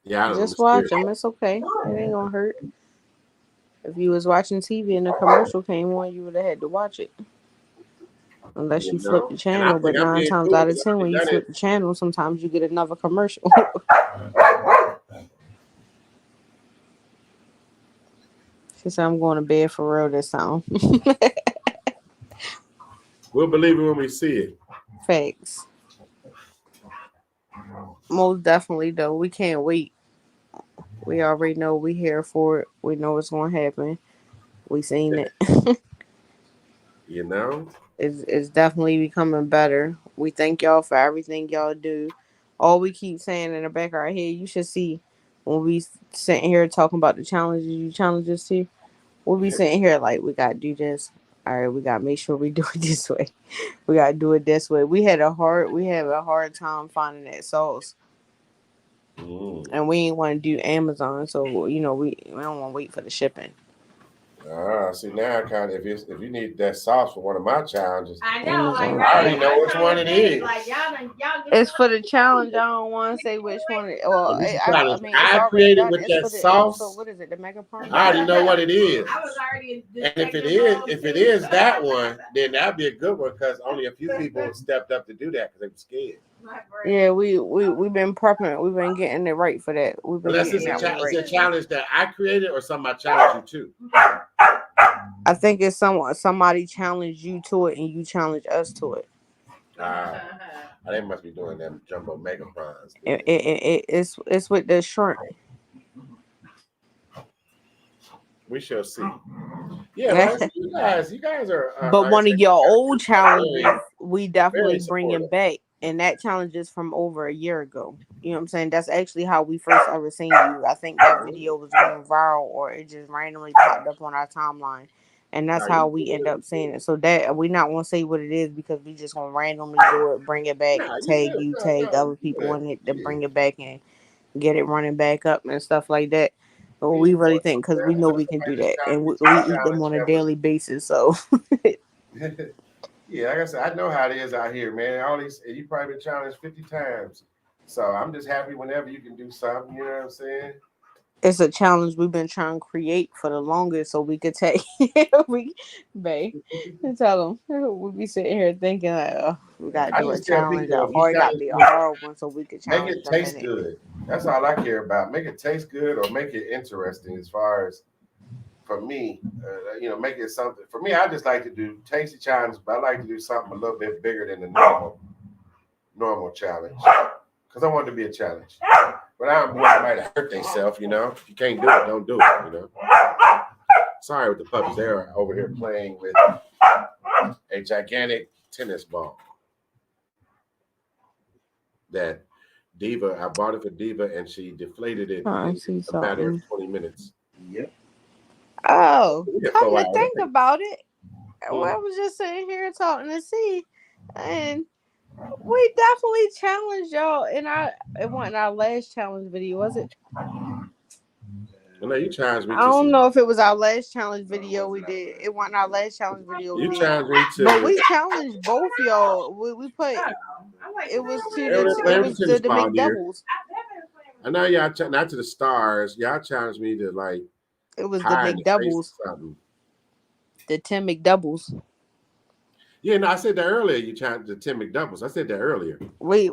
Yeah, I don't Just know. watch them. It's okay. It ain't gonna hurt. If you was watching TV and the commercial came on, you would have had to watch it. Unless You you flip know? the And I channel. But think I'm 9 being times cool out of because 10, I've when you done flip it. the channel, sometimes you get another commercial. She said, I'm going to bed for real this time. We'll believe it when we see it. Facts. Most definitely, though. We can't wait. We already know we here for it. We know it's going to happen. We seen it. You know? It's definitely becoming better. We thank y'all for everything y'all do. All we keep saying in the back of our head, you should see when we sitting here talking about the challenges you challenge us to. We'll be sitting here like, we got to do this. All right, we got to make sure we do it this way. We got to do it this way. We have a hard time finding that sauce. And we ain't want to do Amazon. So, you know, we don't want to wait for the shipping. See now, kind of if you need that sauce for one of my challenges, I know, like Amazon. right. I already know which one it is. Like y'all get It's for the challenge. I don't want to say which one. Well, This is I challenge mean, it's I already created done. with It's that for the. sauce. So what is it? The mega prawn? I already know what it is. I was already And if it is that one, then that'd be a good one because only a few people stepped up to do that because they were scared. Yeah, we've been prepping. We've been getting it right for that. We've been Unless getting it's that one right. a challenge that I created or somebody challenged you to. I think it's somebody challenged you to it and you challenge us to it. They must be doing them jumbo mega prawns. It's with the shrimp. We shall see. Yeah, well, you guys are. But one of your old challenges, we definitely very bringing supportive. back, and that challenge is from over a year ago. You know what I'm saying? That's actually how we first ever seen you. I think that video was going viral, or it just randomly popped up on our timeline, and that's how we end up seeing it. So that we not want to say what it is because we just gonna randomly do it, bring it back, tag you, tag other people in it to bring it back and get it running back up and stuff like that. But we really think because we know we can do that, and we eat them on a daily basis. So. Yeah, like I said, I know how it is out here, man. All these, you probably been challenged 50 times. So I'm just happy whenever you can do something. You know what I'm saying? It's a challenge we've been trying to create for the longest, so we could take we, tell them we be sitting here thinking like, oh, we gotta I do a just tell challenge, people, if you or it gotta challenge be a me, hard one, so we could make challenge it them in taste it. good. That's all I care about. Make it taste good or make it interesting. As far as for me, you know, make it something. For me, I just like to do tasty challenges, but I like to do something a little bit bigger than the normal challenge because I want it to be a challenge. But I don't want somebody to hurt themselves, you know. If you can't do it, don't do it, you know. Sorry with the puppies. They're over here playing with a gigantic tennis ball that Diva, I bought it for Diva and she deflated it in a matter of 20 minutes. Yep. Oh, come to think about it, I was just sitting here talking to see, and we definitely challenged y'all it wasn't our last challenge video, was it? Well, no, you challenged me I don't know if it was our last challenge video we did. It wasn't our last challenge video we did. Challenged me to, but we challenged both y'all. We put it was the McDoubles. I know y'all not to the stars. Y'all challenged me to like. It was the McDoubles. The 10 McDoubles. Yeah, no, I said that earlier. You challenged the 10 McDoubles. I said that earlier. We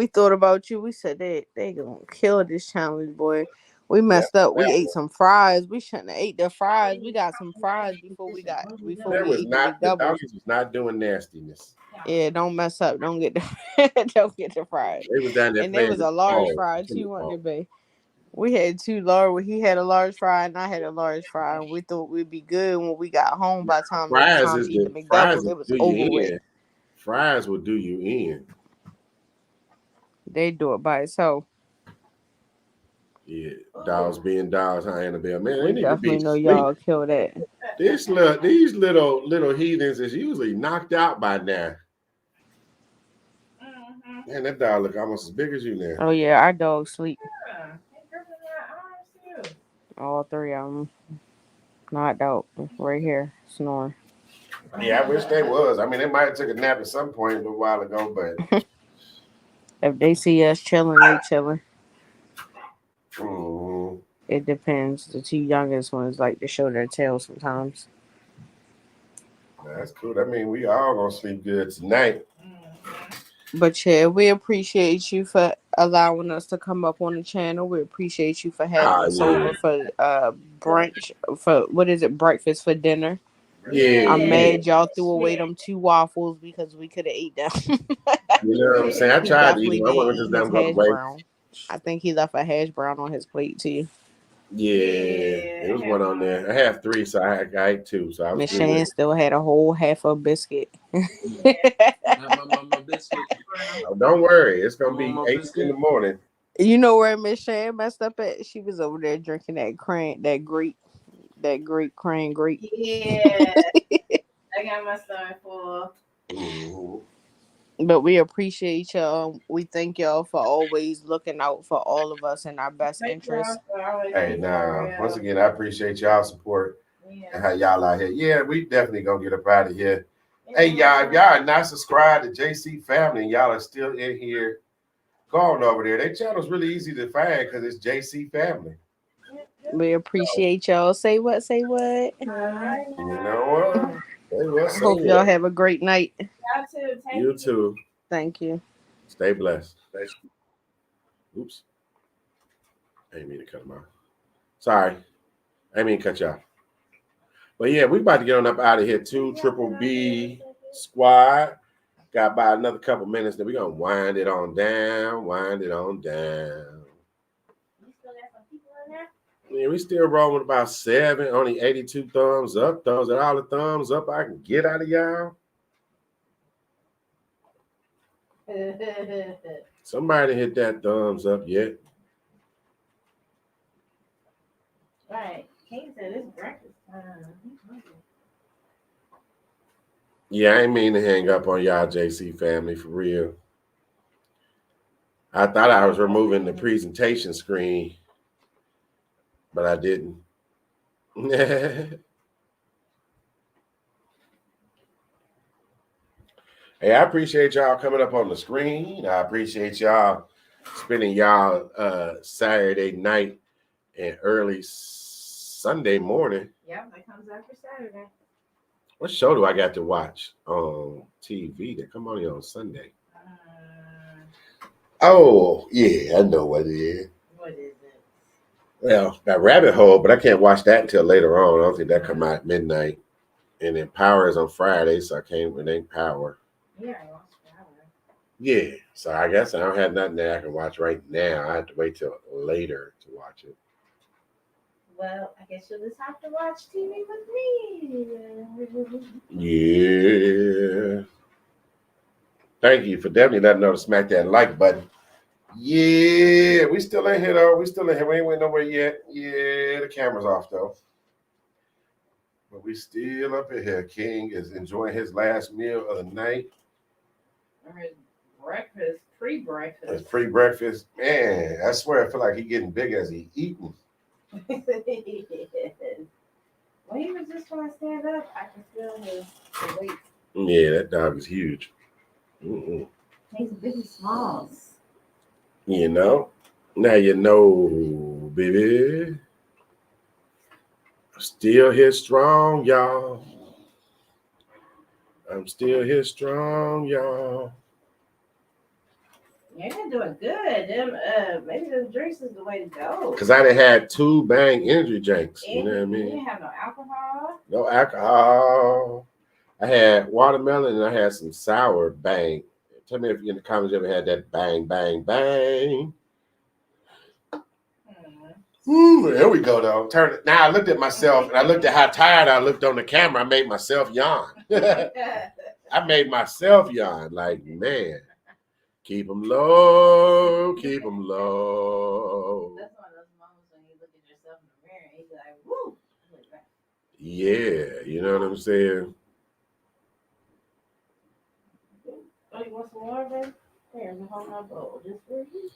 thought about you. We said they gonna kill this challenge, boy. We messed up. We ate some fries. We shouldn't have ate the fries. We got some fries before we ate the McDoubles. The McDoubles was not doing nastiness. Yeah, don't mess up. Don't get the don't get the fries. They was down there and there was a large fry too, wasn't there, babe? We had 2 large. He had a large fry and I had a large fry. And we thought we'd be good when we got home. By the time it was time to eat the McDoubles, it was over with. Fries will do you in. They do it by itself. Yeah, dogs being dogs, huh, Annabelle? Man, they We need to be definitely know asleep. y'all kill that. These little heathens is usually knocked out by now. Man, that dog look almost as big as you now. Oh yeah, our dogs sleep. Yeah. Hey, Griffin, I arms too. All three of them knocked out right here, snoring. Yeah, I wish they was. I mean, they might have took a nap at some point a little while ago, but If they see us chilling, they chilling. mm, It depends. The two youngest ones like to show their tail sometimes. that's cool. That mean we all gonna sleep good tonight. But yeah, we appreciate you for allowing us to come up on the channel. We appreciate you for having Ah, us yeah. over for brunch, for what is it, breakfast for dinner. Yeah, I'm yeah. mad y'all threw away them 2 waffles because we could have ate them. You know what I'm saying? I He tried to eat definitely them. I didn't wasn't just eat his them go hash away. brown. I think he left a hash brown on his plate too. Yeah, it was one on there. I have 3, so I ate 2, so I was Miss good. Shan still had a whole half a biscuit. My biscuit. Oh, don't worry, it's gonna be My 8 in biscuit. the morning. You know where Miss Shan messed up at? She was over there drinking that great cran grape. Yeah. I got my stomach full. But we appreciate y'all. We thank y'all for always looking out for all of us in our best Thank y'all interest. for always Hey, being now real. once again, I appreciate y'all support and Yeah. how y'all out here. Yeah, we definitely gonna get up out of here. Hey, y'all, if y'all are not subscribed to JC Family and y'all are still in here, go on over there. Their channel's really easy to find because it's JC Family. We appreciate y'all. Say what? Say what? You know what? I hope y'all have a great night. Y'all too. Take You too. Thank you. Stay blessed. Oops. I didn't mean to cut them off. Sorry. I didn't mean to cut you off. But yeah, we about to get on up out of here too. Triple B squad. Got about another couple minutes. Then we're going to wind it on down. Yeah, we still rolling with about 7. Only 82 thumbs up. Those are all the thumbs up I can get out of y'all. Somebody hit that thumbs up yet. Right. King said it's breakfast time. Yeah, I ain't mean to hang up on y'all, JC family, for real. I thought I was removing the presentation screen, but I didn't. Hey, I appreciate y'all coming up on the screen. I appreciate y'all spending y'all Saturday night and early Sunday morning. Yeah, that comes after Saturday. What show do I got to watch on TV that come on here on Sunday? Oh, yeah, I know what it is. What is it? Well, got Rabbit Hole, but I can't watch that until later on. I don't think that come out at midnight. And then Power is on Friday, so I can't. It ain't Power. Yeah, I watched Power. Yeah, so I guess I don't have nothing that I can watch right now. I have to wait till later to watch it. Well, I guess you'll just have to watch TV with me. Yeah. Thank you for definitely letting know to smack that like button. Yeah, we still in here though. We still in here. We ain't went nowhere yet. Yeah, the camera's off though. But we still up in here. King is enjoying his last meal of the night. Or his breakfast, pre-breakfast. His pre-breakfast. Man, I swear I feel like he getting big as he eating. When he was just trying to stand up, I can feel his weight. Yeah, that dog is huge. Mm-mm. He's big and small. You know? Now you know, baby. I'm still here strong, y'all. I'm still here strong, y'all. Yeah, you're doing good. Them, maybe the drinks is the way to go. Because I done had 2 Bang energy drinks. You know what I You mean? didn't have no alcohol. No alcohol. I had watermelon and I had some sour Bang. Tell me if you in the comments you ever had that Bang, Bang, Bang. Ooh, there we go though. Turn it. Now I looked at myself and I looked at how tired I looked on the camera. I made myself yawn. I made myself yawn. Like, man, keep them low, keep them low. That's one of those Yeah, you know what I'm saying? Oh, you want some more, baby? Here's a whole nother bowl just for you.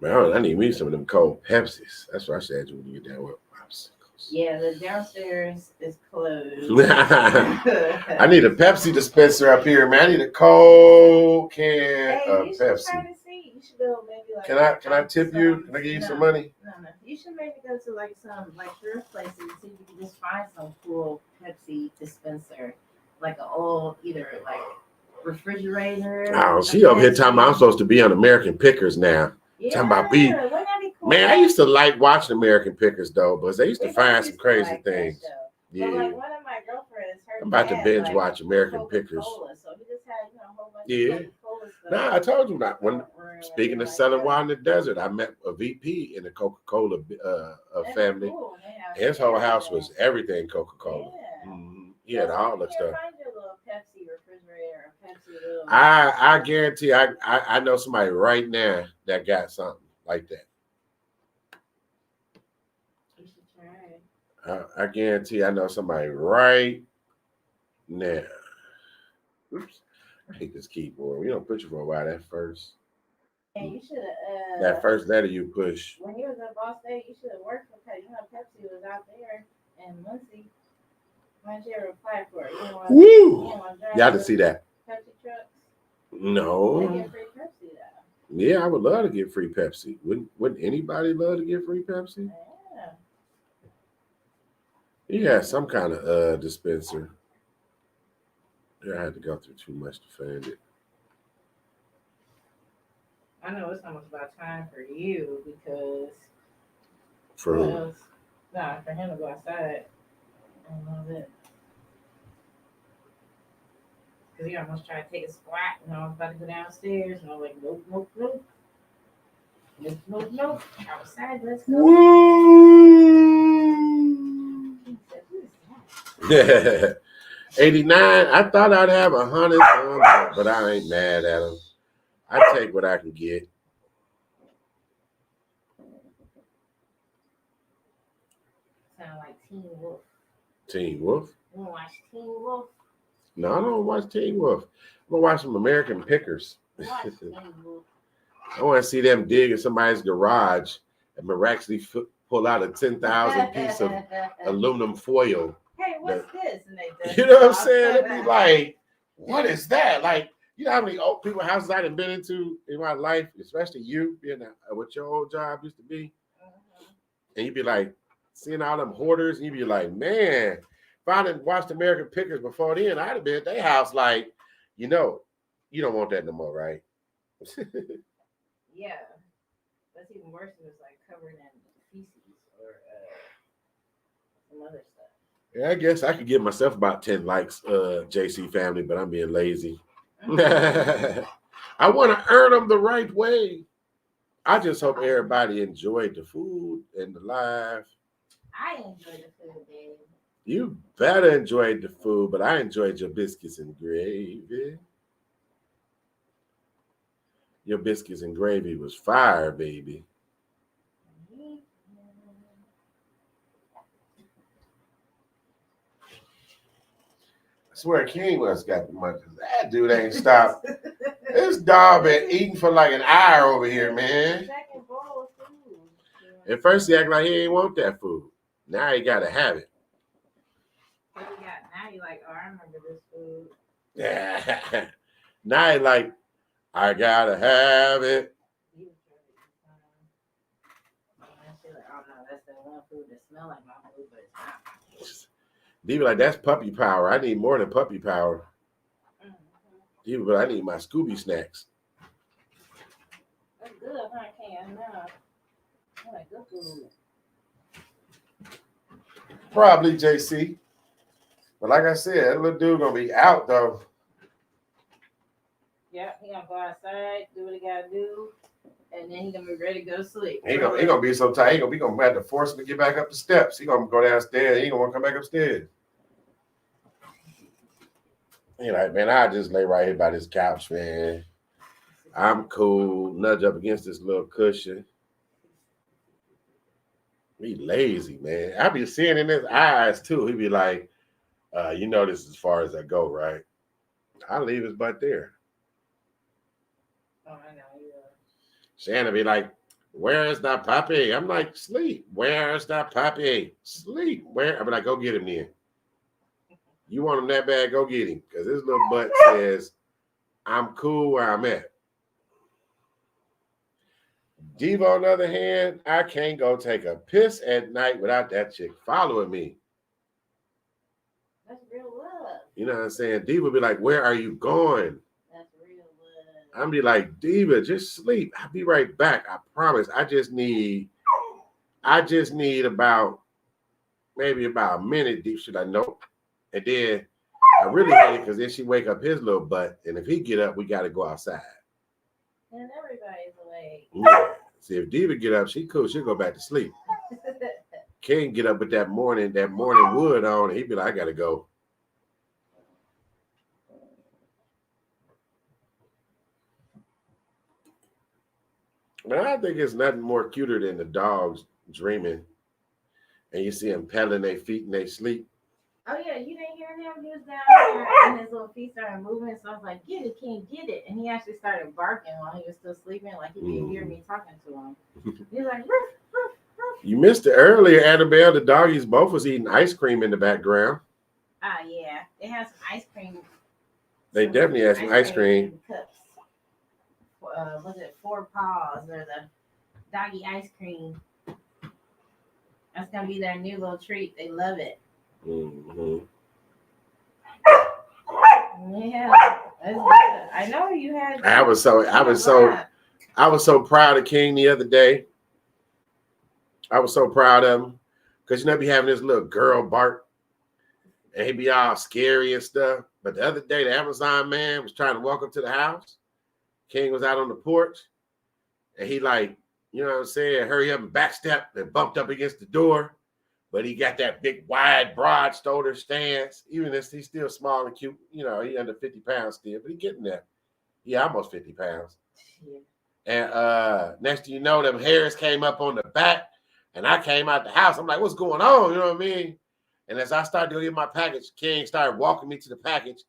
Man, I need me some of them cold Pepsis. That's what I said when you get down with popsicles. Yeah, the downstairs is closed. I need a Pepsi dispenser up here, man. I need a cold can of you should Pepsi. try to see. You should go maybe like. Can I tip you? Can I give you some money? No. You should maybe go to like some like thrift places and see if you can just find some cool Pepsi dispenser, like an old either like refrigerator. Oh, she over here talking about I'm supposed to be on American Pickers now. Yeah, Talking about be cool? Man, I used to like watching American Pickers though, but they used to find some crazy things. Yeah. But like one of my girlfriends, I'm about to binge watch American Pickers. So he just had, a whole bunch of Coca-Cola stuff. Nah, I told you not. When speaking of selling wine in the desert, I met a VP in the Coca-Cola family. Cool. His whole house was everything Coca-Cola. Yeah. He had all that stuff. Find your little Pepsi refrigerator or Pepsi little. I guarantee I know somebody right now that got something like that. You should try it. I guarantee I know somebody right now. Oops. I hate this keyboard. We don't push it for a while. That first. And you should have. That first letter you push. When you was at Ball State, you should have worked for Pepsi. Pepsi was out there in Muncie. Why didn't you ever apply for it? Woo! Y'all to see that. Pepsi trucks? No. They get free Pepsi though. Yeah, I would love to get free Pepsi. Wouldn't anybody love to get free Pepsi? Yeah. He had some kind of dispenser. Yeah, I had to go through too much to find it. I know it's almost about time for you because for what else? Nah, for him to go outside. I love it. Because he almost tried to take a squat, and I was about to go downstairs, and I was like, nope. Nope. Outside, let's go. Yeah. 89. I thought I'd have 100, but I ain't mad at him. I take what I can get. Sound like Teen Wolf. Teen Wolf? You want to watch Teen Wolf? No, I don't watch Teen Wolf. I'm going to watch some American Pickers. Watch Teen Wolf. I want to see them dig in somebody's garage and miraculously pull out a 10,000 piece of aluminum foil. Hey, what's this? And they you know what I'm saying? It'd be like, what is that? Like, you know how many old people houses I done been into in my life, especially you being what your old job used to be. And you'd be like, seeing all them hoarders, and you'd be like, man, if I didn't watch American Pickers before then, I'd have been at their house like, you don't want that no more, right? Yeah. That's even worse than it's like covered in feces or some other stuff. Yeah, I guess I could give myself about 10 likes, JC family, but I'm being lazy. I want to earn them the right way. I just hope everybody enjoyed the food and the live. I enjoyed the food, babe. You better enjoy the food, but I enjoyed your biscuits and gravy. Your biscuits and gravy was fire, baby. I swear King must got the money. That dude ain't stopped. This dog been eating for like an hour over here, man. At first he acted like he ain't want that food. Now he gotta have it. What you got? Now you like, oh, I remember this food. Yeah. Now he like, I gotta have it. Oh no, that's the one food that smells like my food, but it's not. He be like, that's puppy power. I need more than puppy power. He be like, I need my Scooby snacks. That's good, huh? Can no. I like good food. Probably JC. But like I said, that little dude gonna be out though. Yeah, he gonna go outside, do what he gotta do, and then he gonna be ready to go to sleep. He gonna be so tired. He gonna have to force him to get back up the steps. He gonna go downstairs. He ain't gonna want to come back upstairs. He like, man, I just lay right here by this couch, man. I'm cool. Nudge up against this little cushion. He lazy, man. I be seeing in his eyes too. He be like, you know, this is as far as I go, right? I leave his butt there. Oh, I know. Shannon be like, where's the puppy? I'm like, sleep. Where's the puppy? Sleep. Where? I be like, go get him then. You want him that bad? Go get him. Because his little butt says, I'm cool where I'm at. Diva, on the other hand, I can't go take a piss at night without that chick following me. That's real love. You know what I'm saying? Diva be like, where are you going? That's real love. I'm be like, Diva, just sleep. I'll be right back. I promise. I just need about maybe about a minute. Deep should I know? And then I really hate it because then she wake up his little butt. And if he get up, we got to go outside. And everybody's awake. Yeah. See, if Diva get up, she cool. She'll go back to sleep. King get up with that morning wood on, and he'd be like, I got to go. But I think it's nothing more cuter than the dogs dreaming. And you see them pedaling their feet in their sleep. Oh yeah, you didn't hear him? He was down there and his little feet started moving. So I was like, get it, King, get it. And he actually started barking while he was still sleeping, like he could hear me talking to him. He was like, roof, roof, roof. You missed it earlier, Annabelle. The doggies both was eating ice cream in the background. Ah, yeah. They had some ice cream. They definitely had some ice cream. Cups. Was it 4 Paws or the doggy ice cream? That's going to be their new little treat. They love it. Mm-hmm. Yeah, that's good. I know you had. I was so proud of King the other day. I was so proud of him because you know be having this little girl bark, and he be all scary and stuff. But the other day, the Amazon man was trying to walk up to the house. King was out on the porch, and he like, you know what I'm saying, hurry up and backstep and bumped up against the door. But he got that big, wide, broad shoulder stance. Even if he's still small and cute, you know, he under 50 pounds still, but he getting there. He almost 50 pounds. Yeah. And next thing you know, them hairs came up on the back, and I came out the house. I'm like, what's going on? You know what I mean? And as I started to go get my package, King started walking me to the package.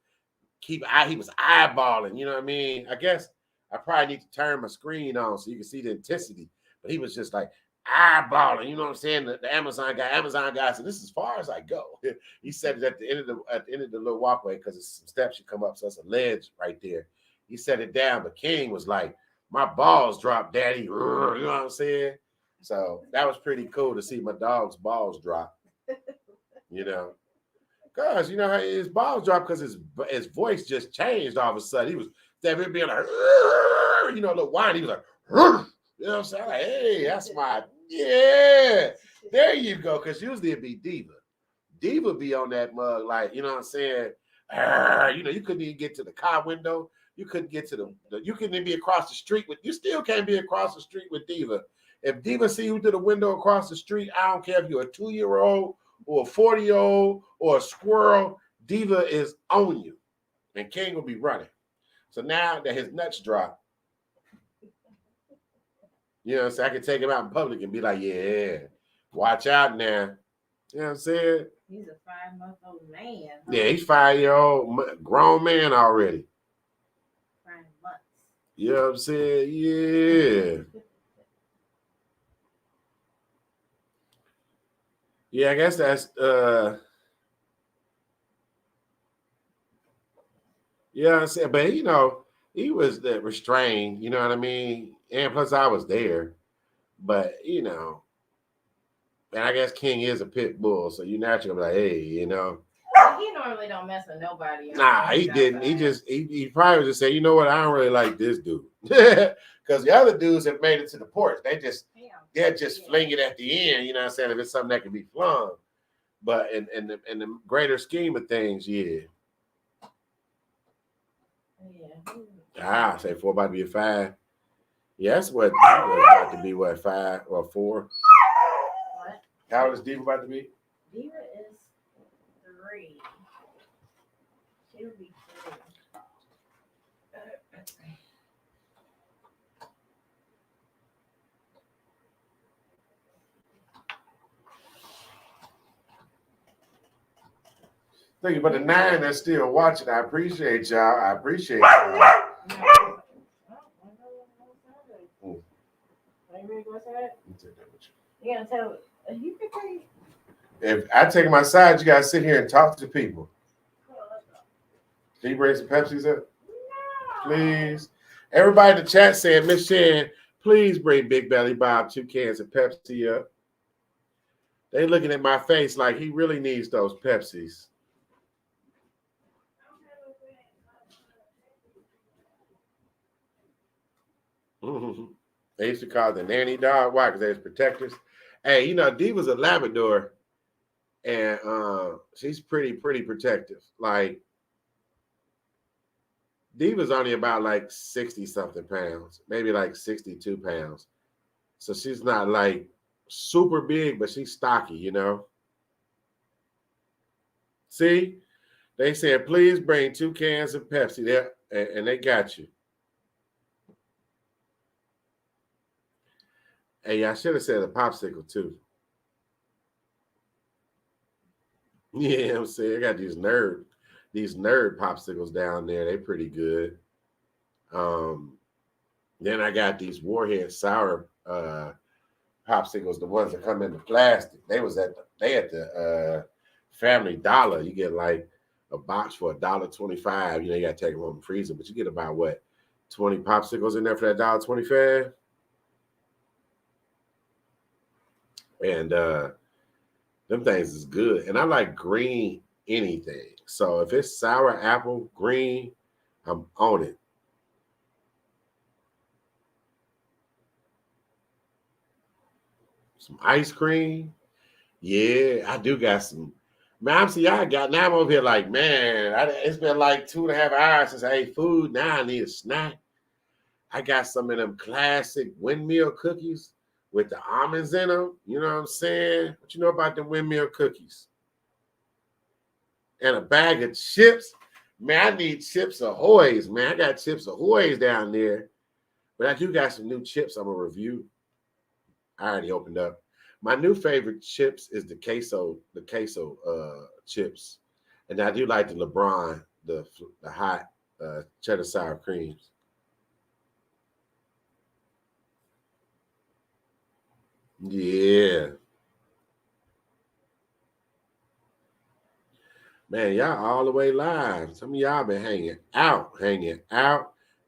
He was eyeballing, you know what I mean? I guess I probably need to turn my screen on so you can see the intensity. But he was just like, eyeballing, you know what I'm saying? The Amazon guy said, this is as far as I go. He said it at the end of the little walkway because it's some steps you come up, so it's a ledge right there. He set it down, but King was like, my balls dropped, daddy. You know what I'm saying? So that was pretty cool to see my dog's balls drop. You know, because you know how his balls dropped because his voice just changed all of a sudden. He was being like, you know, a little whiny. He was like, you know what I'm saying? Like, hey, that's my, yeah, there you go. Because usually it'd be Diva. Diva be on that mug, like, you know what I'm saying? You know, you couldn't even get to the car window. You couldn't get to you couldn't even be across the street with, you still can't be across the street with Diva. If Diva see you through the window across the street, I don't care if you're a 2-year-old or a 40-year-old or a squirrel, Diva is on you. And King will be running. So now that his nuts drop, you know what I'm saying? I can take him out in public and be like, yeah, watch out now. You know what I'm saying? He's a 5-month-old man. Huh? Yeah, he's 5-year-old grown man already. 5 months. You know what I'm saying? Yeah. Yeah, I guess that's yeah, I'm saying, but you know, he was restrained, you know what I mean? And plus I was there. But you know, and I guess King is a pit bull, so you naturally be like, hey, you know. He normally don't mess with nobody. Nah, he didn't. He probably was just saying, you know what, I don't really like this dude. Because the other dudes have made it to the porch. They're just fling it at the end, you know what I'm saying, if it's something that can be flung. But in the greater scheme of things, yeah. I say 4 about to be a 5. Yeah, that's what Diva about to be, what, 5 or 4? What? How old is Diva about to be? Diva is 3. She'll be 3. Thank you for the 9 that's still watching. I appreciate y'all. I appreciate y'all. You gonna tell you can take. If I take my side, you gotta sit here and talk to people. Can you bring some Pepsis up? Please. Everybody in the chat saying, Miss Shan, please bring Big Belly Bob 2 cans of Pepsi up. They looking at my face like he really needs those Pepsis. They used to call it the nanny dog. Why? Because they was protectors. Hey, you know, Dee was a Labrador, and she's pretty protective. Like, Dee was only about like 60-something pounds, maybe like 62 pounds. So she's not like super big, but she's stocky, you know. See, they said, please bring 2 cans of Pepsi there, and they got you. Hey, I should have said a popsicle too. Yeah, I'm saying I got these nerd popsicles down there. They pretty good. Then I got these Warhead sour popsicles, the ones that come in the plastic. They was at the Family Dollar. You get like a box for $1.25. You know, you gotta take them home and freeze them, but you get about what, 20 popsicles in there for that $1.25. And them things is good. And I like green anything. So if it's sour apple, green, I'm on it. Some ice cream. Yeah, I do got some. Man, I'm over here like, man, it's been like 2.5 hours since I ate food. Now I need a snack. I got some of them classic windmill cookies with the almonds in them. You know what I'm saying? What you know about the windmill cookies? And a bag of chips. Man, I need Chips Ahoy's, man. I got Chips Ahoy's down there. But I do got some new chips I'm going to review. I already opened up. My new favorite chips is the queso chips. And I do like the LeBron, the hot cheddar sour creams. Yeah. Man, y'all all the way live. Some of y'all been hanging out.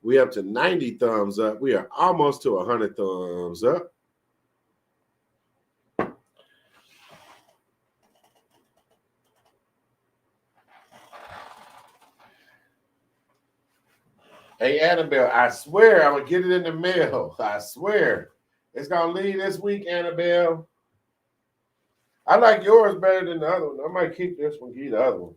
We up to 90 thumbs up. We are almost to 100 thumbs up. Hey, Annabelle, I swear I'm going to get it in the mail. I swear. It's going to leave this week, Annabelle. I like yours better than the other one. I might keep this one, give you the other one.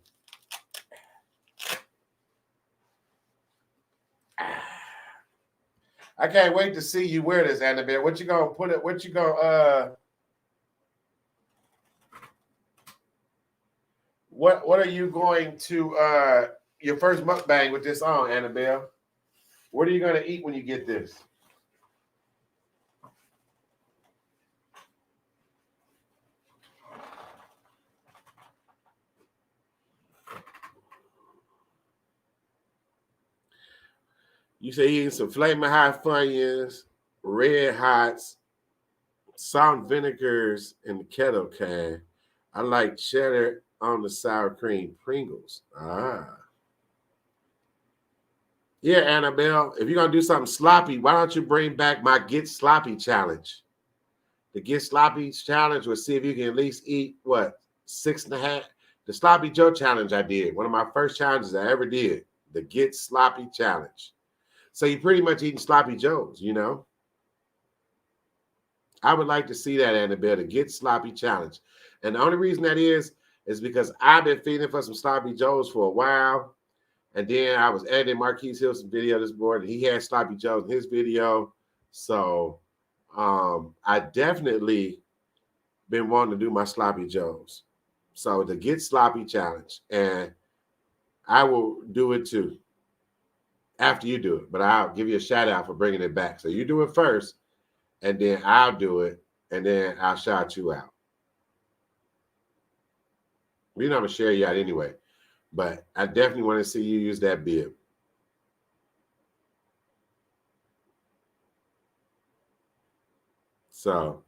I can't wait to see you wear this, Annabelle. What you going to put it, what you going to, what are you going to, your first mukbang with this on, Annabelle? What are you going to eat when you get this? You say eating some Flamin' Hot Funyuns, Red Hots, salt and vinegars in the kettle can. I like cheddar on the sour cream Pringles. Yeah, Annabelle, if you're going to do something sloppy, why don't you bring back my Get Sloppy Challenge? The Get Sloppy Challenge will see if you can at least eat, 6.5? The Sloppy Joe Challenge I did. One of my first challenges I ever did. The Get Sloppy Challenge. So you're pretty much eating Sloppy Joes, you know? I would like to see that, Annabelle, the Get Sloppy Challenge. And the only reason that is because I've been feeding for some Sloppy Joes for a while. And then I was editing Marquise Hilson's video this morning. He had Sloppy Joes in his video. So I definitely been wanting to do my Sloppy Joes. So the Get Sloppy Challenge. And I will do it too after you do it. But I'll give you a shout out for bringing it back. So you do it first, and then I'll do it, and then I'll shout you out. You know I'm going to share you out anyway. But I definitely want to see you use that bib. So,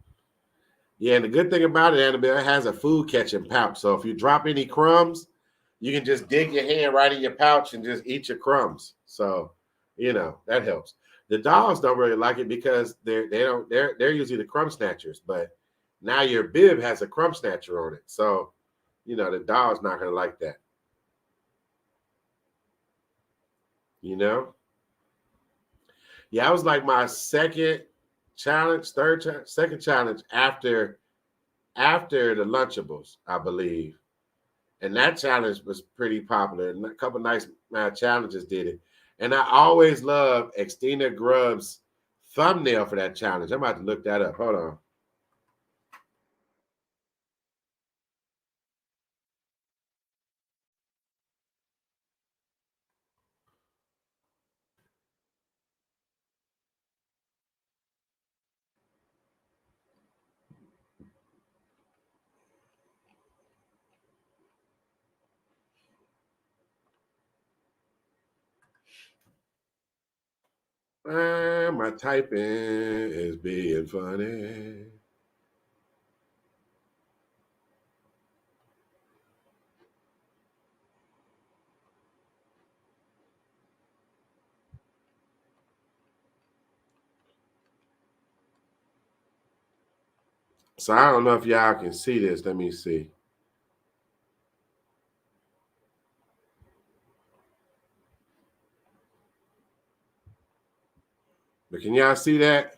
yeah, and the good thing about it, Annabelle, it has a food catching pouch. So if you drop any crumbs, you can just dig your hand right in your pouch and just eat your crumbs. So, that helps. The dogs don't really like it because they're usually the crumb snatchers, but now your bib has a crumb snatcher on it. So, the dog's not gonna like that. Yeah, I was like my second challenge after the Lunchables, I believe. And that challenge was pretty popular. And a couple nice challenges did it. And I always love Xtina Grubb's thumbnail for that challenge. I'm about to look that up. Hold on. My typing is being funny. So I don't know if y'all can see this. Let me see. But can y'all see that?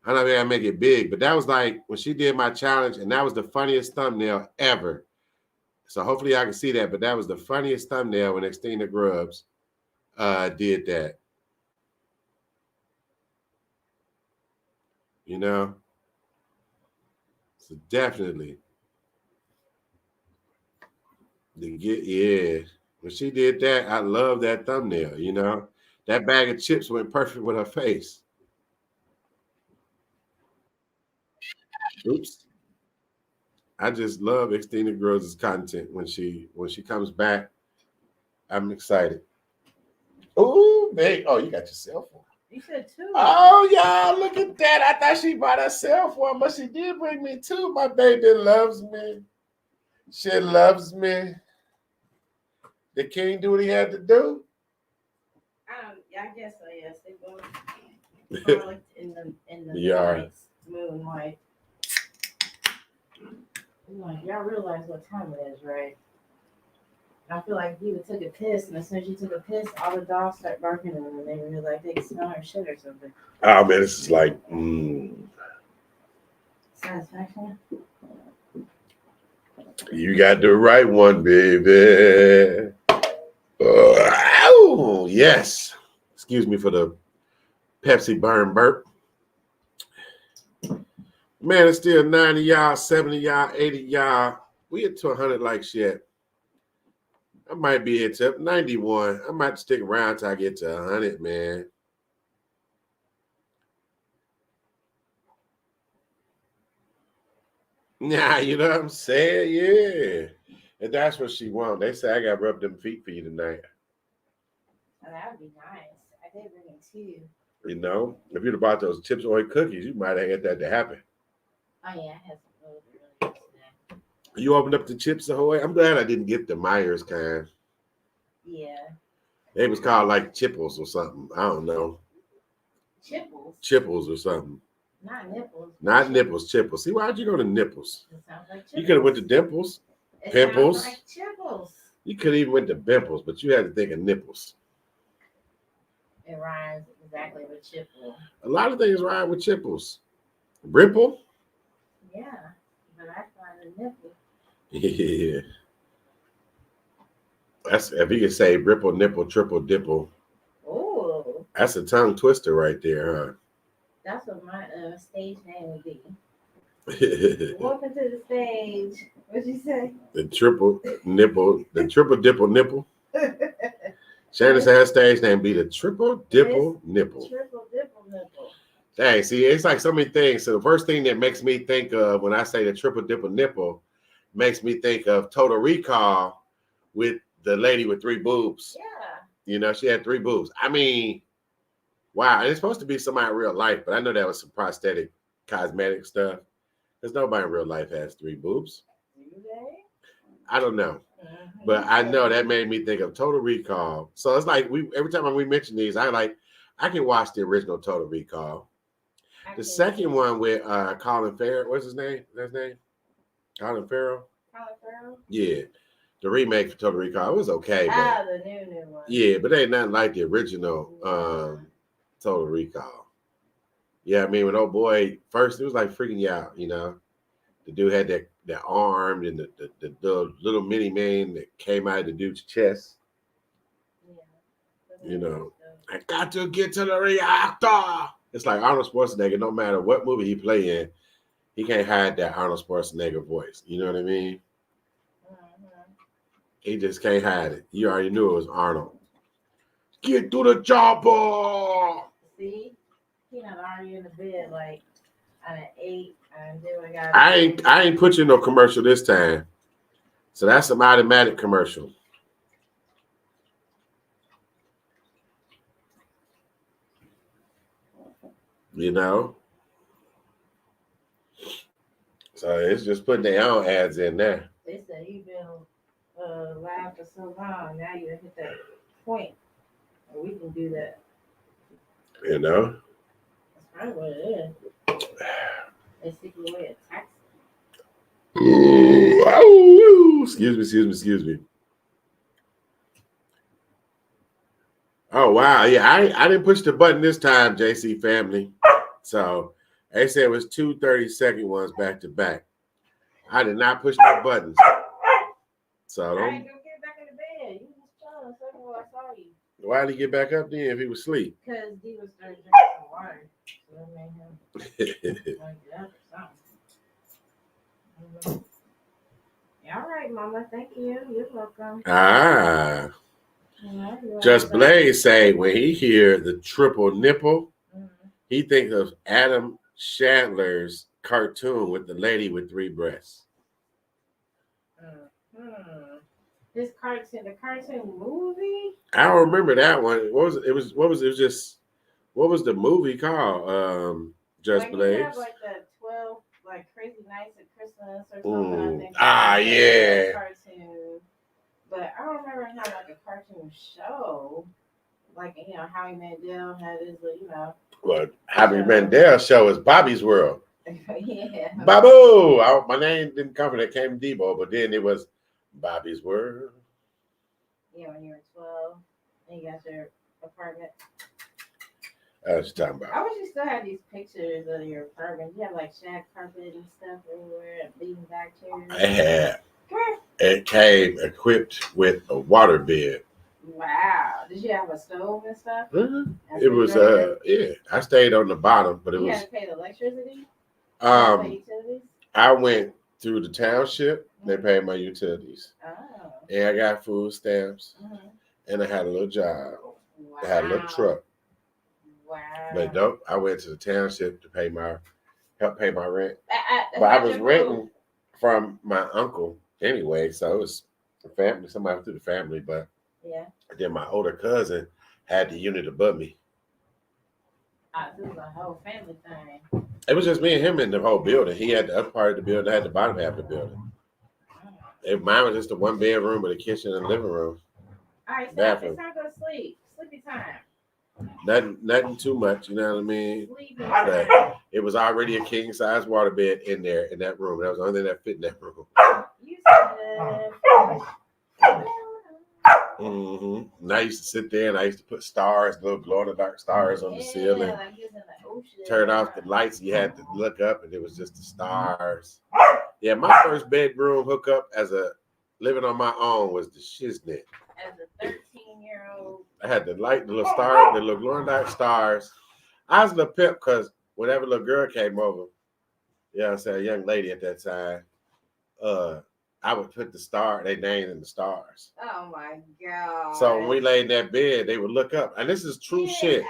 I don't know if I make it big, but that was like when she did my challenge, and that was the funniest thumbnail ever. So hopefully y'all can see that, but that was the funniest thumbnail when Xtina Grubbs did that. So definitely. When she did that, I love that thumbnail, That bag of chips went perfect with her face. Oops. I just love Xtina Grubbs' content when she comes back. I'm excited. Oh, babe. Oh, you got your cell phone. You said two. Oh, y'all, look at that. I thought she bought herself one, but she did bring me two. My baby loves me. She loves me. The king do what he had to do. I guess so. Yes, they both like in the Yeah. moonlight. Y'all realize what time it is, right? I feel like you took a piss, and as soon as you took a piss, all the dogs start barking, and they were like they smell her shit or something. Oh man, this is like satisfaction. You got the right one, baby. Oh yes. Excuse me for the Pepsi burn burp. Man, it's still 90 y'all, 70 y'all, 80 y'all. We get to 100 like shit. I might be hit to 91. I might stick around till I get to 100, man. Nah, you know what I'm saying? Yeah. And that's what she wants. They say I got to rub them feet for you tonight. Oh, that would be nice. I did bring it too. If you'd have bought those Chips Ahoy cookies, you might have had that to happen. Oh, yeah, I had some food earlier today. You opened up the Chips Ahoy? I'm glad I didn't get the Myers kind. Yeah. They was called like Chipples or something. I don't know. Chipples? Chipples or something. Not nipples. Not nipples, Chipples. See, why'd you go to nipples? It sounds like Chipples. You could have went to dimples, pimples. Sounds like Chipples. You could have even went to pimples, but you had to think of nipples. It rhymes exactly with Chipple. A lot of things rhyme with Chipples. Ripple? Yeah, but I find a nipple. Yeah. That's if you could say ripple, nipple, triple, dipple. Oh. That's a tongue twister right there, huh? That's what my stage name would be. Welcome to the stage. What'd you say? The triple nipple, the triple dipple nipple. Shannon said her stage name be the triple dipple nipple. Triple dipple nipple. Hey, see, it's like so many things. So the first thing that makes me think of when I say the triple dipple nipple makes me think of Total Recall with the lady with 3 boobs. Yeah. You know, she had 3 boobs. I mean, wow. And it's supposed to be somebody in real life, but I know that was some prosthetic cosmetic stuff. Because nobody in real life has 3 boobs. Do they? I don't know. But I know that made me think of Total Recall. So it's like every time we mention these, I can watch the original Total Recall. The second one with Colin Farrell, what's his name? That's his name? Colin Farrell? Colin Farrell? Yeah. The remake for Total Recall, it was okay. But, the new one. yeah, but they ain't nothing like the original Total Recall. Yeah, I mean, when old boy first, it was like freaking you out, you know. The dude had that arm and the little mini man that came out of the dude's chest. Yeah. You know, I got to get to the reactor. It's like Arnold Schwarzenegger, no matter what movie he play in, he can't hide that Arnold Schwarzenegger voice. You know what I mean? He just can't hide it. You already knew it was Arnold. Get to the chopper. See? He not already in the bed like on an 8. I ain't put you in no commercial this time. So that's some automatic commercial. You know? So it's just putting their own ads in there. They said you've been live for so long. Now you hit that point. And we can do that. You know? That's probably what it is. It's the way of tax. Excuse me. Oh wow, yeah, I didn't push the button this time, JC family. So they said it was 2 30-second ones back to back. I did not push no buttons. So I don't. ain't gonna get back in the bed. You was chilling. Second of all, I saw you. Why did he get back up then if he was asleep? Because he was starting drinking some water. So that made him want to get up or something. All right, Mama. Thank you. You're welcome. Just Blaze say when he hear the triple nipple, he thinks of Adam Sandler's cartoon with the lady with 3 breasts. This cartoon, the cartoon movie. I don't remember that one. What was the movie called? Just like Blaze. You have like the 12 like crazy nights at Christmas or something. I think. Yeah. Cartoon, but I don't remember how like a cartoon show. Like Howie Mandel had his Well, Howie Mandel's show is Bobby's World. Yeah. Babu. My name didn't come from that. Came Debo, but then it was Bobby's World. Yeah, when you were 12 and you got your apartment. I was talking about. I wish you still had these pictures of your apartment. You have like shag carpet and stuff everywhere and leaning back chairs. I had. It came equipped with a water bed. Wow. Did you have a stove and stuff? Mm-hmm. It was yeah. I stayed on the bottom, but it was. You had to pay the electricity? I went through the township. They paid my utilities. Oh. And I got food stamps. Mm-hmm. And I had a little job. Wow. I had a little truck. Wow. But nope, I went to the township to help pay my rent. But I was renting from my uncle anyway, so it was a family, somebody through the family. But yeah. Then my older cousin had the unit above me. This was a whole family thing. It was just me and him in the whole building. He had the upper part of the building, I had the bottom half of the building. Mine was just a 1 bedroom with a kitchen and a living room. All right, so it's time to go to sleep. Sleepy time. Nothing too much, you know what I mean? Sleepy but time. It was already a king size water bed in there in that room. That was the only thing that fit in that room. You said. Mm-hmm. And I used to sit there and I used to put stars, little glow in the dark stars on the ceiling. Like in the ocean. Turn off the lights. You had to look up and it was just the stars. Yeah, my first bedroom hookup as a living on my own was the shiznit. As a 13-year-old. I had the light, the little stars, the little glow in the dark stars. I was a little pimp because whenever a little girl came over, I said a young lady at that time, I would put their names in the stars. Oh my God. So when we laid in that bed, they would look up. And this is true shit.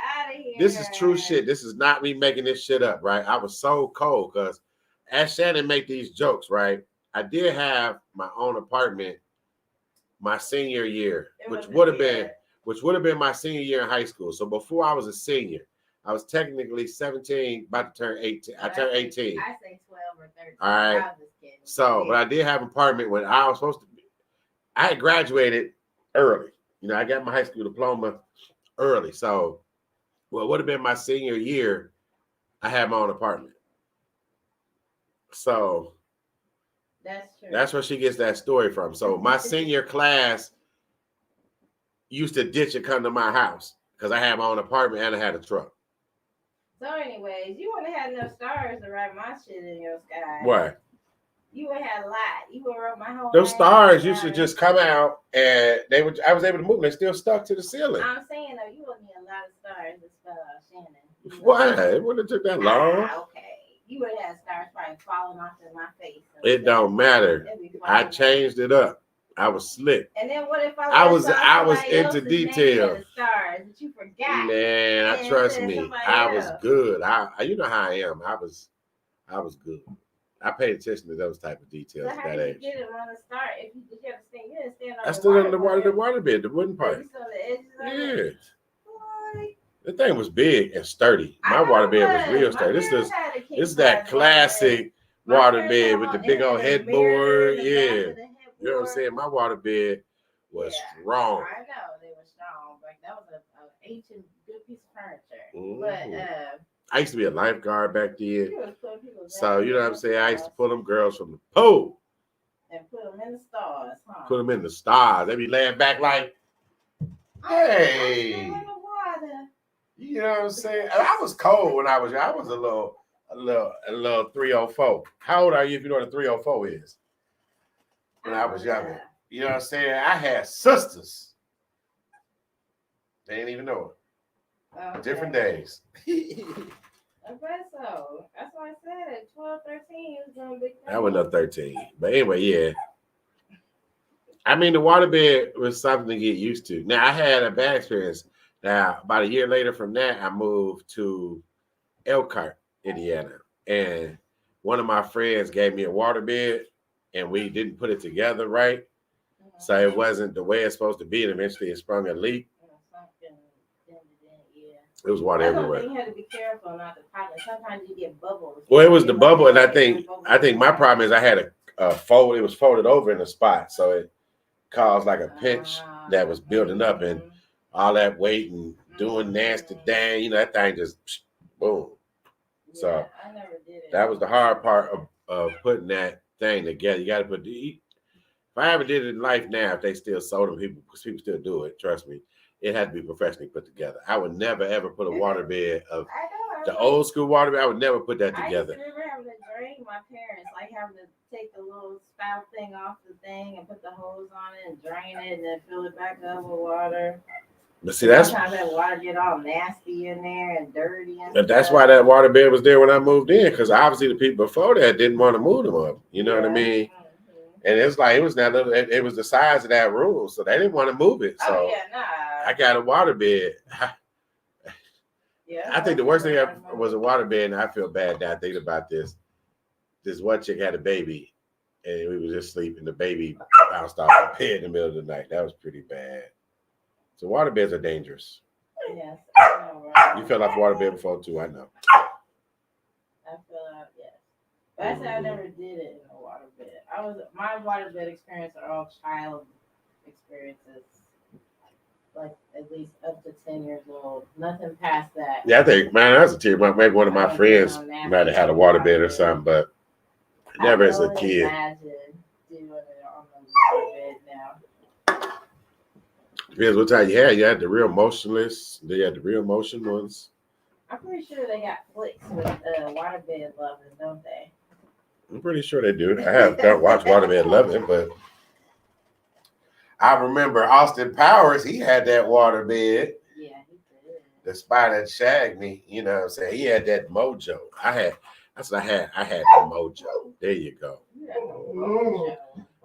This is true shit. This is not me making this shit up, right? I was so cold because as Shannon make these jokes, right? I did have my own apartment my senior year, which would have been my senior year in high school. So before I was a senior, I was technically 17, about to turn 18. I turned 18. I say 12 or 13. All right. I was just kidding. So, but I did have an apartment when I was supposed to be. I had graduated early. You know, I got my high school diploma early. So, well, it would have been my senior year. I had my own apartment. So, that's true. That's where she gets that story from. So, my senior class used to ditch and come to my house because I had my own apartment and I had a truck. So, anyways, you wouldn't have had enough stars to write my shit in your sky. What? You would have had a lot. You would have wrote my whole Those name stars used to just come out and I was able to move them. They still stuck to the ceiling. I'm saying though, you would need a lot of stars to spell out Shannon. Why? It wouldn't have took that long. Okay. You would have had stars probably falling off in my face. It don't matter. I changed it up. I was slick. And then what if I was into detail. Stars that you forgot? Man, trust me, I was good. You know how I am. I was good. I paid attention to those type of details So at that age. You didn't want to start if you had to stand. You didn't stand on I stood on the water bed, the wooden part. Yeah. The thing was big and sturdy. My water bed was real sturdy. This is that classic water bed with the big old headboard. Yeah. You know what I'm saying? My water bed was strong. I know they were strong. Like that was an ancient good piece of furniture. But I used to be a lifeguard back then. So you know what I'm saying? I used to pull them girls from the pool. And put them in the stars, huh? Put them in the stars. They be laying back like, hey. You know what I'm saying? I was cold when I was young. I was a little 304. How old are you if you know what a 304 is? When I was younger. You know what I'm saying? I had sisters. They didn't even know it. Okay. Different days. I bet so. That's why I said at 12, 13, you was doing big things. I went up 13. But anyway, yeah. I mean, the waterbed was something to get used to. Now, I had a bad experience. Now, about a year later from that, I moved to Elkhart, Indiana. And one of my friends gave me a waterbed, and we didn't put it together right. So it wasn't the way it's supposed to be, and eventually it sprung a leak. It was water everywhere. You had to be careful not to pop it. Sometimes you get bubbles. Well, it was the bubble, and I think my problem is I had a fold. It was folded over in a spot, so it caused like a pinch that was building up, and all that weight and doing nasty dang, you know, that thing just boom. So I never did it. That was the hard part of putting that thing together. You got to put the. If I ever did it in life now, if they still sold them, because people still do it, trust me, it had to be professionally put together. I would never, ever put a waterbed of the old school waterbed. I would never put that together. I remember having to drain my parents, like having to take the little spout thing off the thing and put the hose on it and drain it and then fill it back up with water. But see, that's sometimes that water get all nasty in there and dirty. But that's why that waterbed was there when I moved in, because obviously the people before that didn't want to move them up. You know what I mean? And it's like it was that little. It was the size of that room, so they didn't want to move it. So I got a waterbed. I think the worst thing was a waterbed, and I feel bad now thinking about this. This one chick had a baby, and we was just sleeping. The baby bounced off the bed in the middle of the night. That was pretty bad. So waterbeds are dangerous. Yes, I know, right? You fell off a waterbed before too, I know. I fell out, yes. But I said I never did it in a waterbed. My waterbed experience are all child experiences. Like at least up to 10 years old. Nothing past that. Yeah, I think, man, that's a tear. Maybe one of my friends might have had a waterbed or something, but never as a kid. Imagine doing it on the waterbed now. Depends what type you had. You had the real motionless. They had the real motion ones. I'm pretty sure they got flicks with waterbed loving, don't they? I'm pretty sure they do. I haven't watched Waterbed Loving, but I remember Austin Powers. He had that waterbed. Yeah, he did. The spy that shagged me. You know what I'm saying? He had that mojo. I had the mojo. There you go.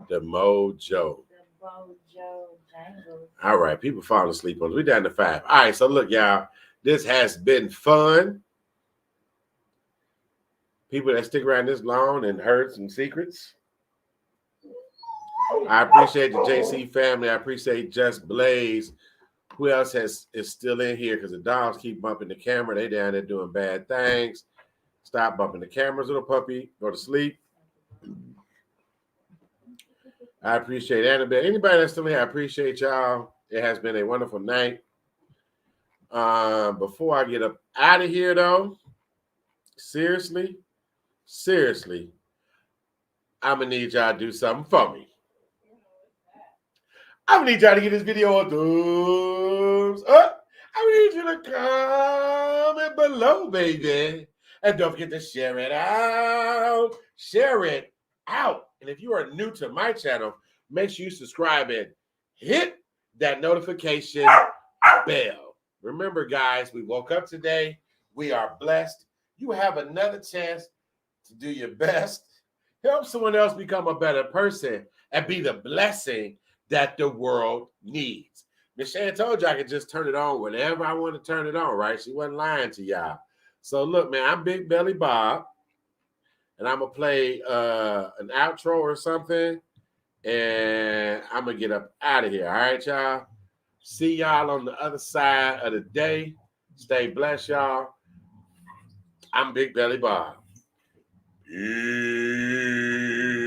The mojo. All right, people falling asleep on us. We're down to 5. All right, so look, y'all. This has been fun. People that stick around this long and heard some secrets. I appreciate the JC family. I appreciate Just Blaze. Who else is still in here? Because the dogs keep bumping the camera. They down there doing bad things. Stop bumping the cameras, little puppy. Go to sleep. I appreciate Annabelle. Anybody that's still here, I appreciate y'all. It has been a wonderful night. Before I get up out of here, though, seriously, I'm going to need y'all to do something for me. I'm going to need y'all to get this video a thumbs up. I need you to comment below, baby. And don't forget to share it out. Share it out. And if you are new to my channel, make sure you subscribe and hit that notification bell. Remember, guys, we woke up today. We are blessed. You have another chance to do your best. Help someone else become a better person and be the blessing that the world needs. Miss Shan told you I could just turn it on whenever I want to turn it on, right? She wasn't lying to y'all. So look, man, I'm Big Belly Bob, and I'm going to play an outro or something, and I'm going to get up out of here. All right, y'all? See y'all on the other side of the day. Stay blessed, y'all. I'm Big Belly Bob. Peace.